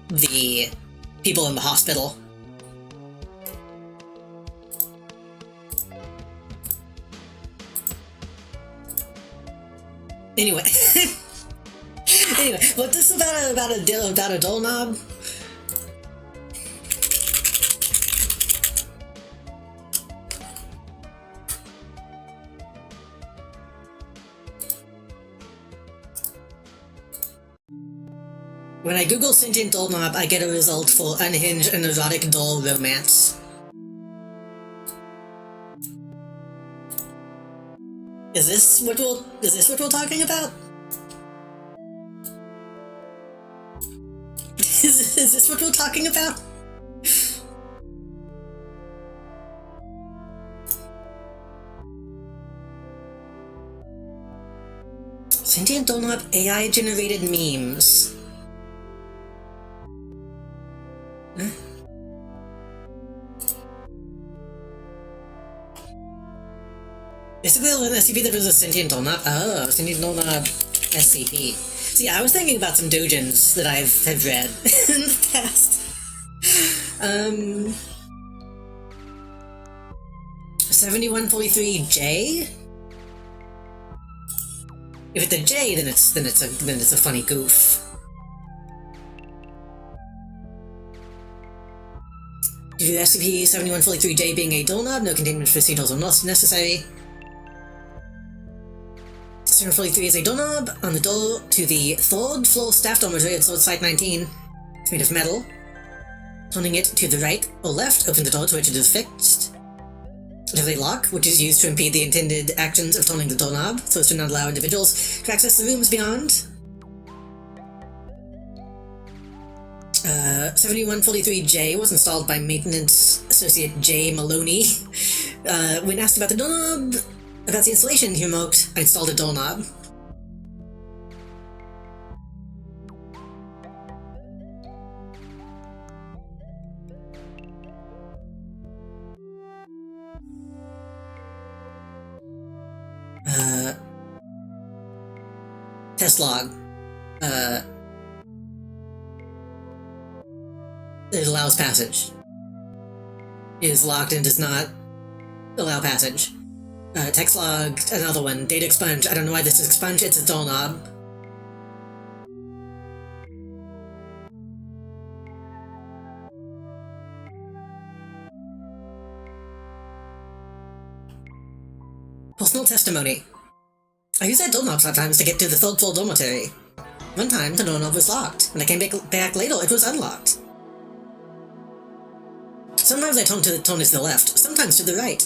the people in the hospital. Anyway. Anyway, what's this about a doorknob? When I Google sentient doorknob, I get a result for unhinged and erotic doll romance. Is this what we're talking about? Is this what we're talking about? Sentient doorknob AI generated memes. Huh? Basically, an SCP that was a sentient doorknob. Oh, sentient doorknob SCP. See, I was thinking about some dojins that have read in the past. 7143J? If it's a J, then it's a funny goof. Due to SCP-7143J being a doorknob, no containment procedures are not necessary. 7143 is a doorknob on the door to the third floor staff dormitory at Site 19. It's made of metal. Turning it to the right or left, open the door to which it is fixed. It has a lock, which is used to impede the intended actions of turning the doorknob, so as to not allow individuals to access the rooms beyond. 7143J was installed by Maintenance Associate J. Maloney. When asked about the doorknob, about the installation, he remarked, "I installed a doorknob." Test log. It allows passage. It is locked and does not allow passage. Text log, another one. Data expunge. I don't know why this is expunge, it's a doorknob. Personal testimony. I use that doorknob sometimes to get to the third floor dormitory. One time, the doorknob was locked. When I came back later, it was unlocked. Sometimes I turn it to the left, sometimes to the right.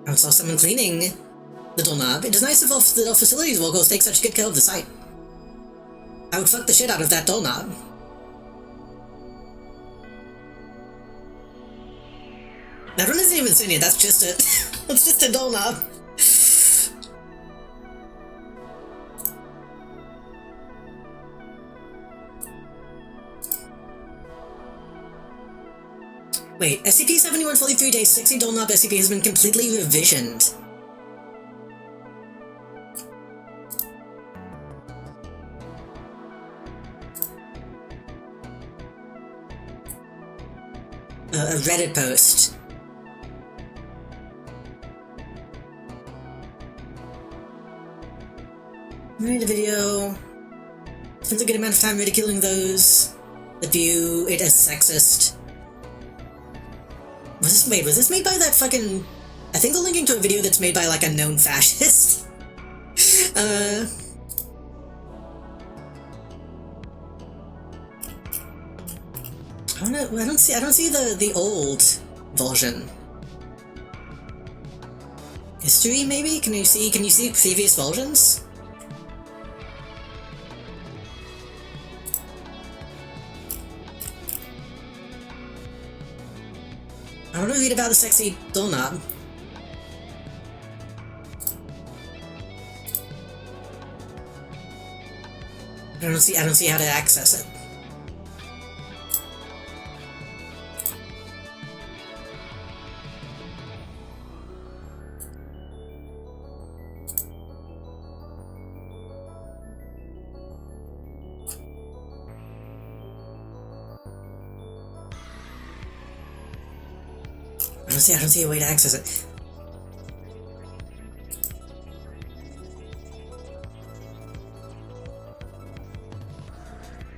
I saw someone cleaning the doorknob. It is nice that our facilities workers take such good care of the site. I would fuck the shit out of that doorknob. That one isn't even sentient, that's just a... that's just a doorknob. Wait, SCP-7143 Day 60 Dolnob SCP has been completely revisioned. A Reddit post. Made a video. Spends a good amount of time ridiculing those that view it as sexist. Was this made by that fucking... I think they're linking to a video that's made by, like, a known fascist. I don't see the old version. History, maybe? Can you see previous versions? I want to read about the sexy doorknob. I don't see how to access it. I don't see a way to access it.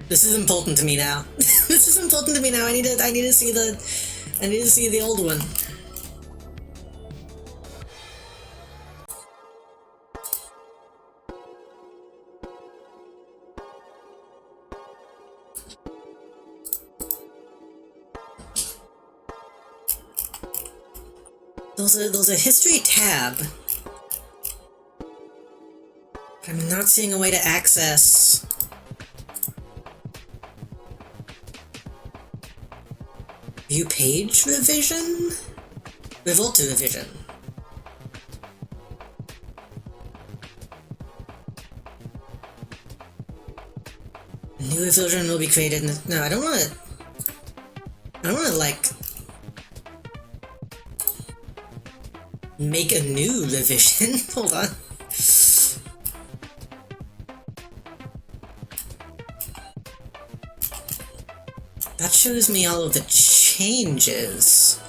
This is important to me now. This is important to me now. I need to see the old one. There's a history tab. I'm not seeing a way to access. View page revision? Revolta revision. New revision will be created. No, I don't want to like make a new revision. Hold on. That shows me all of the changes.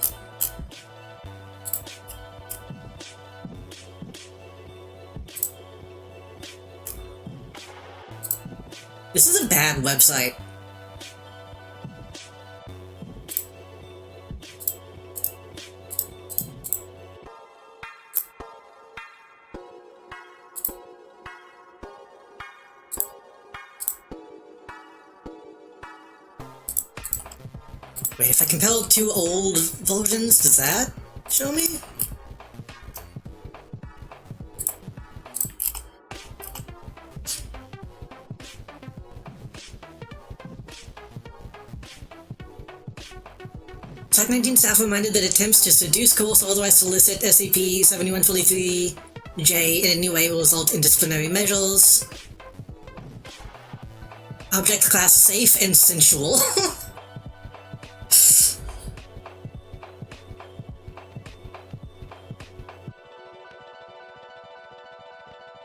This is a bad website. Wait, if I compel two old versions, does that show me? Site 19 staff reminded that attempts to seduce, coerce, or otherwise solicit SCP-7143-J in any way will result in disciplinary measures. Object class safe and sensual.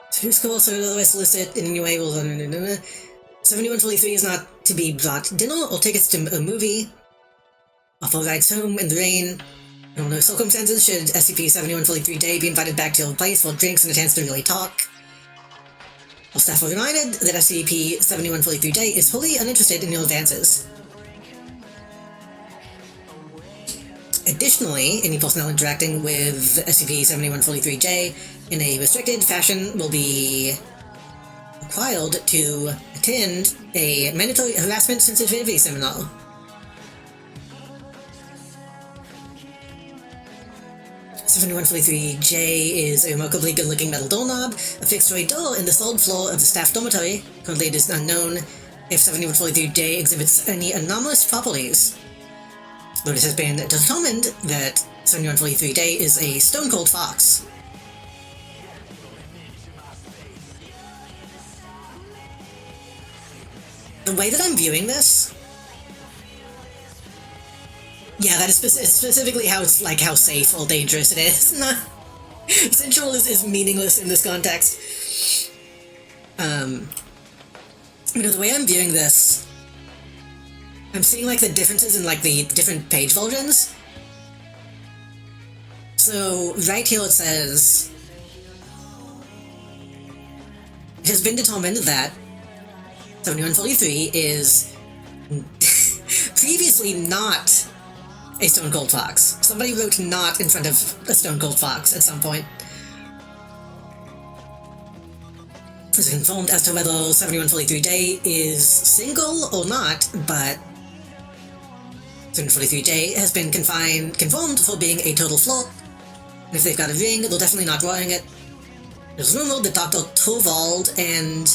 Seduce, coerce, or otherwise solicit in any way will... 7143 is not to be brought dinner or tickets to a movie. Offer rides home in the rain. Under no circumstances should SCP-7143-J be invited back to your place for drinks and a chance to really talk. All staff are reminded that SCP-7143-J is wholly uninterested in your advances. Additionally, any personnel interacting with SCP-7143-J in a restricted fashion will be required to attend a mandatory harassment sensitivity seminar. SCP-7143-J is a remarkably good-looking metal doorknob affixed to a door in the third floor of the staff dormitory. Currently, it is unknown if 7143-J exhibits any anomalous properties. Though it has been determined that 7143-J is a stone-cold fox. The way that I'm viewing this... Yeah, that is specifically how it's like how safe or dangerous it is. Not essential is meaningless in this context. The way I'm viewing this, I'm seeing like the differences in like the different page versions. So right here it says, it has been determined that 7143 is previously not a Stone Cold Fox. Somebody wrote "not" in front of a Stone Cold Fox at some point. It's confirmed as to whether 7143J is single or not, but 7143J has been confirmed for being a total flirt. And if they've got a ring, they're definitely not wearing it. There's rumored that Dr. Torvald and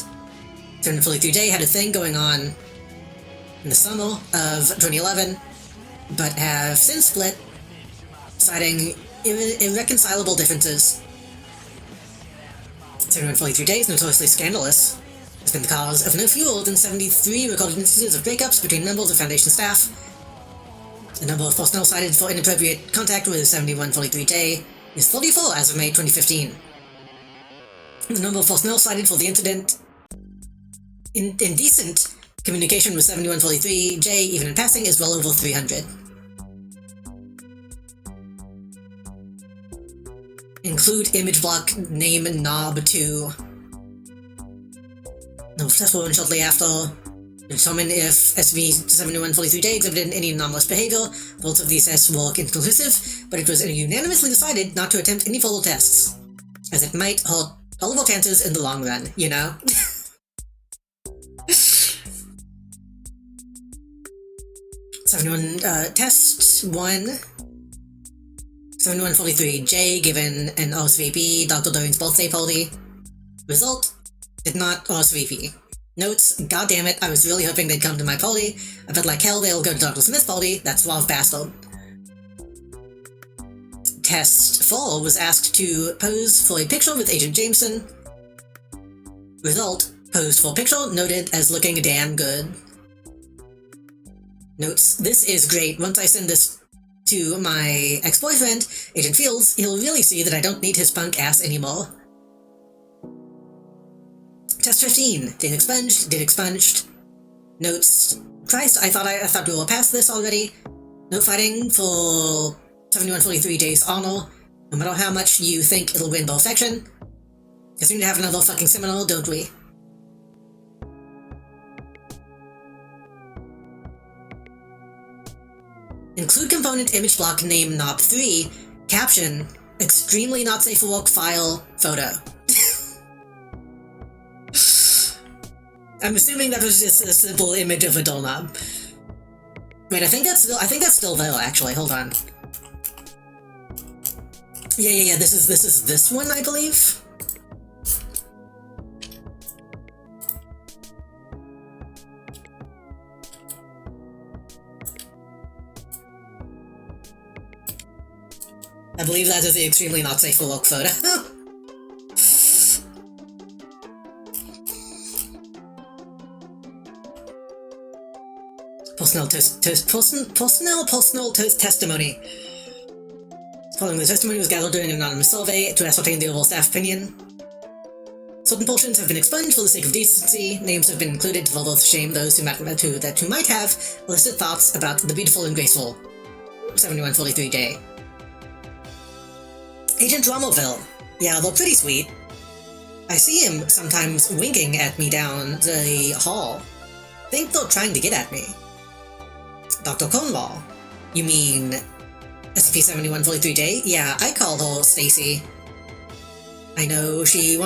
7143J had a thing going on in the summer of 2011, but have since split, citing irreconcilable differences. 7143J is notoriously scandalous. It's been the cause of no fewer than 73 recorded instances of breakups between members of Foundation staff. The number of personnel cited for inappropriate contact with 7143J is 34 as of May 2015. The number of personnel cited for the incident indecent communication with 7143J, even in passing, is well over 300. Include image block name knob2. No test will run shortly after to determine if SV7143J exhibited any anomalous behavior. Both of these tests were inconclusive, but it was unanimously decided not to attempt any further tests, as it might hurt all of our chances in the long run, you know? Test 1. 7143J given an RSVP, Dr. Doreen's birthday party. Result, did not RSVP. Notes, goddammit, I was really hoping they'd come to my party. I bet like hell they'll go to Dr. Smith's party, that suave bastard. Test 4 was asked to pose for a picture with Agent Jameson. Result, posed for picture, noted as looking damn good. Notes, this is great. Once I send this to my ex-boyfriend, Agent Fields, he'll really see that I don't need his punk ass anymore. Test 15. Did expunged. Notes, Christ, I thought we were past this already. No fighting for 7143J's honor, no matter how much you think it'll win both section. Guess we need to have another fucking seminar, don't we? Include component image block name knob3, caption, extremely not safe for work file, photo. I'm assuming that was just a simple image of a doorknob. Wait, I think that's still there, actually, hold on. Yeah, this is this one, I believe? I believe that is the extremely not safe for work photo. Personal testimony. Following the testimony was gathered during an anonymous survey to ascertain the overall staff opinion. Certain portions have been expunged for the sake of decency. Names have been included to further shame those who might have illicit thoughts about the beautiful and graceful 7143J. Agent Romoville. Yeah, they're pretty sweet. I see him sometimes winking at me down the hall. Think they're trying to get at me. Dr. Cornwall. You mean SCP-7143J? Yeah, I call her Stacy. I know she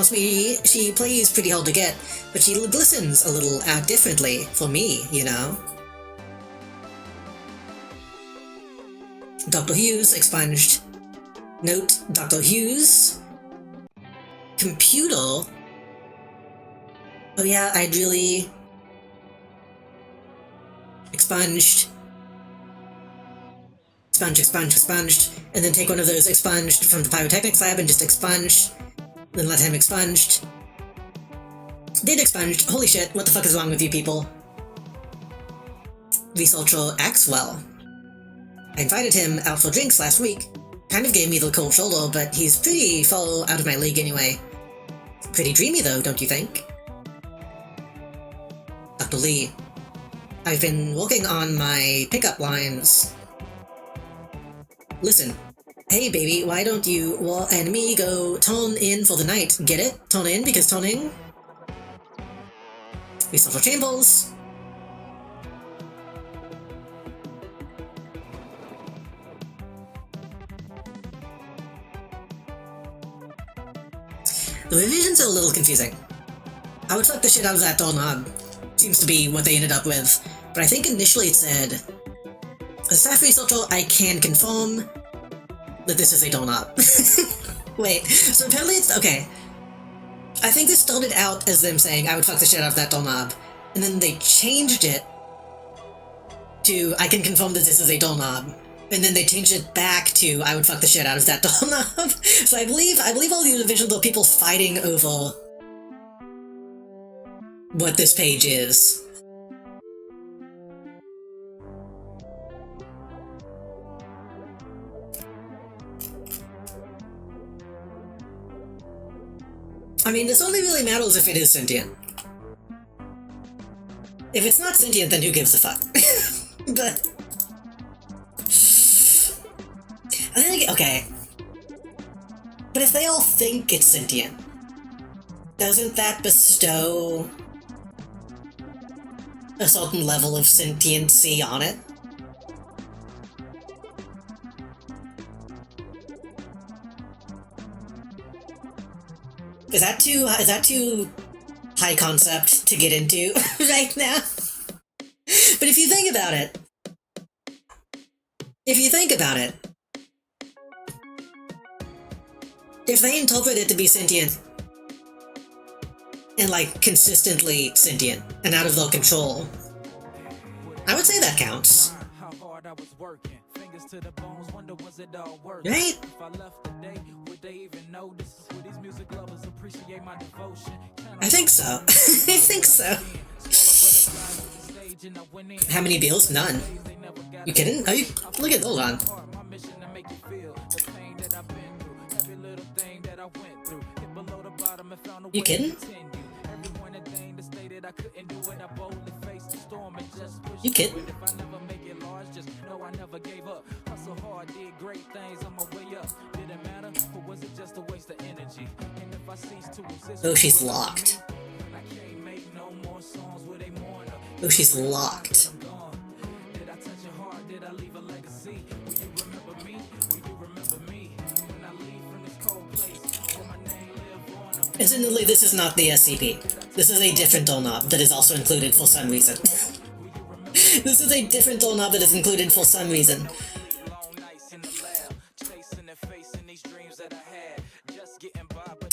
plays pretty hard to get, but she glistens a little differently for me, you know? Dr. Hughes expunged. Note, Dr. Hughes. Computer. Oh yeah, I'd really... Expunged. Expunged. And then take one of those expunged from the pyrotechnics lab and just expunge. Then let him expunged. Did expunged. Holy shit, what the fuck is wrong with you people? Researcher Axwell. I invited him out for drinks last week. Kind of gave me the cold shoulder, but he's pretty far out of my league anyway. Pretty dreamy though, don't you think? Dr. Lee, I've been working on my pickup lines. Listen, hey baby, why don't you and me go tone in for the night? Get it? Tone in, because toning? We social chambers. The revisions are a little confusing. I would fuck the shit out of that doorknob. Seems to be what they ended up with. But I think initially it said, as a staff researcher, I can confirm that this is a doorknob. Wait, so apparently it's, okay. I think this started out as them saying, I would fuck the shit out of that doorknob. And then they changed it to, I can confirm that this is a doorknob. And then they changed it back to, I would fuck the shit out of that doorknob. So I believe all the divisions are people fighting over what this page is. I mean, this only really matters if it is sentient. If it's not sentient, then who gives a fuck? But I think, okay. But if they all think it's sentient, doesn't that bestow a certain level of sentiency on it? Is that too high concept to get into right now? But if you think about it, if they interpret it to be sentient, and like consistently sentient, and out of their control, I would say that counts. Right? I think so. I think so. How many bills? None. You kidding? Are you? Look at, hold on. You kidding? You kidding? Oh, she's locked. Oh, she's locked. Incidentally, this is not the SCP. This is a different doorknob that is also included for some reason. This is a different doorknob that is included for some reason.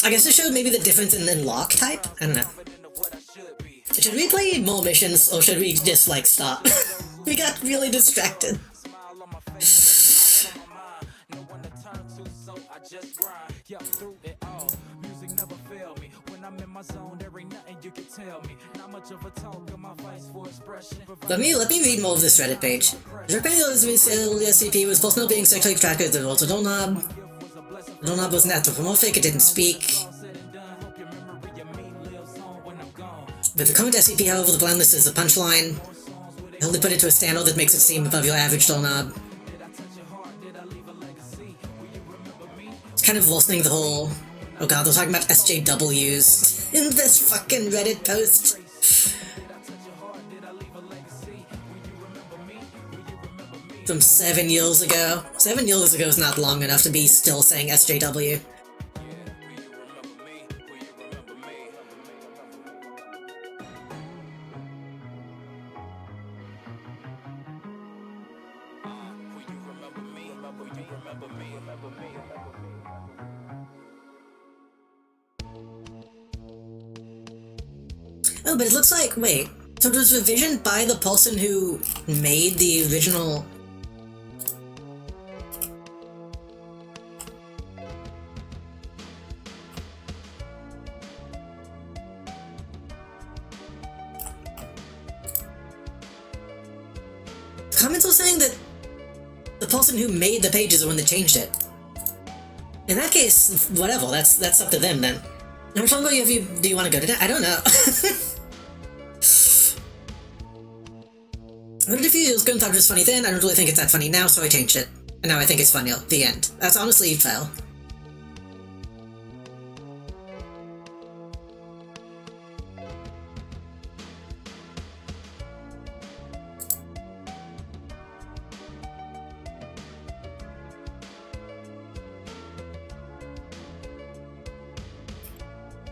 I guess it showed maybe the difference in lock type? I don't know. Should we play more missions, or should we just, like, stop? We got really distracted. Let me read more of this Reddit page. The SCP was both not being sexually attracted to the doorknob. The doorknob was anthropomorphic, it didn't speak. With the current SCP, however, the blindness is the punchline. They only put it to a standard that makes it seem above your average doorknob. It's kind of worsening the whole... Oh god, they're talking about SJWs in this fucking Reddit post. From 7 years ago. 7 years ago is not long enough to be still saying SJW. Oh, but it looks like, wait, so it was revisioned by the person who made the original... Comments were saying that the person who made the page is the one that changed it. In that case, whatever. That's up to them then. How much longer do you want to go today? I don't know. I did a few years ago and thought it was funny then. I don't really think it's that funny now, so I changed it. And now I think it's funnier. The end. That's honestly fair.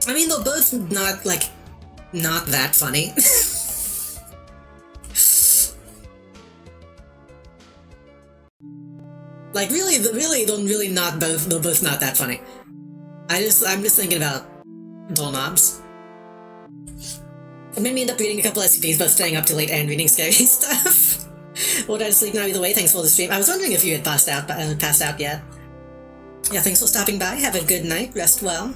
I mean, they're both not that funny. Like, really, they're both not that funny. I'm just thinking about doorknobs. It made me end up reading a couple SCPs, both staying up too late and reading scary stuff. Or did I sleep now either way? Thanks for the stream. I was wondering if you had passed out yet. Yeah, thanks for stopping by. Have a good night. Rest well.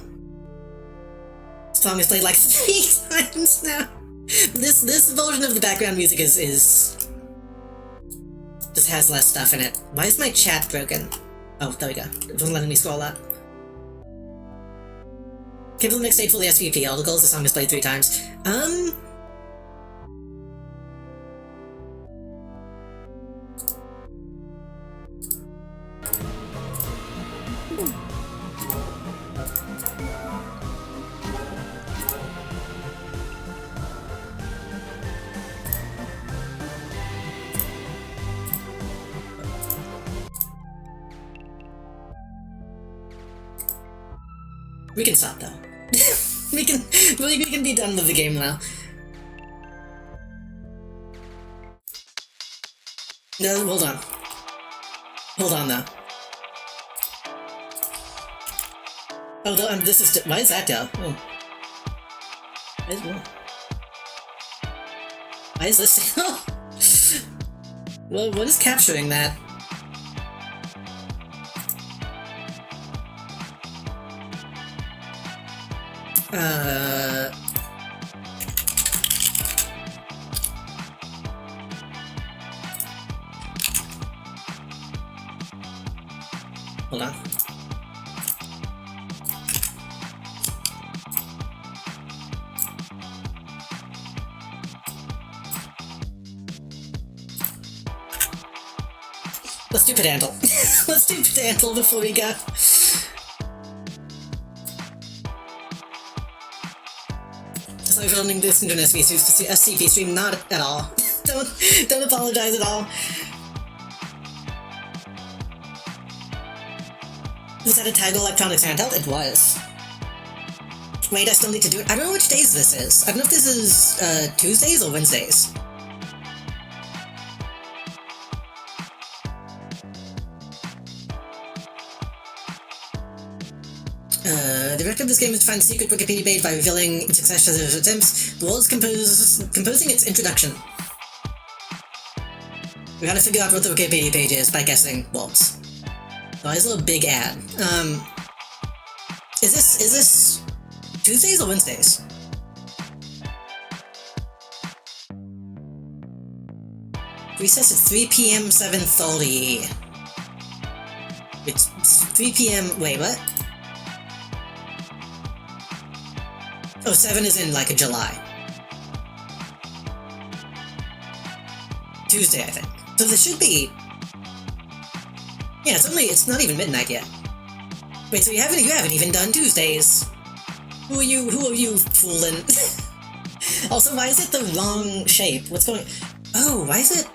This song is played like 3 times now. This version of the background music is just has less stuff in it. Why is my chat broken? Oh, there we go. It wasn't letting me scroll up. Came to the mixtape for the SVP articles. The song is played 3 times. We can stop though. we can be done with the game now. No, hold on. Hold on though. Oh, this is. Why is that down? Oh. Why is this? Well, what is capturing that? Hold on. Let's do Pedantle. Let's do Pedantle before we go. Sorry for running this into an SCP stream, not at all. Don't apologize at all. Was that a Tag Electronics handheld? It was. Wait, I still need to do it. I don't know which days this is. I don't know if this is Tuesdays or Wednesdays. The director of this game is to find the secret Wikipedia page by revealing in successive attempts the world's composing its introduction. We gotta figure out what the Wikipedia page is by guessing words. Oh, there's a little big ad. Is this Tuesdays or Wednesdays? Recess at 3 p.m. 7:30. It's 3 p.m. Wait, what? Oh, 7 is in, like, a July. Tuesday, I think. So this should be... Yeah, it's not even midnight yet. Wait, so you haven't even done Tuesdays. Who are you fooling? Also, why is it the wrong shape? What's going... Oh, why is it...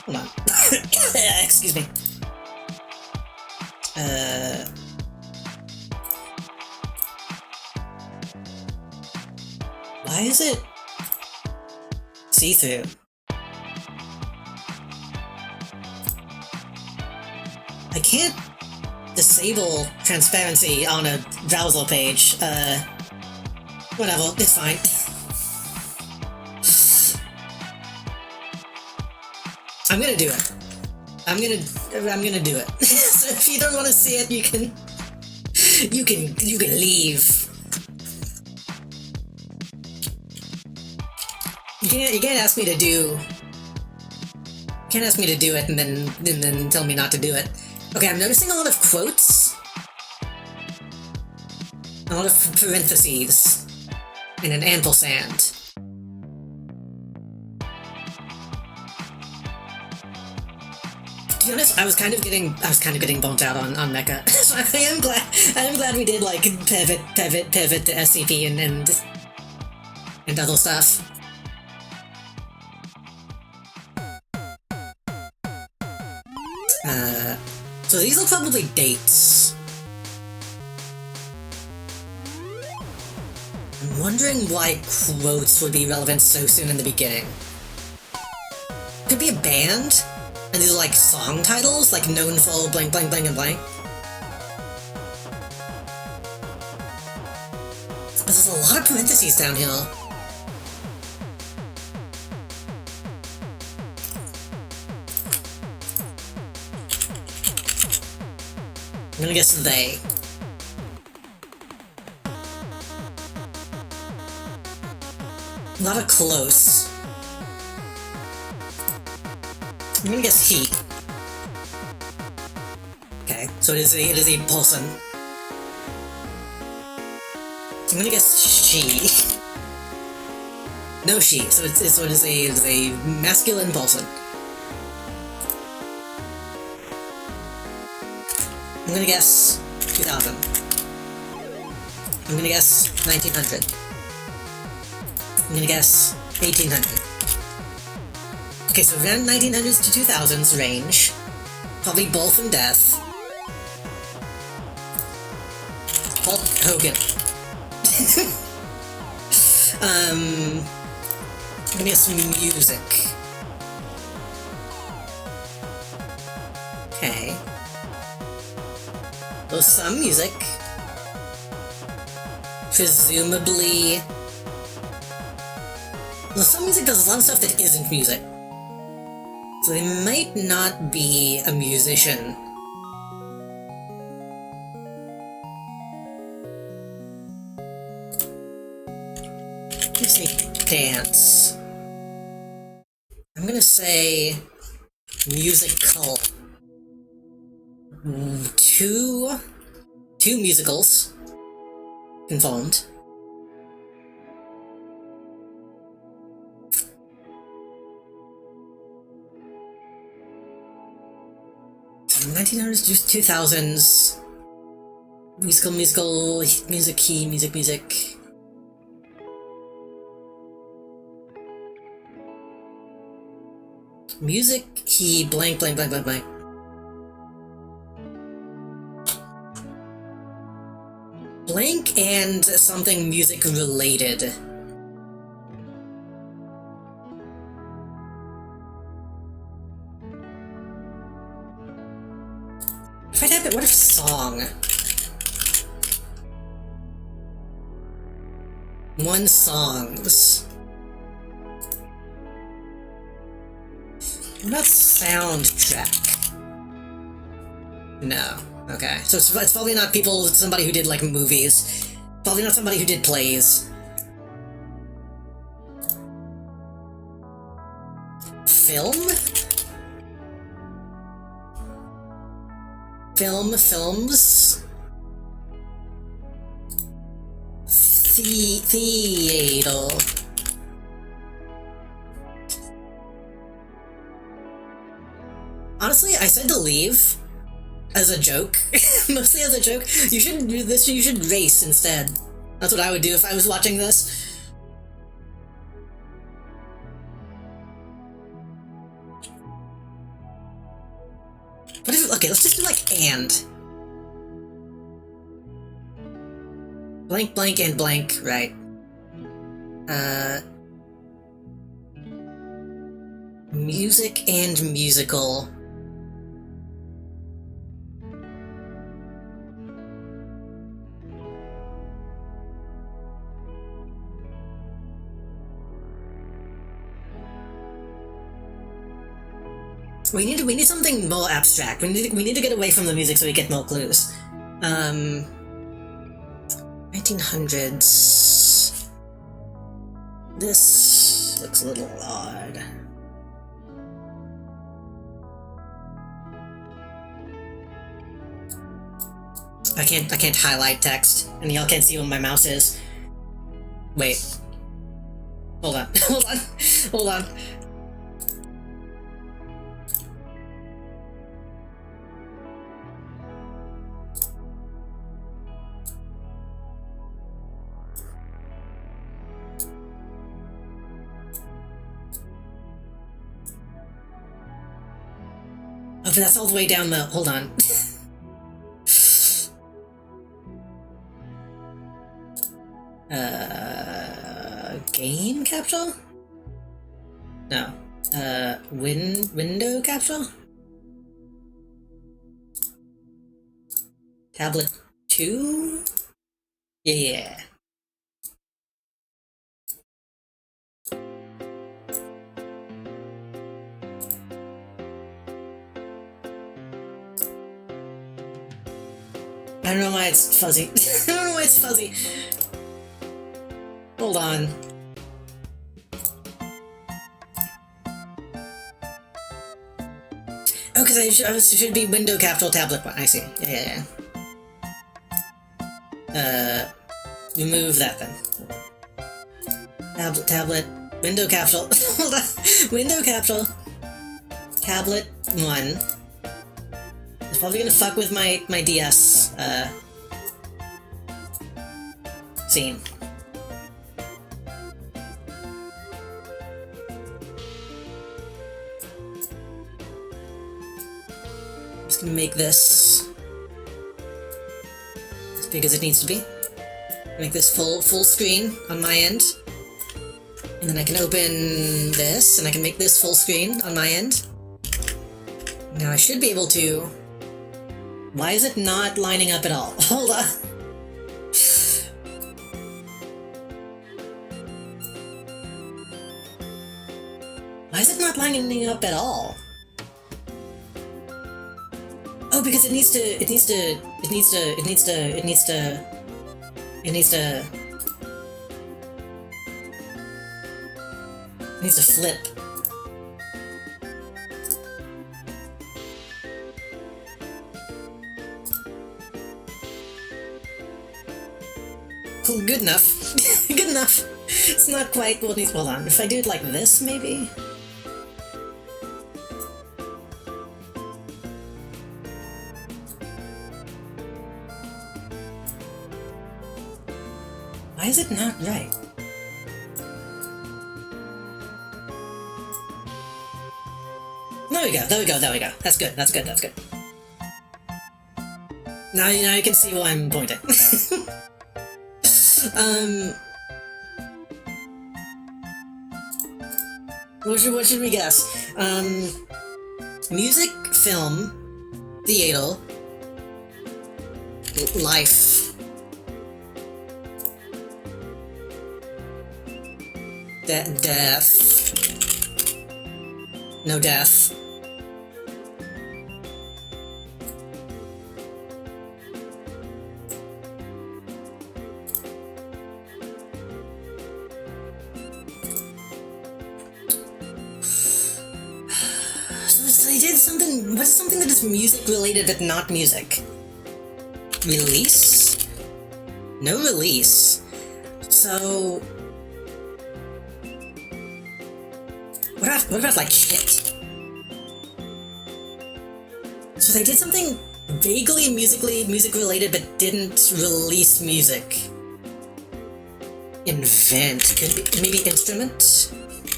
Hold on. Excuse me. Why is it see-through? I can't disable transparency on a browser page. Whatever, it's fine. I'm gonna do it. I'm gonna do it. So if you don't want to see it, you can leave. You can't ask me to do Can't ask me to do it and then tell me not to do it. Okay, I'm noticing a lot of quotes. A lot of parentheses. And an ampersand. To be honest, I was kind of getting burnt out on Mecha. So I am glad we did like pivot to SCP and other stuff. So these are probably dates. I'm wondering why quotes would be relevant so soon in the beginning. Could be a band, and these are like song titles, like known for blank blank blank and blank. But there's a lot of parentheses down here. I'm gonna guess they. A lot of close. I'm gonna guess he. Okay, so it is a person. I'm gonna guess she. No she, so it is a masculine person. I'm gonna guess 2000. I'm gonna guess 1900. I'm gonna guess 1800. Okay, so around 1900s to 2000s range. Probably Bull from Death. Hulk Hogan. I'm gonna guess music. Okay. There's some music. Presumably... Well, some music does a lot of stuff that isn't music. So they might not be a musician. Let's say dance. I'm gonna say musical. Two musicals confirmed. So 1900s to 2000s. Music, key, music. Music, key, blank. Blank and something music related. If I type it, what if song? One songs. What about soundtrack? No. Okay, so it's probably not somebody who did, like, movies. Probably not somebody who did plays. Film? Films? Theater. Honestly, I said to leave. As a joke. Mostly as a joke. You should do this, you should race instead. That's what I would do if I was watching this. What if, okay, let's just do like and. Blank and blank, right. Music and musical. We need something more abstract. We need to get away from the music so we get more clues. 1900s. This looks a little odd. I can't highlight text, and y'all can't see what my mouse is. Wait. Hold on. Hold on. Hold on. Oh, but that's all the way down the... Hold on. Game capsule? No. Window capsule? Tablet 2? Yeah. I don't know why it's fuzzy. I don't know why it's fuzzy. Hold on. Oh, because I should be window capsule tablet one. I see. Yeah. Remove that then. Tablet, window capsule. Hold on. Window capsule. Tablet 1. It's probably gonna fuck with my DS, scene. I'm just gonna make this as big as it needs to be. Make this full screen on my end. And then I can open this, and I can make this full screen on my end. Now I should be able to... Why is it not lining up at all? Hold on. Why is it not lining up at all? Oh, because it needs to flip. Cool, good enough. Good enough. It's not quite what needs. Hold on. If I do it like this, maybe? Why is it not right? There we go, there we go, there we go. That's good, that's good, that's good. Now you can see why I'm pointing. What should we guess? Music, film, theater, life. Death. No death. So they did something. What's something that is music related but not music? Release? No release. So. What about like shit? So they did something vaguely music related but didn't release music. Invent. Could be, maybe instrument?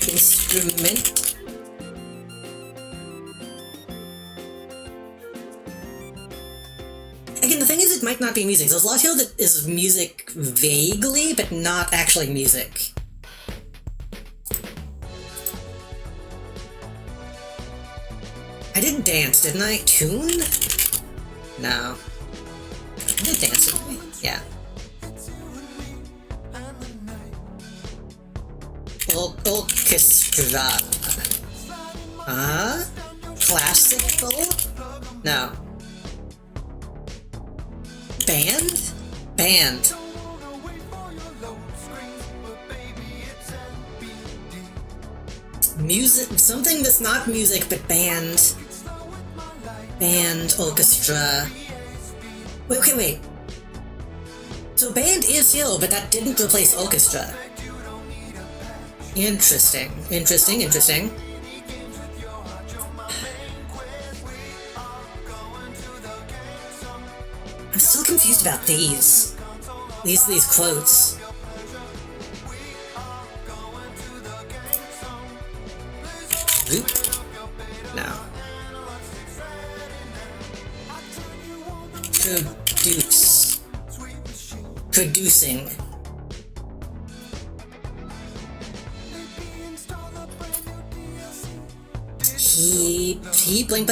Instrument? Again, the thing is it might not be music. There's a lot here that is music vaguely but not actually music. I did dance, didn't I? Tune? No. I did dance, didn't I? Yeah. Orchestra. Classical? No. Band? Band. Music, something that's not music but band. Band, orchestra. Wait, okay, wait. So band is still, but that didn't replace orchestra. Interesting. I'm still confused about these quotes. Oop. No. Producing. He blank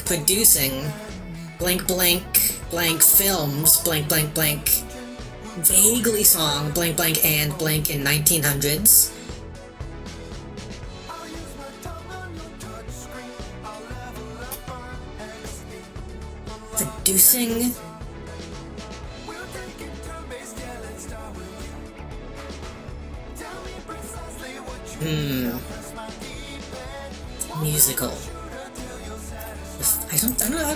producing blank films blank vaguely song blank and blank in 1900s. Producing. Musical. I don't know how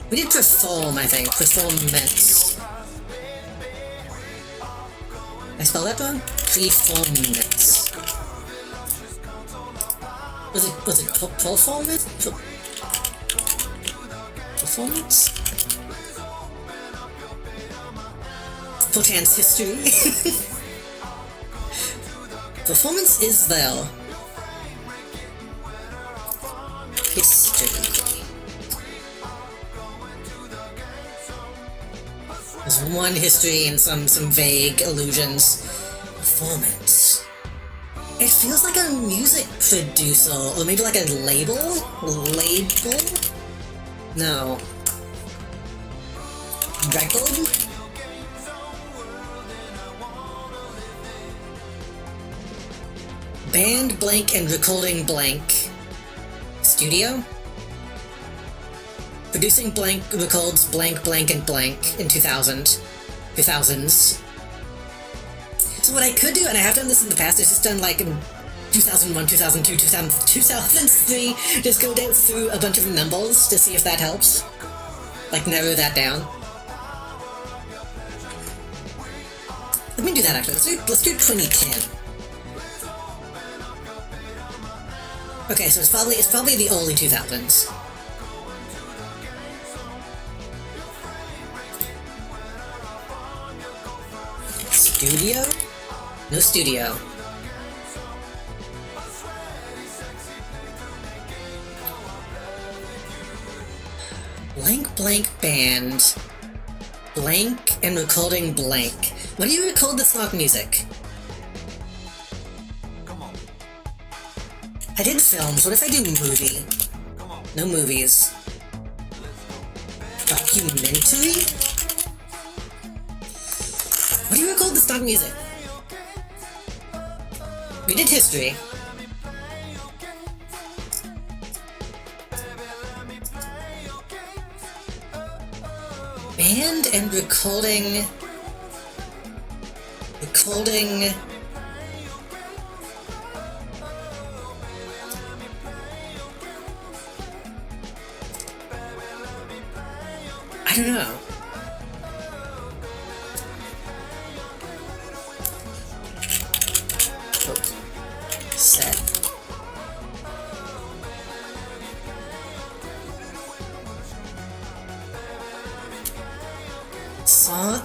we did perform, I think. Performance. I spell that wrong? Performance. Was it performance? Performance? Perchance history. Performance is there. History. There's one history and some vague allusions. Performance. It feels like a music producer, or maybe like a label? No. Record? Band blank and recording blank. Studio? Producing blank records blank and blank in 2000s. So what I could do, and I have done this in the past, is just done like in 2001, 2002, 2003, just go down through a bunch of numbers to see if that helps. Like narrow that down. Let me do that actually. Let's do 2010. Okay, so it's probably the early 2000s. Studio? No studio. Blank band. Blank and recording blank. When do you record the song music? I did films. What if I do movie? No movies. Documentary? What do you record the stock music? We did history. Band and recording... I don't know. Set.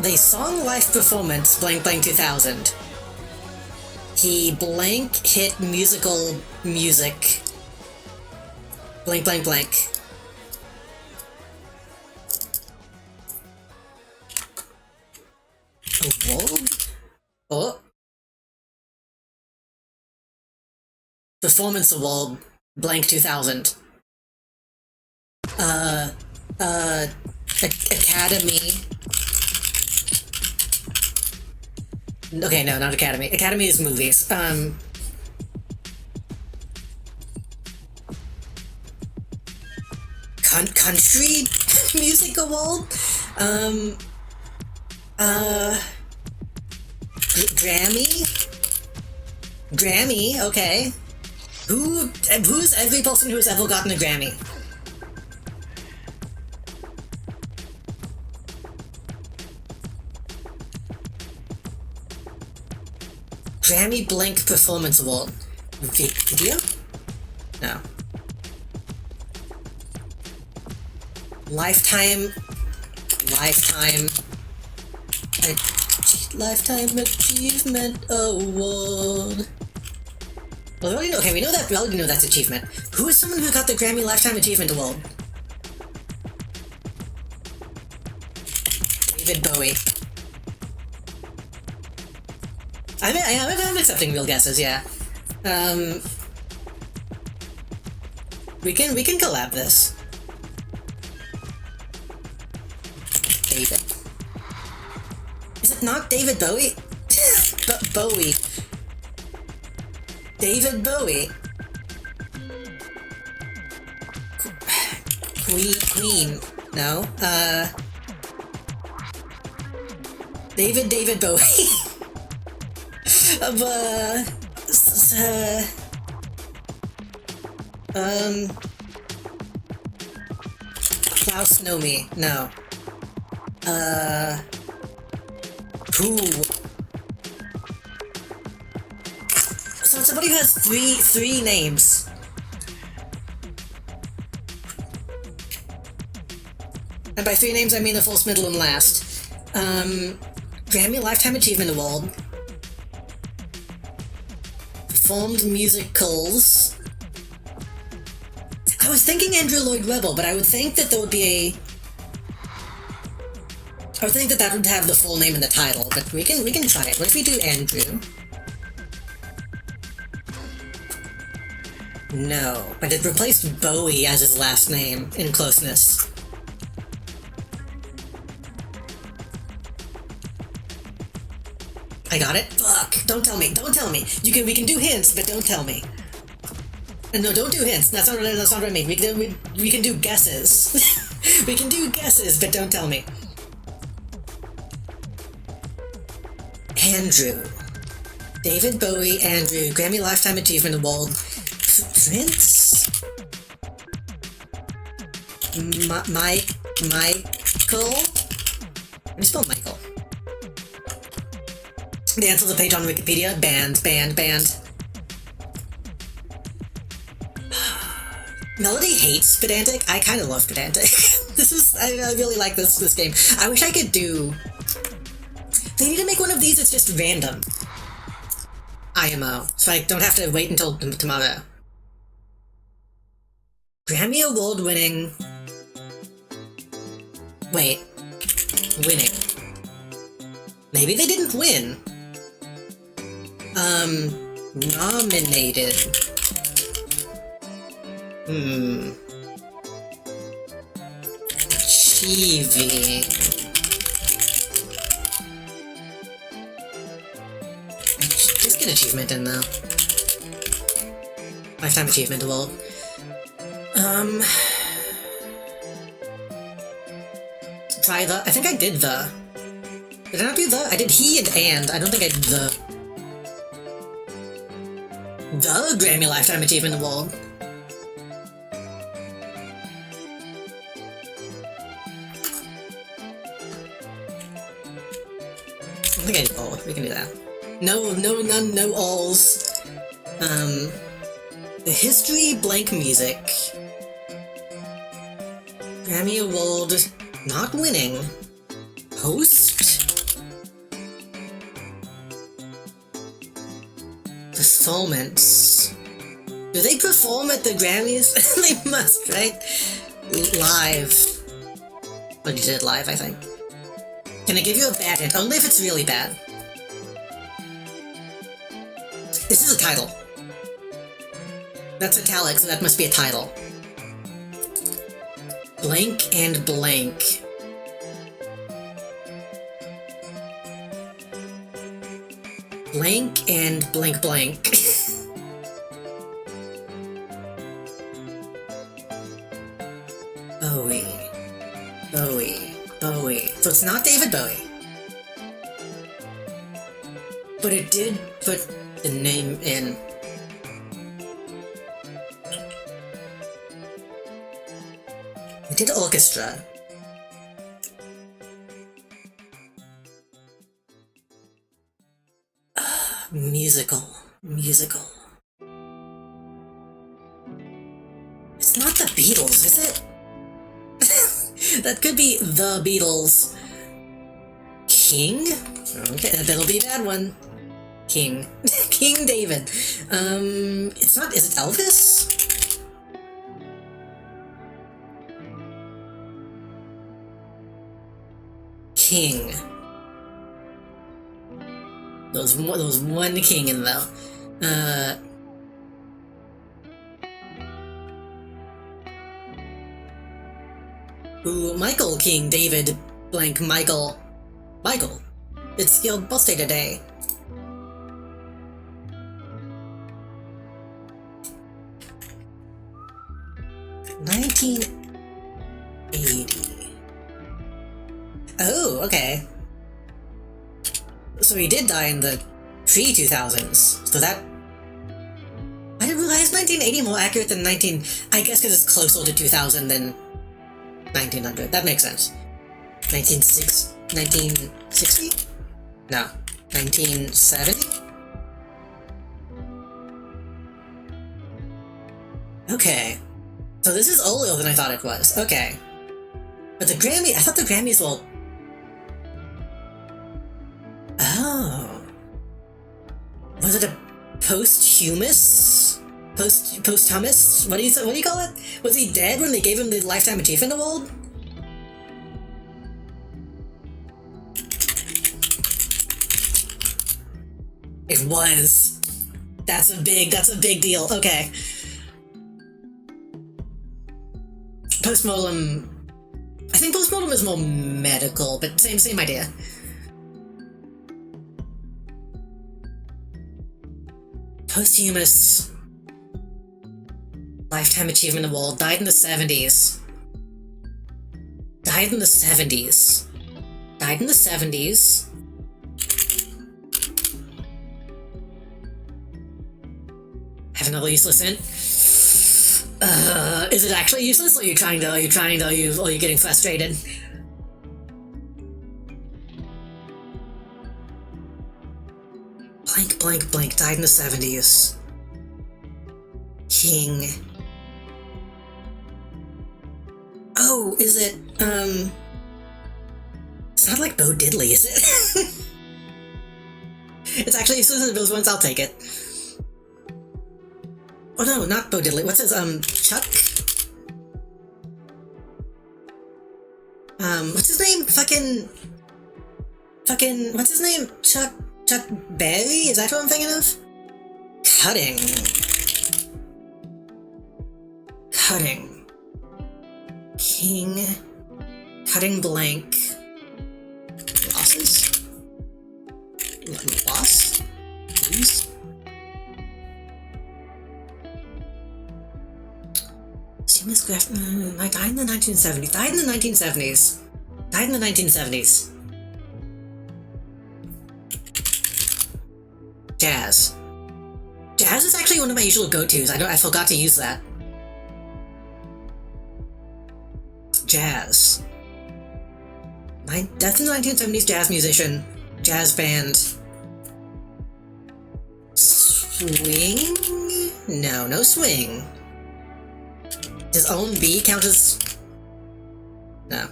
The song live performance blank 2000. He blank hit musical music blank. Award? Oh. Performance award blank 2000. Academy. Okay, no, not Academy. Academy is movies. Country music award? Grammy, okay. Who's every person who's ever gotten a Grammy? Grammy Blank Performance Award. Video? No. Lifetime Achievement Award. Well, we know that. We already know that's achievement. Who is someone who got the Grammy Lifetime Achievement Award? David Bowie. I'm accepting real guesses. Yeah. We can collab this. David. Is it not David Bowie? Bowie. David Bowie. Queen. No. David Bowie. Klaus Nomi. No. Who? So it's somebody who has three names. And by three names I mean the first, middle, and last. Grammy Lifetime Achievement Award. Performed musicals. I was thinking Andrew Lloyd Webber, but I would think that there would be I would think that would have the full name in the title, but we can try it. What if we do Andrew? No, but it replaced Bowie as his last name in closeness. I got it? Fuck! Don't tell me! We can do hints, but don't tell me. No, don't do hints. That's not what I mean. We can do guesses. We can do guesses, but don't tell me. Andrew. David Bowie, Andrew, Grammy Lifetime Achievement Award. Prince? Michael? How do you spell Michael? The answer's a page on Wikipedia. Band. Melody hates pedantic. I kind of love pedantic. I really like this game. I wish I could do... They need to make one of these that's just random. IMO. So I don't have to wait until tomorrow. Grammy Award winning... Wait. Winning. Maybe they didn't win. Nominated. Achieving. Just get achievement in though. Lifetime Achievement Award. Try the. I think I did the. Did I not do the? I did he and. I don't think I did the. The Grammy Lifetime Achievement Award. I think I did all. We can do that. No alls. The History Blank Music. Grammy Award not winning. Host? Performance. Do they perform at the Grammys? They must, right? Live. But you did live, I think. Can I give you a bad hint? Only if it's really bad. This is a title. That's italic, so that must be a title. Blank and blank. Blank and blank blank. Bowie. So it's not David Bowie. But it did put the name in. We did orchestra. Musical. It's not the Beatles, is it? That could be the Beatles. King? Okay, that'll be a bad one. King. King David. It's not, is it Elvis? King. There was one king in though. Ooh, Michael King David blank Michael. Michael. It's your birthday today. $1980. Oh, okay. So he did die in the pre-2000s. So that... I didn't realize 1980 more accurate than I guess because it's closer to 2000 than 1900. That makes sense. 1960? No. 1970? Okay. So this is older than I thought it was. Okay. But the Grammy... I thought the Grammys were... Oh. Was it a posthumous? Posthumous? What do you call it? Was he dead when they gave him the Lifetime Achievement Award? It was. That's a big deal. Okay. Postmortem. I think postmortem is more medical, but same idea. Posthumous Lifetime Achievement Award. Died in the 70s. Have another useless hint. Is it actually useless, or are you getting frustrated? Blank, died in the 70s. King. Oh, is it, it's not like Bo Diddley, is it? It's actually useless as those ones, I'll take it. Oh no, not Bo Diddley. What's his, Chuck? What's his name? Fucking, what's his name? Chuck Berry? Is that what I'm thinking of? Cutting. King. Cutting blank. Losses? Loss? Lose? Seamless graph. I died in the 1970s. Died in the 1970s. Jazz. Jazz is actually one of my usual go-tos. I forgot to use that. Jazz. Death in the 1970s jazz musician. Jazz band. Swing? No swing. Does own B count as... No.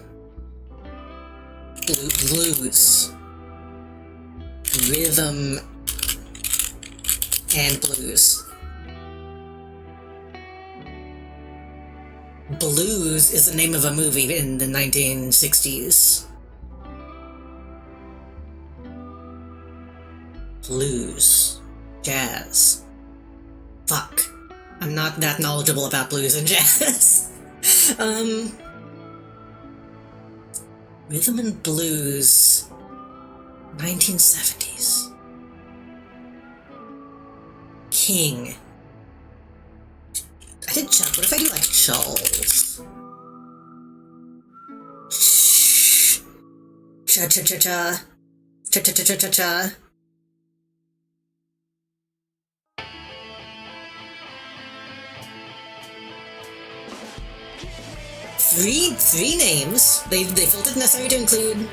Blues. Rhythm and blues. Blues is the name of a movie in the 1960s. Blues. Jazz. Fuck. I'm not that knowledgeable about blues and jazz. Rhythm and blues. 1970s. King. I did Chuck. What if I do like Charles? Shh. Cha-cha-cha-cha. Cha-cha-cha-cha-cha-cha. Three names. They felt it necessary to include.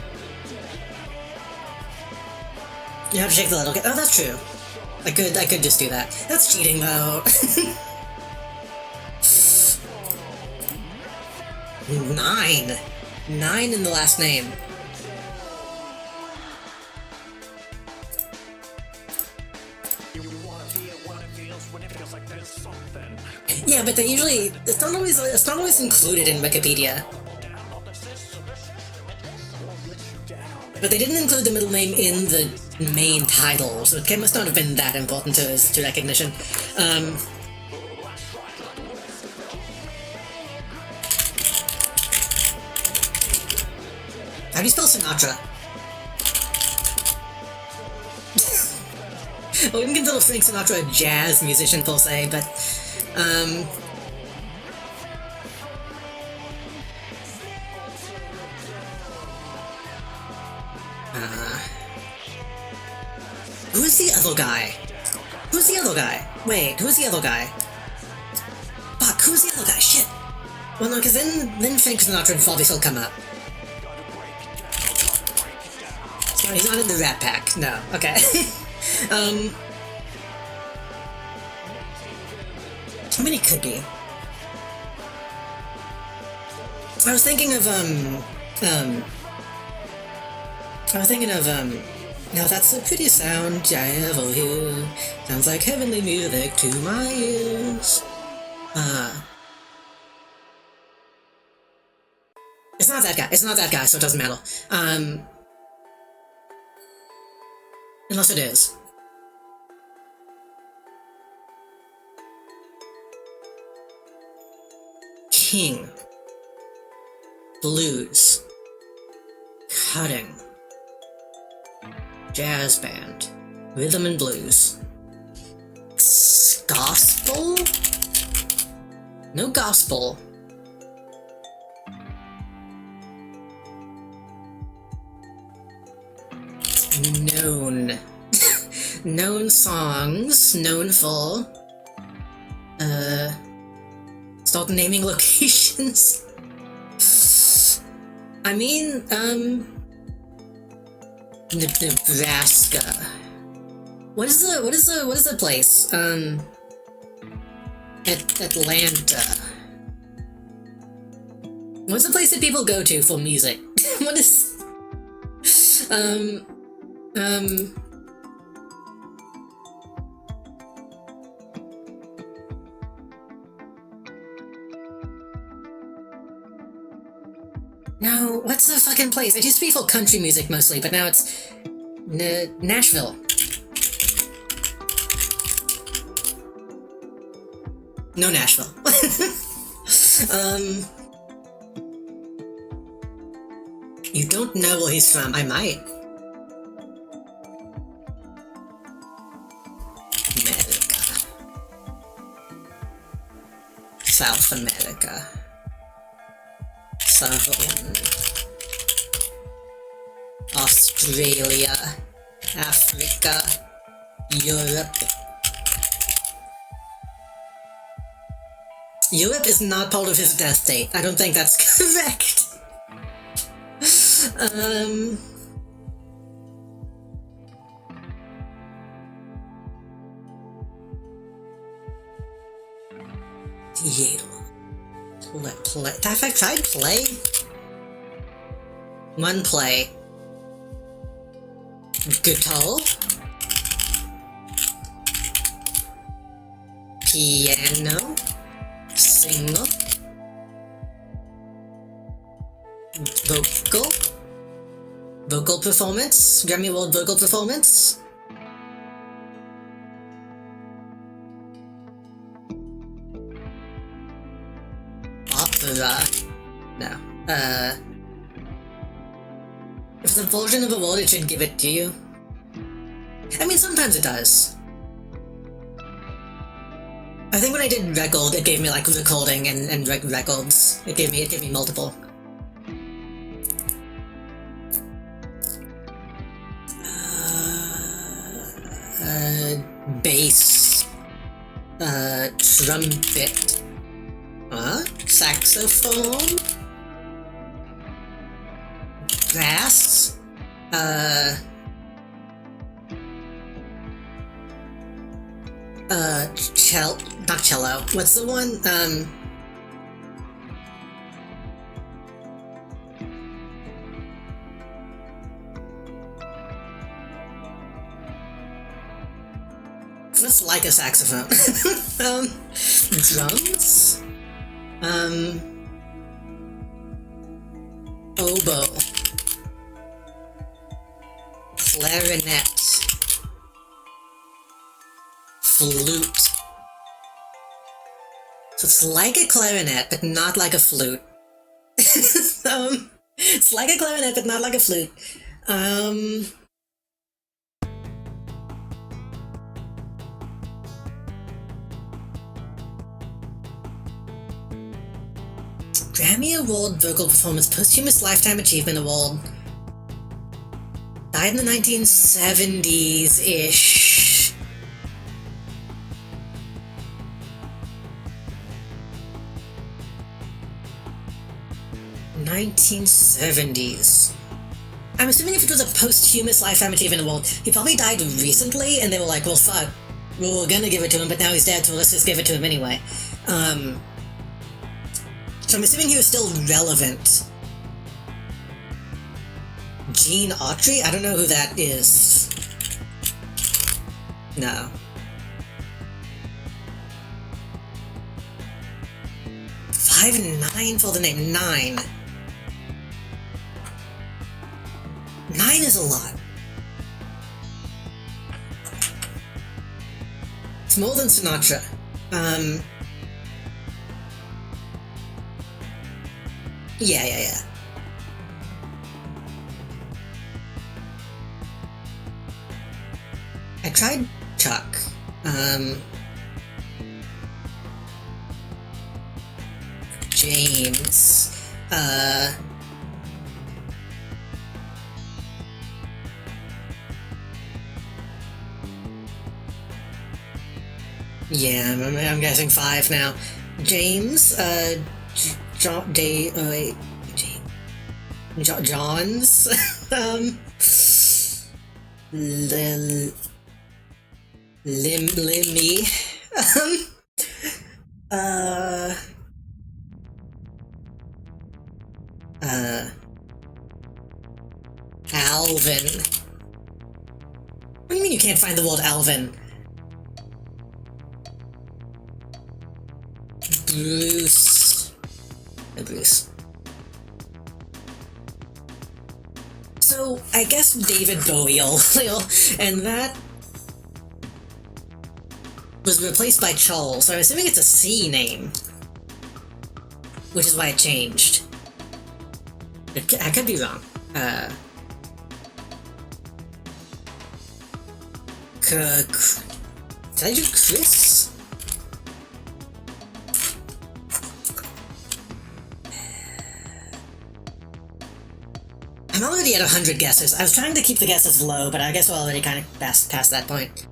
You have to check the letter. Okay. Oh, that's true. I could just do that. That's cheating, though. 9. 9 in the last name. Yeah, but they usually it's not always included in Wikipedia. But they didn't include the middle name in the main title, so it must not have been that important to recognition. How do you spell Sinatra? I wouldn't consider Frank Sinatra a jazz musician per se, but who's the other guy? Who's the other guy? Wait, who's the other guy? Fuck, who's the other guy? Shit. Well, no, because then Frank Sinatra and Bobby will come up. No, he's not in the Rat Pack. No. Okay. I mean, he could be. I was thinking of, now that's a pretty sound I ever hear. Sounds like heavenly music to my ears. It's not that guy. It's not that guy, so it doesn't matter. Unless it is. King. Blues. Cutting. Jazz band. Rhythm and blues. Gospel? No gospel. Known. Known songs. Known for. Start naming locations. I mean, Nebraska. What is the place? Atlanta. What's the place that people go to for music? What is, no, what's the fucking place? It used to be for country music mostly, but now it's Nashville. No, Nashville. You don't know where he's from. I might. America. South America. Southern. Australia. Africa. Europe. Europe is not part of his death date. I don't think that's correct. Theater. Play. Have I tried play? One play. Guitar. Piano. Singer. Vocal performance. Grammy Award vocal performance. Opera. No. If it's a version of a word, it should give it to you. I mean, sometimes it does. I think when I did record, it gave me like recording and records. It gave me multiple. Bass. Trumpet. Saxophone. Brass. not cello. What's the one? What's like a saxophone? Drums? Oboe. Clarinet. Flute. So it's like a clarinet, but not like a flute. It's like a clarinet, but not like a flute. Grammy Award Vocal Performance Posthumous Lifetime Achievement Award. Died in the 1970s-ish. '70s. I'm assuming if it was a posthumous Lifetime Achievement Award, he probably died recently, and they were like, well, fuck, we were gonna give it to him, but now he's dead, so let's just give it to him anyway. So I'm assuming he was still relevant. Gene Autry? I don't know who that is. No. Five and 9 for the name. 9. 9 is a lot. It's more than Sinatra. Yeah. I tried Chuck. James. Yeah, I'm guessing 5 now. James, John's, Limmy, Alvin. What do you mean you can't find the word Alvin? Bruce. Bruce. So, I guess David Bowie, and that was replaced by Charles, so I'm assuming it's a C name. Which is why it changed. I could be wrong. Did I do Chris? I'm already at 100 guesses. I was trying to keep the guesses low, but I guess we're already kind of past that point.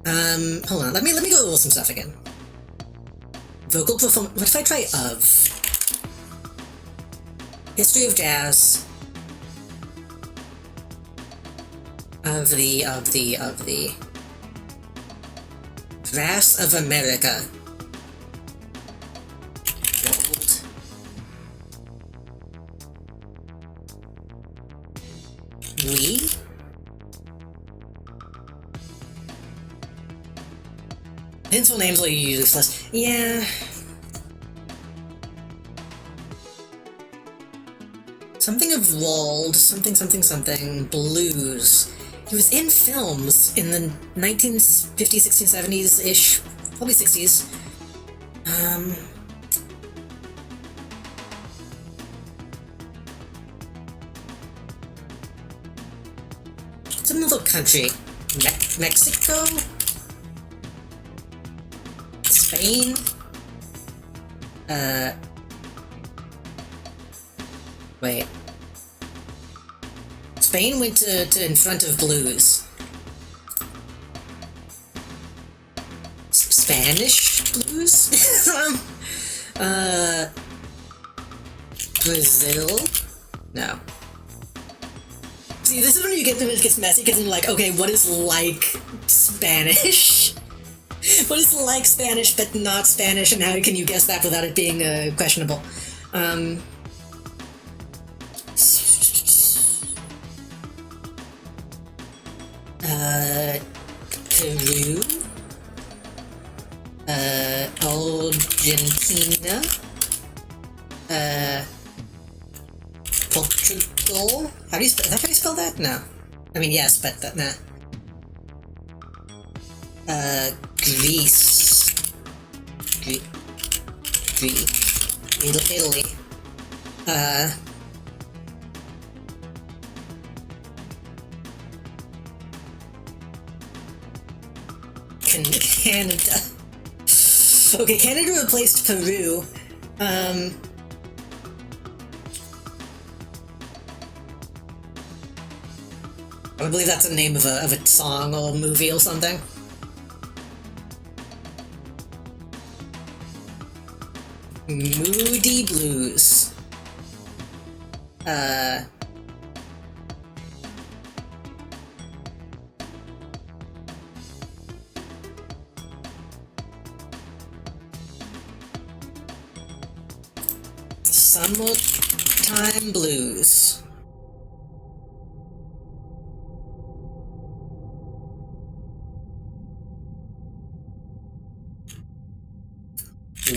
Hold on. Let me go over some stuff again. Vocal performance. What if I try of? History of jazz. Of the. Brass of America. Gold. We? Pencil names are useless. Yeah. Something of Wald, something, blues. He was in films in the 1950s, 60s, 70s-ish, probably 60s. It's another country. Mexico? Spain? Wait. Spain went to in front of blues. Spanish blues? Brazil? No. See, this is when it gets messy, because I'm like, okay, what is like Spanish? What is like Spanish but not Spanish, and how can you guess that without it being questionable? Peru, Argentina, Portugal. How do you spell? Is that how you spell that? No. I mean, yes, but nah. Greece, Italy, Canada. Okay, Canada replaced Peru. I believe that's the name of a song or a movie or something. Moody Blues. Summertime Blues.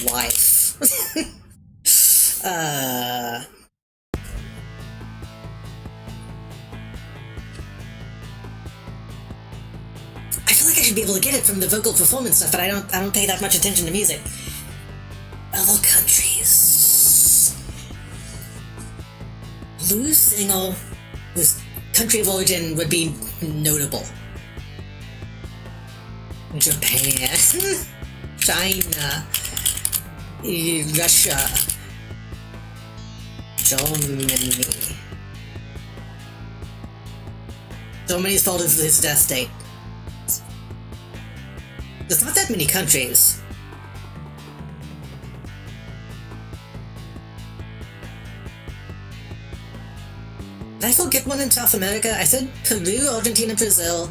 Wife. I feel like I should be able to get it from the vocal performance stuff, but I don't pay that much attention to music. Other countries. Blues singer whose country of origin would be notable. Japan. China. Russia. Germany. Germany's fault is his death date. There's not that many countries. Did I forget one in South America? I said Peru, Argentina, Brazil.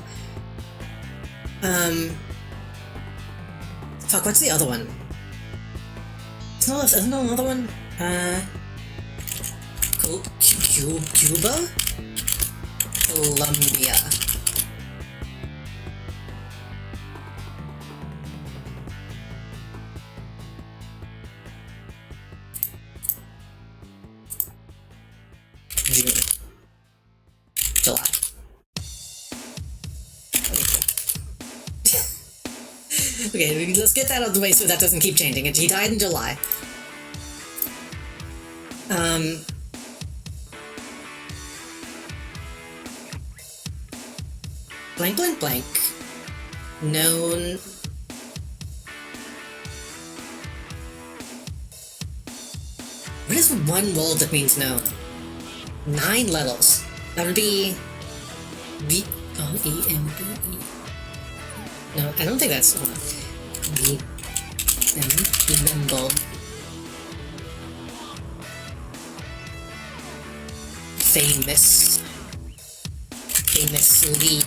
Fuck, what's the other one? Isn't there another one? Cuba? Colombia. June. July. Okay, let's get that out of the way so that doesn't keep changing. He died in July. Blank, blank, blank. Known. What is one word that means known? 9 letters. That would be V-O-E-M-B-E. No, I don't think that's remember. Famous. Famously.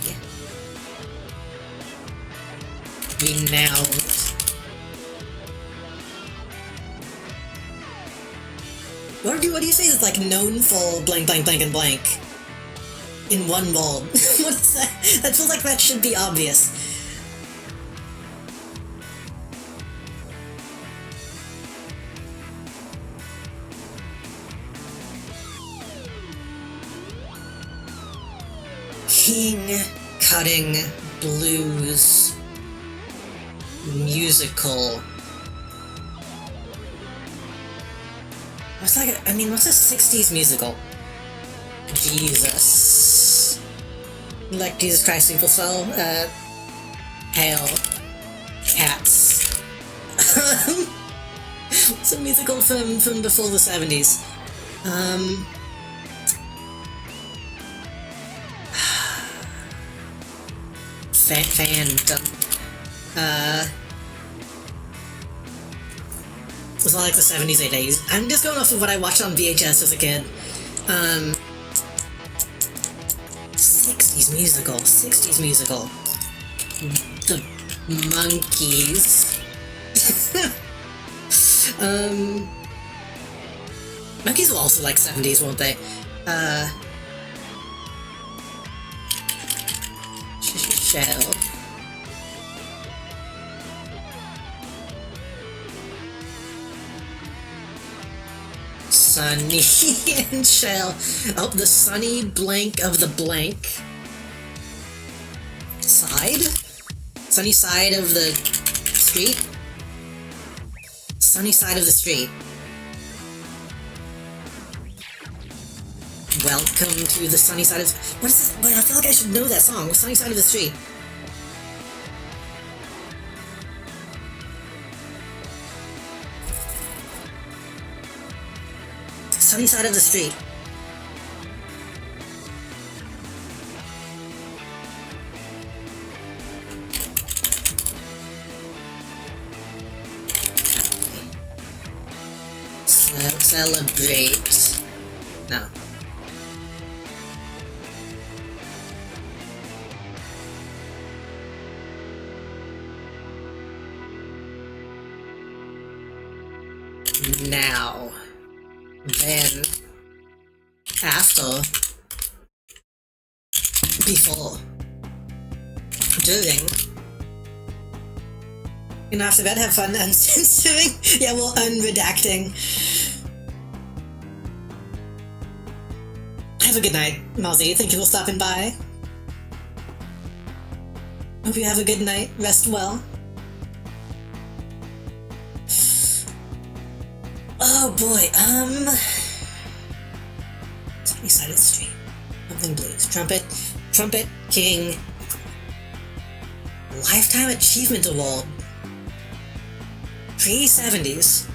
Renowned. What do you say is like known for blank, blank, blank, and blank? In one word. What's that? That feels like that should be obvious. King Cutting Blues Musical. What's a 60s musical? Jesus. Like Jesus Christ Supercell? Hail. Cats. It's a musical from before the 70s. Phantom. It was all like the 70s, 80s. I'm just going off of what I watched on VHS as a kid. 60s musical. Monkeys. Monkeys will also like 70s, won't they? Shell. Sunny and Shell. Oh, the sunny blank of the blank. Side? Sunny side of the street? Sunny side of the street. Welcome to the sunny side of... What is this? Wait, I feel like I should know that song. Sunny side of the street. Sunny side of the street. Celebrate. No. Now. Then. After. Before. During. And after that, have fun uncensoring. Yeah, well, unredacting. Have a good night, Mozzie. Thank you for stopping by. Hope you have a good night. Rest well. Oh boy, Sunny side of the street. Something blues. Trumpet King. Lifetime Achievement Award. Pre-70s.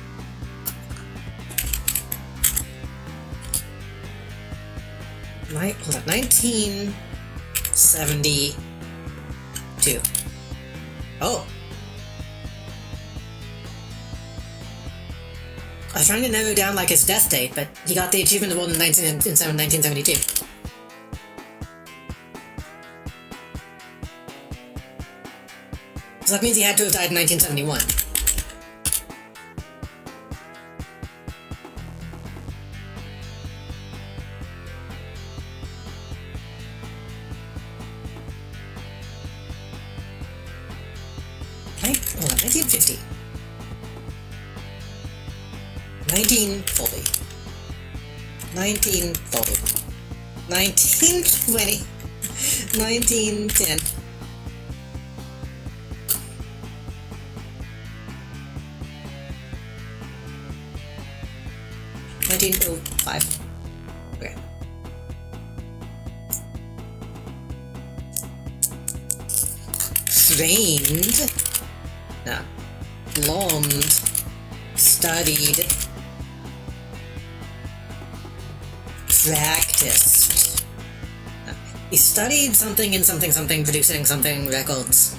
Hold on, 1972. Oh. I was trying to narrow down like his death date, but he got the achievement award in 1972. So that means he had to have died in 1971. Hold on, 1950. 1940. 1940. 1920. 1910. 1905. Okay. Trained. No. Blonde. Studied. Practiced. He studied something in something something, producing something records.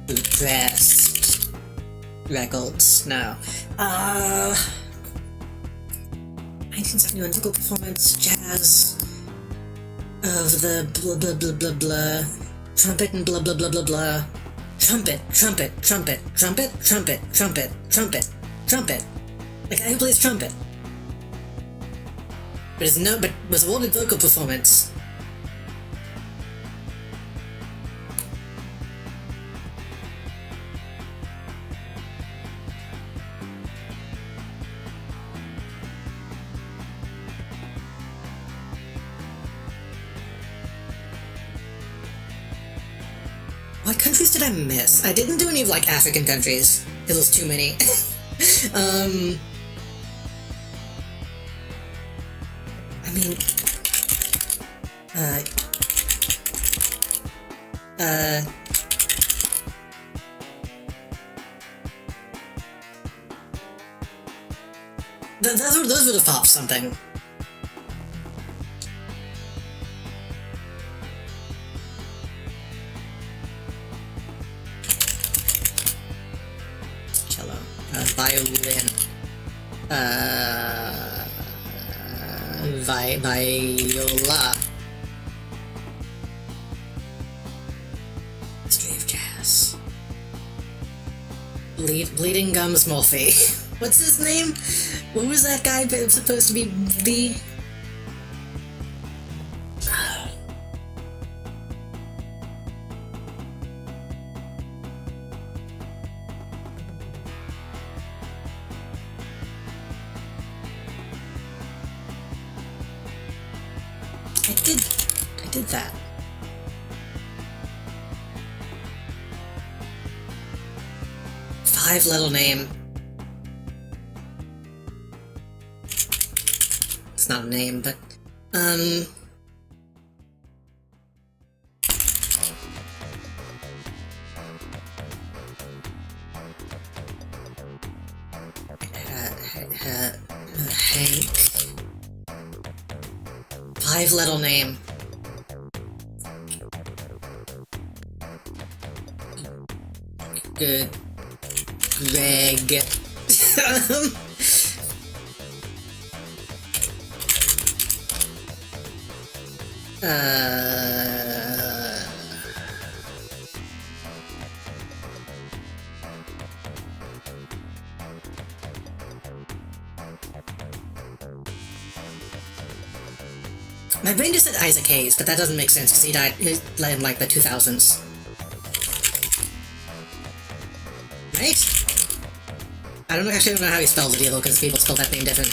Pressed. Records. No. 1971 vocal performance, jazz of the blah blah blah blah blah, trumpet and blah blah blah blah blah, trumpet. The guy who plays trumpet. But was awarded vocal performance. What countries did I miss? I didn't do any of like African countries because there's too many. I mean, those would have popped something. Cello, violin, viola. Bleeding Gums Morphe. What's his name? What was that guy supposed to be? I did that. Five little name. It's not a name, but Hank. Five little name. Good. Greg. My brain just said Isaac Hayes, but that doesn't make sense because he died in like the 2000s. Right? I actually don't know how he spells it either, because people spell that name different.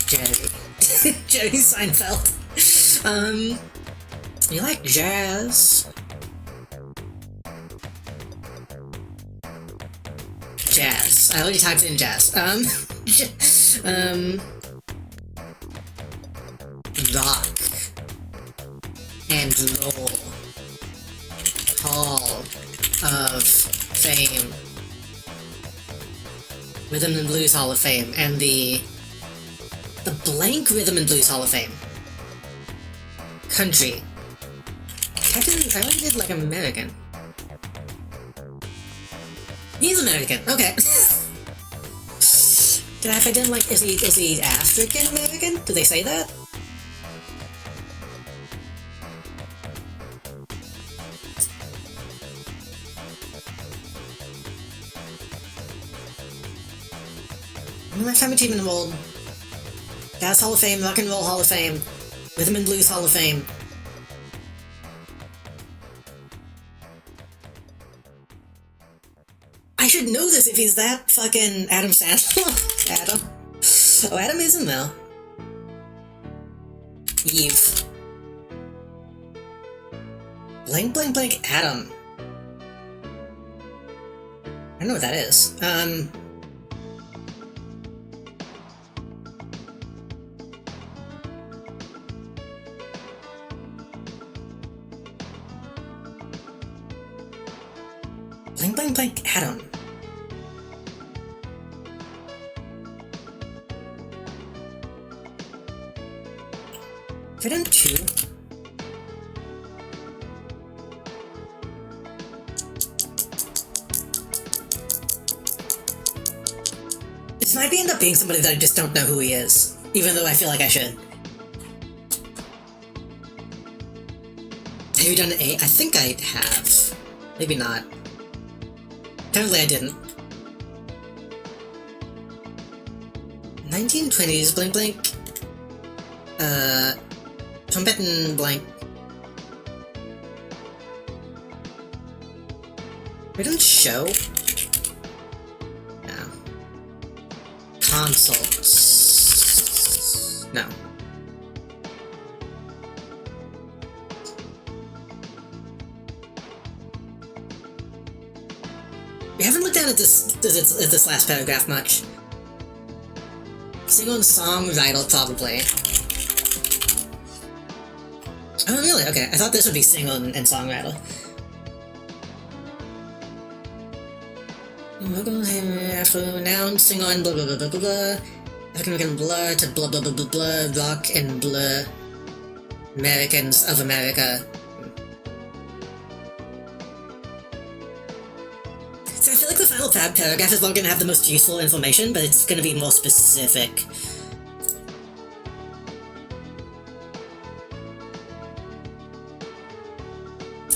Jerry. Jerry Seinfeld. You like jazz? Jazz. I already typed in jazz. Rock and Roll Hall of Fame, Rhythm and Blues Hall of Fame, and the blank Rhythm and Blues Hall of Fame. Country. I already did like American. He's American. Okay. If I didn't like, is he African American? Do they say that? Lifetime Achievement Award, Jazz Hall of Fame, Rock and Roll Hall of Fame, Rhythm and Blues Hall of Fame. I should know this if he's that fucking Adam Sandler. Adam. Oh, Adam isn't though. Eve. Blank Adam. I don't know what that is. Blank Adam. Is it in 2? This might end up being somebody that I just don't know who he is, even though I feel like I should. Have you done A? I think I have. Maybe not. Apparently I didn't. 1920s, blank. Trumpetin' blank. Written show? No. Consults. No. We haven't looked down at this last paragraph much. Single and songwriter, probably. Oh, really? Okay, I thought this would be single and songwriter. After noun, single and blah blah blah blah blah blah. African blur to blah blah blah blah blah. Rock and blur. Americans of America. So I feel like the final paragraph is not going to have the most useful information, but it's going to be more specific.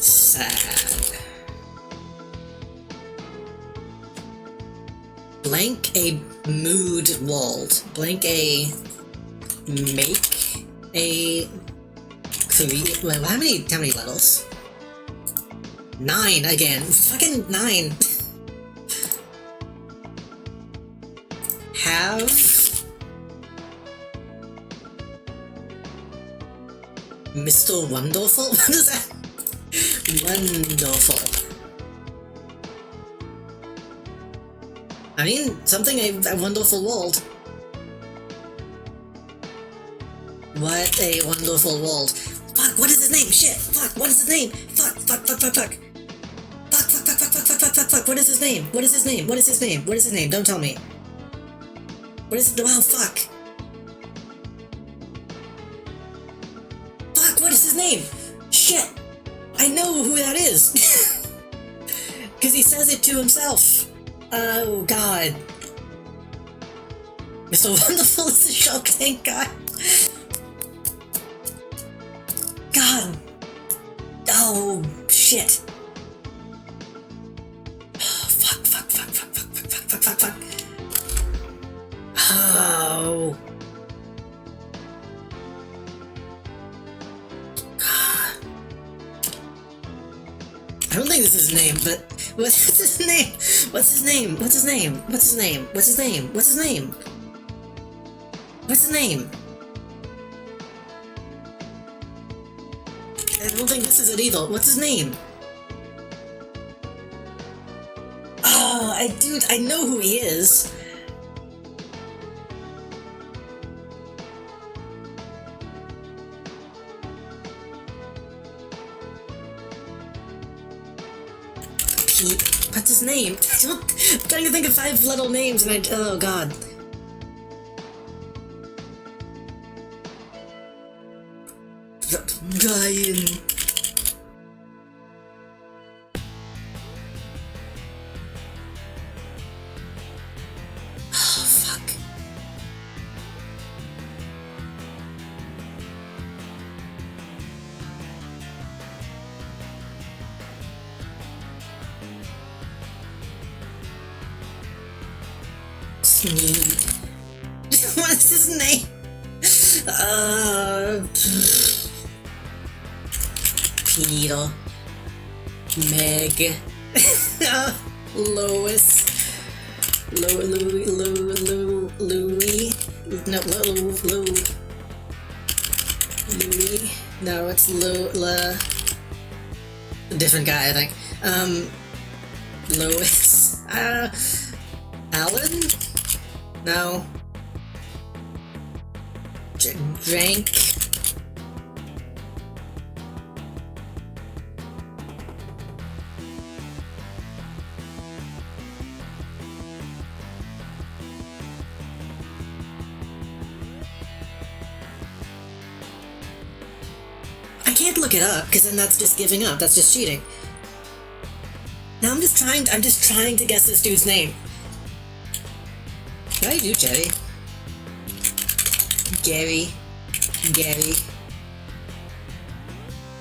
Sad. Blank a mood walled. Blank a make a create. Well, how many levels? 9 again. Fucking 9. Have Mr. Wonderful? What is that? Wonderful. I mean, something a wonderful world. What a wonderful world. Fuck, what is his name? Shit! Fuck, what is his name? Fuck. Fuck, what is his name? What is his name? What is his name? What is his name? Don't tell me. What is it? Wow, fuck. Fuck, what is his name? Shit! I know who that is! Because he says it to himself. Oh, God. Mr. Wonderful is the Shulk Tank guy. God. Oh, shit. Fuck. Oh. I don't think this is his name, but what's his name? What's his name? What's his name? What's his name? What's his name? What's his name? What's his name? I don't think this is it either. What's his name? Oh, I know who he is. What's his name? I'm trying to think of 5 little names and oh god. Ryan. Oh, fuck. Sneed. What is his name? Peter. Meg. Lois. Louis. No, Louis. No, it's a different guy, I think. Lois. Alan? No. Drank. I can't look it up, because then that's just giving up. That's just cheating. Now I'm just trying to guess this dude's name. How do you do, Jerry? Gary.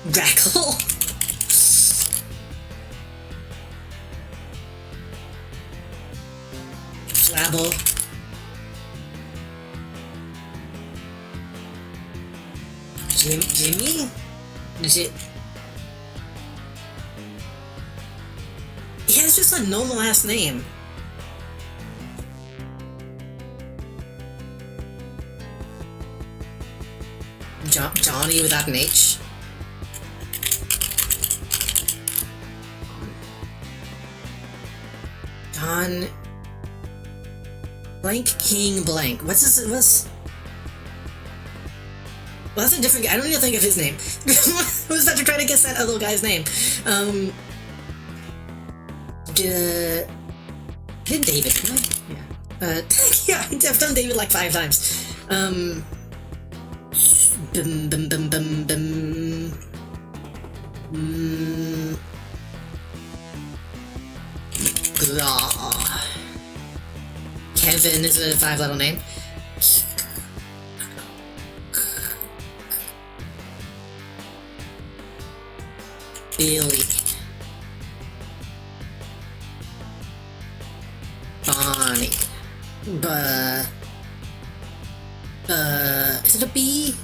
Grackle. Flabble. Jimmy? He has just a normal last name. Johnny without an H. John. Blank King Blank. What's this? Well, that's a different guy. I don't even think of his name. I was about to try to guess that other guy's name. Did David? Yeah. Yeah, I've done David like 5 times. Kevin is a 5-letter name. Billy. Bonnie. Is it a B?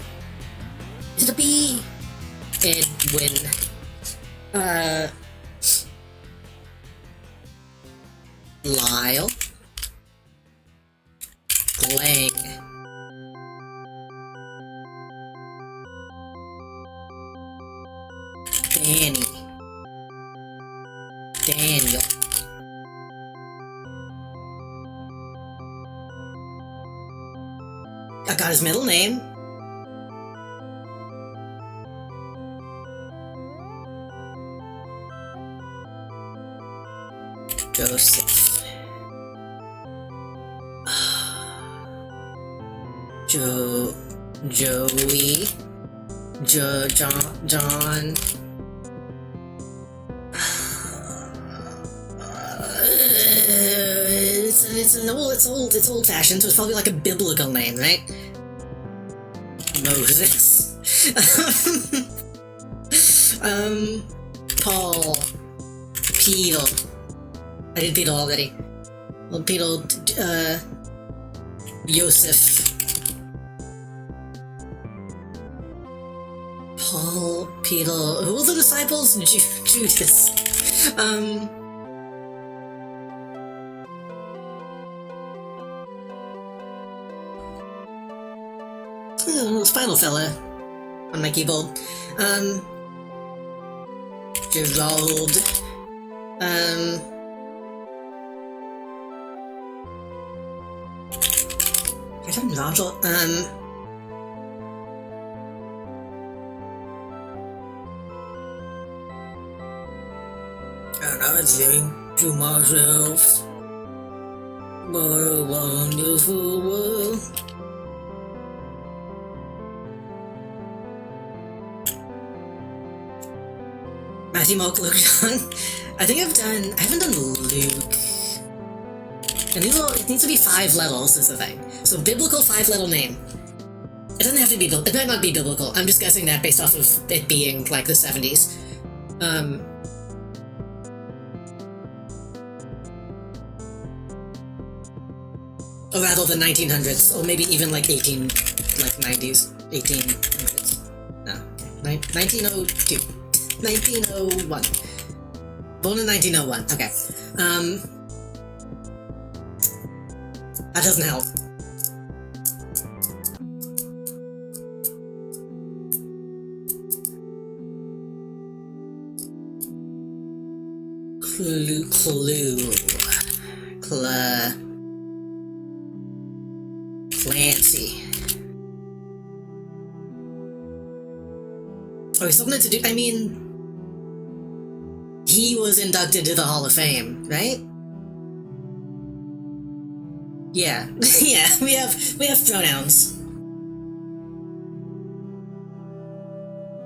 Is it a B? Edwin. Lyle. Glang. Danny. Daniel. I got his middle name. Joseph. Joey. John. It's old fashioned, so it's probably like a biblical name, right? Moses. Paul. Peter. I did Peter already. Well, Peter, Joseph. Paul, Peter. Who were the disciples? Judas. Final fella on my keyboard. Gerald. I don't know. And I think to myself, what a wonderful world. Matthew, Mark, Luke, John. I think I haven't done Luke. And it needs to be 5 letters is the thing. So biblical 5-letter name. It doesn't have to be, it might not be biblical. I'm just guessing that based off of it being like the 70s. Or rather the 1900s, or maybe even like 90s, 1800s. No, 1902. 1901. Born in 1901. Okay. That doesn't help. Clancy. Oh, he's something to do. I mean, he was inducted to the Hall of Fame, right? Yeah, yeah. We have pronouns.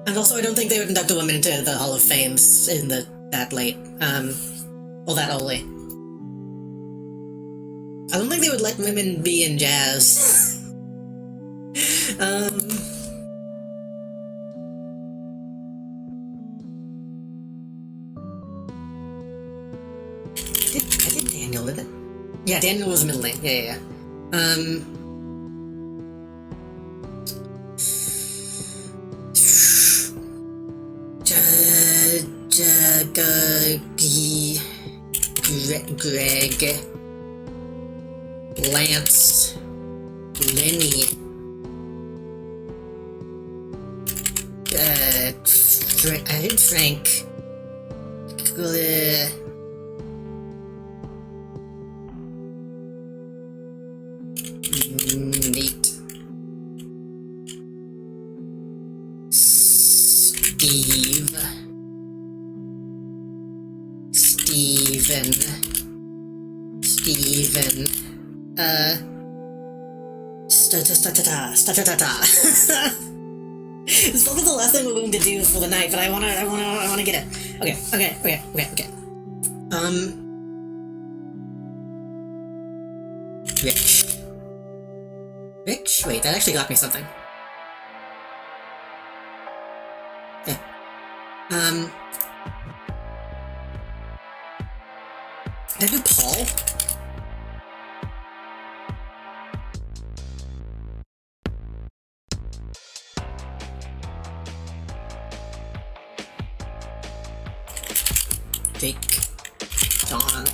And also, I don't think they would induct a woman into the Hall of Fame in that late, or that early. I don't think they would let women be in jazz. I did Daniel, did it? Yeah, Daniel was the middle name. Yeah. Greg. Lance. Lenny. I did Frank. Nate. Steven. It's probably the last thing we're going to do for the night, but I wanna get it. Okay. Rich? Wait, that actually got me something. Yeah. Did I do Paul? Jake. John.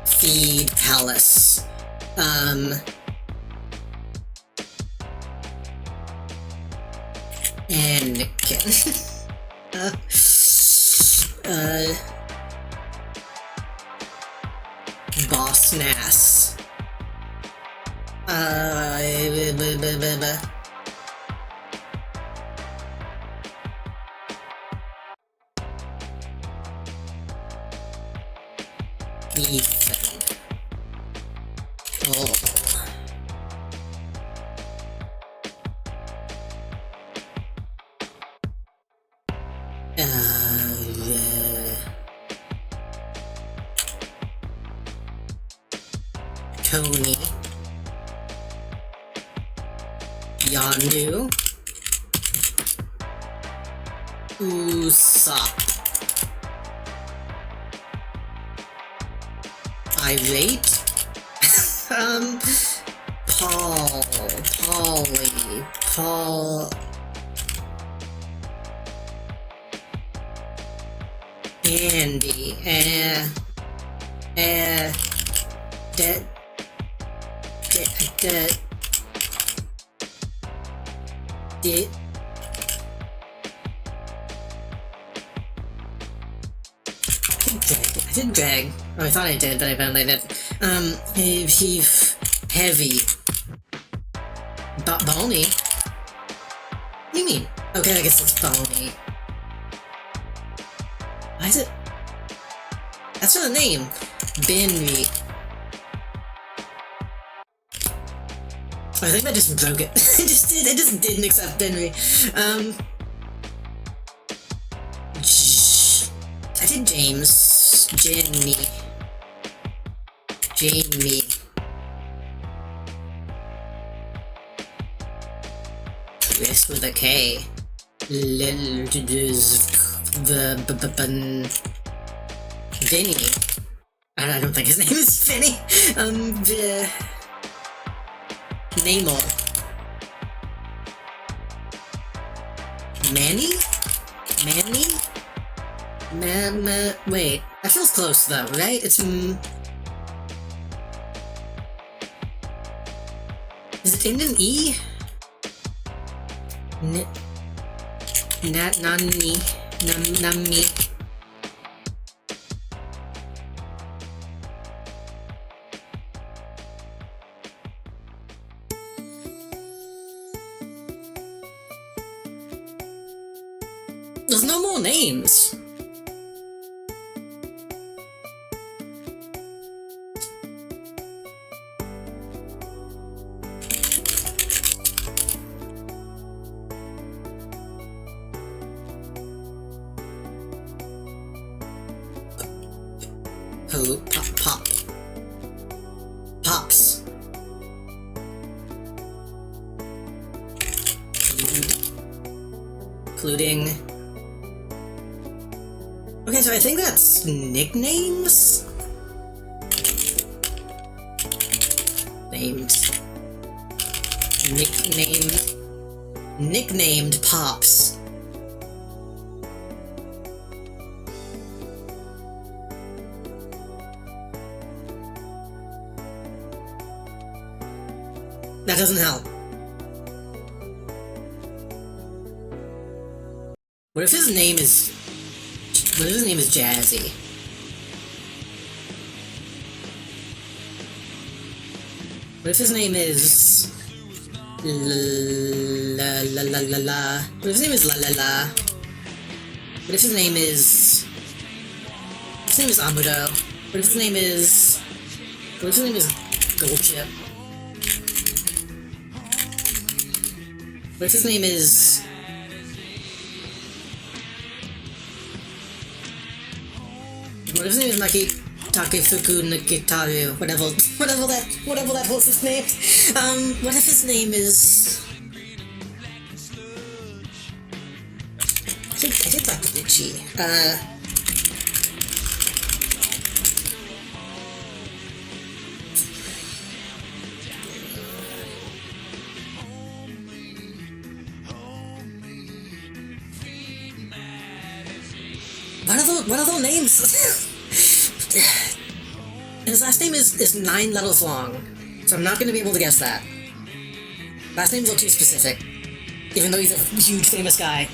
Feed Palace. Anakin. Boss Nass. Ethan. Oh. Tony. Yondu. Usopp. Irate. Paul. Andy. I did drag. Oh, I thought I did, but I found I didn't. Heavy. Bony? What do you mean? Okay, I guess it's Bony. Why is it? That's not a name. Benry. I think that just broke it. It just didn't accept Benry. I did James. Jamie. Chris with a K. Vinny. I don't think his name is Vinny. Namor. Manny? Wait. That feels close though, right? It's Is it in an E? Nami. There's no more names. Oh, Pops. Including. Okay, so I think that's nicknames? Nicknamed Pops. That doesn't help. What if his name is Jazzy? What if his name is La La La La La? What if his name is La La La? What if his name is Amudo? What if his name is Goldchip? What if his name is Maki Takefuku Nakitaru? Whatever that horse's name. What if his name is bitchy. What are those names? His last name is 9 letters long, so I'm not going to be able to guess that. Last name's a little too specific, even though he's a huge famous guy.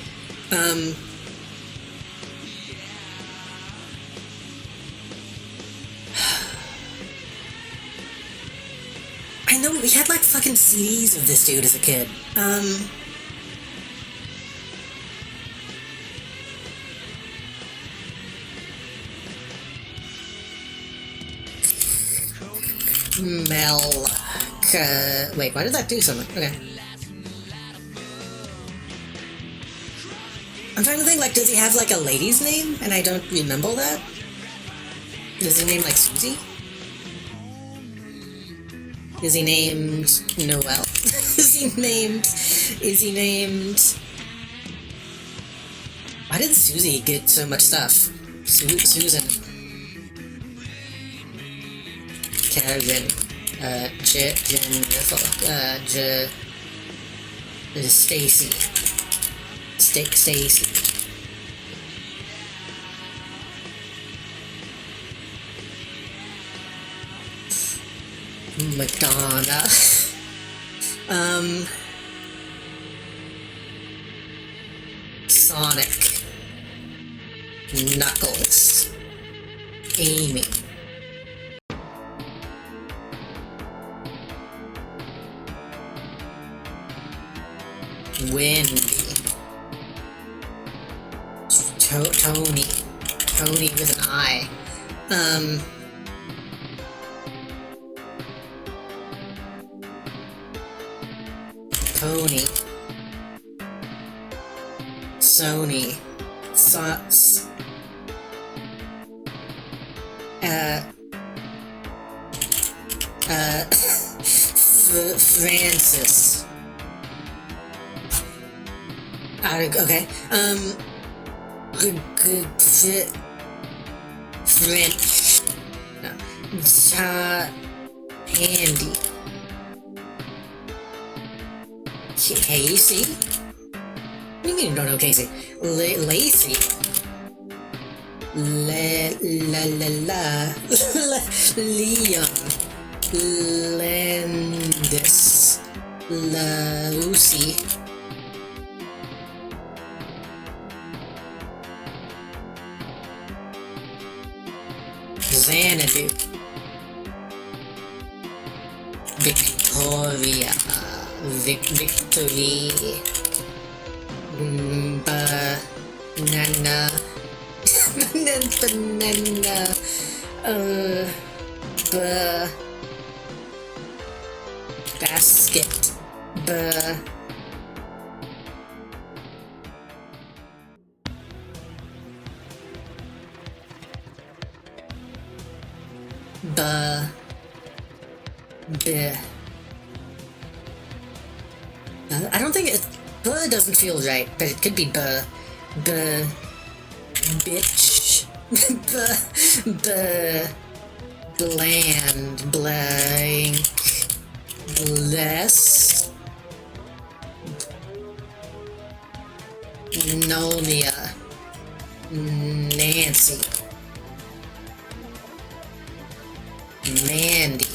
I know we had like fucking CDs of this dude as a kid. Wait, why did that do something? Okay. I'm trying to think, like, does he have, like, a lady's name? And I don't remember that? Is he named, like, Susie? Is he named Noel? Is he named... Why did Susie get so much stuff? Susan. Karen. Jennifer. Stacy. Stacy. Madonna. Sonic. Knuckles. Amy. Wendy. Tony. Tony with an I. Pony. Sony. Sots. Francis. Okay. French. No. Handy. Casey? What do you mean you don't know Casey? Lacey. Leon. Landis. Lucy. Xanadu. Victoria. Victory. Banana. Banana. Basket. I don't think it. Buh doesn't feel right, but it could be bitch. Bland, blank, bless, Nomia, Nancy, Mandy.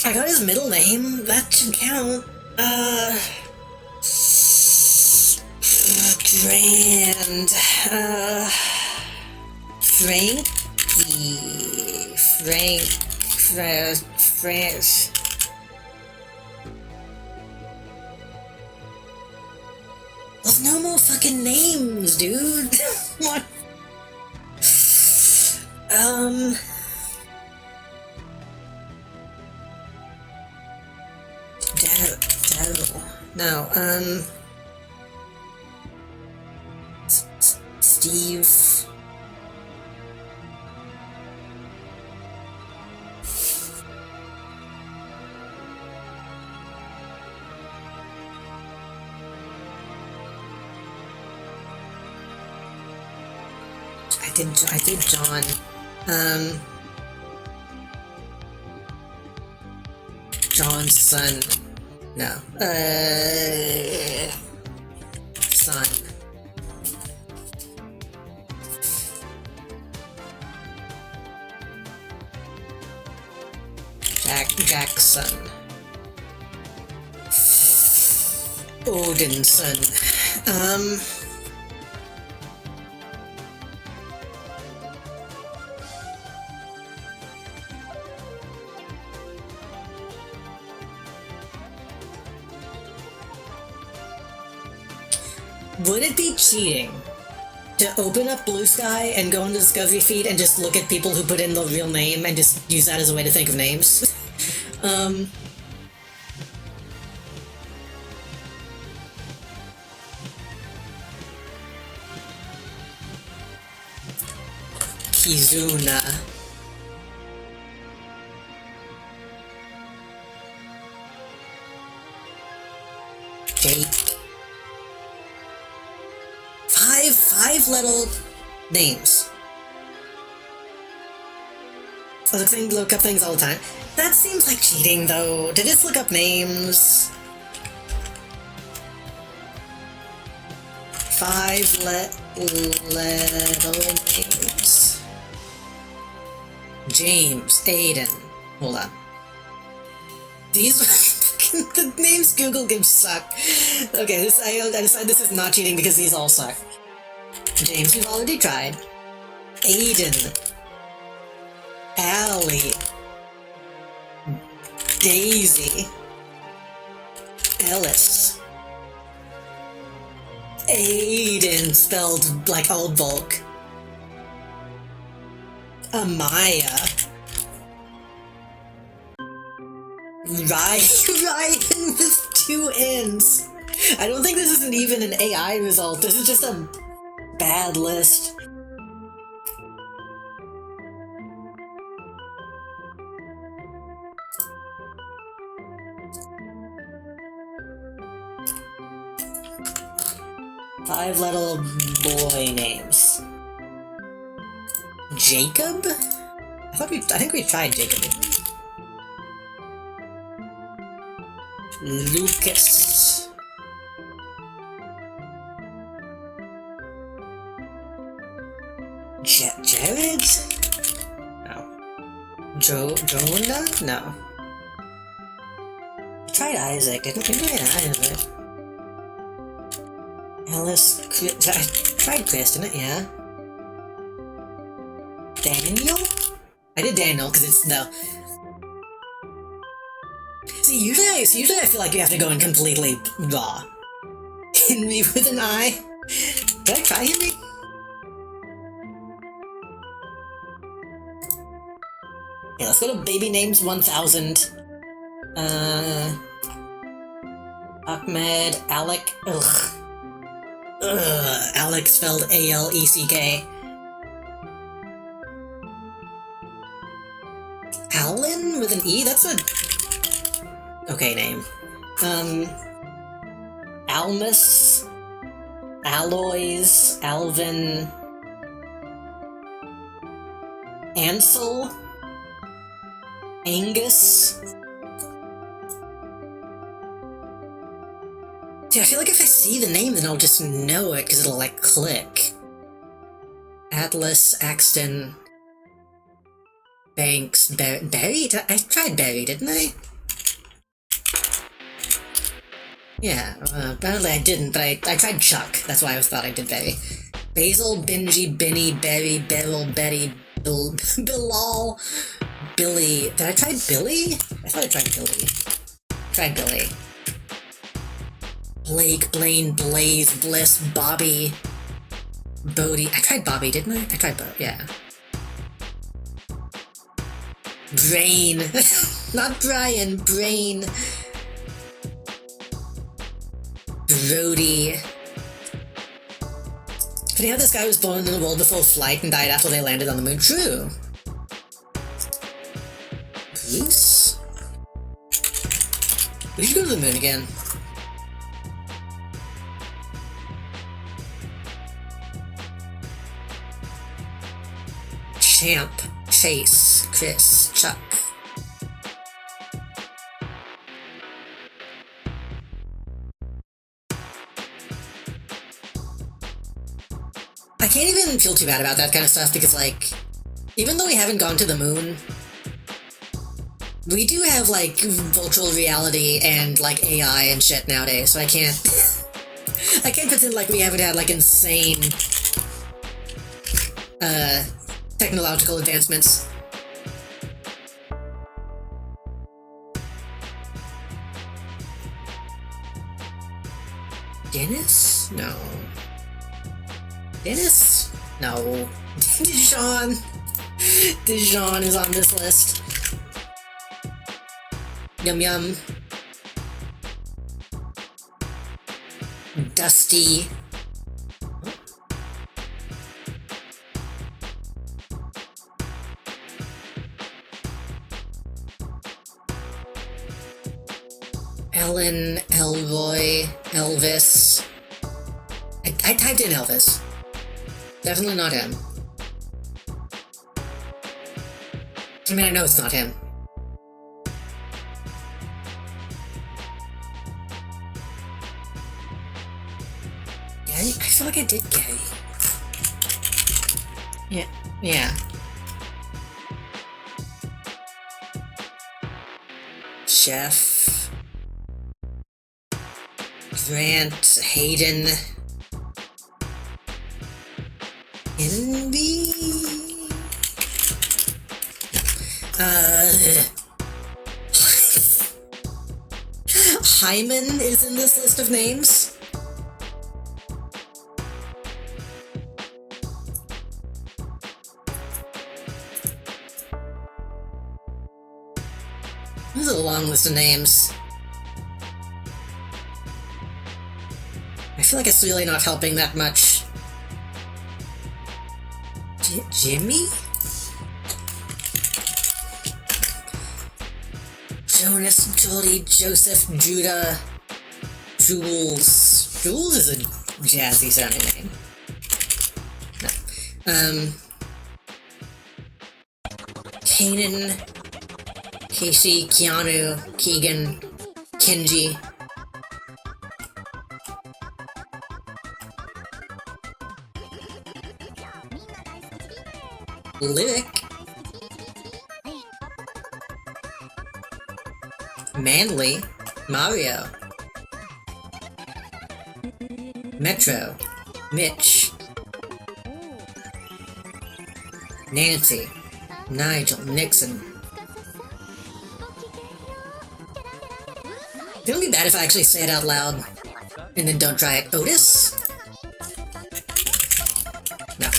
I got his middle name. That should count. Grand. Frankie. France. There's no more fucking names, dude. What? Daryl. No, Steve. I did John. John's son. No. Son. Jackson. Odinson. Would it be cheating to open up Blue Sky and go on the Discovery feed and just look at people who put in the real name and just use that as a way to think of names? Kizuna. Jake. Five little names. I look up things all the time. That seems like cheating, though. To just look up names. 5 little names. James, Aiden. Hold on. These the names Google gives suck. Okay, I decided this is not cheating because these all suck. James, we've already tried. Aiden. Allie. Daisy. Ellis. Aiden, spelled like Old Volk. Amaya. Ryan with 2 N's. I don't think this isn't even an AI result. This is just a bad list. Five little boy names. Jacob? I think we tried Jacob. Lucas. Jared? No. Jonah? No. We tried Isaac, didn't we? Yeah, Isaac. Alice. I tried Chris, didn't it? Yeah. Daniel? I did Daniel because it's no. See, usually I feel like you have to go in completely raw. Henry with an I. Did I try Henry? Yeah, let's go to baby names 1000. Ahmed, Alec. Ugh. Alec spelled A-L-E-C-K. Alan with an E? That's a okay name. Almus, Aloys, Alvin, Ansel, Angus. Dude, I feel like if I see the name, then I'll just know it, because it'll, like, click. Atlas, Axton, Banks, Barry? I tried Barry, didn't I? Yeah, apparently I didn't, but I tried Chuck. That's why I thought I did Barry. Basil, Benji, Benny, Barry, Beryl, Betty, Bilal, Billy. Did I try Billy? I thought I tried Billy. Tried Billy. Blake, Blaine, Blaze, Bliss, Bobby, Bodie. I tried Bobby, didn't I? I tried Bo, yeah. Brain. Not Brian, Brain. Brody. Funny how this guy was born in a world before flight and died after they landed on the moon. True. Bruce? We should go to the moon again. Champ, Chase, Chris, Chuck. I can't even feel too bad about that kind of stuff because, like, even though we haven't gone to the moon, we do have, like, virtual reality and, like, AI and shit nowadays, so I can't... I can't pretend like we haven't had, like, insane... technological advancements. Dennis? No. Dennis? No. Dijon. Dijon is on this list. Yum Yum. Dusty. Ellen, Elroy, Elvis. I typed in Elvis. Definitely not him. I mean, I know it's not him. Gary? I feel like I did Gary. Yeah. Chef. Grant, Hayden. Envy? Hyman is in this list of names. This is a long list of names. I feel like it's really not helping that much. Jimmy? Jonas, Jody, Joseph, Judah, Jules. Jules is a jazzy sounding name. No. Kanan, Casey, Keanu, Keegan, Kenji. Lyric. Manly. Mario. Metro. Mitch. Nancy. Nigel. Nixon. It would be bad if I actually say it out loud and then don't try it. Otis? No.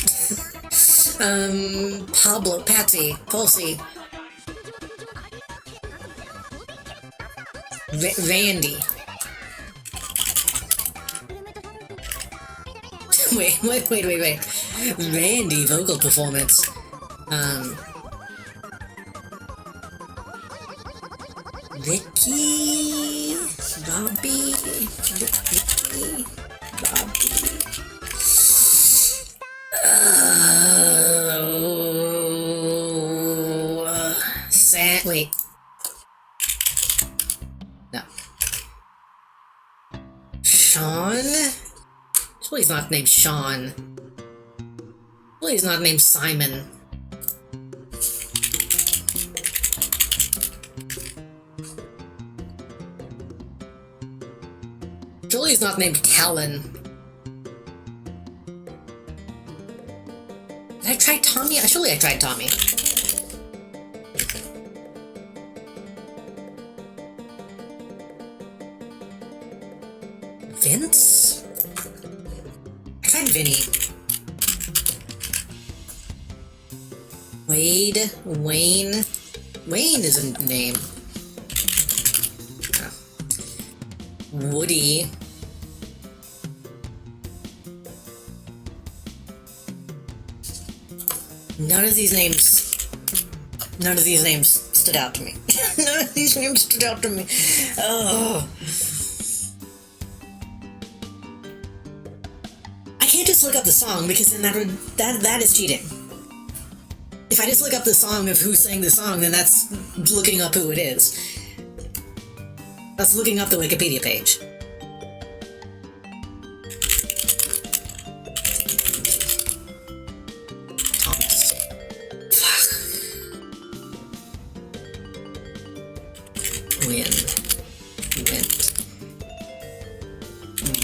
Pablo, Patsy, Pulsey, Randy. Wait. Randy vocal performance. Ricky, Robbie, Ricky, Robbie. Wait. No. Sean? Surely he's not named Sean. Surely he's not named Simon. Surely he's not named Callan. Did I try Tommy? Surely I tried Tommy. Vince? I tried Vinny. Wade? Wayne? Wayne is a name. Oh. Woody. None of these names stood out to me. None of these names stood out to me. Oh. I can't just look up the song because then that is cheating. If I just look up the song of who sang the song, then that's looking up who it is. That's looking up the Wikipedia page. Thomas. Fuck. Wind.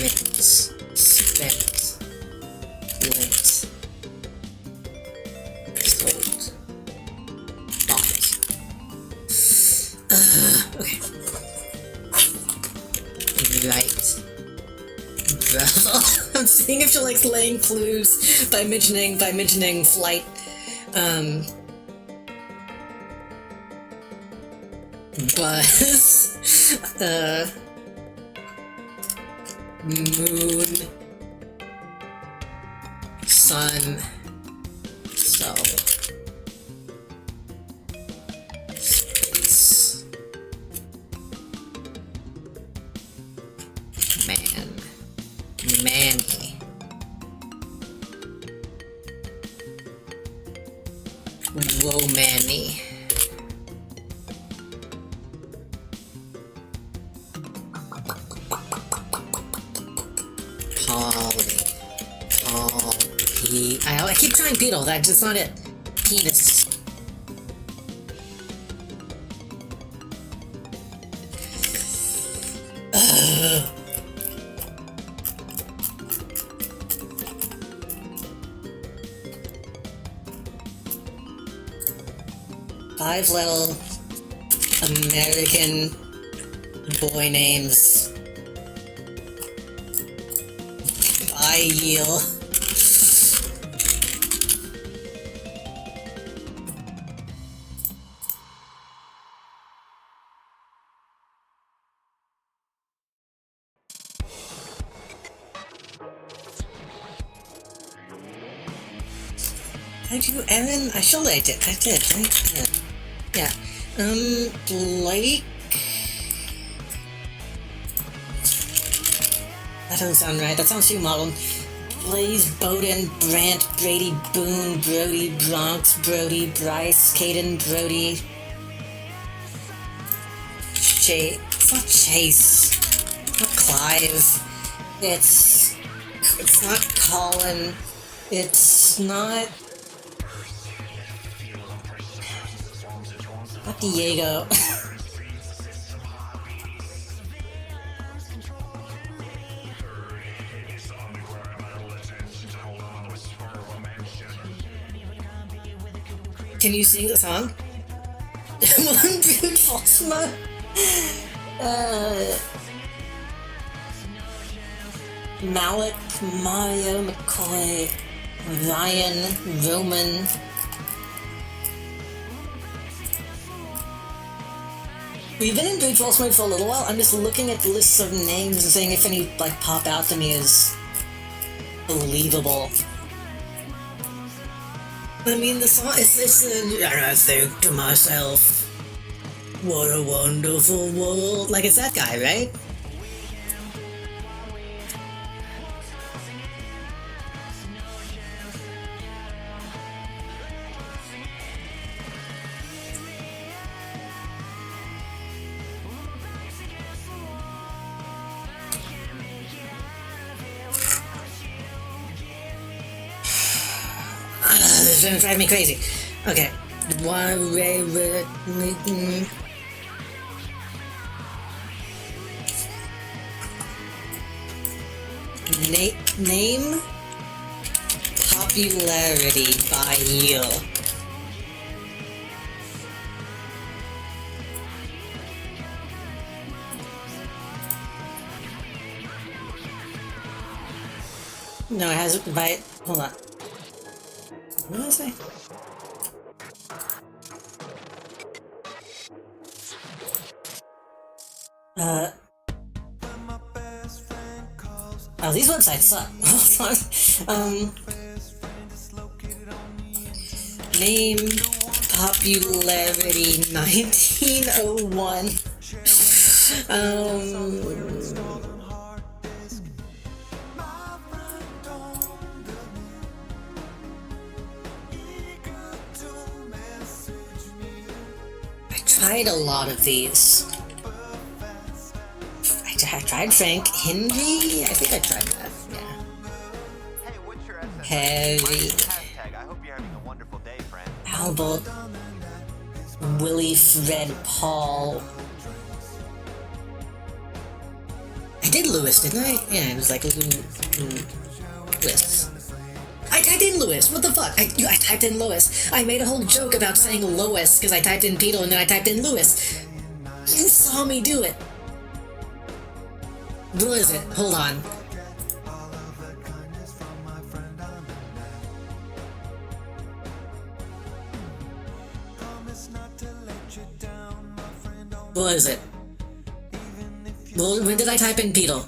Rinse. Spent. Lint. Sold. Bought. Okay. Right. I'm seeing if she likes laying clues by mentioning flight. Buzz. Moon. Sun. So. Space. Manny. Whoa, Manny. I keep trying Beetle, that's just not it. Penis. Five little American boy names. Yeel. Did you, Evan? I surely I did. I did, right? Yeah. Blake? That doesn't sound right. That sounds too modern. Blaze, Bowden, Brant, Brady, Boone, Brody, Bronx, Brody, Bryce, Caden, Brody. It's not Chase. Not Clive. It's not Colin. It's not Diego. Can you sing the song? One beautiful smoke. Malik, Mario, McCoy, Ryan, Roman. We've been in brute force mode for a little while. I'm just looking at lists of names and seeing if any pop out to me as believable. I mean, the song it's and I think to myself, what a wonderful world. Like, it's that guy, right? This is gonna drive me crazy. Okay. Name popularity by year. No, it has by. Hold on. What did I say? Oh, these websites suck. Name, popularity, 1901. I tried a lot of these. I tried Frank Henry. I think I tried that. Yeah. Hey, what's your SSID? Heavy. Hashtag, I hope you're having a wonderful day, friend. Albert. Willie, Fred, Paul. I did Lewis, didn't I? Yeah, it was like Lewis. I typed in Lewis. What the fuck? I typed in Lewis. I made a whole joke about saying Lois because I typed in Beetle and then I typed in Lewis. You saw me do it. What is it? Hold on. What is it? Well, when did I type in Beetle?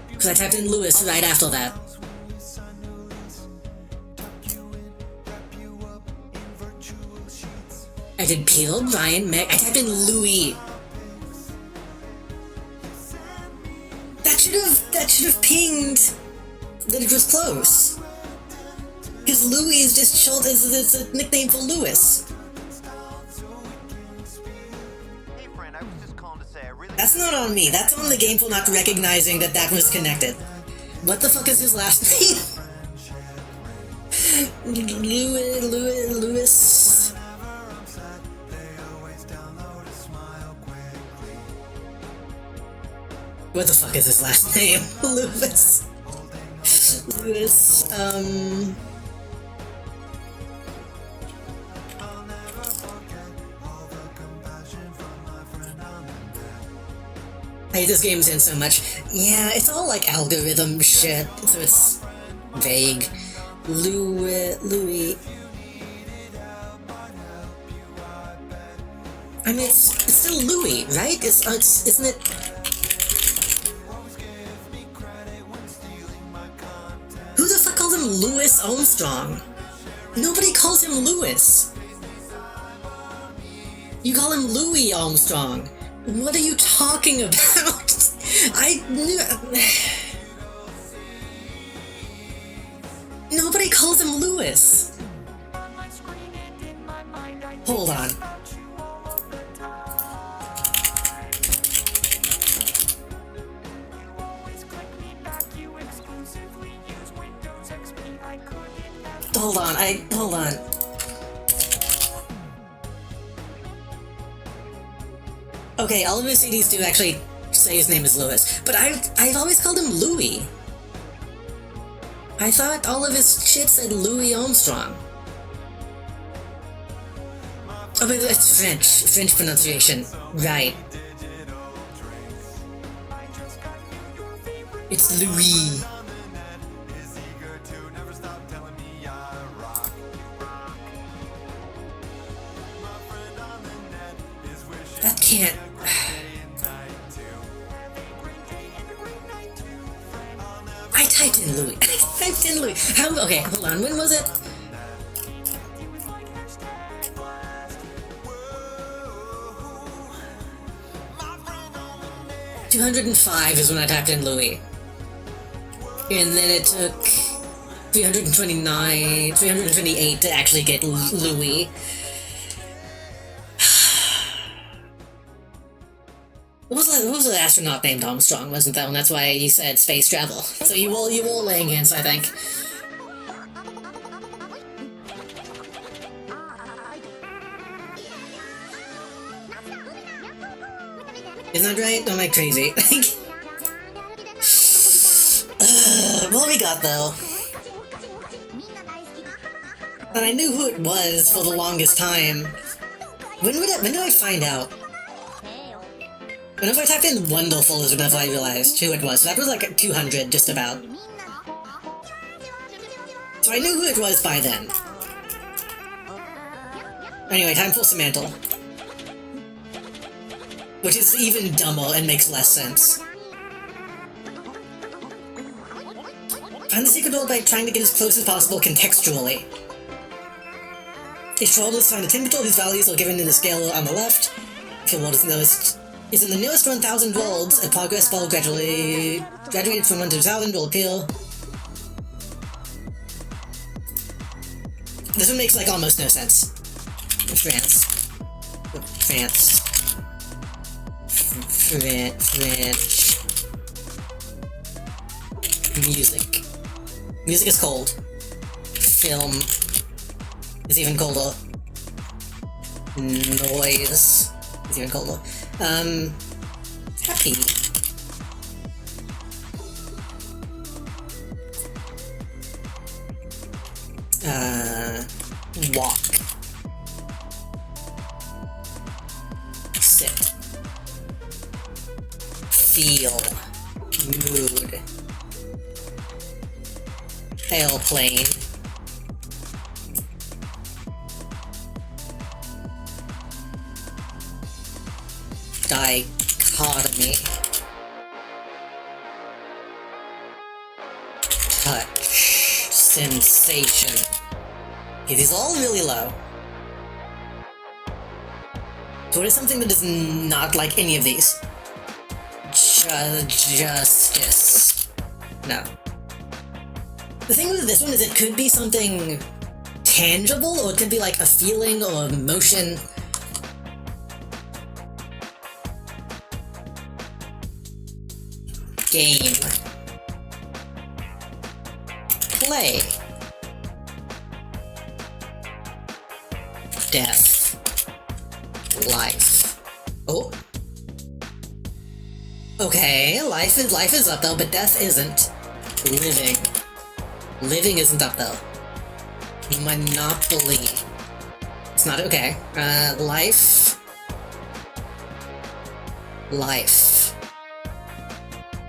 Because I typed in Lewis right after that. I did Beetle, Brian, Meg. I typed in Louis. That should have pinged that it was close. Because Louis is just short. It's a nickname for Lewis. Hey, friend, I was just calling to say I really... That's not on me. That's on the game for not recognizing that that was connected. What the fuck is his last name? Lewis. What the fuck is his last name? Lewis. I hate this game's in so much. Yeah, it's all like algorithm shit, so it's vague. Louis. I mean, it's still Louis, right? Isn't it? Who the fuck calls him Louis Armstrong? Nobody calls him Louis. You call him Louis Armstrong. What are you talking about? I knew... Nobody calls him Louis. Hold on. Hold on. Okay, all of his CDs do actually say his name is Louis, but I've always called him Louis. I thought all of his shit said Louis Armstrong. Oh, but it's French pronunciation, right? It's Louis. That can't... I typed in Louis. Okay, hold on. When was it? $205 is when I typed in Louis. And then it took 328 to actually get Louis. What was the astronaut named Armstrong? Wasn't that one? That's why you said space travel. So you all laying hands, I think. Isn't that right? Am I crazy? What we got though? And I knew who it was for the longest time. When did I find out? Whenever I typed in Wonderful is whenever I realized who it was. So that was like 200, just about. So I knew who it was by then. Anyway, time for Samantha. Which is even dumber and makes less sense. Find the secret door by trying to get as close as possible contextually. A troll is found a temperature whose values are given in the scale on the left. If your world is in the newest 1000 worlds, a progress spell graduated from 1 to 1000 will appear. This one makes like almost no sense. France. Music. Music is cold. Film is even colder. Noise is even colder. Happy. Walk. Sit. Feel. Mood. Airplane. Dichotomy. Touch. Sensation. It is all really low. So what is something that is not like any of these? Justice. No. The thing with this one is it could be something tangible, or it could be like a feeling or emotion. Game. Play. Death. Life. Oh. Okay, life is up though, but death isn't. Living. Living isn't up though. Monopoly. It's not okay. Life. Life.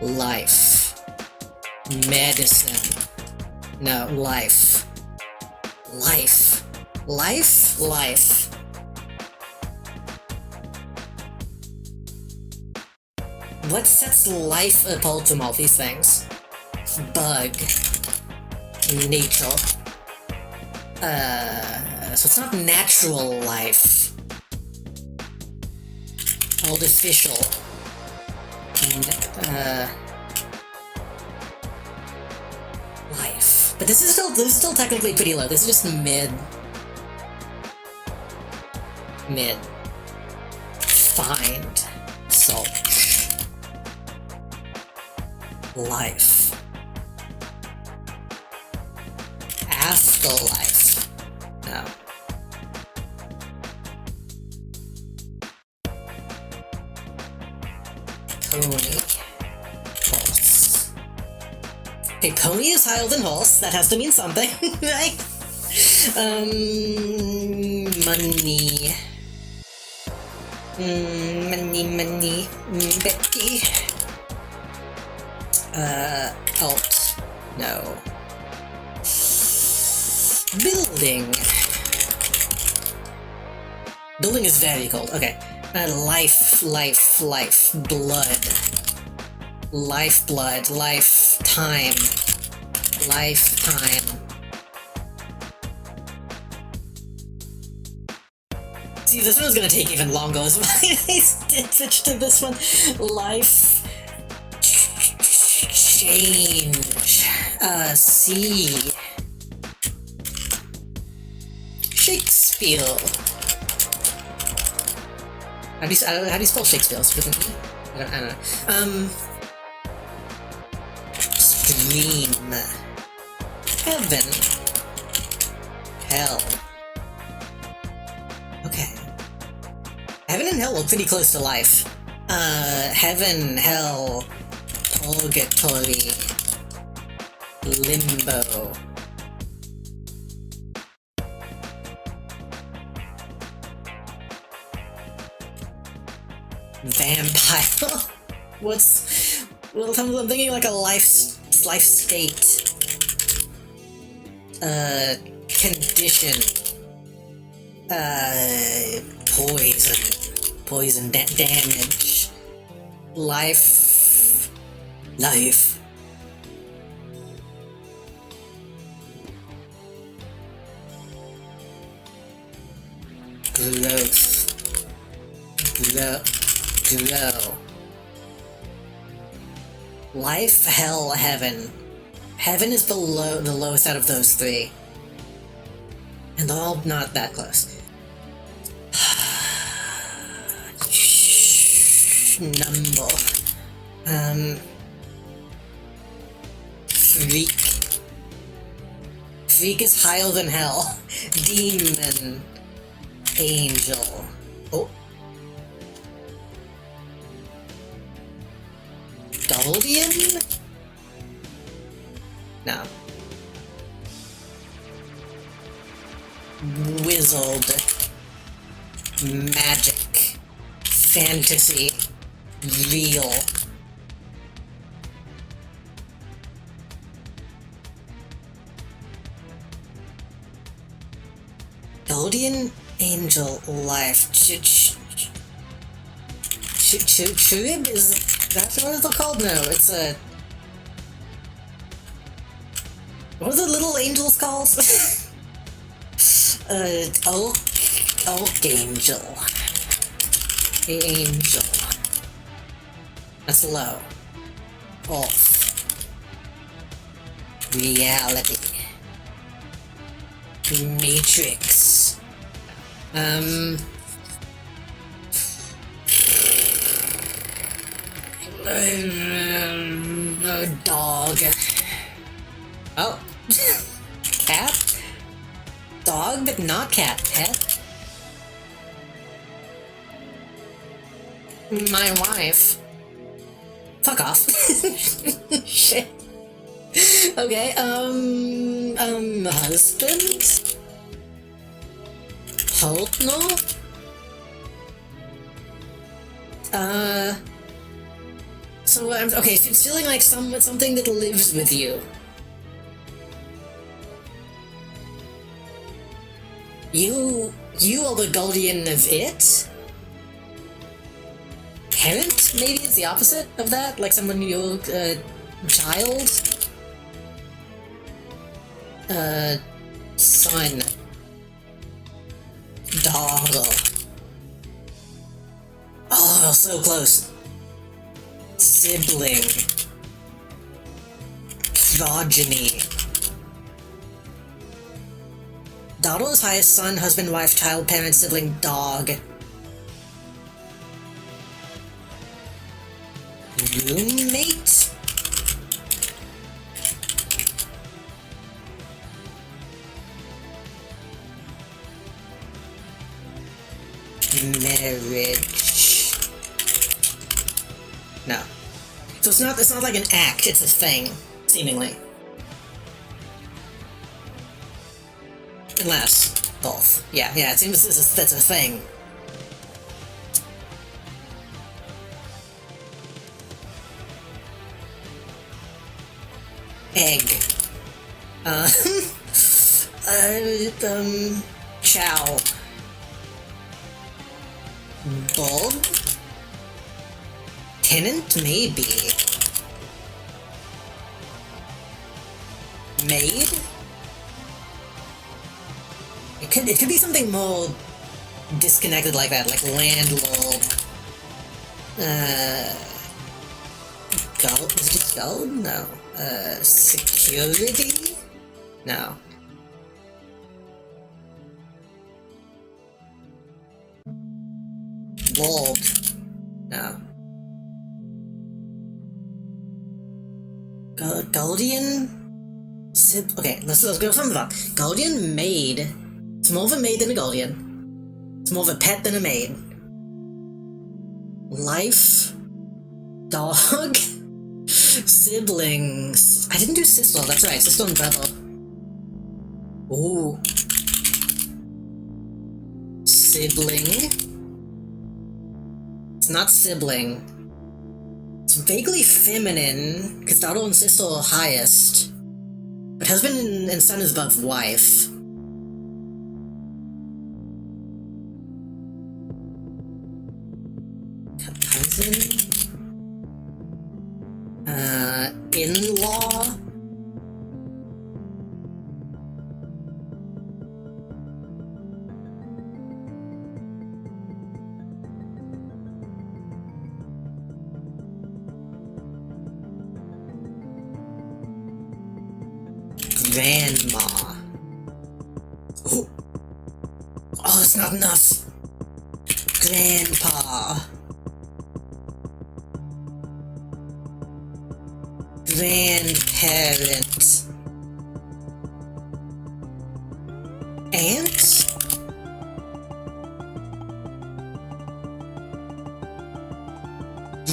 Life. Medicine. No, life. Life. Life? Life. What sets life apart from all these things? Bug. Nature. So it's not natural life. Artificial. Life. But this is still technically pretty low. This is just mid. Mid. Find. Search. Life. Afterlife. No. Pony. Horse. A pony is higher than horse. That has to mean something, right? Money. Money. Betty. Alt. No. Building. Building is very cold. Okay. Life. Blood. Lifeblood. Lifetime. Lifetime. See, this one's gonna take even longer as well. I switched to this one. Life. Change. See. Shakespeare. How do you spell Shakespeare? With an E? I don't know. Stream. Heaven. Hell. Okay. Heaven and hell are pretty close to life. Heaven, hell, purgatory, limbo. Vampire. I'm thinking like a life state. Condition. Poison damage. Life. Grow. Life, hell, heaven. Heaven is the lowest out of those three. And they're all not that close. Number. Freak. Freak is higher than hell. Demon. Angel. Oh. Guardian? No. Wizard. Magic. Fantasy. Real. Guardian, Angel, Life. Churib? Is that what they're called? No, it's a... What are the little angels called? Archangel. Angel. That's low. Off. Reality. Matrix. Dog. Oh. Cat? Dog, but not cat. Pet? My wife. Fuck off. Shit. Okay, husband? Partner? So, okay, so it's feeling like something that lives with you. You are the guardian of it? Parent? Maybe it's the opposite of that? Like someone you're, child? Son. Daughter. Oh, so close. Sibling. Progeny. Daughter is highest, son, husband, wife, child, parent, sibling, dog. Roommate? Marriage. No. So it's not like an act, it's a thing, seemingly. Unless both. Yeah, it seems that's a thing. Egg. Chow. Bulb? Tenant? Maybe. Maid? It could be something more disconnected like that, like landlord. Gold? Is it just gold? No. Security? No. Bulb? No. Guardian? Okay, let's go something about Guardian maid. It's more of a maid than a guardian. It's more of a pet than a maid. Life? Dog? Siblings. I didn't do sister, that's right, sister and brother. Ooh. Sibling? It's not sibling. It's vaguely feminine, because daughter and sister are highest. But husband and son is above wife. Cousin? In-law? Grandma. Oh, it's not enough. Grandpa. Grandparent. Aunt?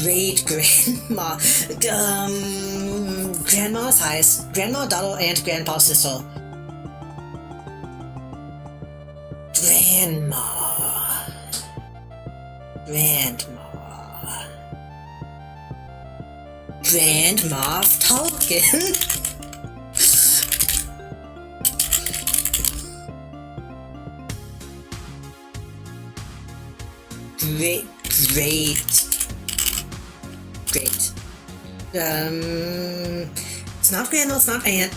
Great-grandma. Grandma's highest. Grandma, daughter, aunt, grandpa, sister. Grandma. Grandma Tolkien. Great. It's not grandma, it's not aunt.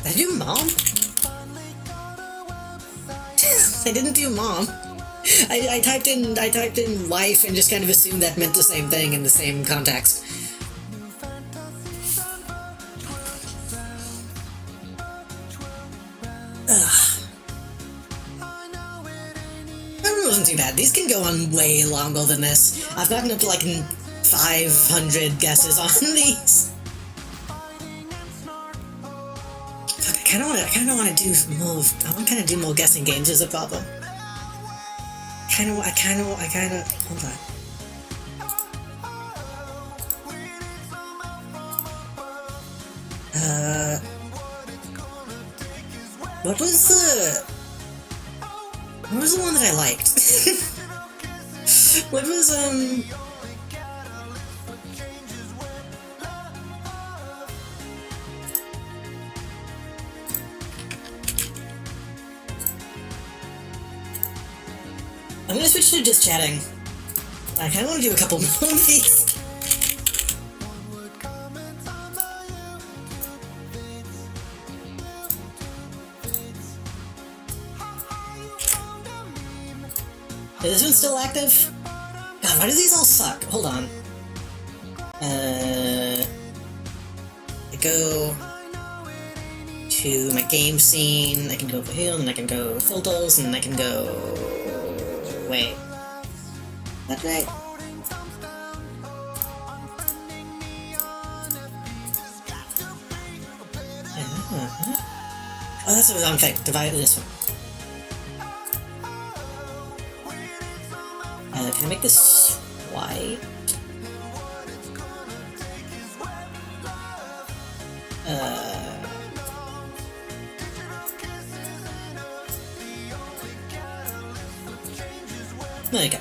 Did I do mom? I didn't do mom. I typed in wife and just kind of assumed that meant the same thing in the same context. Ugh. That one wasn't too bad. These can go on way longer than this. I've gotten up to like 500 guesses on these. Fuck, I kind of want to do more. I want to kind of do more guessing games. Is a problem. I kind of. Hold on. What was the one that I liked? What was I'm gonna switch to just chatting. I kinda wanna do a couple more of these. Is this one still active? God, why do these all suck? Hold on. I go to my game scene, I can go over here, and I can go filters, and I can go... Wait. That's right. Oh, that's the wrong thing. Divide this one. Can I make this white? There you go.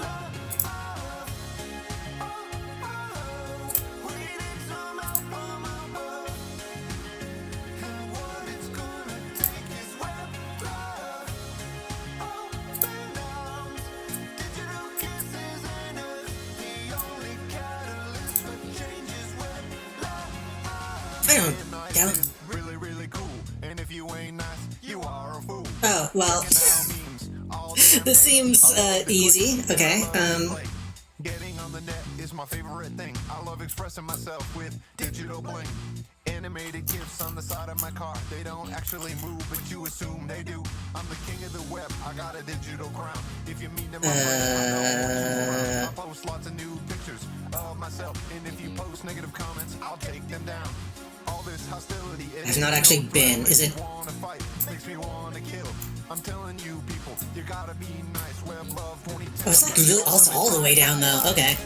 Oh, well, this seems easy. Okay, Getting on the net is my favorite thing. I love expressing myself with digital bling. Animated GIFs on the side of my car. They don't actually move, but you assume they do. I'm the king of the web. I got a digital crown. If you meet them, I post lots of new pictures of myself. And if you post negative comments, I'll take them down. All this hostility I've not actually been. Is it? Makes me wanna kill. I'm telling you, people, you gotta be nice. Web love 2010. Oh, it's like really also all the way down though. Okay.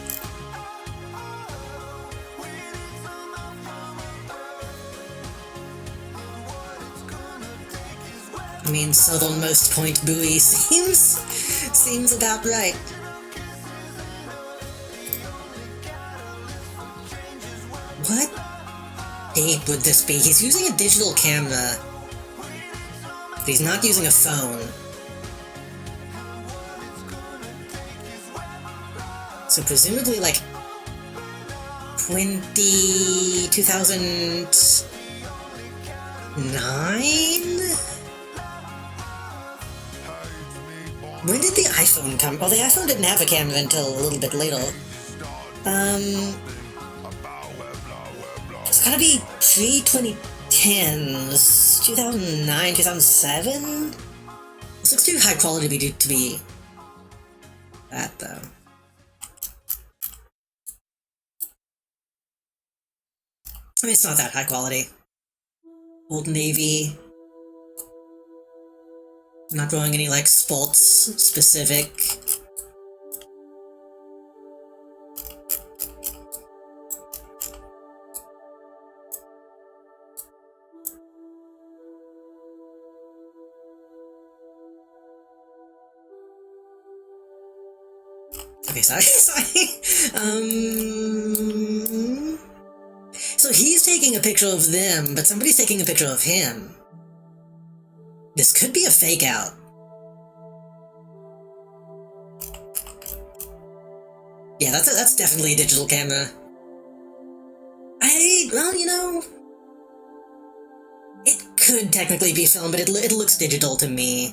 I mean, southernmost point buoy seems about right. What big would this be? He's using a digital camera, but he's not using a phone. So presumably like 2009? When did the iPhone come? Well, the iPhone didn't have a camera until a little bit later. It's gotta be pre-2010? 2010s, 2009, 2007. This looks too high quality to be that though. I mean, it's not that high quality. Old Navy. I'm not drawing any like sports specific. Okay, sorry. So he's taking a picture of them, but somebody's taking a picture of him. This could be a fake out. Yeah, that's definitely a digital camera. Well, you know, it could technically be film, but it looks digital to me.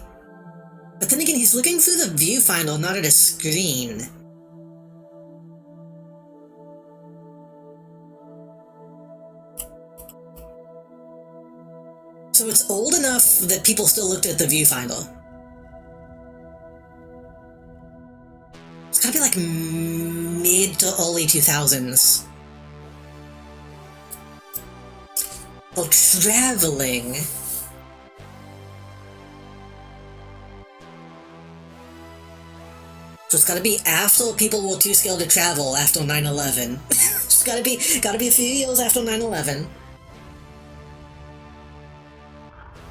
But then again, he's looking through the viewfinder, not at a screen. So it's old enough that people still looked at the viewfinder. It's gotta be like mid to early 2000s. Well, traveling. So it's gotta be after people were too scared to travel after 9/11. It's gotta be a few years after 9/11.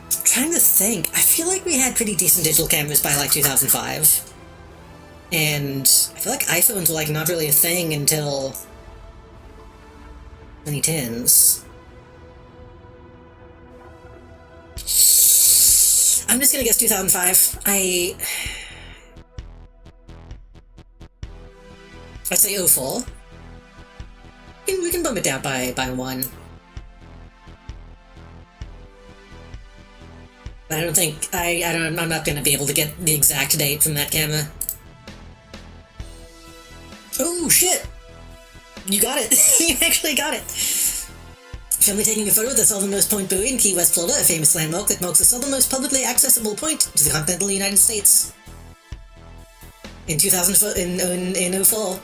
I'm trying to think. I feel like we had pretty decent digital cameras by like 2005. And I feel like iPhones were like not really a thing until 2010s. I'm just gonna guess 2005. I'd say 04. We can bump it down by 1. But I don't think I'm not gonna be able to get the exact date from that camera. Oh shit! You got it. You actually got it. Family taking a photo of the southernmost Point Buoy in Key West, Florida, a famous landmark that marks the southernmost publicly accessible point to the continental United States. In 04.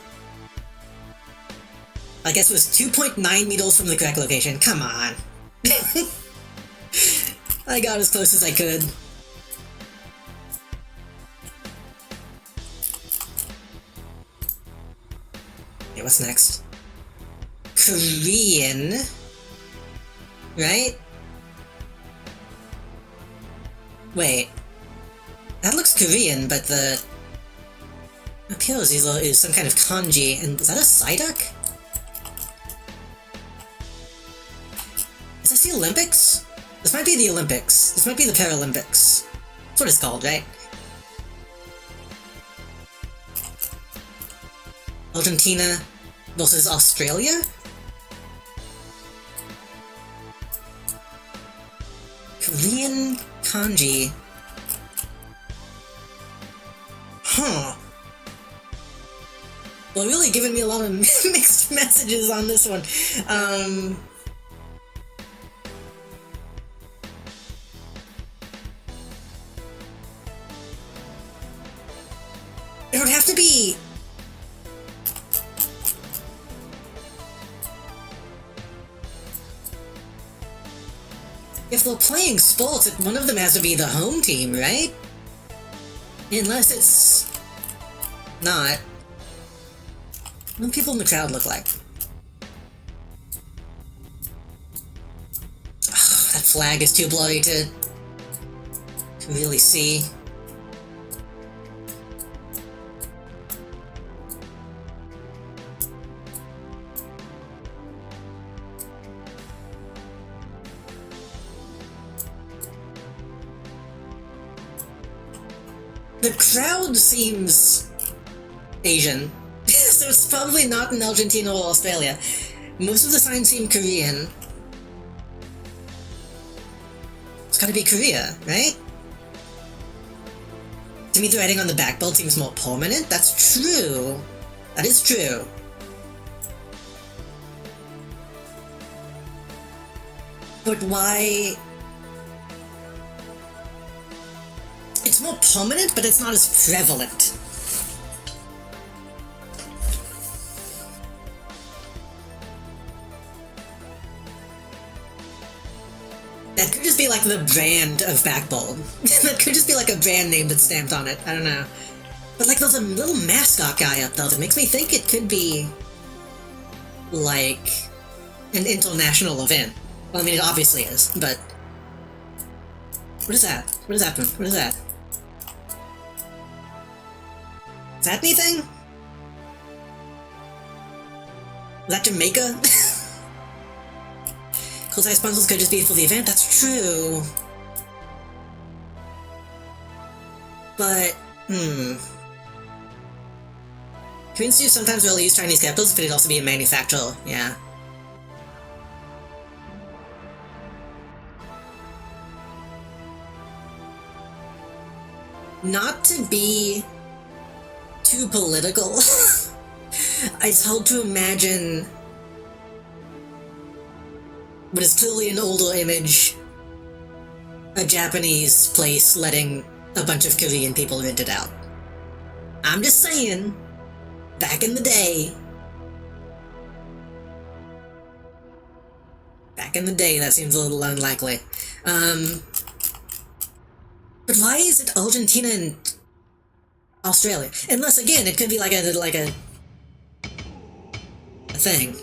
I guess it was 2.9 meters from the correct location. Come on. I got as close as I could. Okay, what's next? Korean. Right? Wait. That looks Korean, but the... appears is some kind of kanji, and is that a Psyduck? Is this the Olympics? This might be the Olympics. This might be the Paralympics. That's what it's called, right? Argentina versus Australia? Korean kanji. Huh. Well, really giving me a lot of mixed messages on this one. It would have to be... if they're playing sports, one of them has to be the home team, right? Unless it's... not. What do people in the crowd look like? Oh, that flag is too blurry to really see. The crowd seems Asian, so it's probably not in Argentina or Australia. Most of the signs seem Korean. It's gotta be Korea, right? To me, the writing on the back belt seems more permanent. That's true. That is true. But why... It's more prominent, but it's not as prevalent. That could just be like the brand of Backbone. That could just be like a brand name that's stamped on it. I don't know. But like there's a little mascot guy up though that makes me think it could be like an international event. Well, I mean, it obviously is, but... What is that? What is happening? What is that? Is that anything? Is that Jamaica? Close-eye sponsors could just be for the event, that's true. But, Koreans do sometimes really use Chinese capitals, but it'd also be a manufacturer, yeah. Not to be too political, it's hard to imagine what is clearly an older image, a Japanese place letting a bunch of Korean people rent it out. I'm just saying, back in the day, that seems a little unlikely. But why is it Argentina and Australia? Unless, again, it could be like a thing.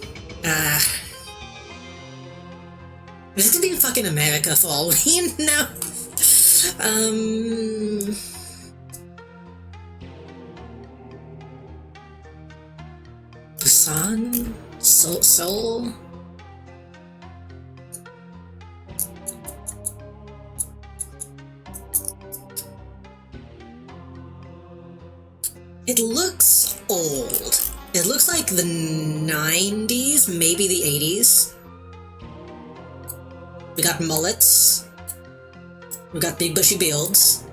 This could be in fucking America for all we know. Busan? Seoul? It looks old. It looks like the 90s, maybe the 80s. We got mullets. We got big bushy beards.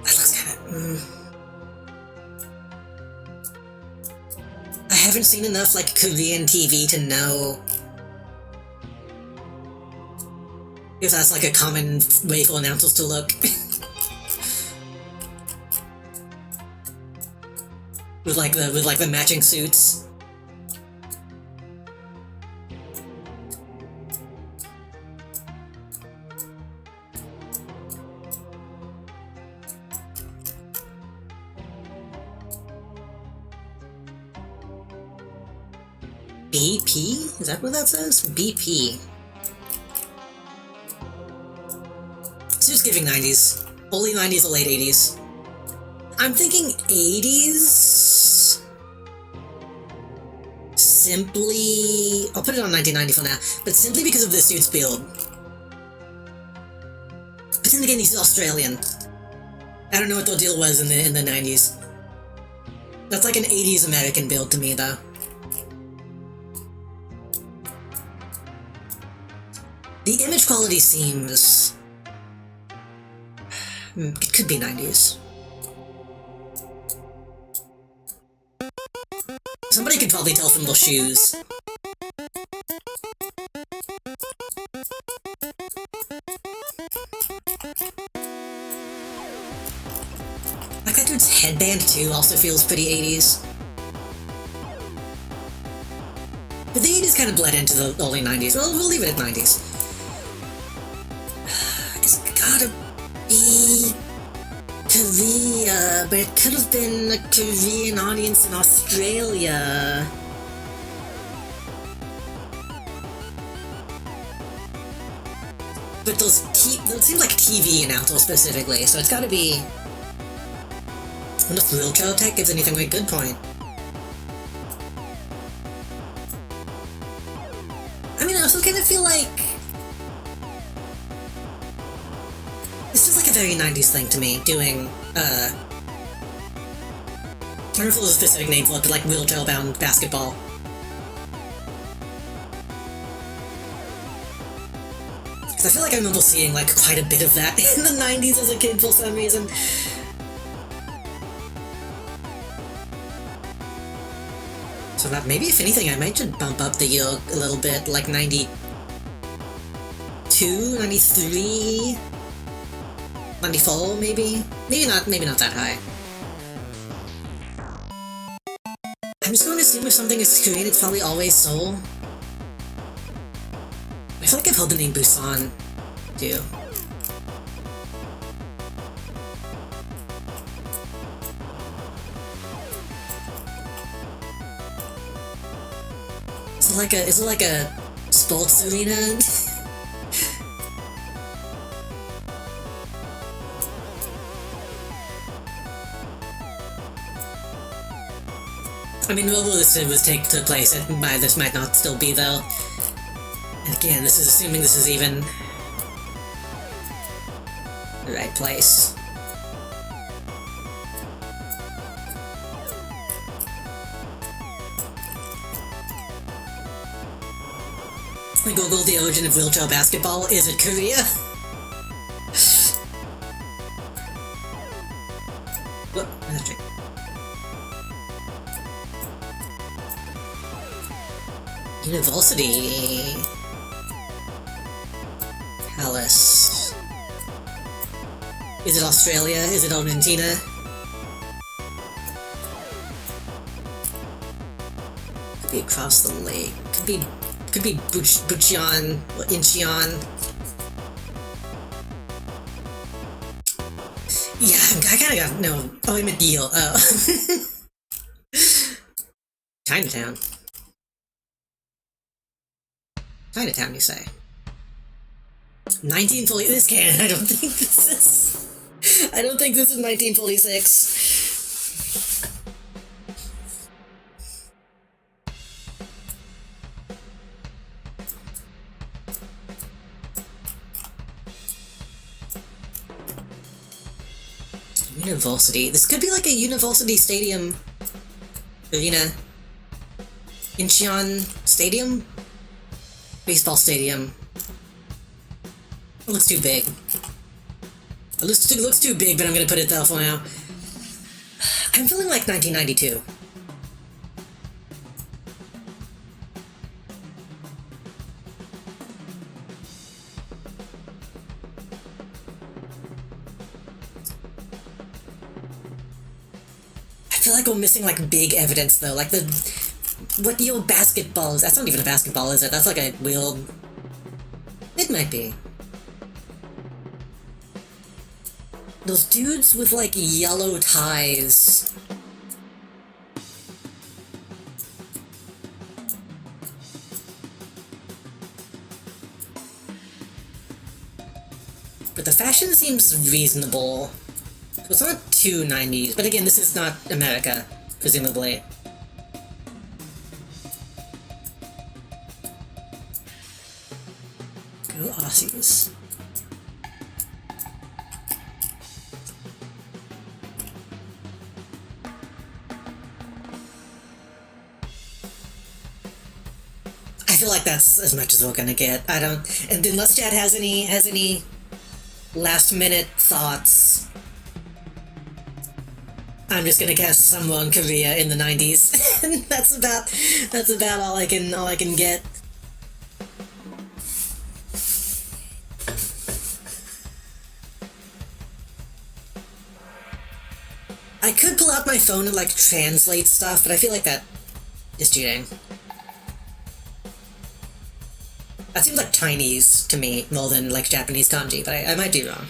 That looks kinda... I haven't seen enough, like, Korean TV to know if that's, like, a common way for announcers to look. with the matching suits. BP? Is that what that says? BP. It's just giving 90s. Only 90s or late 80s. I'm thinking 80s? Simply... I'll put it on 1990 for now, but simply because of this dude's build. But then again, he's Australian. I don't know what the deal was in the 90s. That's like an 80s American build to me, though. The image quality seems... It could be 90s. Somebody could probably tell from those shoes. Like that dude's headband too also feels pretty 80s. But the 80s kind of bled into the early 90s. Well, we'll leave it at 90s. It's gotta be Korea, but it could have been a Korean audience in Australia. But those seem like TV announcers specifically, so it's gotta be... I wonder if wheelchair tech gives anything like good point. I mean, I also kind of feel like... This feels like a very 90s thing to me, doing, I don't know if there's a specific name for it, but like wheelchair-bound basketball. Because I feel like I remember seeing like quite a bit of that in the 90s as a kid for some reason. So So that maybe if anything, I might just bump up the yield a little bit, like 92, 93, 94 maybe? Maybe not that high. I'm just going to assume if something is Korean, it's probably always Seoul. I feel like I've heard the name Busan, too. Is it like a sports arena? I mean, what will this take to place? This might not still be, though. And again, this is assuming this is even the right place. I googled the origin of wheelchair basketball. Is it Korea? Whoop, that's right. University. Palace. Is it Australia? Is it Argentina? Could be across the lake. Could be Bucheon or Incheon. Yeah, I kinda got no. Oh, I meant Deal. Oh. Chinatown. Chinatown, you say? 1940. This can't. I don't think this is. I don't think this is 1946. University. This could be like a university stadium arena. Incheon Stadium? Baseball stadium. It looks too big. It looks too big, but I'm gonna put it there for now. I'm feeling like 1992. I feel like we're missing like big evidence though, like what the old basketball is. That's not even a basketball, is it? That's like a wheeled. It might be. Those dudes with like yellow ties. But the fashion seems reasonable. So it's not too 90s, but again, this is not America, presumably. Go Aussies. I feel like that's as much as we're gonna get. I don't, and unless Chad has any last minute thoughts, I'm just gonna guess somewhere in Korea in the 90s. And that's about all I can get. I could pull out my phone and like translate stuff, but I feel like that is cheating. That seems like Chinese to me more than like Japanese kanji, but I might be wrong.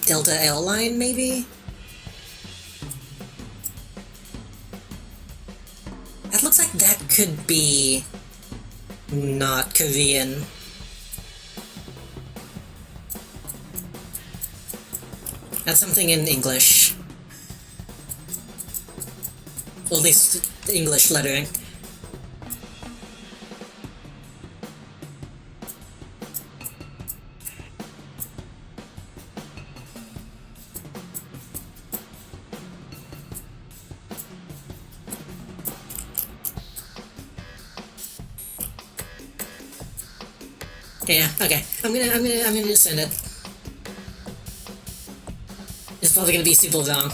Delta airline, maybe? That looks like that could be not Korean. That's something in English. Or at least English lettering. Yeah, okay. I'm gonna just send it. is probably gonna be super wrong.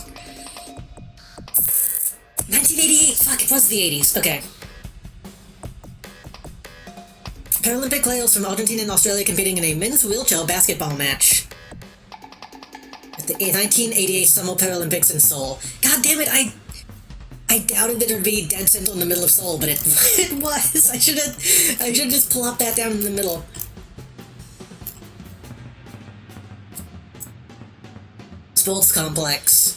1988! Fuck, it was the 80s. Okay. Paralympic players from Argentina and Australia competing in a men's wheelchair basketball match at the 1988 Summer Paralympics in Seoul. God damn it, I doubted that it would be dead center in the middle of Seoul, but it was. I should just plop that down in the middle. Sports complex.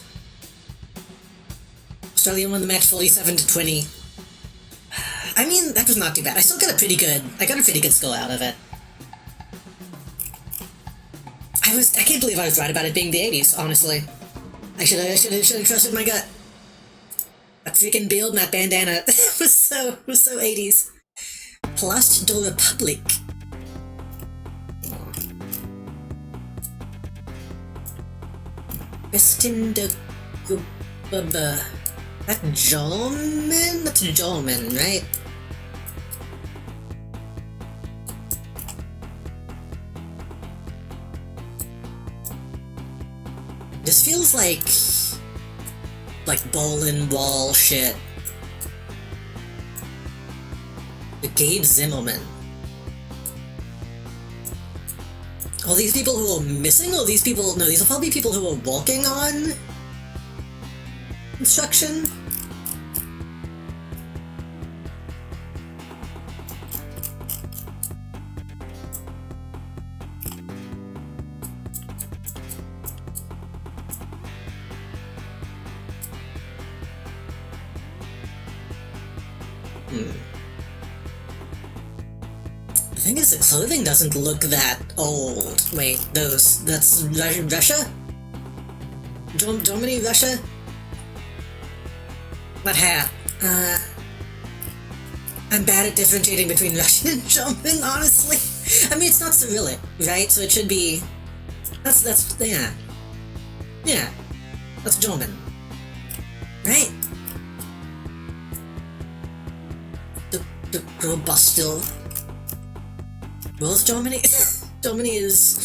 Australia won the match 47-20. I mean, that was not too bad. I got a pretty good score out of it. I can't believe I was right about it being the 80s, honestly. I should have trusted my gut. That freaking beard and that bandana was so 80s. Place de République. Bestin de Gubba. That's German? That's German, right? This feels like Berlin Wall shit. Brigade Zimmerman. All these people who are missing, or these people... No, these are probably people who are walking on instruction. The thing is, the clothing doesn't look that old. Wait, that's Russia? Germany, Russia? That hat. I'm bad at differentiating between Russian and German, honestly. I mean, it's not Cyrillic, right? So it should be... yeah. Yeah. That's German. Right? The girl Bastille. Where's Germany? Germany is...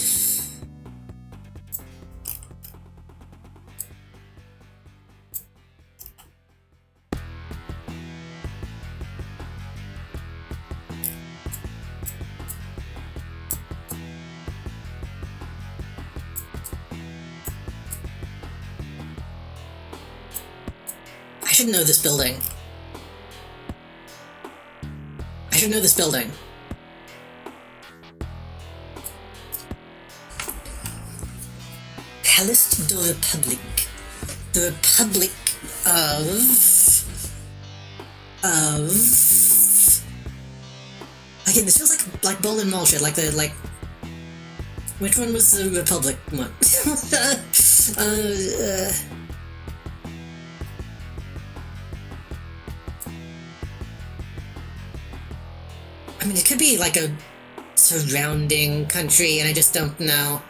I should know this building. I should know this building. Palace de République. The Republic of... Again, this feels like Berlin Wall shit, like... Which one was the Republic one? I mean, it could be like a surrounding country, and I just don't know.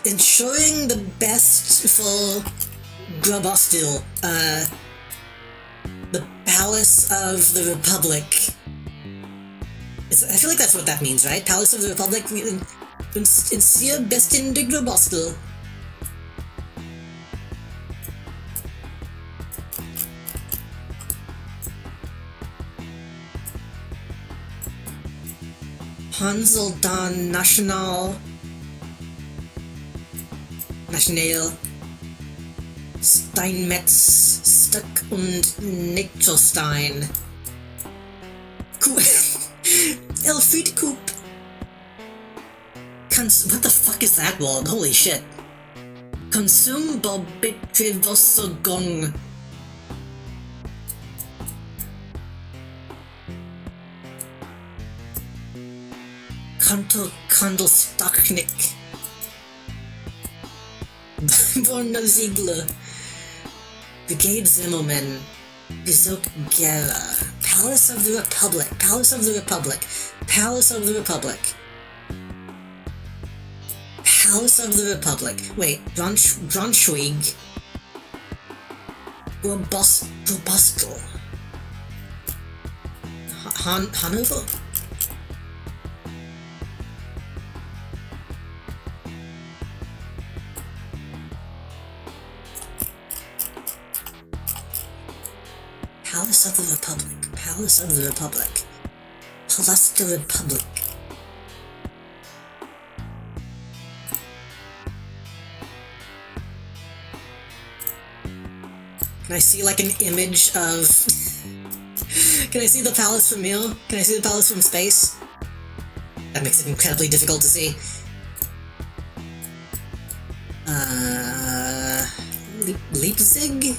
Ensuring the best for Grabostil, the Palace of the Republic. I feel like that's what that means, right? Palace of the Republic. Insier Bestin de Grabostil. Hansel dan National Steinmetz Stuck und Nectarstein Elfriede Coop. What the fuck is that word? Holy shit. Konsumbetriebsversorgung. Kandelstocknick. Borna Ziegler. Brigade Zimmerman. Gesok Gera. Palace of the Republic. Palace of the Republic. Palace of the Republic. Palace of the Republic. Wait, Braunschweig. Grobostel. Hanover? Palace of the Republic. Palace of the Republic. Palace of the Republic. Can I see like an image of... Can I see the palace from Meal? Can I see the palace from space? That makes it incredibly difficult to see. Leipzig?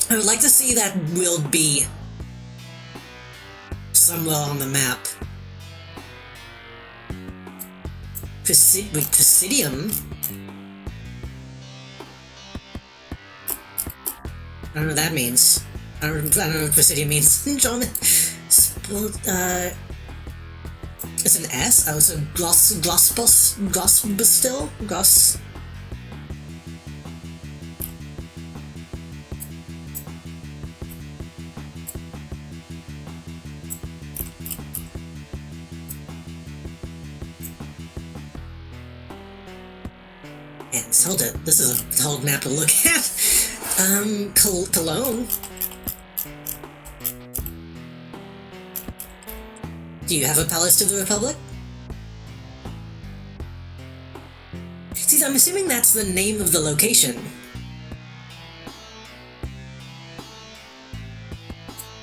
I would like to see that will be somewhere on the map. Presidium? I don't know what that means. I don't know what Presidium means. German. It's an S? Oh, it's a Grossbustil? Gross... Hold it. This is a whole map to look at. Cologne. Do you have a Palace to the Republic? See, I'm assuming that's the name of the location.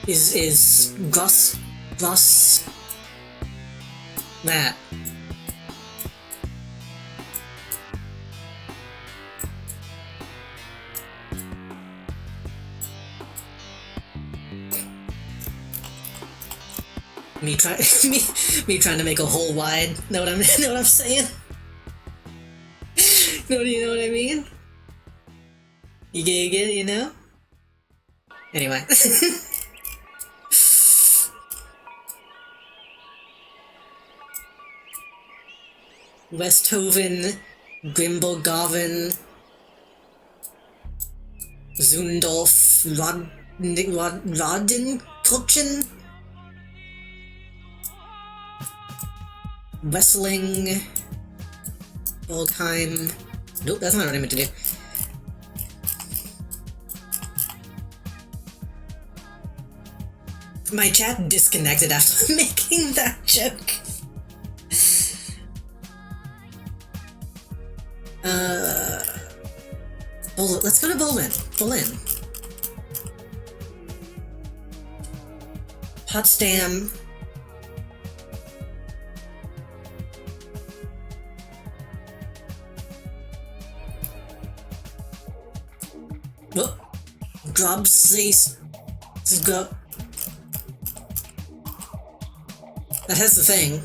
Is Gross... that. Me trying to make a hole wide. Know what I'm saying? You know what I mean? You get it, you know? Anyway. Westhoven, Grimbogarven, Zundorf, Rodenkirchen, Wessling, Volkheim. Nope, that's not what I meant to do. My chat disconnected after making that joke. Let's go to Berlin. Potsdam. Oh, Grobsees. This is go. That has the thing.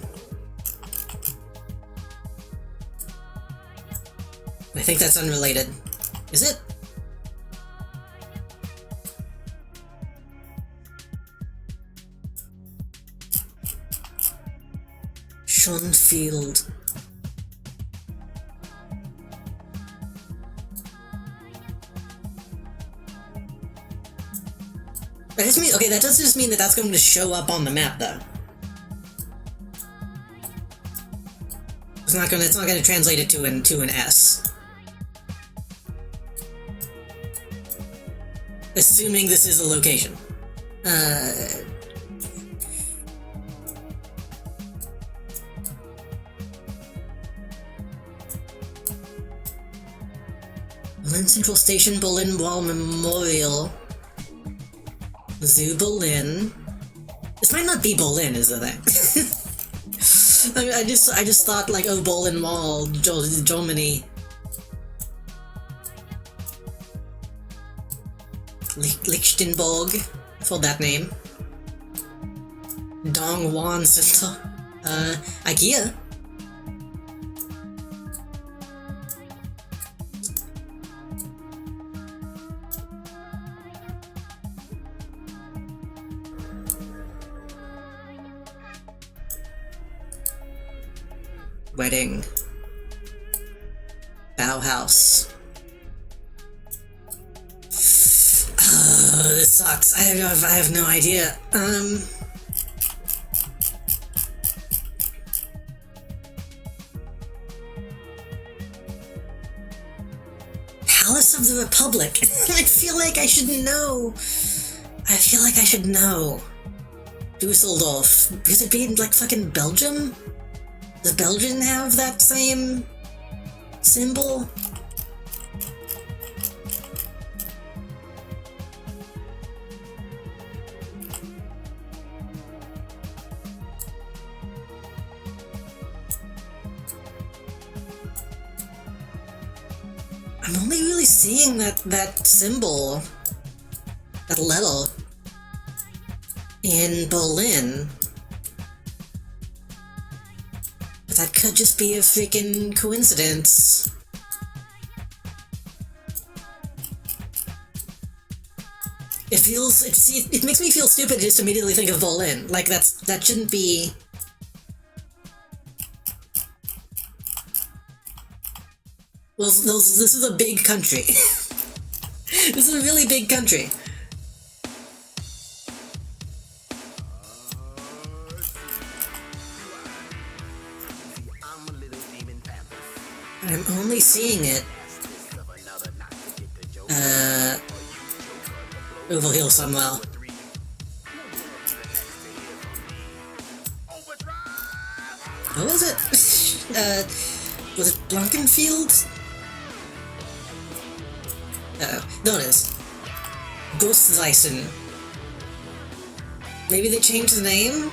I think that's unrelated. Is it? Schonfield. That just mean, okay, that does just mean that that's going to show up on the map, though. It's not gonna translate it to an S. Assuming this is a location. Berlin Central Station, Berlin Wall Memorial. Zoo Berlin. This might not be Berlin, is the thing. I just thought like, oh, Berlin Wall, Germany. Lichtenberg, for that name. Dongwon Center. IKEA. Wedding. Bauhaus. This sucks. I have no idea. Palace of the Republic. I feel like I should know. Dusseldorf. Because it being like fucking Belgium? Does Belgium have that same symbol? I'm only really seeing that symbol, that letter, in Berlin. But that could just be a freaking coincidence. It makes me feel stupid to just immediately think of Berlin. Like, that shouldn't be... Well, this is a big country. This is a really big country. I'm only seeing it over here somewhere. What was it? Was it Blankenfield? There it is. Ghostzeisen. Maybe they changed the name?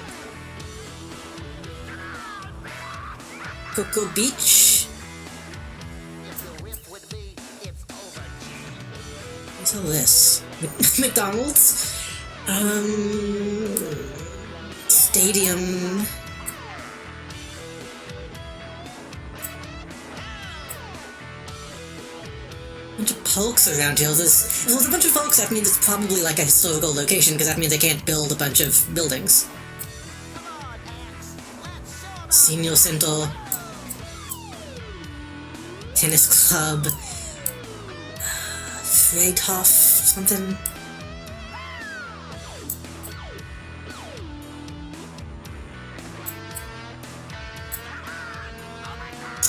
Cocoa Beach? What's all this? McDonald's? Stadium... bunch of folks around here. There's a bunch of folks, that means it's probably like a historical location, because that means they can't build a bunch of buildings. Senior Center. Tennis Club. Freithof something.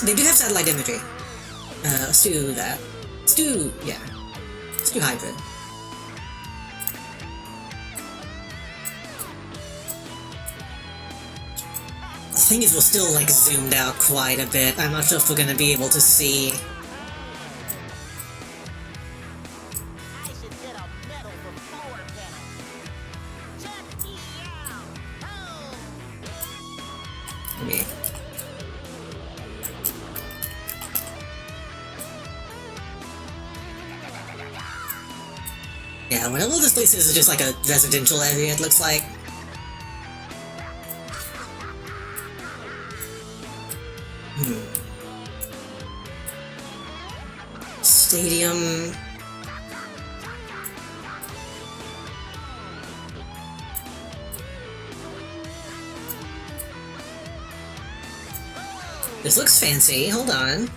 They do have satellite imagery. Let's do that. Let's do hybrid. The thing is, we're still like zoomed out quite a bit. I'm not sure if we're gonna be able to see. Yeah, whatever this place is just like a residential area, it looks like. Stadium. This looks fancy, hold on.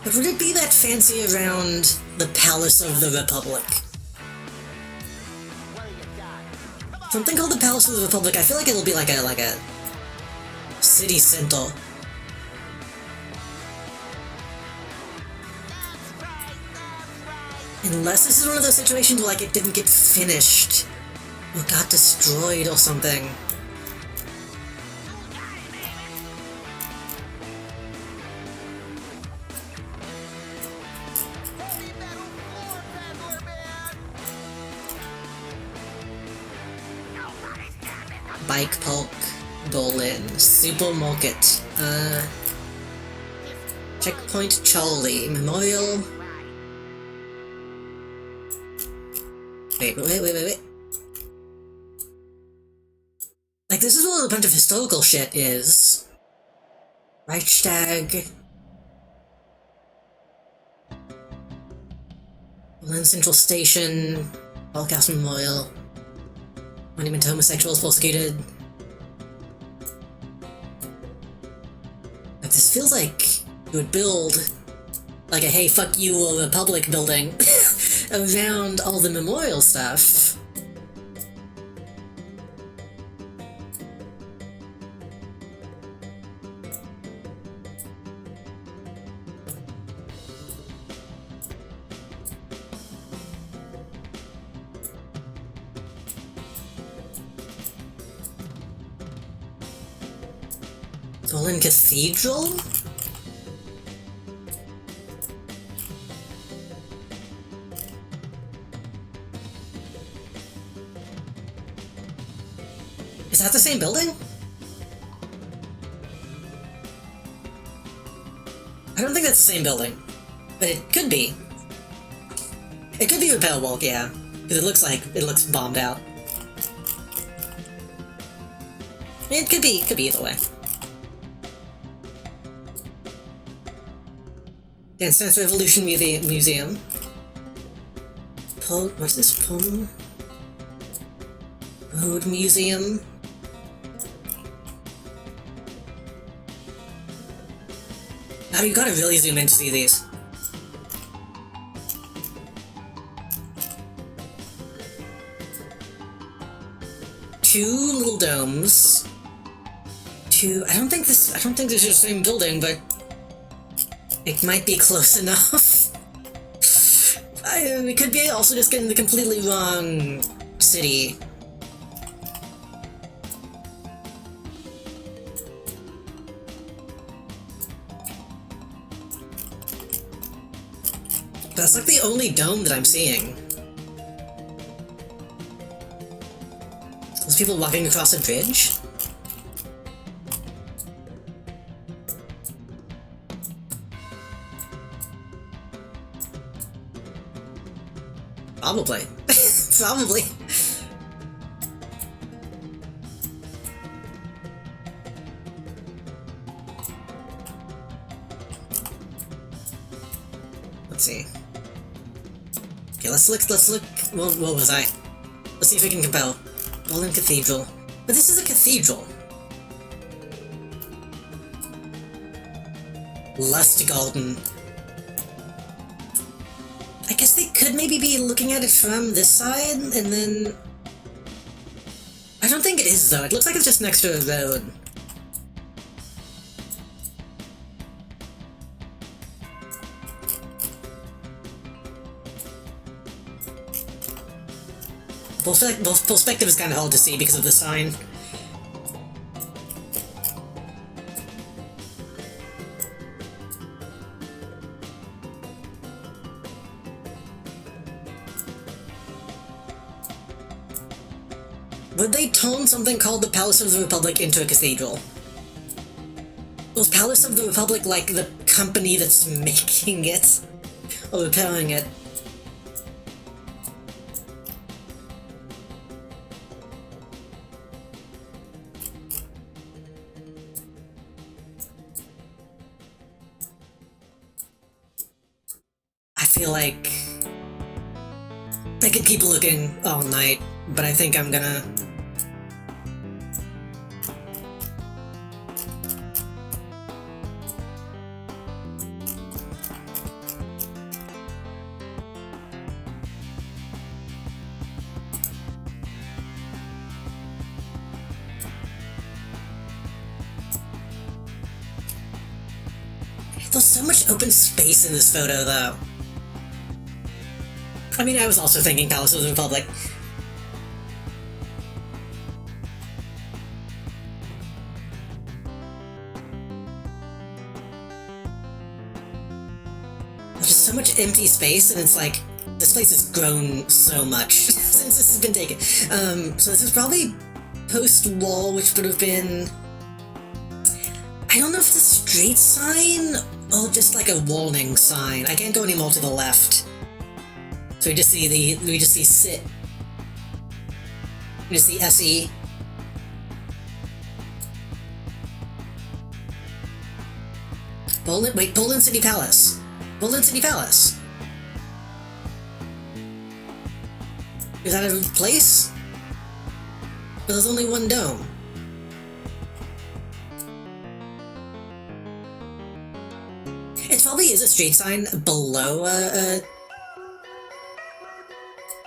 But would it be that fancy around the Palace of the Republic? Something called the Palace of the Republic, I feel like it'll be like a city center. Unless this is one of those situations where like it didn't get finished or got destroyed or something. Bike Park, Berlin, Supermarket, Checkpoint Charlie, Memorial. Wait. Like, this is where a bunch of historical shit is. Reichstag. Berlin Central Station, Holocaust Memorial. Monument to homosexuals persecuted. Like, this feels like you would build like a hey fuck you or Republic building around all the memorial stuff. Bolin Cathedral? Is that the same building? I don't think that's the same building, but it could be. It could be Repel Walk, yeah, because it looks bombed out. It could be either way. Dance Dance Revolution Museum. What's this? Road Museum. Now you gotta really zoom in to see these. Two little domes. I don't think this is the same building, but it might be close enough. We could be also just getting the completely wrong city. That's like the only dome that I'm seeing. Those people walking across a bridge? Probably. Probably. Let's see. Okay, let's look. What was I? Let's see if we can compel. Bolin Cathedral. But this is a cathedral. Lustgarden. I guess they could maybe be looking at it from this side, and then... I don't think it is, though. It looks like it's just next to a road. Both perspective is kind of hard to see because of the sign. Would they turn something called the Palace of the Republic into a cathedral? Was Palace of the Republic like the company that's making it? Or repairing it? I feel like I could keep looking all night, but I think I'm gonna... There's so much open space in this photo, though. I mean, I was also thinking Palace of the Republic. There's just so much empty space, and it's like, this place has grown so much since this has been taken. So this is probably post-wall, which would have been... I don't know if it's a street sign, or just like a warning sign. I can't go any more to the left. So we just see sit. We just see SE. Bolin City Palace. Bolin City Palace. Is that a place? But there's only one dome. It probably is a street sign below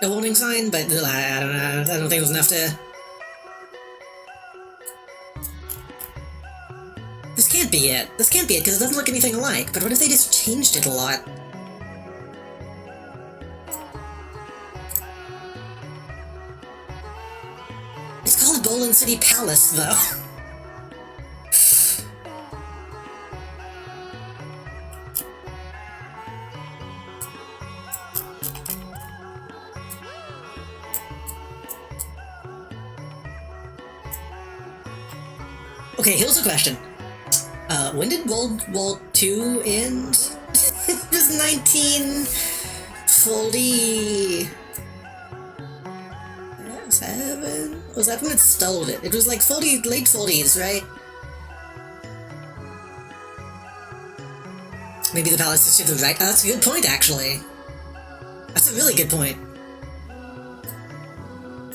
a warning sign, but I don't know. I don't think it was enough to... This can't be it. This can't be it, because it doesn't look anything alike. But what if they just changed it a lot? It's called Bolin City Palace, though. Okay, here's a question. When did World War II end? It was 1940... 7? Was that when it started? It was like late 40s, right? Maybe the palace is to the right. Oh, that's a good point, actually. That's a really good point.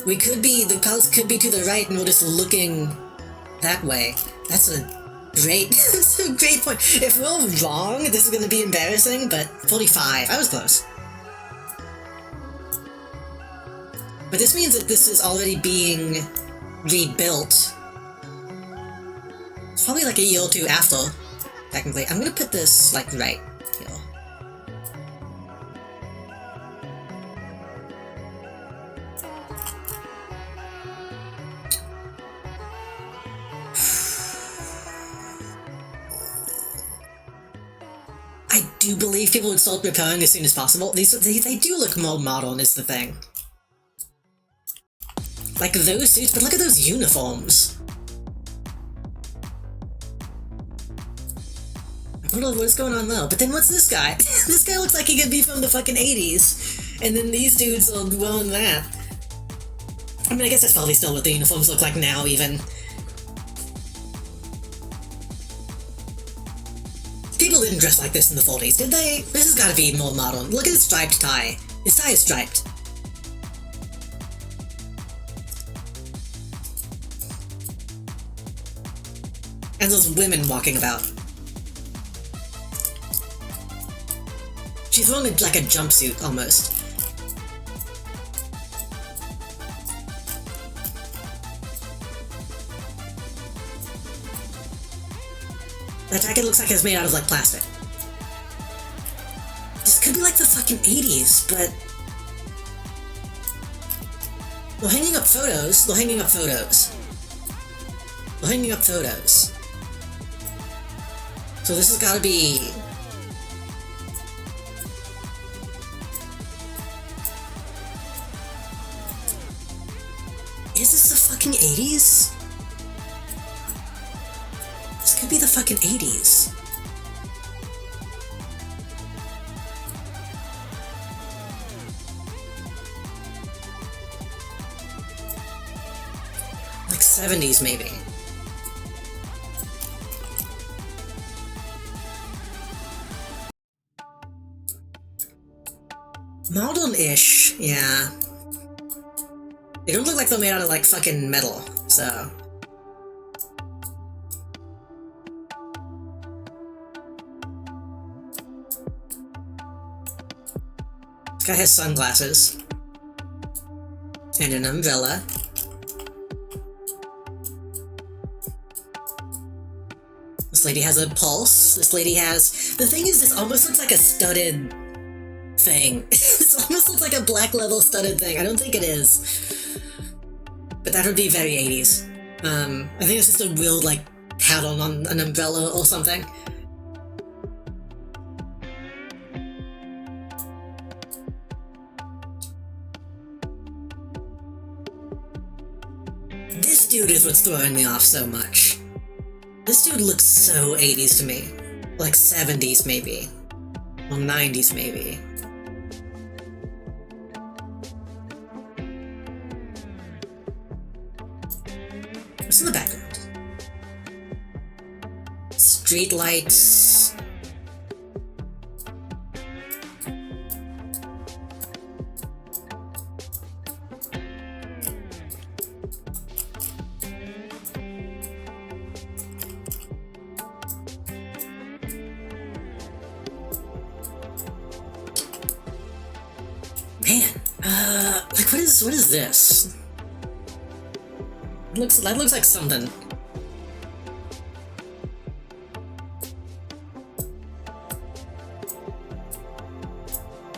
The palace could be to the right and we're just looking that way. That's a great point. If we're wrong, this is going to be embarrassing, but 45. I was close. But this means that this is already being rebuilt. It's probably like a year or two after, technically. I'm gonna put this, like, right here. I do believe people would start repairing as soon as possible. They do look more modern, is the thing. Like those suits, but look at those uniforms. I don't know what's going on now, but then what's this guy? This guy looks like he could be from the fucking 80s. And then these dudes are wearing that. I mean, I guess that's probably still what the uniforms look like now, even. People didn't dress like this in the 40s, did they? This has gotta be more modern. Look at his striped tie. His tie is striped. And those women walking about. She's wearing like a jumpsuit, almost. That jacket looks like it's made out of, like, plastic. This could be like the fucking 80s, but... They're hanging up photos. They're hanging up photos. They're hanging up photos. So this has gotta be... Is this the fucking 80s? This could be the fucking 80s. Like 70s, maybe. Modern-ish, yeah. They don't look like they're made out of, like, fucking metal, so... This guy has sunglasses. And an umbrella. This lady has a pulse. This lady has... The thing is, this almost looks like a studded... thing. This almost looks like a black leather studded thing. I don't think it is. But that would be very 80s. I think it's just a weird, like, pattern on an umbrella or something. This dude is what's throwing me off so much. This dude looks so 80s to me. Like 70s maybe. Or 90s maybe. What's in the background? Street lights. Man, like what is this? That looks like something.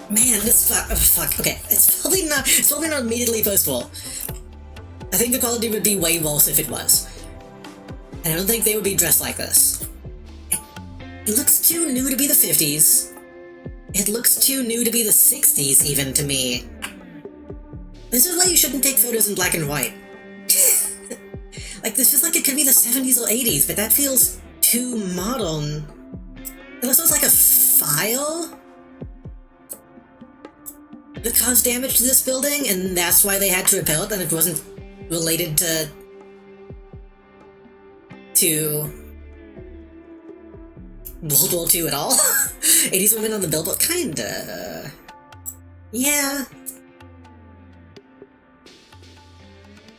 Man, this fuck. Okay, it's probably not immediately post-war. I think the quality would be way worse if it was. And I don't think they would be dressed like this. It looks too new to be the 50s. It looks too new to be the 60s, even, to me. This is why you shouldn't take photos in black and white. Like, this feels like it could be the 70s or 80s, but that feels too modern. Unless it was like a file that caused damage to this building, and that's why they had to repel it, and it wasn't related to World War II at all. 80s women on the billboard, kinda. Yeah.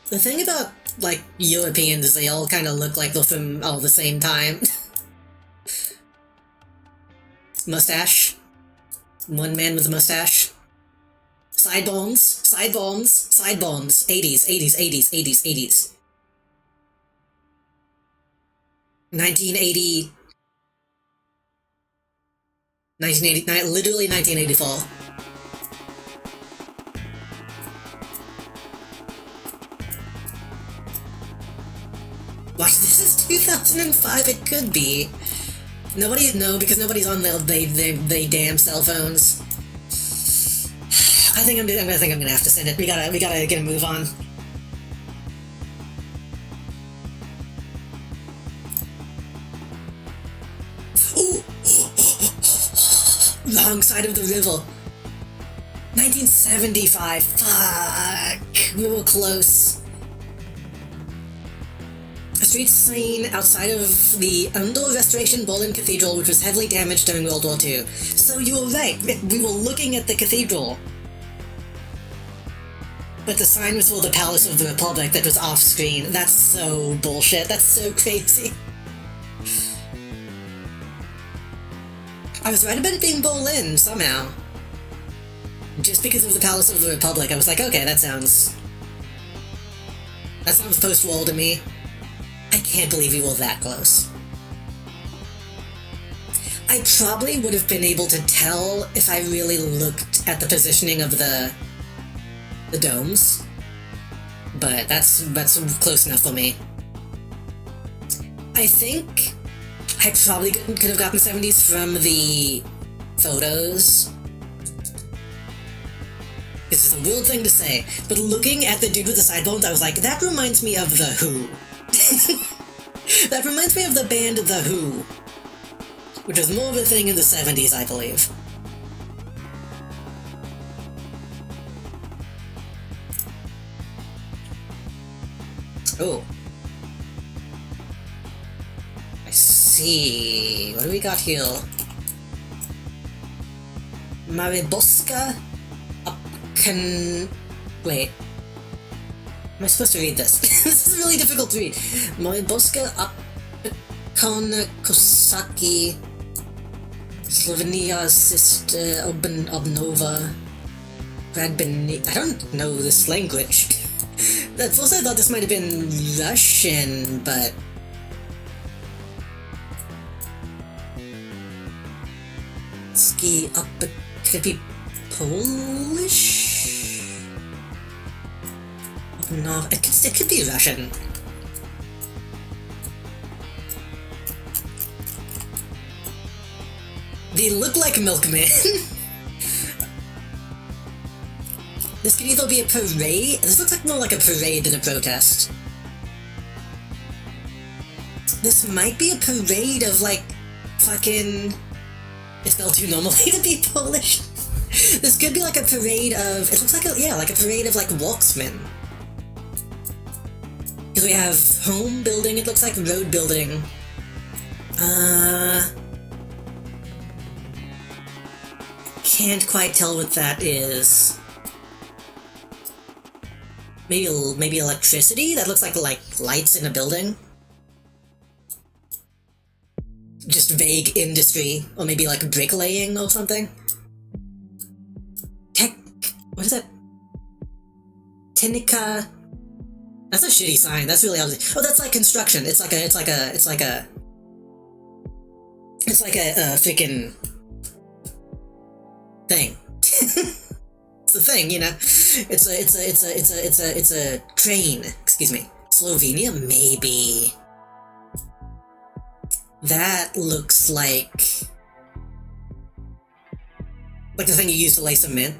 The thing about, like, Europeans is they all kind of look like they're from all the same time. Mustache. One man with a mustache. Sideburns. Sideburns. Sideburns. 80s, 80s, 80s, 80s, 80s. 1980... 1989, literally 1984. Watch, this is 2005, it could be. No, because nobody's on they damn cell phones. I think I'm gonna have to send it. We gotta get a move on. Ooh! Wrong side of the river. 1975. Fuck. We were close. A street scene outside of the under-restoration Berlin Cathedral, which was heavily damaged during World War II. So you were right. We were looking at the cathedral. But the sign was for the Palace of the Republic that was off-screen. That's so bullshit. That's so crazy. I was right about it being Berlin, somehow. Just because of the Palace of the Republic, I was like, okay, that sounds post-war to me. I can't believe we were that close. I probably would have been able to tell if I really looked at the positioning of the domes. But that's close enough for me. I think I probably could have gotten 70s from the photos. This is a weird thing to say, but looking at the dude with the sideburns, I was like, that reminds me of The Who. That reminds me of the band The Who, which was more of a thing in the 70s, I believe. Oh. I see. What do we got here? Mariboska Wait. Am I supposed to read this? This is really difficult to read. Mariboska Kosaki Slovenia Sister Obnova Radbeni. I don't know this language. At first I thought this might have been Russian, but Ski up, could it be Polish? No, it could be Russian. They look like milkmen. This could either be a parade. This looks like more like a parade than a protest. This might be a parade of, like, fucking... It's spelled too normally to be Polish. This could be like a parade of... It looks like like a parade of, like, walksmen. Because we have home building, it looks like road building. Can't quite tell what that is. Maybe electricity? That looks like lights in a building. Just vague industry, or maybe like bricklaying or something. What is that? Tenica. That's a shitty sign. That's really ugly. Oh, that's like construction. It's like a freaking thing. It's a thing, you know. It's a train. Excuse me. Slovenia, maybe. That looks like the thing you use to lay cement.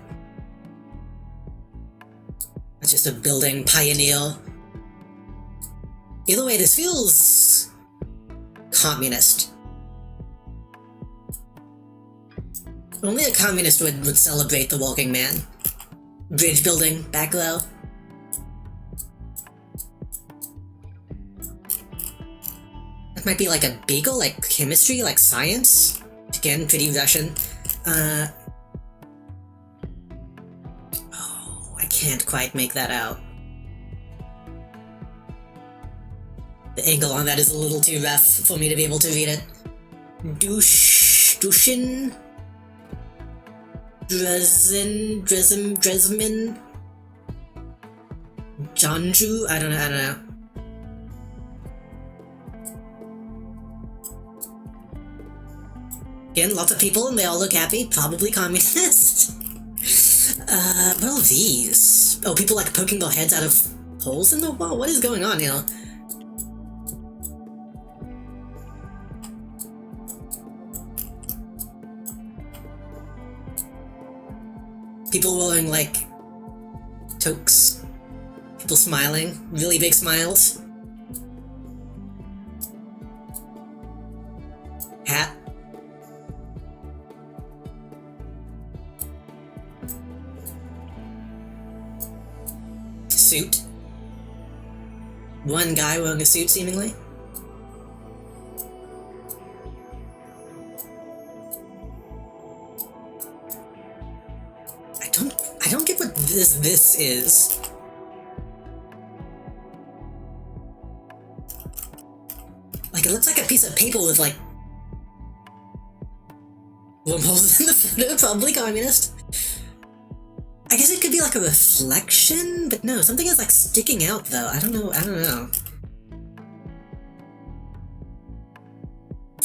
That's just a building pioneer. Either way, this feels communist. Only a communist would celebrate the walking man. Bridge building, back low. That might be like a beagle, like chemistry, like science. Again, pretty Russian. Oh, I can't quite make that out. The angle on that is a little too rough for me to be able to read it. Dushin? Dresmin? Janju? I don't know. Again, lots of people and they all look happy, probably communist. What are these? Oh, people like poking their heads out of holes in the wall? What is going on here? People wearing, like, toques. People smiling. Really big smiles. Hat. Suit. One guy wearing a suit, seemingly. I don't get what this is. Like, it looks like a piece of paper with, like, wormholes in the photo, probably communist. I guess it could be like a reflection, but no, something is like sticking out though. I don't know.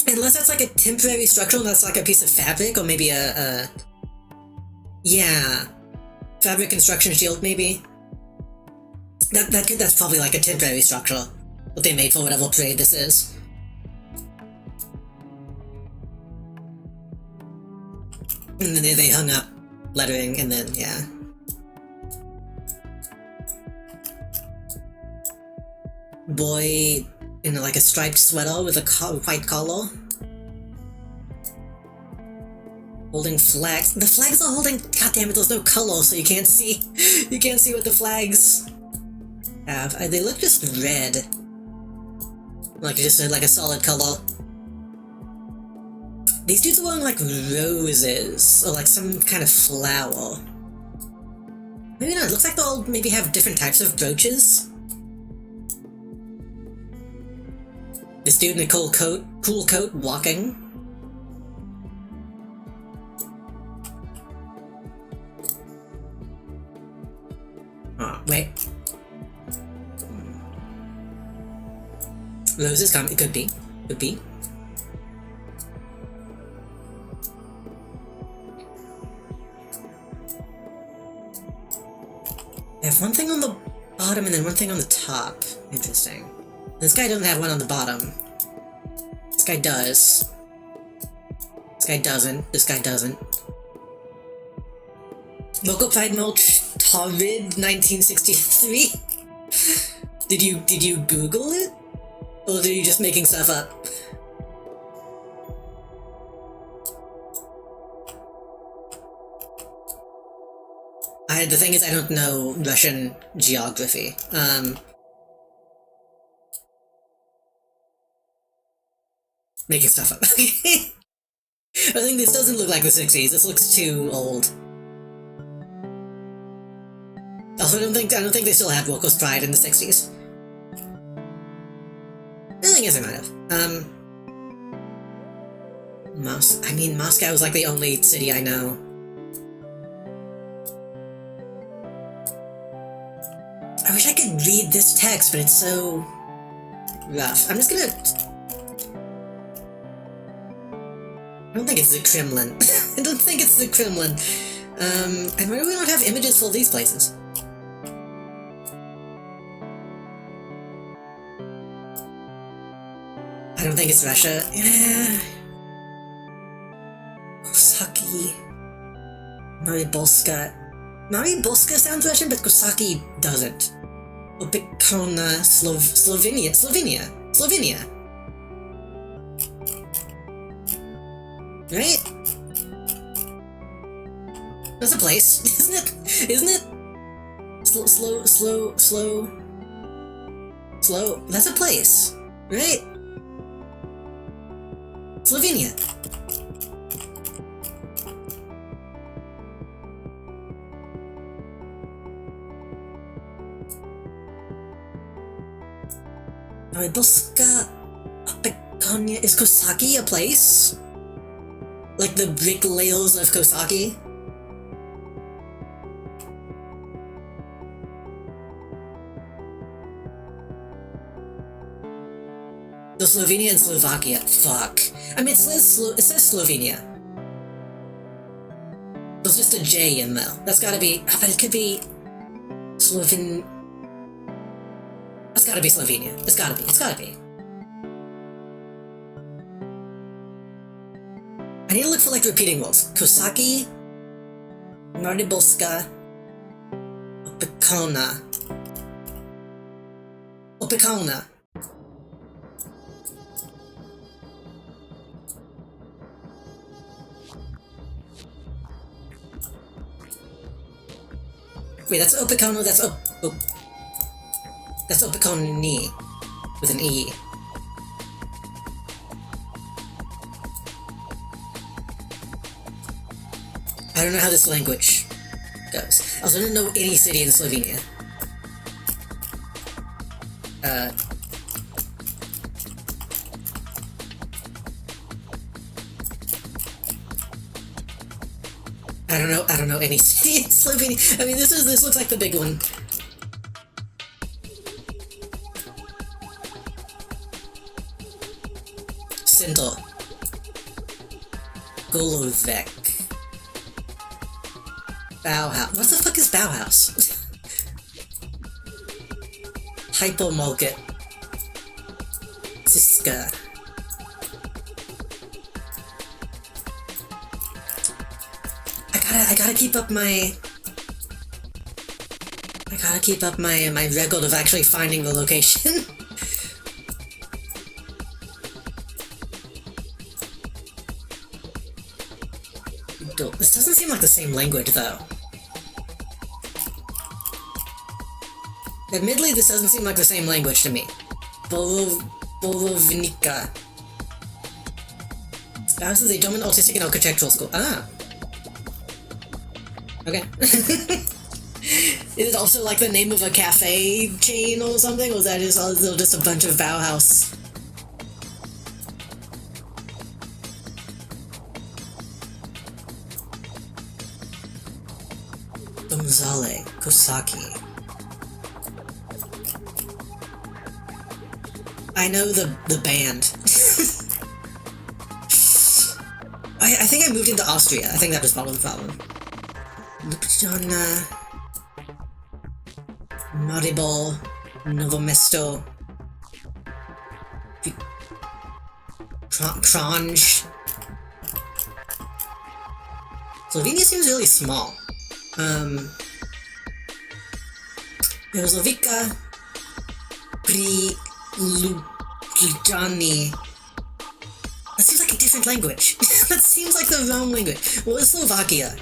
Unless that's like a temporary structure and that's like a piece of fabric or maybe yeah. Fabric construction shield, maybe. That's probably like a temporary structure that they made for whatever parade this is. And then they hung up lettering, and then, yeah. Boy in like a striped sweater with a white collar. Holding flags. The flags are holding. God damn it! There's no color, so you can't see. You can't see what the flags have. They look just red, like just like a solid color. These dudes are wearing like roses or like some kind of flower. Maybe not. It looks like they'll maybe have different types of brooches. This dude in a cool coat walking. Oh, wait. Roses come. It could be. Could be. I have one thing on the bottom and then one thing on the top. Interesting. This guy doesn't have one on the bottom. This guy does. This guy doesn't. This guy doesn't. Local Pride Mulch Torrid 1963? Did you Google it? Or are you just making stuff up? The thing is, I don't know Russian geography. Making stuff up. I think this doesn't look like the 60s. This looks too old. Also, I don't think they still had Workers' Pride in the 60s. I guess they might have. Moscow is like the only city I know. I wish I could read this text, but it's so rough. I'm just gonna... I don't think it's the Kremlin. I don't think it's the Kremlin. And why do we not have images for these places? I don't think it's Russia. Yeah. Kosaki. Maribolska. Maribolska sounds Russian, but Kosaki doesn't. Opekona, Slovenia. Right? That's a place, isn't it? Slow. That's a place, right? Slovenia. Boska Opekonia. Is Kosaki a place? Like the brick layers of Kosaki? So Slovenia and Slovakia. Fuck. I mean, it says Slovenia. There's just a J in there. That's gotta be... But it could be... That's gotta be Slovenia. It's gotta be. I need to look for, like, repeating words. Kosaki, Maribelska, Opekona. Wait, that's Opekona, that's Opekoni, with an E. I don't know how this language goes. I also don't know any city in Slovenia. I don't know any city in Slovenia. I mean, this looks like the big one. Sinto. Golovec. Bauhaus. What the fuck is Bauhaus? Hypomarket. Ziska. I gotta keep up my... my record of actually finding the location. This doesn't seem like the same language, though. Admittedly, this doesn't seem like the same language to me. Bolovnica. This is a German artistic and architectural school. Ah. Okay. Is it also like the name of a cafe chain or something? Or is that just a bunch of Bauhaus? Domzale, Kosaki. I know the band. I think I moved into Austria. I think that was part of the problem. Ljubljana, Maribor, Novo Mesto, Kranj. Slovenia seems really small. Slovica, Pri Ljubljani. That seems like a different language. That seems like the wrong language. What is Slovakia?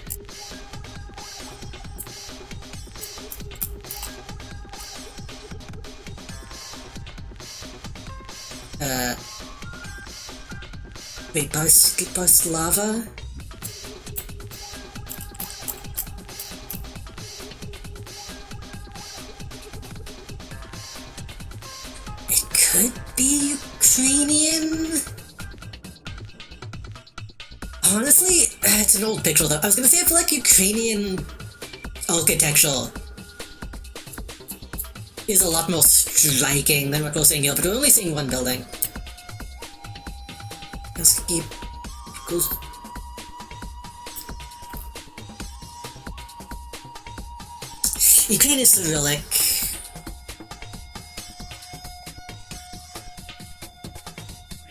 Wait, Boslava? It could be Ukrainian? Honestly, it's an old picture though. I was gonna say I feel like Ukrainian architecture is a lot more striking than what we're seeing here, but we're only seeing one building. Let's keep... Ukraine is Cyrillic.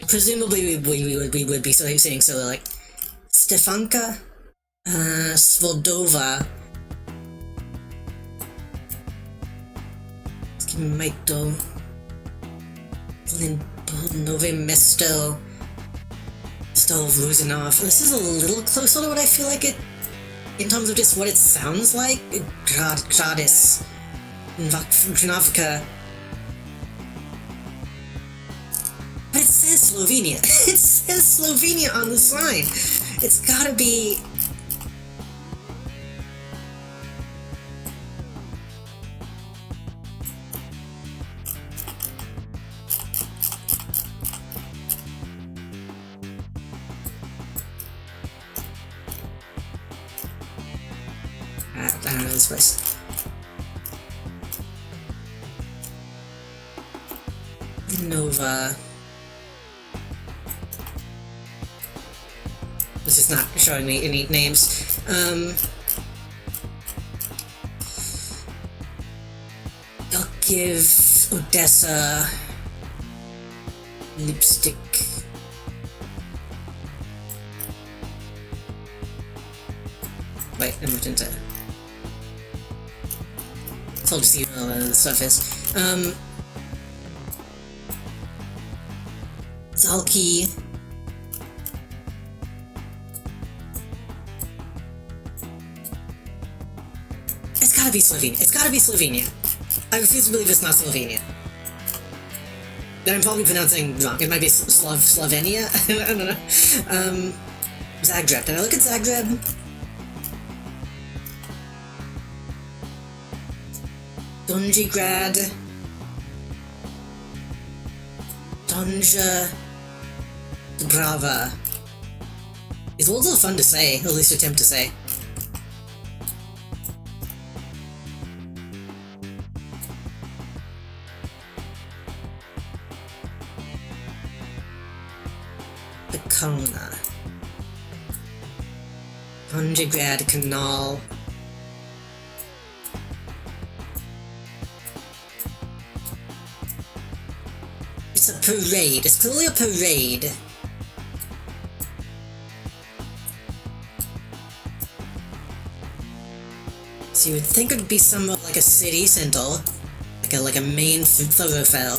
Presumably we would be saying Cyrillic. Stefanka, Svodova. Let's Maito. Nove Mesto. Still losing off. This is a little closer to what I feel like it, in terms of just what it sounds like. Gradis. Drnovka. But it says Slovenia. It says Slovenia on the sign. It's gotta be... I don't know this place. Nova. This is not showing me any names. I'll give Odessa lipstick. Wait, I moved into... It's all just what the stuff is. Zalki. It's gotta be Slovenia. It's gotta be Slovenia. I refuse to believe it's not Slovenia. That I'm probably pronouncing wrong. It might be Slovenia? I don't know. Zagreb. Did I look at Zagreb? Donjigrad. Donja Brava. These words are fun to say, or at least attempt to say. Kona. Donjigrad Canal. It's a parade. It's clearly a parade. So you would think it would be somewhat like a city center, like a main thoroughfare.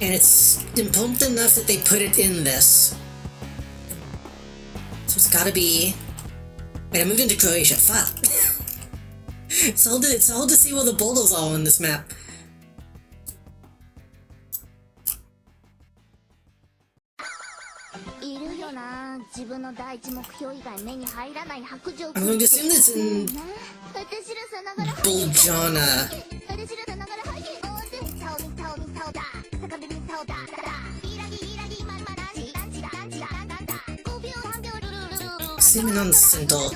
And it's important enough that they put it in this. So it's gotta be... Wait, I moved into Croatia. Fuck. It's hard to see where the boulders are on this map. I'm going to assume that's in Buljana. Zooming on the center.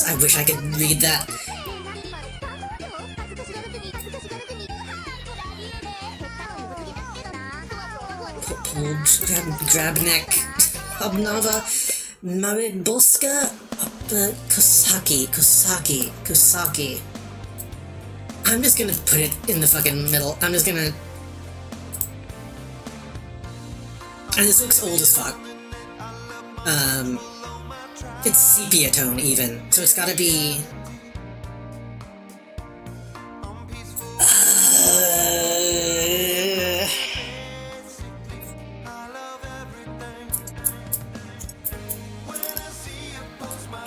I wish I could read that. Grabnek, Obnova, Mariborska, Kosaki. I'm just gonna put it in the fucking middle. I'm just gonna... And this looks old as fuck. It's sepia tone even, so it's gotta be...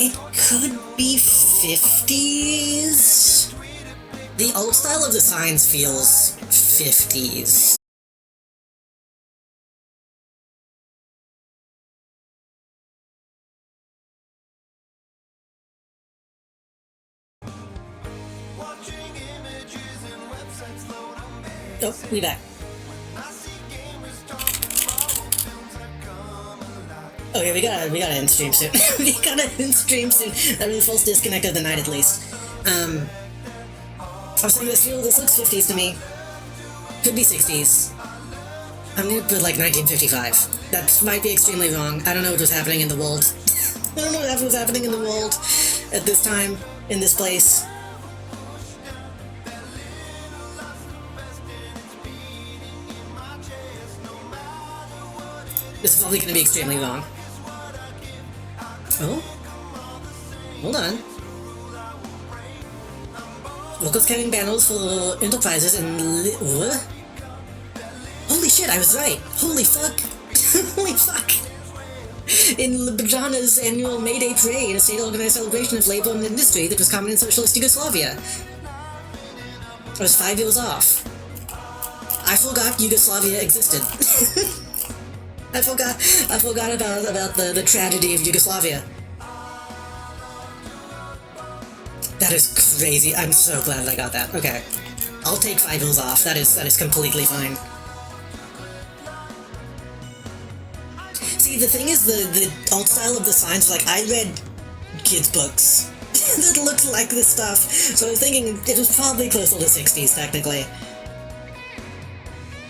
It could be 50s? The old style of the signs feels 50s. Oh, we back. Okay, we gotta end stream soon. We gotta end stream soon. That was the first disconnect of the night, at least. I was saying this looks 50s to me. Could be 60s. I'm gonna put like 1955. That might be extremely wrong. I don't know what was happening in the world. I don't know what was happening in the world at this time, in this place. This is probably gonna be extremely long. Oh? Hold on. Locals carrying banners for enterprises in what? Holy shit, I was right! Holy fuck! Holy fuck! In Ljubljana's annual May Day parade, a state-organized celebration of labor and industry that was common in socialist Yugoslavia. I was 5 years off. I forgot Yugoslavia existed. I forgot about the tragedy of Yugoslavia. That is crazy. I'm so glad I got that. Okay. I'll take 5 years off. That is completely fine. See, the thing is, the alt style of the signs, like, I read kids' books that looked like this stuff, so I was thinking it was probably closer to 60s, technically.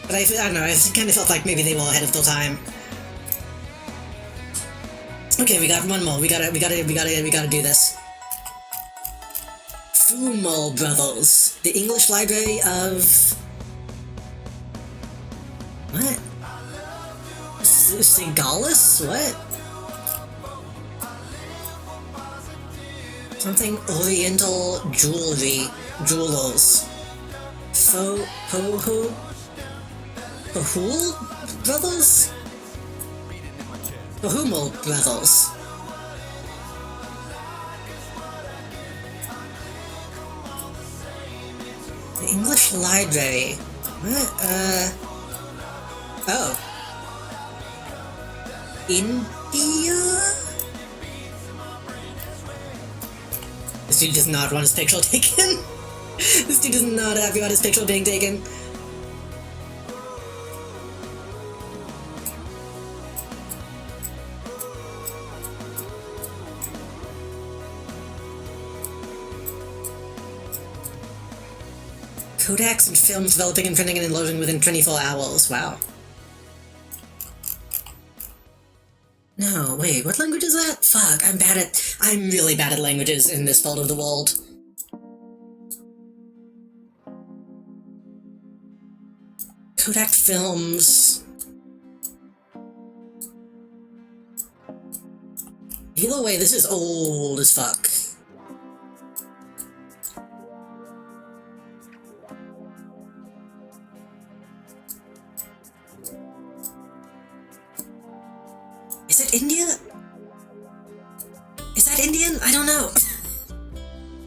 But I don't know, I kind of felt like maybe they were ahead of their time. Okay, we got one more. We gotta do this. Fumo Brothers, the English Library of... What? Sigalis? What? Something Oriental Jewelers. Pahul Brothers? Pahumul Brothers. The English Library. What? Oh. India? This dude does not want his picture taken. This dude is not happy about his picture being taken. Kodaks and films developing and printing and loading within 24 hours. Wow. No, wait, what language is that? Fuck, I'm really bad at languages in this part of the world. Kodak Films. Either way, this is old as fuck. Is it India? Is that Indian? I don't know.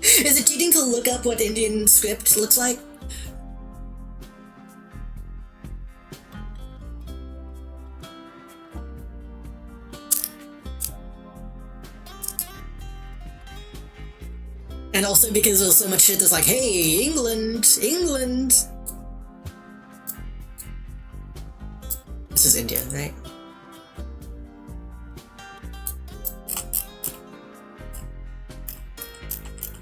Is it cheating to look up what Indian script looks like? And also because there's so much shit that's like, hey, England! This is India, right?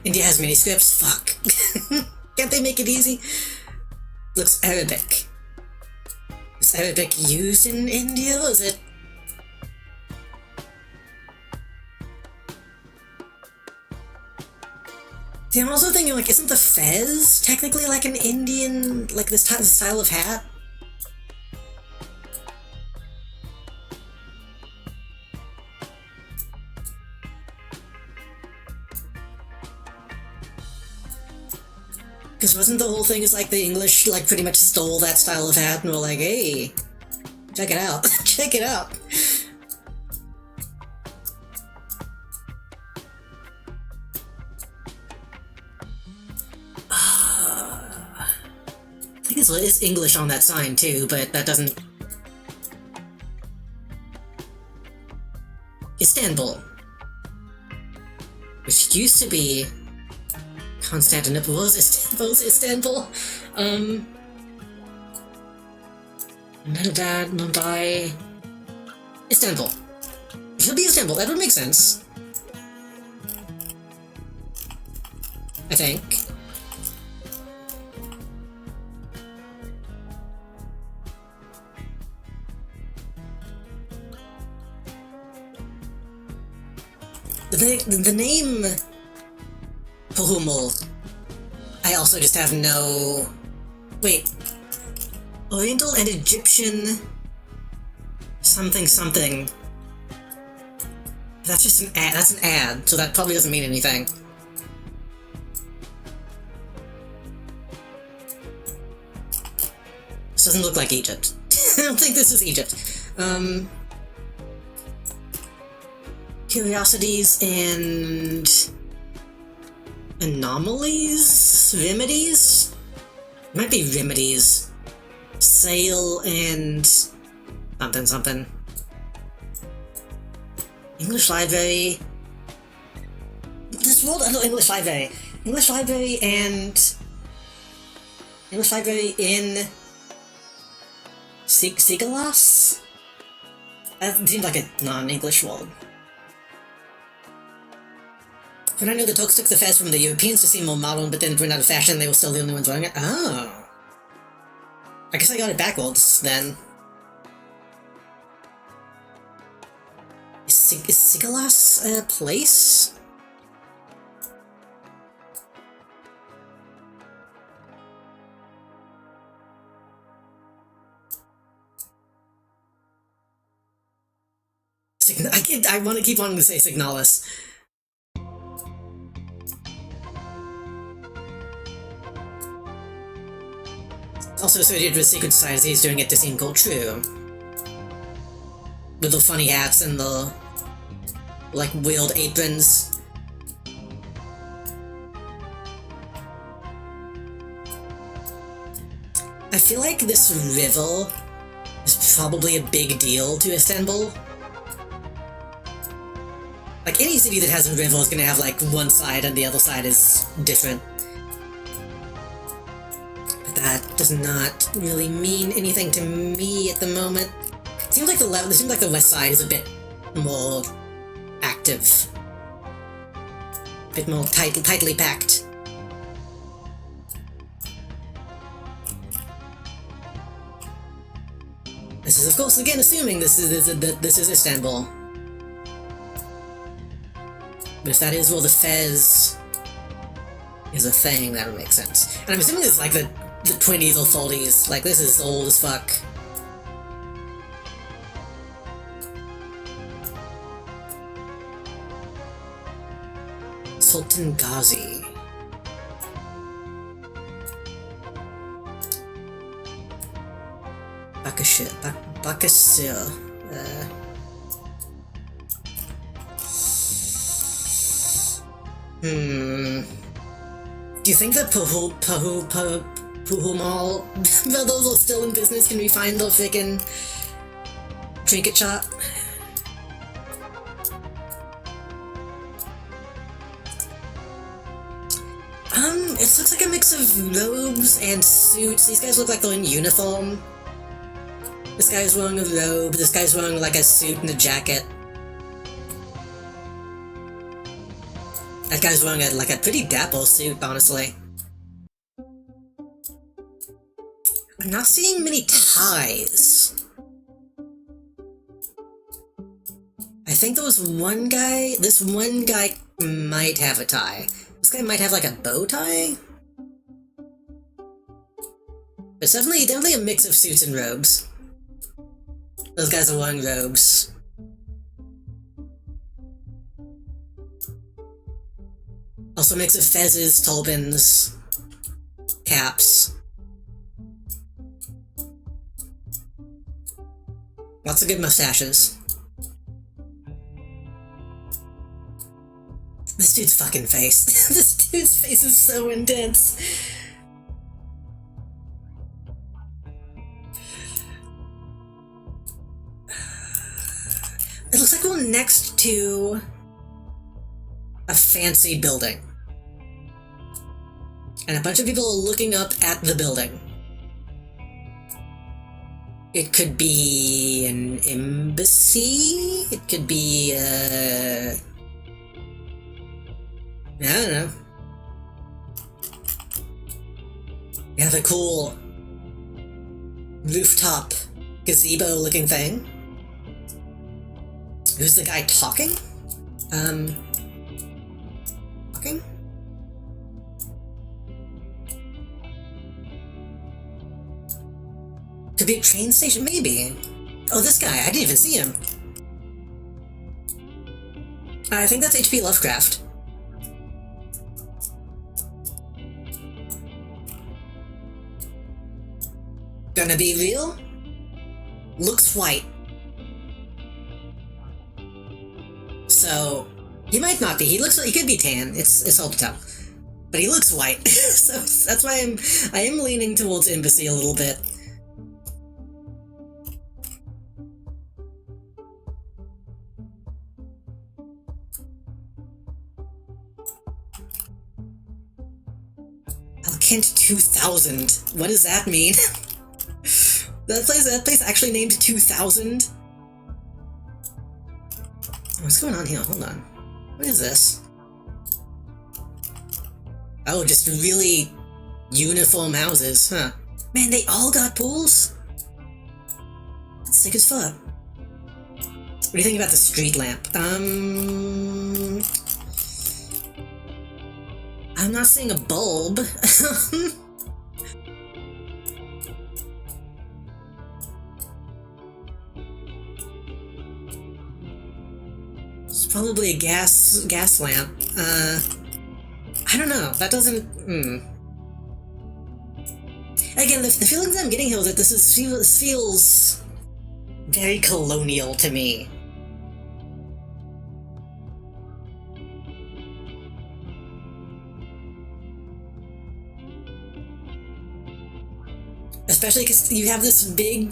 India has many scripts? Fuck. Can't they make it easy? Looks Arabic. Is Arabic used in India? Is it... See, I'm also thinking, like, isn't the fez technically like an Indian, like this style of hat? Because wasn't the whole thing is like the English, like, pretty much stole that style of hat and were like, hey, check it out, check it out. I think it is English on that sign too, but that doesn't... Istanbul. Which used to be... Constantinople was Istanbul. Mehdad, Mumbai... Istanbul. It should be Istanbul, that would make sense. I think. The name Pahumul, I also just have no... Wait. Oriental and Egyptian something something. That's just an ad. That's an ad, so that probably doesn't mean anything. This doesn't look like Egypt. I don't think this is Egypt. Curiosities and anomalies? Remedies? It might be remedies. Sale and something something. English library. This world, no, English library. English library and English library in Sigalas? That seems like a non-English world. When I knew the Tokes took the fez from the Europeans to seem more modern, but then ran out of fashion, they were still the only ones wearing it. Oh. I guess I got it backwards, then. Is Sigalas a place? I want to keep wanting to say Signalis. Also associated with secret societies doing it to seem cool, true. With the funny hats and the, like, wheeled aprons. I feel like this river is probably a big deal to Istanbul. Like, any city that has a river is gonna have, like, one side and the other side is different. But that does not really mean anything to me at the moment. It seems like the west side is a bit more active. A bit more tightly packed. This is, of course, again assuming this is Istanbul. But if that is where the fez is a thing, that would make sense. And I'm assuming it's like the 20s or 40s. Like, this is old as fuck. Sultan Ghazi. Bakasir. Do you think that Puhul Mall, while those are still in business, can we find the frickin' trinket shop? It looks like a mix of robes and suits. These guys look like they're in uniform. This guy's wearing a robe, this guy's wearing like a suit and a jacket. That guy's wearing a pretty dapper suit, honestly. I'm not seeing many ties. I think there was one guy, this one guy might have a tie. This guy might have like a bow tie? But it's definitely a mix of suits and robes. Those guys are wearing robes. Also a mix of fezzes, turbans, caps. Lots of good mustaches. This dude's fucking face. This dude's face is so intense. It looks like we're next to a fancy building. And a bunch of people are looking up at the building. It could be an embassy? It could be, I don't know. You have a cool rooftop gazebo-looking thing. Who's the guy talking? Talking? Could be a train station, maybe. Oh, this guy. I didn't even see him. I think that's H.P. Lovecraft. Gonna be real? Looks white. So, he might not be. He could be tan. It's hard to tell. But he looks white. So that's why I am leaning towards Embassy a little bit. Kent 2000. What does that mean? That place actually named 2000? What's going on here? Hold on. What is this? Oh, just really uniform houses, huh? Man, they all got pools? That's sick as fuck. What do you think about the street lamp? I'm not seeing a bulb. It's probably a gas lamp. I don't know. That doesn't. Again, the feelings I'm getting here is that this feels very colonial to me. Especially because you have this big,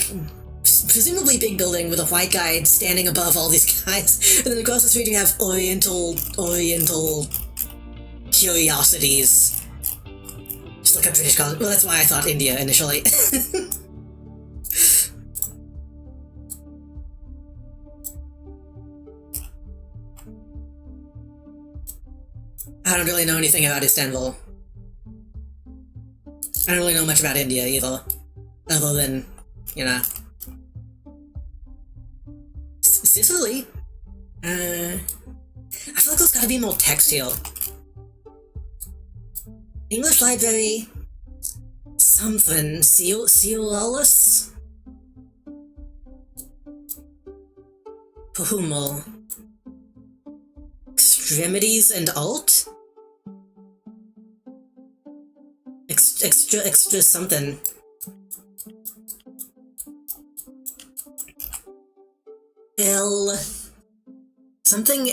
presumably big building with a white guy standing above all these guys, and then across the street you have Oriental curiosities. Just look up British college. Well, that's why I thought India initially. I don't really know anything about Istanbul. I don't really know much about India either. Other than, you know, Sicily. I feel like there's gotta be more text here. English library. Something. Ciolus? Puhumal. Extremities and alt? Extra something. Something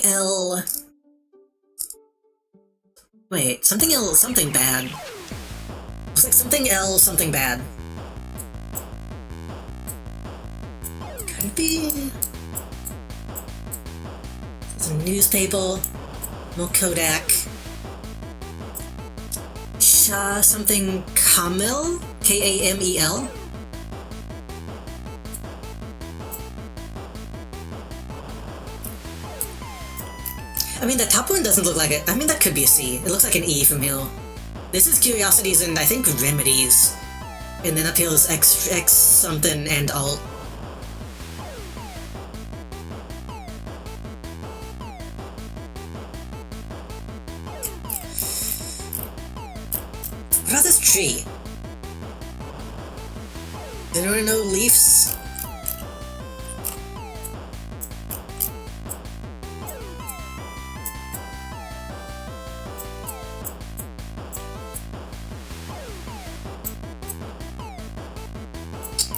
Wait, something bad. Looks like something bad. Could be. Some newspaper. No Kodak. Something Kamel? Kamel? I mean, the top one doesn't look like it. I mean, that could be a C. It looks like an E from here. This is Curiosities and I think Remedies. And then up here is X something and alt. What about this tree? There are no leaves.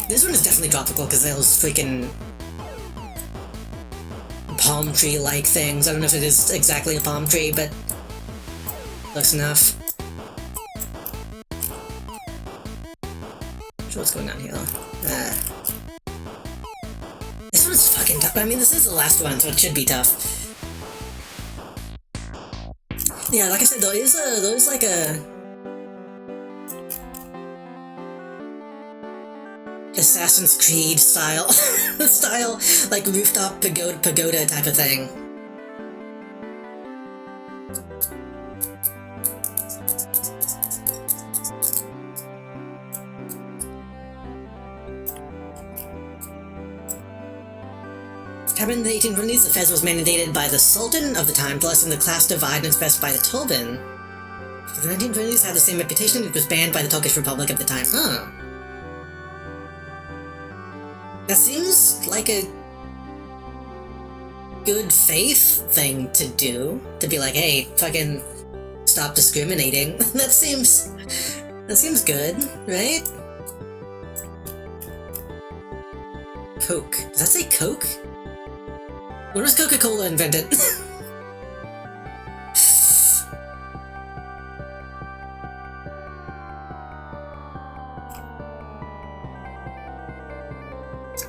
This one is definitely tropical because those freaking palm tree-like things. I don't know if it is exactly a palm tree, but close enough. Not sure what's going on here. This one's fucking tough. I mean, this is the last one, so it should be tough. Yeah, like I said, there is like a Assassin's Creed style, like rooftop pagoda type of thing. Happened in the 1820s, the fez was mandated by the Sultan of the time, plus in the class divide and specified by the Tobin. The 1920s had the same reputation, it was banned by the Turkish Republic of the time. Huh. That seems like a good faith thing to do. To be like, hey, fucking stop discriminating. That seems good, right? Coke. Does that say Coke? When was Coca-Cola invented?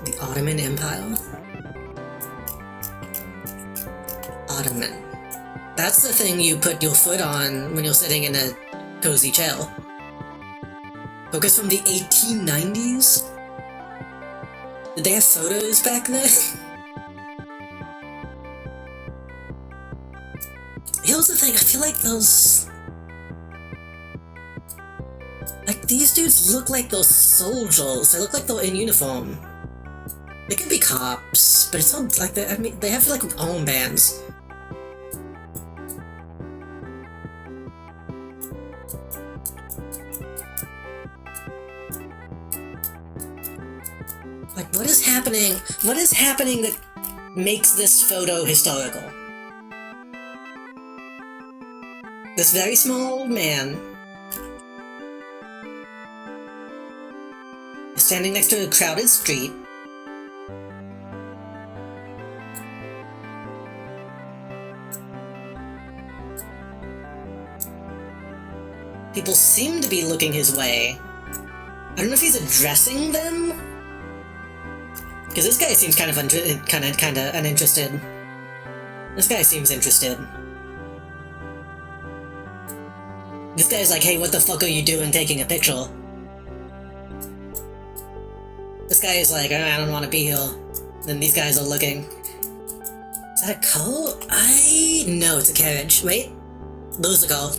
The Ottoman Empire? Ottoman. That's the thing you put your foot on when you're sitting in a cozy chair. Focus from the 1890s? Did they have photos back then? Here's the thing, I feel like those... Like, these dudes look like those soldiers. They look like they're in uniform. They could be cops, but it's not like they... I mean, they have, like, armbands. Like, what is happening? What is happening that makes this photo historical? This very small man is standing next to a crowded street. People seem to be looking his way. I don't know if he's addressing them, because this guy seems kind of uninterested. This guy seems interested. This guy's like, hey, what the fuck are you doing taking a picture? This guy is like, I don't want to be here. Then these guys are looking. Is that a car? No, it's a carriage. Wait. There's a car.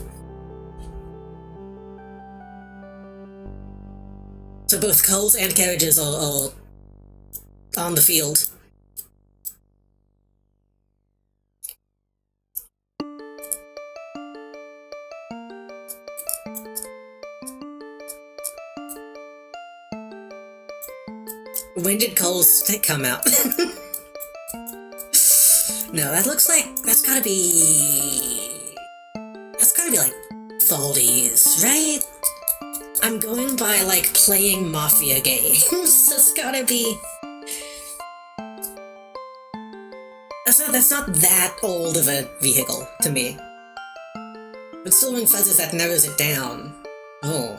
So both cars and carriages are on the field. When did Cole's come out? No, that looks like that's gotta be like 40s, right? I'm going by like playing Mafia games. That's gotta be. That's not that old of a vehicle to me. But still, when fuzzes, that narrows it down. Oh.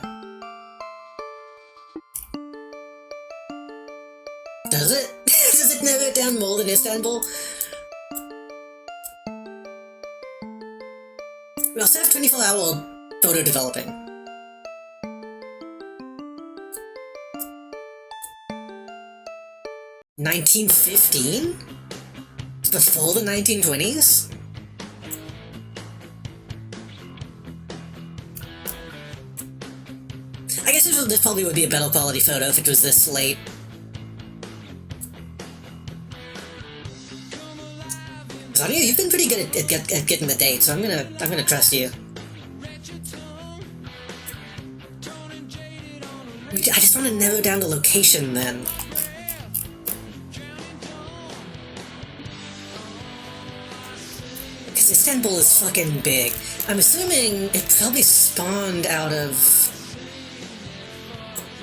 Does it? Does it narrow it down more than Istanbul? We also have 24-hour photo developing. $1915? Before the 1920s? I guess this probably would be a better quality photo if it was this late. Sonia, you've been pretty good at getting the date, so I'm gonna trust you. I just want to narrow down the location then. Because Istanbul is fucking big. I'm assuming it probably spawned out of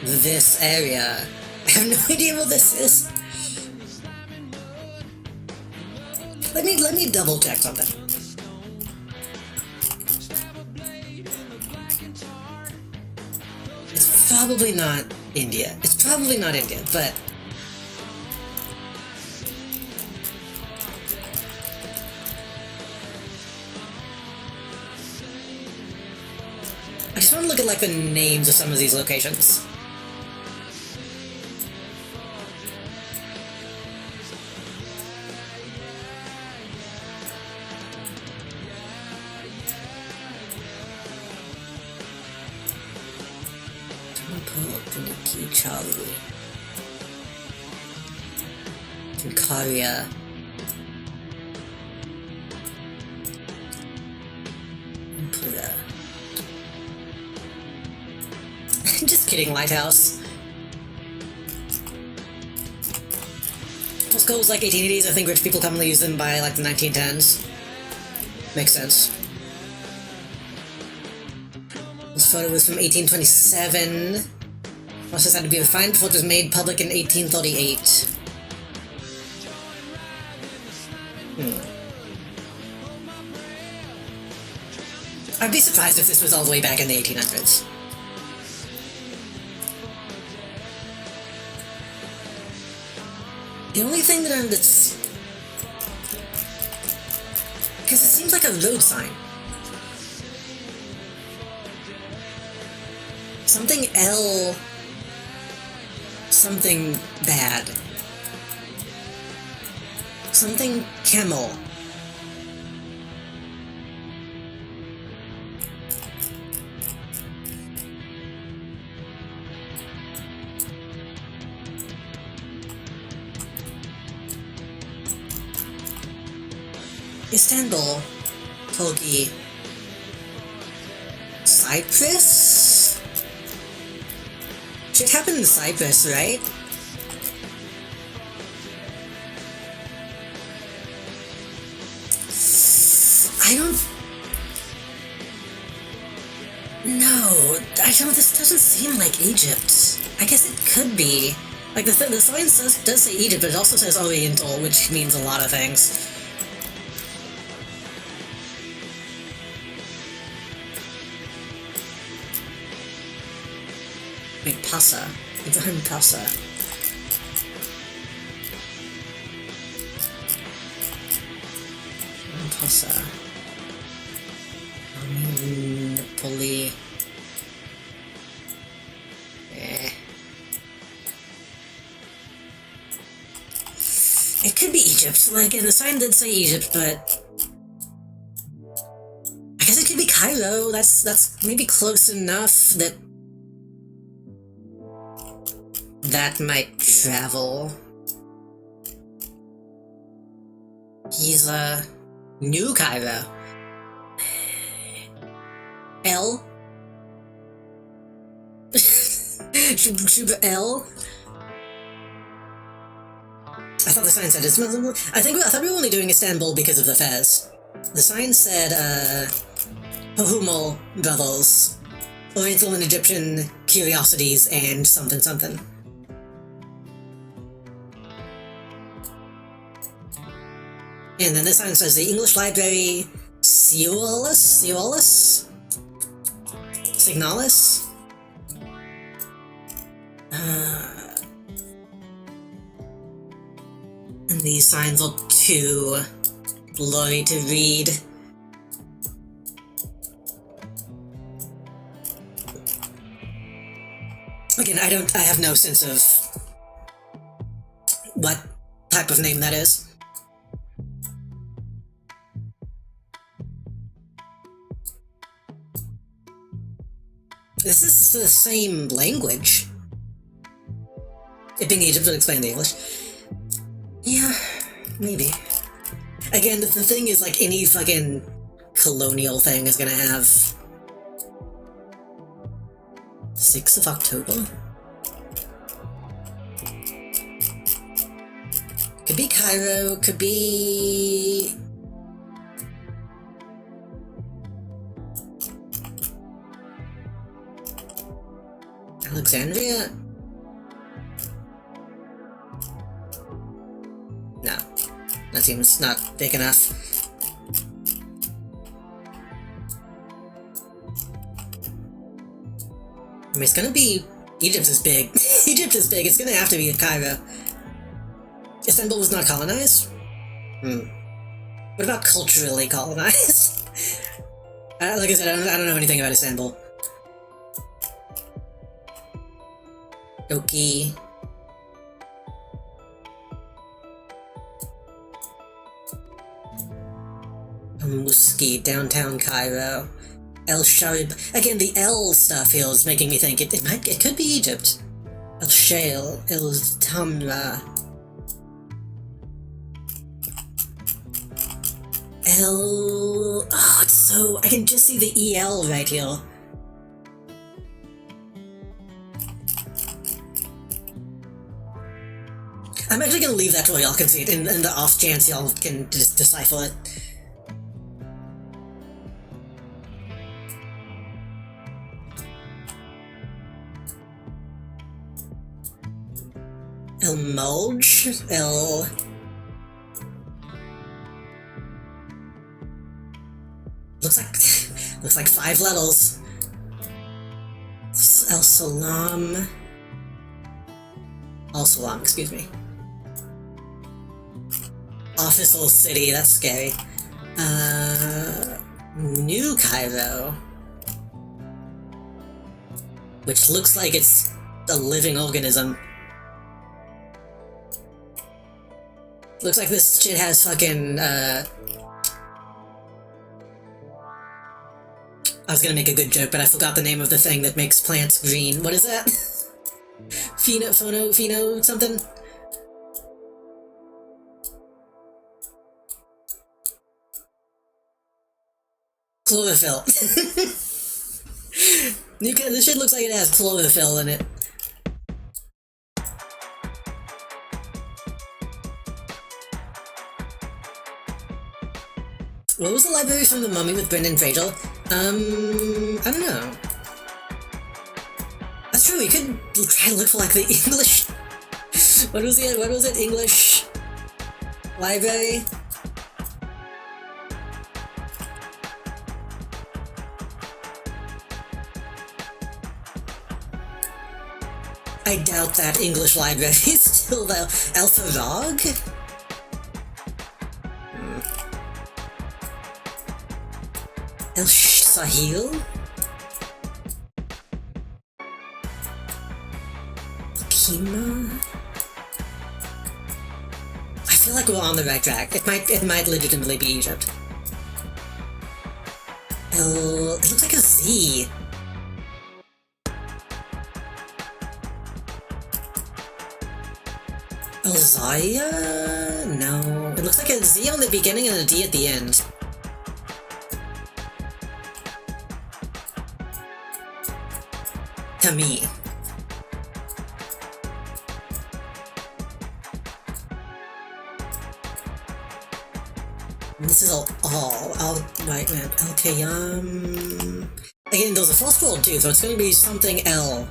this area. I have no idea what this is. Let me double check something. It's probably not India. It's probably not India, but I just want to look at like the names of some of these locations. Charlie. Karia. Just kidding, Lighthouse. Pascal was like 1880s. I think rich people commonly use them by like the 1910s. Makes sense. This photo was from 1827. Process had to be refined before it was made public in 1838. I'd be surprised if this was all the way back in the 1800s. The only thing that's... because it seems like a road sign. Something L... something bad. Something camel. Istanbul, Turkey, Cyprus? Shit happened in Cyprus, right? I don't... no, this doesn't seem like Egypt. I guess it could be. Like, the sign does say Egypt, but it also says Oriental, which means a lot of things. Wait, Pasa. Ibrahim Pasa. Pasa. Napoli. It could be Egypt. Like, and the sign did say Egypt, but... I guess it could be Cairo. That's maybe close enough that... that might travel. Giza. New Cairo. L? Should L? I thought the sign said it's... I thought we were only doing Istanbul because of the Fez. The sign said, Pahumul brothels, Oriental and Egyptian curiosities, and something something. And then this sign says the English Library, Signalis? And these signs look too blurry to read. Again, I have no sense of what type of name that is. This is the same language. It being Egypt would explain the English. Yeah, maybe. Again, the thing is, like, any fucking colonial thing is gonna have... 6th of October? Could be Cairo, could be... Alexandria? No. That seems not big enough. I mean, it's gonna be... Egypt is big. Egypt is big, it's gonna have to be in Cairo. Istanbul was not colonized? What about culturally colonized? Like I said, I don't know anything about Istanbul. Doki. Muski, downtown Cairo. El Sharib. Again, the L stuff here is making me think it could be Egypt. El Shail, El Tamra. El... oh, it's so... I can just see the EL right here. I'm actually gonna leave that to y'all can see it in the off chance y'all can just decipher it. El Mulge? Looks like 5 letters. El Salam. Al Salam, excuse me. Official City, that's scary. New Cairo. Which looks like it's a living organism. Looks like this shit has fucking, I was gonna make a good joke, but I forgot the name of the thing that makes plants green. What is that? Pheno, something? Chlorophyll. This shit looks like it has chlorophyll in it. What was the library from The Mummy with Brendan Fraser? I don't know. That's true, we could try to look for like the English... What was it? English... library? I doubt that English library is still the Alpha Rog? El Sahil? Kima? I feel like we're on the right track. It might legitimately be Egypt. It looks like a Z. Elzaya? No. It looks like a Z on the beginning and a D at the end. To me. This is all right, man. Okay, again, there's a false world too, so it's gonna be something L.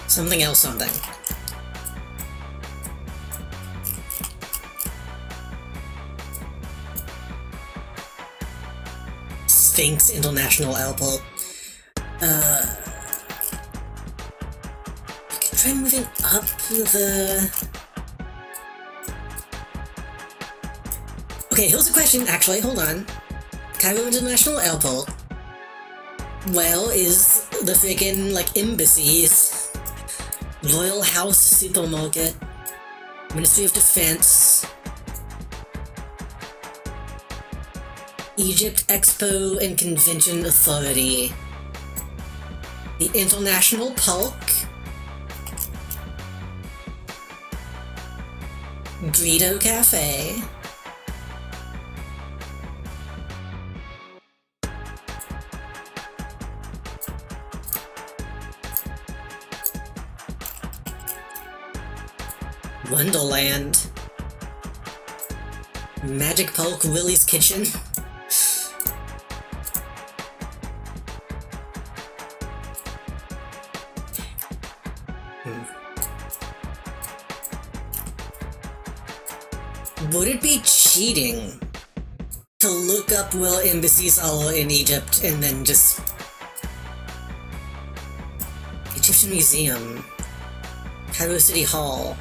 Something else, something. Sphinx International Airport. Try moving up the... Okay, here's a question, actually, hold on. Cairo International Airport. Well, is the freaking, like, embassies, Royal House Supermarket, Ministry of Defense, Egypt Expo and Convention Authority, the International Park, Greedo Cafe, Wonderland, Magic Park, Willie's Kitchen. Would it be cheating to look up where embassies are in Egypt and then just... Egyptian Museum, Cairo City Hall?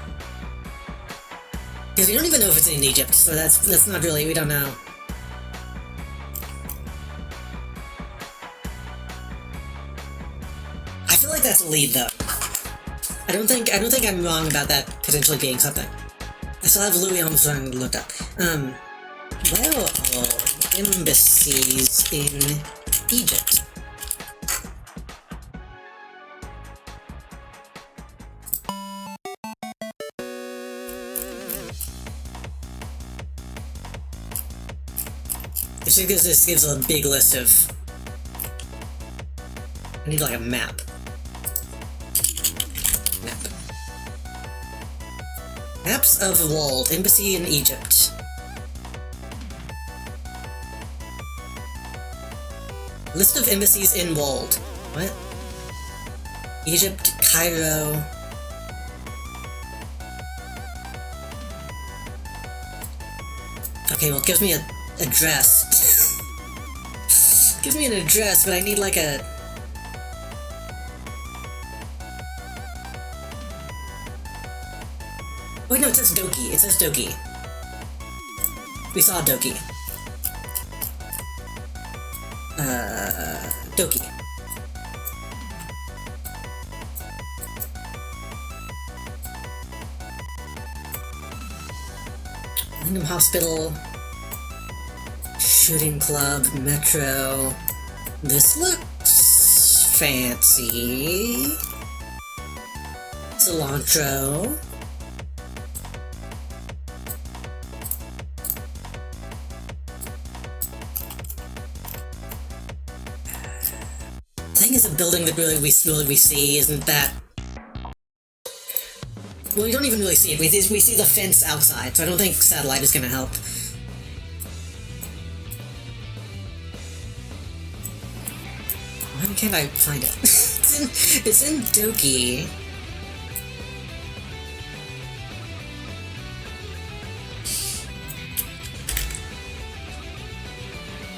Because we don't even know if it's in Egypt, so that's not really, we don't know. I feel like that's a lead though. I don't think I'm wrong about that potentially being something. I still have Louis Armstrong looked up. Where are embassies in Egypt? This gives a big list of I need like a map. Map. Maps of Walled, Embassy in Egypt. List of embassies in Walled. What? Egypt, Cairo. Okay, well, it gives me a address. Gives me an address, but I need like a... Wait, no, it says Doki. It says Doki. We saw Doki. Doki. Random Hospital. Shooting Club. Metro. This looks fancy. Cilantro. The thing is, a building that really we see isn't that... Well, we don't even really see it. We see the fence outside, so I don't think satellite is going to help. Why can't I find it? it's in Doki.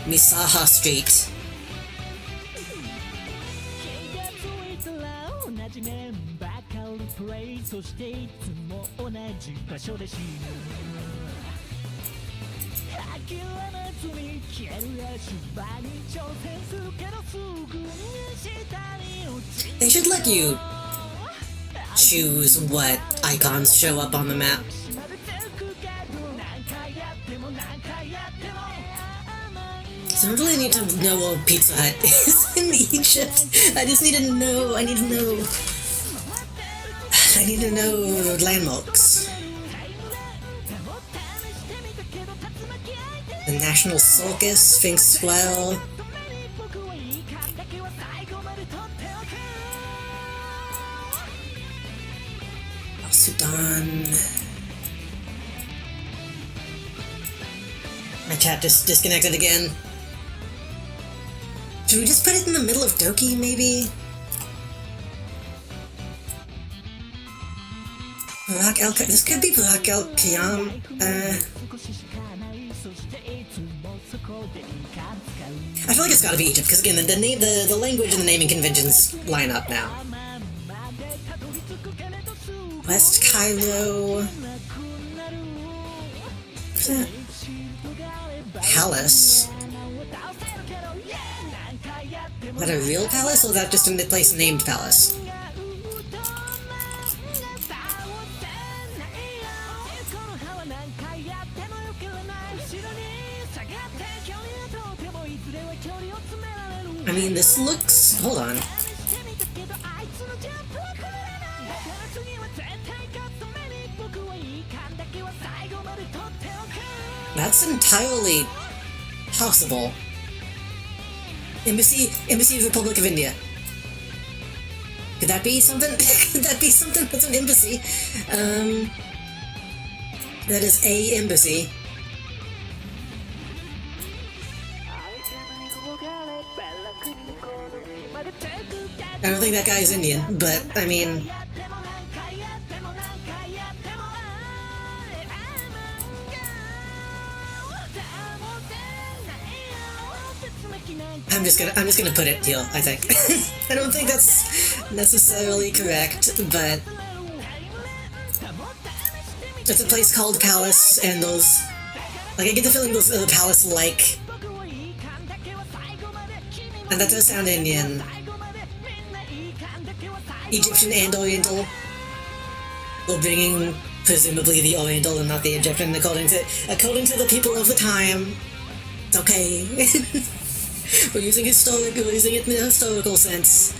Misaha Street. They should let you choose what icons show up on the map. So I don't really need to know what Pizza Hut is in Egypt. I just need to know. I need to know landmarks. The National Circus, Sphinx Swell. Sudan. My chat just disconnected again. Should we just put it in the middle of Doki, maybe? This could be Barak El Qiyam. I feel like it's gotta be Egypt, because again, the language and the naming conventions line up now. West Cairo. What's that? Palace. Is that a real palace, or is that just a place named Palace? I mean, this looks... Hold on. That's entirely possible. Embassy Republic of India. Could that be something? Could that be something? That's an embassy. That is a embassy. I don't think that guy is Indian, but I mean... I'm just gonna put it here, I think. I don't think that's necessarily correct, but it's a place called Palace, and those, like, I get the feeling those are palace-like, and that does sound Indian, Egyptian and Oriental. We're bringing presumably the Oriental and not the Egyptian, according to the people of the time. It's okay. We're using it in a historical sense.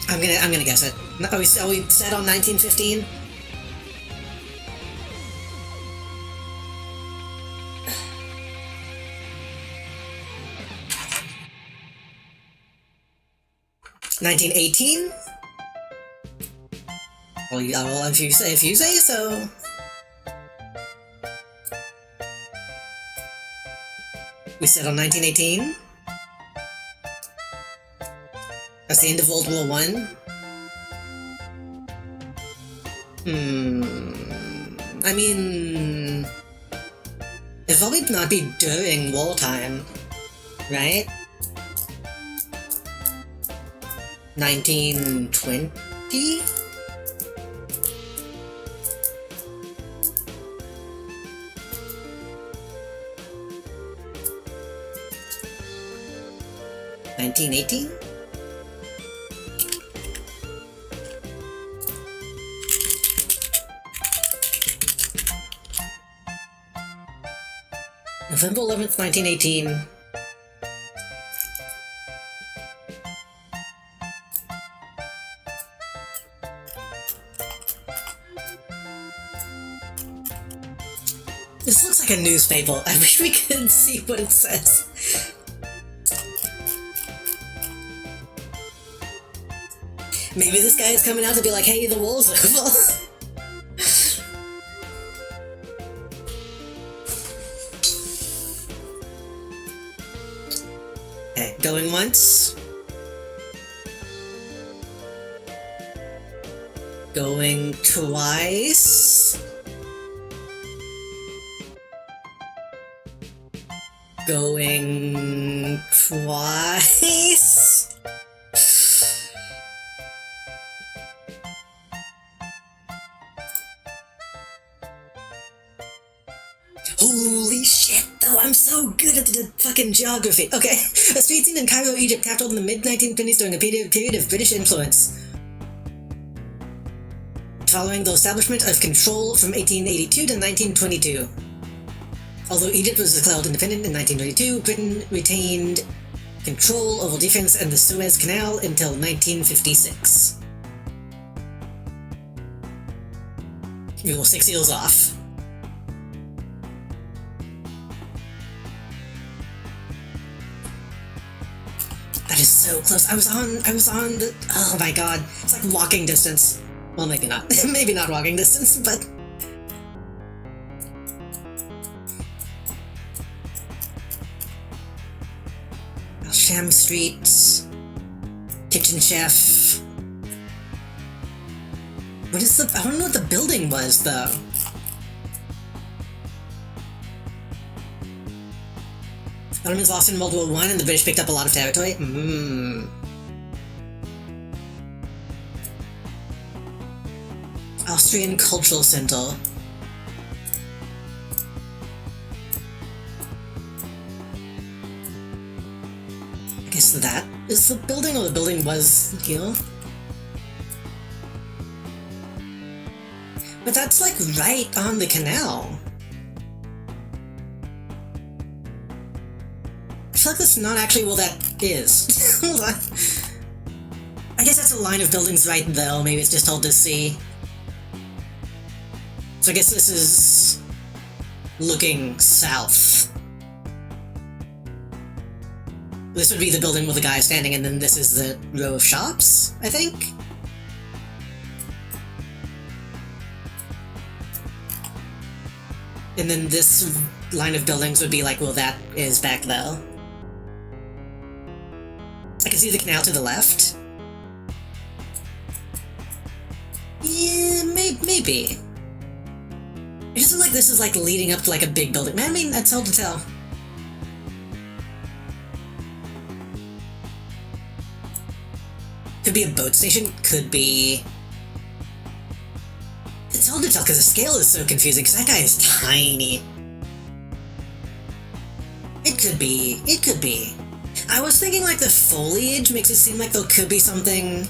I'm gonna guess it. Are we set on 1915? 1918? Well, if you say so. We settled 1918. That's the end of World War One. I mean, it'd probably not be during wartime, right? 1920? $1918? November 11th, 1918. This looks like a newspaper. I wish we could see what it says. Maybe this guy is coming out to be like, hey, the war's over. Okay, going once. Going twice. Going twice. Holy shit, though, I'm so good at the fucking geography. Okay, a street scene in Cairo, Egypt, captured in the mid-1920s during a period of British influence. Following the establishment of control from 1882 to 1922. Although Egypt was declared independent in 1922, Britain retained control over defense and the Suez Canal until 1956. We were 6 years off. That is so close. I was on the, oh my god. It's like walking distance. Well, maybe not. Maybe not walking distance, but... Sham Street. Kitchen Chef. What is the... I don't know what the building was, though. Ottomans lost in World War I and the British picked up a lot of territory. Austrian Cultural Center. I guess that is the building, or the building was here. But that's like right on the canal. I feel like that's not actually where that is. Hold on. I guess that's a line of buildings right there. Maybe it's just hard to see. So I guess this is looking south. This would be the building where the guy is standing, and then this is the row of shops, I think? And then this line of buildings would be like, well, that is back there. I can see the canal to the left. Yeah, maybe. It just looks like this is like leading up to like a big building. Man, I mean, that's hard to tell. Could be a boat station, could be... It's hard to tell because the scale is so confusing because that guy is tiny. It could be. I was thinking like the foliage makes it seem like there could be something...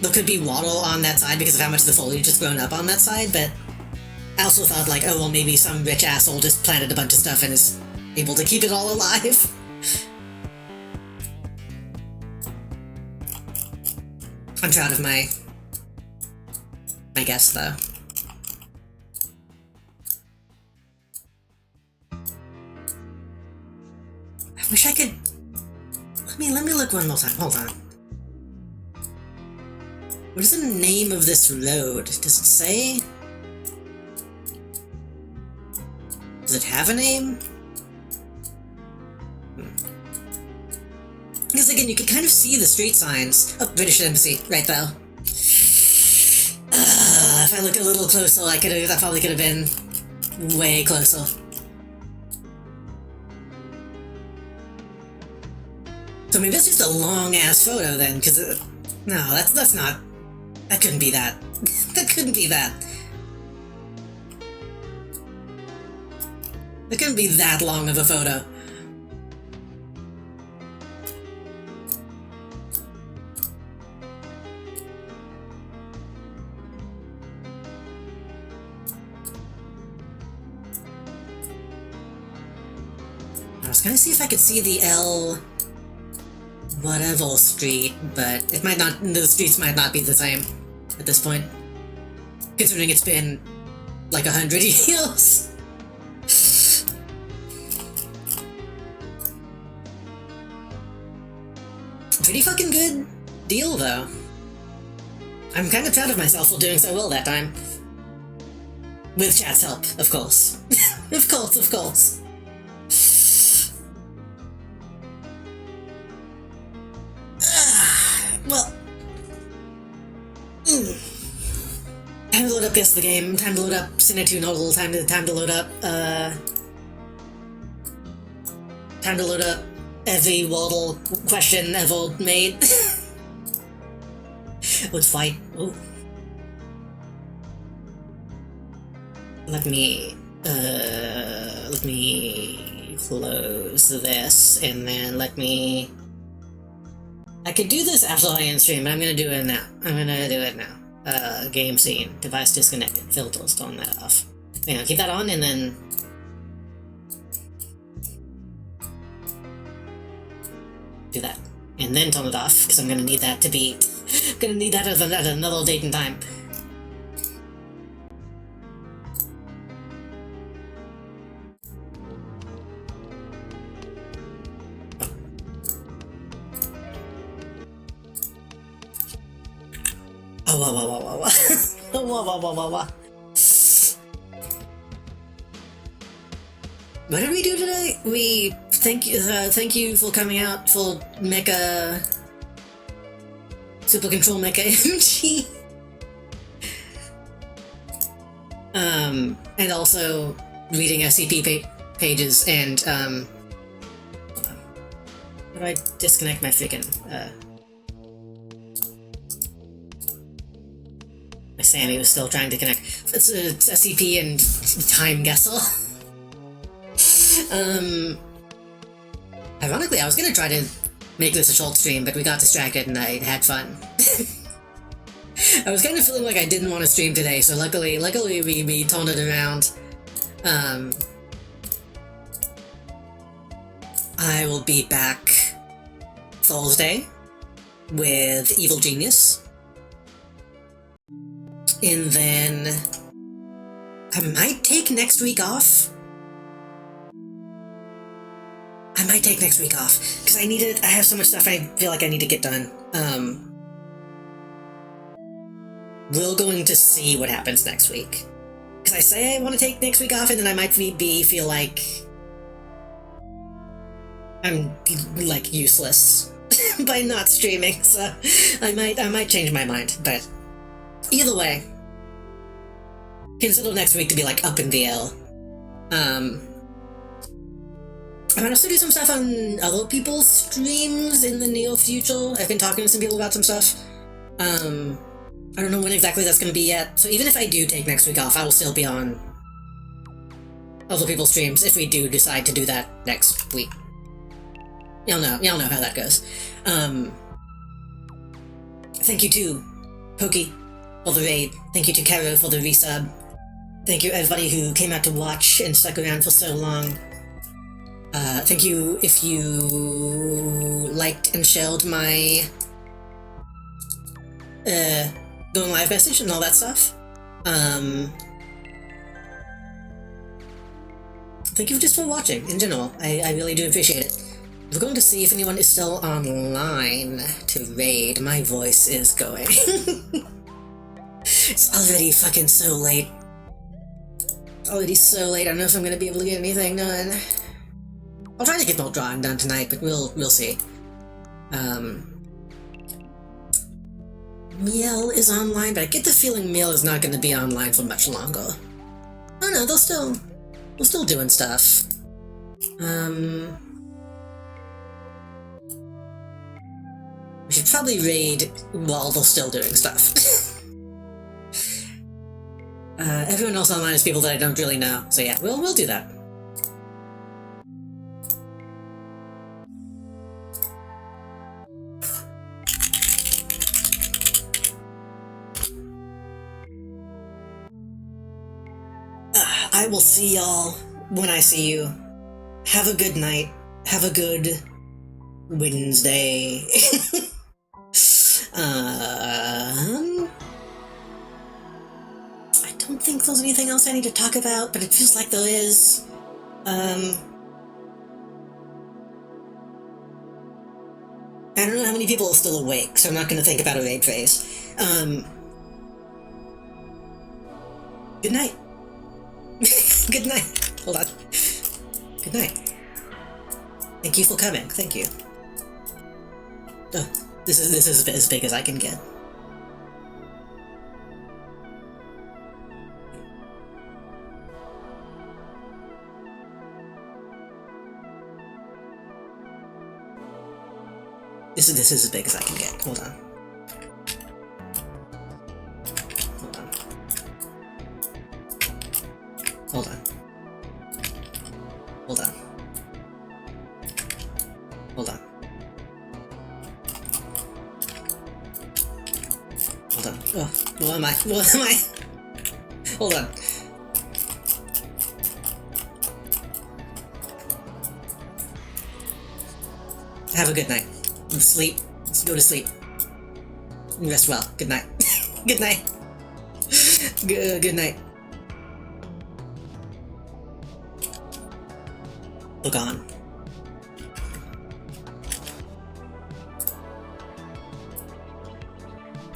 There could be water on that side because of how much the foliage has grown up on that side, but I also thought like, oh well, maybe some rich asshole just planted a bunch of stuff and is able to keep it all alive. I'm proud of my guess, though. I wish I could... Let me look one more time. Hold on. What is the name of this road? Does it say? Does it have a name? Because again, you can kind of see the street signs. Oh, British Embassy, right though. If I looked a little closer, that probably could have been way closer. So maybe that's just a long-ass photo then, because... no, that's not... That couldn't be that. That couldn't be that. It couldn't be that long of a photo. I was gonna see if I could see the L... whatever street, but it might not, the streets might not be the same at this point, considering it's been like 100 years. Pretty fucking good deal, though. I'm kind of proud of myself for doing so well that time. With chat's help, of course. Of course, of course. Well, time to load up Guess the Game, time to load up Cinetune Hodl, time to load up, time to load up every Waddle question ever made. Let's fight. Ooh. Let me close this, and then let me... I could do this after I end stream, but I'm gonna do it now. Game scene, device disconnected, filters, turn that off. Keep that on, and then... do that. And then turn it off, because I'm gonna need that to be... gonna need that at another date and time. What did we do today? We thank you for coming out for Mecha Super Control Mecha MG. And also reading SCP pages and how do I disconnect my freaking Sammy was still trying to connect. It's SCP and Time Guesser. Ironically, I was gonna try to make this a short stream, but we got distracted and I had fun. I was kind of feeling like I didn't want to stream today, so luckily we turned it around. I will be back Thursday with Evil Genius. And then I might take next week off. Because I have so much stuff I feel like I need to get done. We're going to see what happens next week. Because I say I want to take next week off, and then I might feel like I'm like useless by not streaming, so I might change my mind, but either way, consider next week to be like up in the air. I might also do some stuff on other people's streams in the near future. I've been talking to some people about some stuff. I don't know when exactly that's going to be yet, so even if I do take next week off, I will still be on other people's streams if we do decide to do that next week. Y'all know how that goes. Thank you to Pokey for the raid. Thank you to Karo for the resub. Thank you everybody who came out to watch and stuck around for so long. Thank you if you liked and shared my going live message and all that stuff. Thank you just for watching in general. I really do appreciate it. We're going to see if anyone is still online to raid. My voice is going. It's already fucking so late. Already so late. I don't know if I'm gonna be able to get anything done. I'll try to get more drawing done tonight, but we'll see. Miel is online, but I get the feeling Miel is not gonna be online for much longer. Oh no, they're still doing stuff. We should probably raid while they're still doing stuff. Everyone else online is people that I don't really know, so yeah, we'll do that. I will see y'all when I see you. Have a good night. Have a good Wednesday. I don't think there's anything else I need to talk about, but it feels like there is. I don't know how many people are still awake, so I'm not going to think about a raid phase. Good night. Good night. Hold on. Good night. Thank you for coming. Thank you. Oh, this is as big as I can get. This is as big as I can get. Hold on. Hold on. Hold on. Hold on. Hold on. Oh, what am I? What am I? Hold on. Have a good night. Sleep. Let's go to sleep. Rest well. Good night. Good night. Good night. Look on.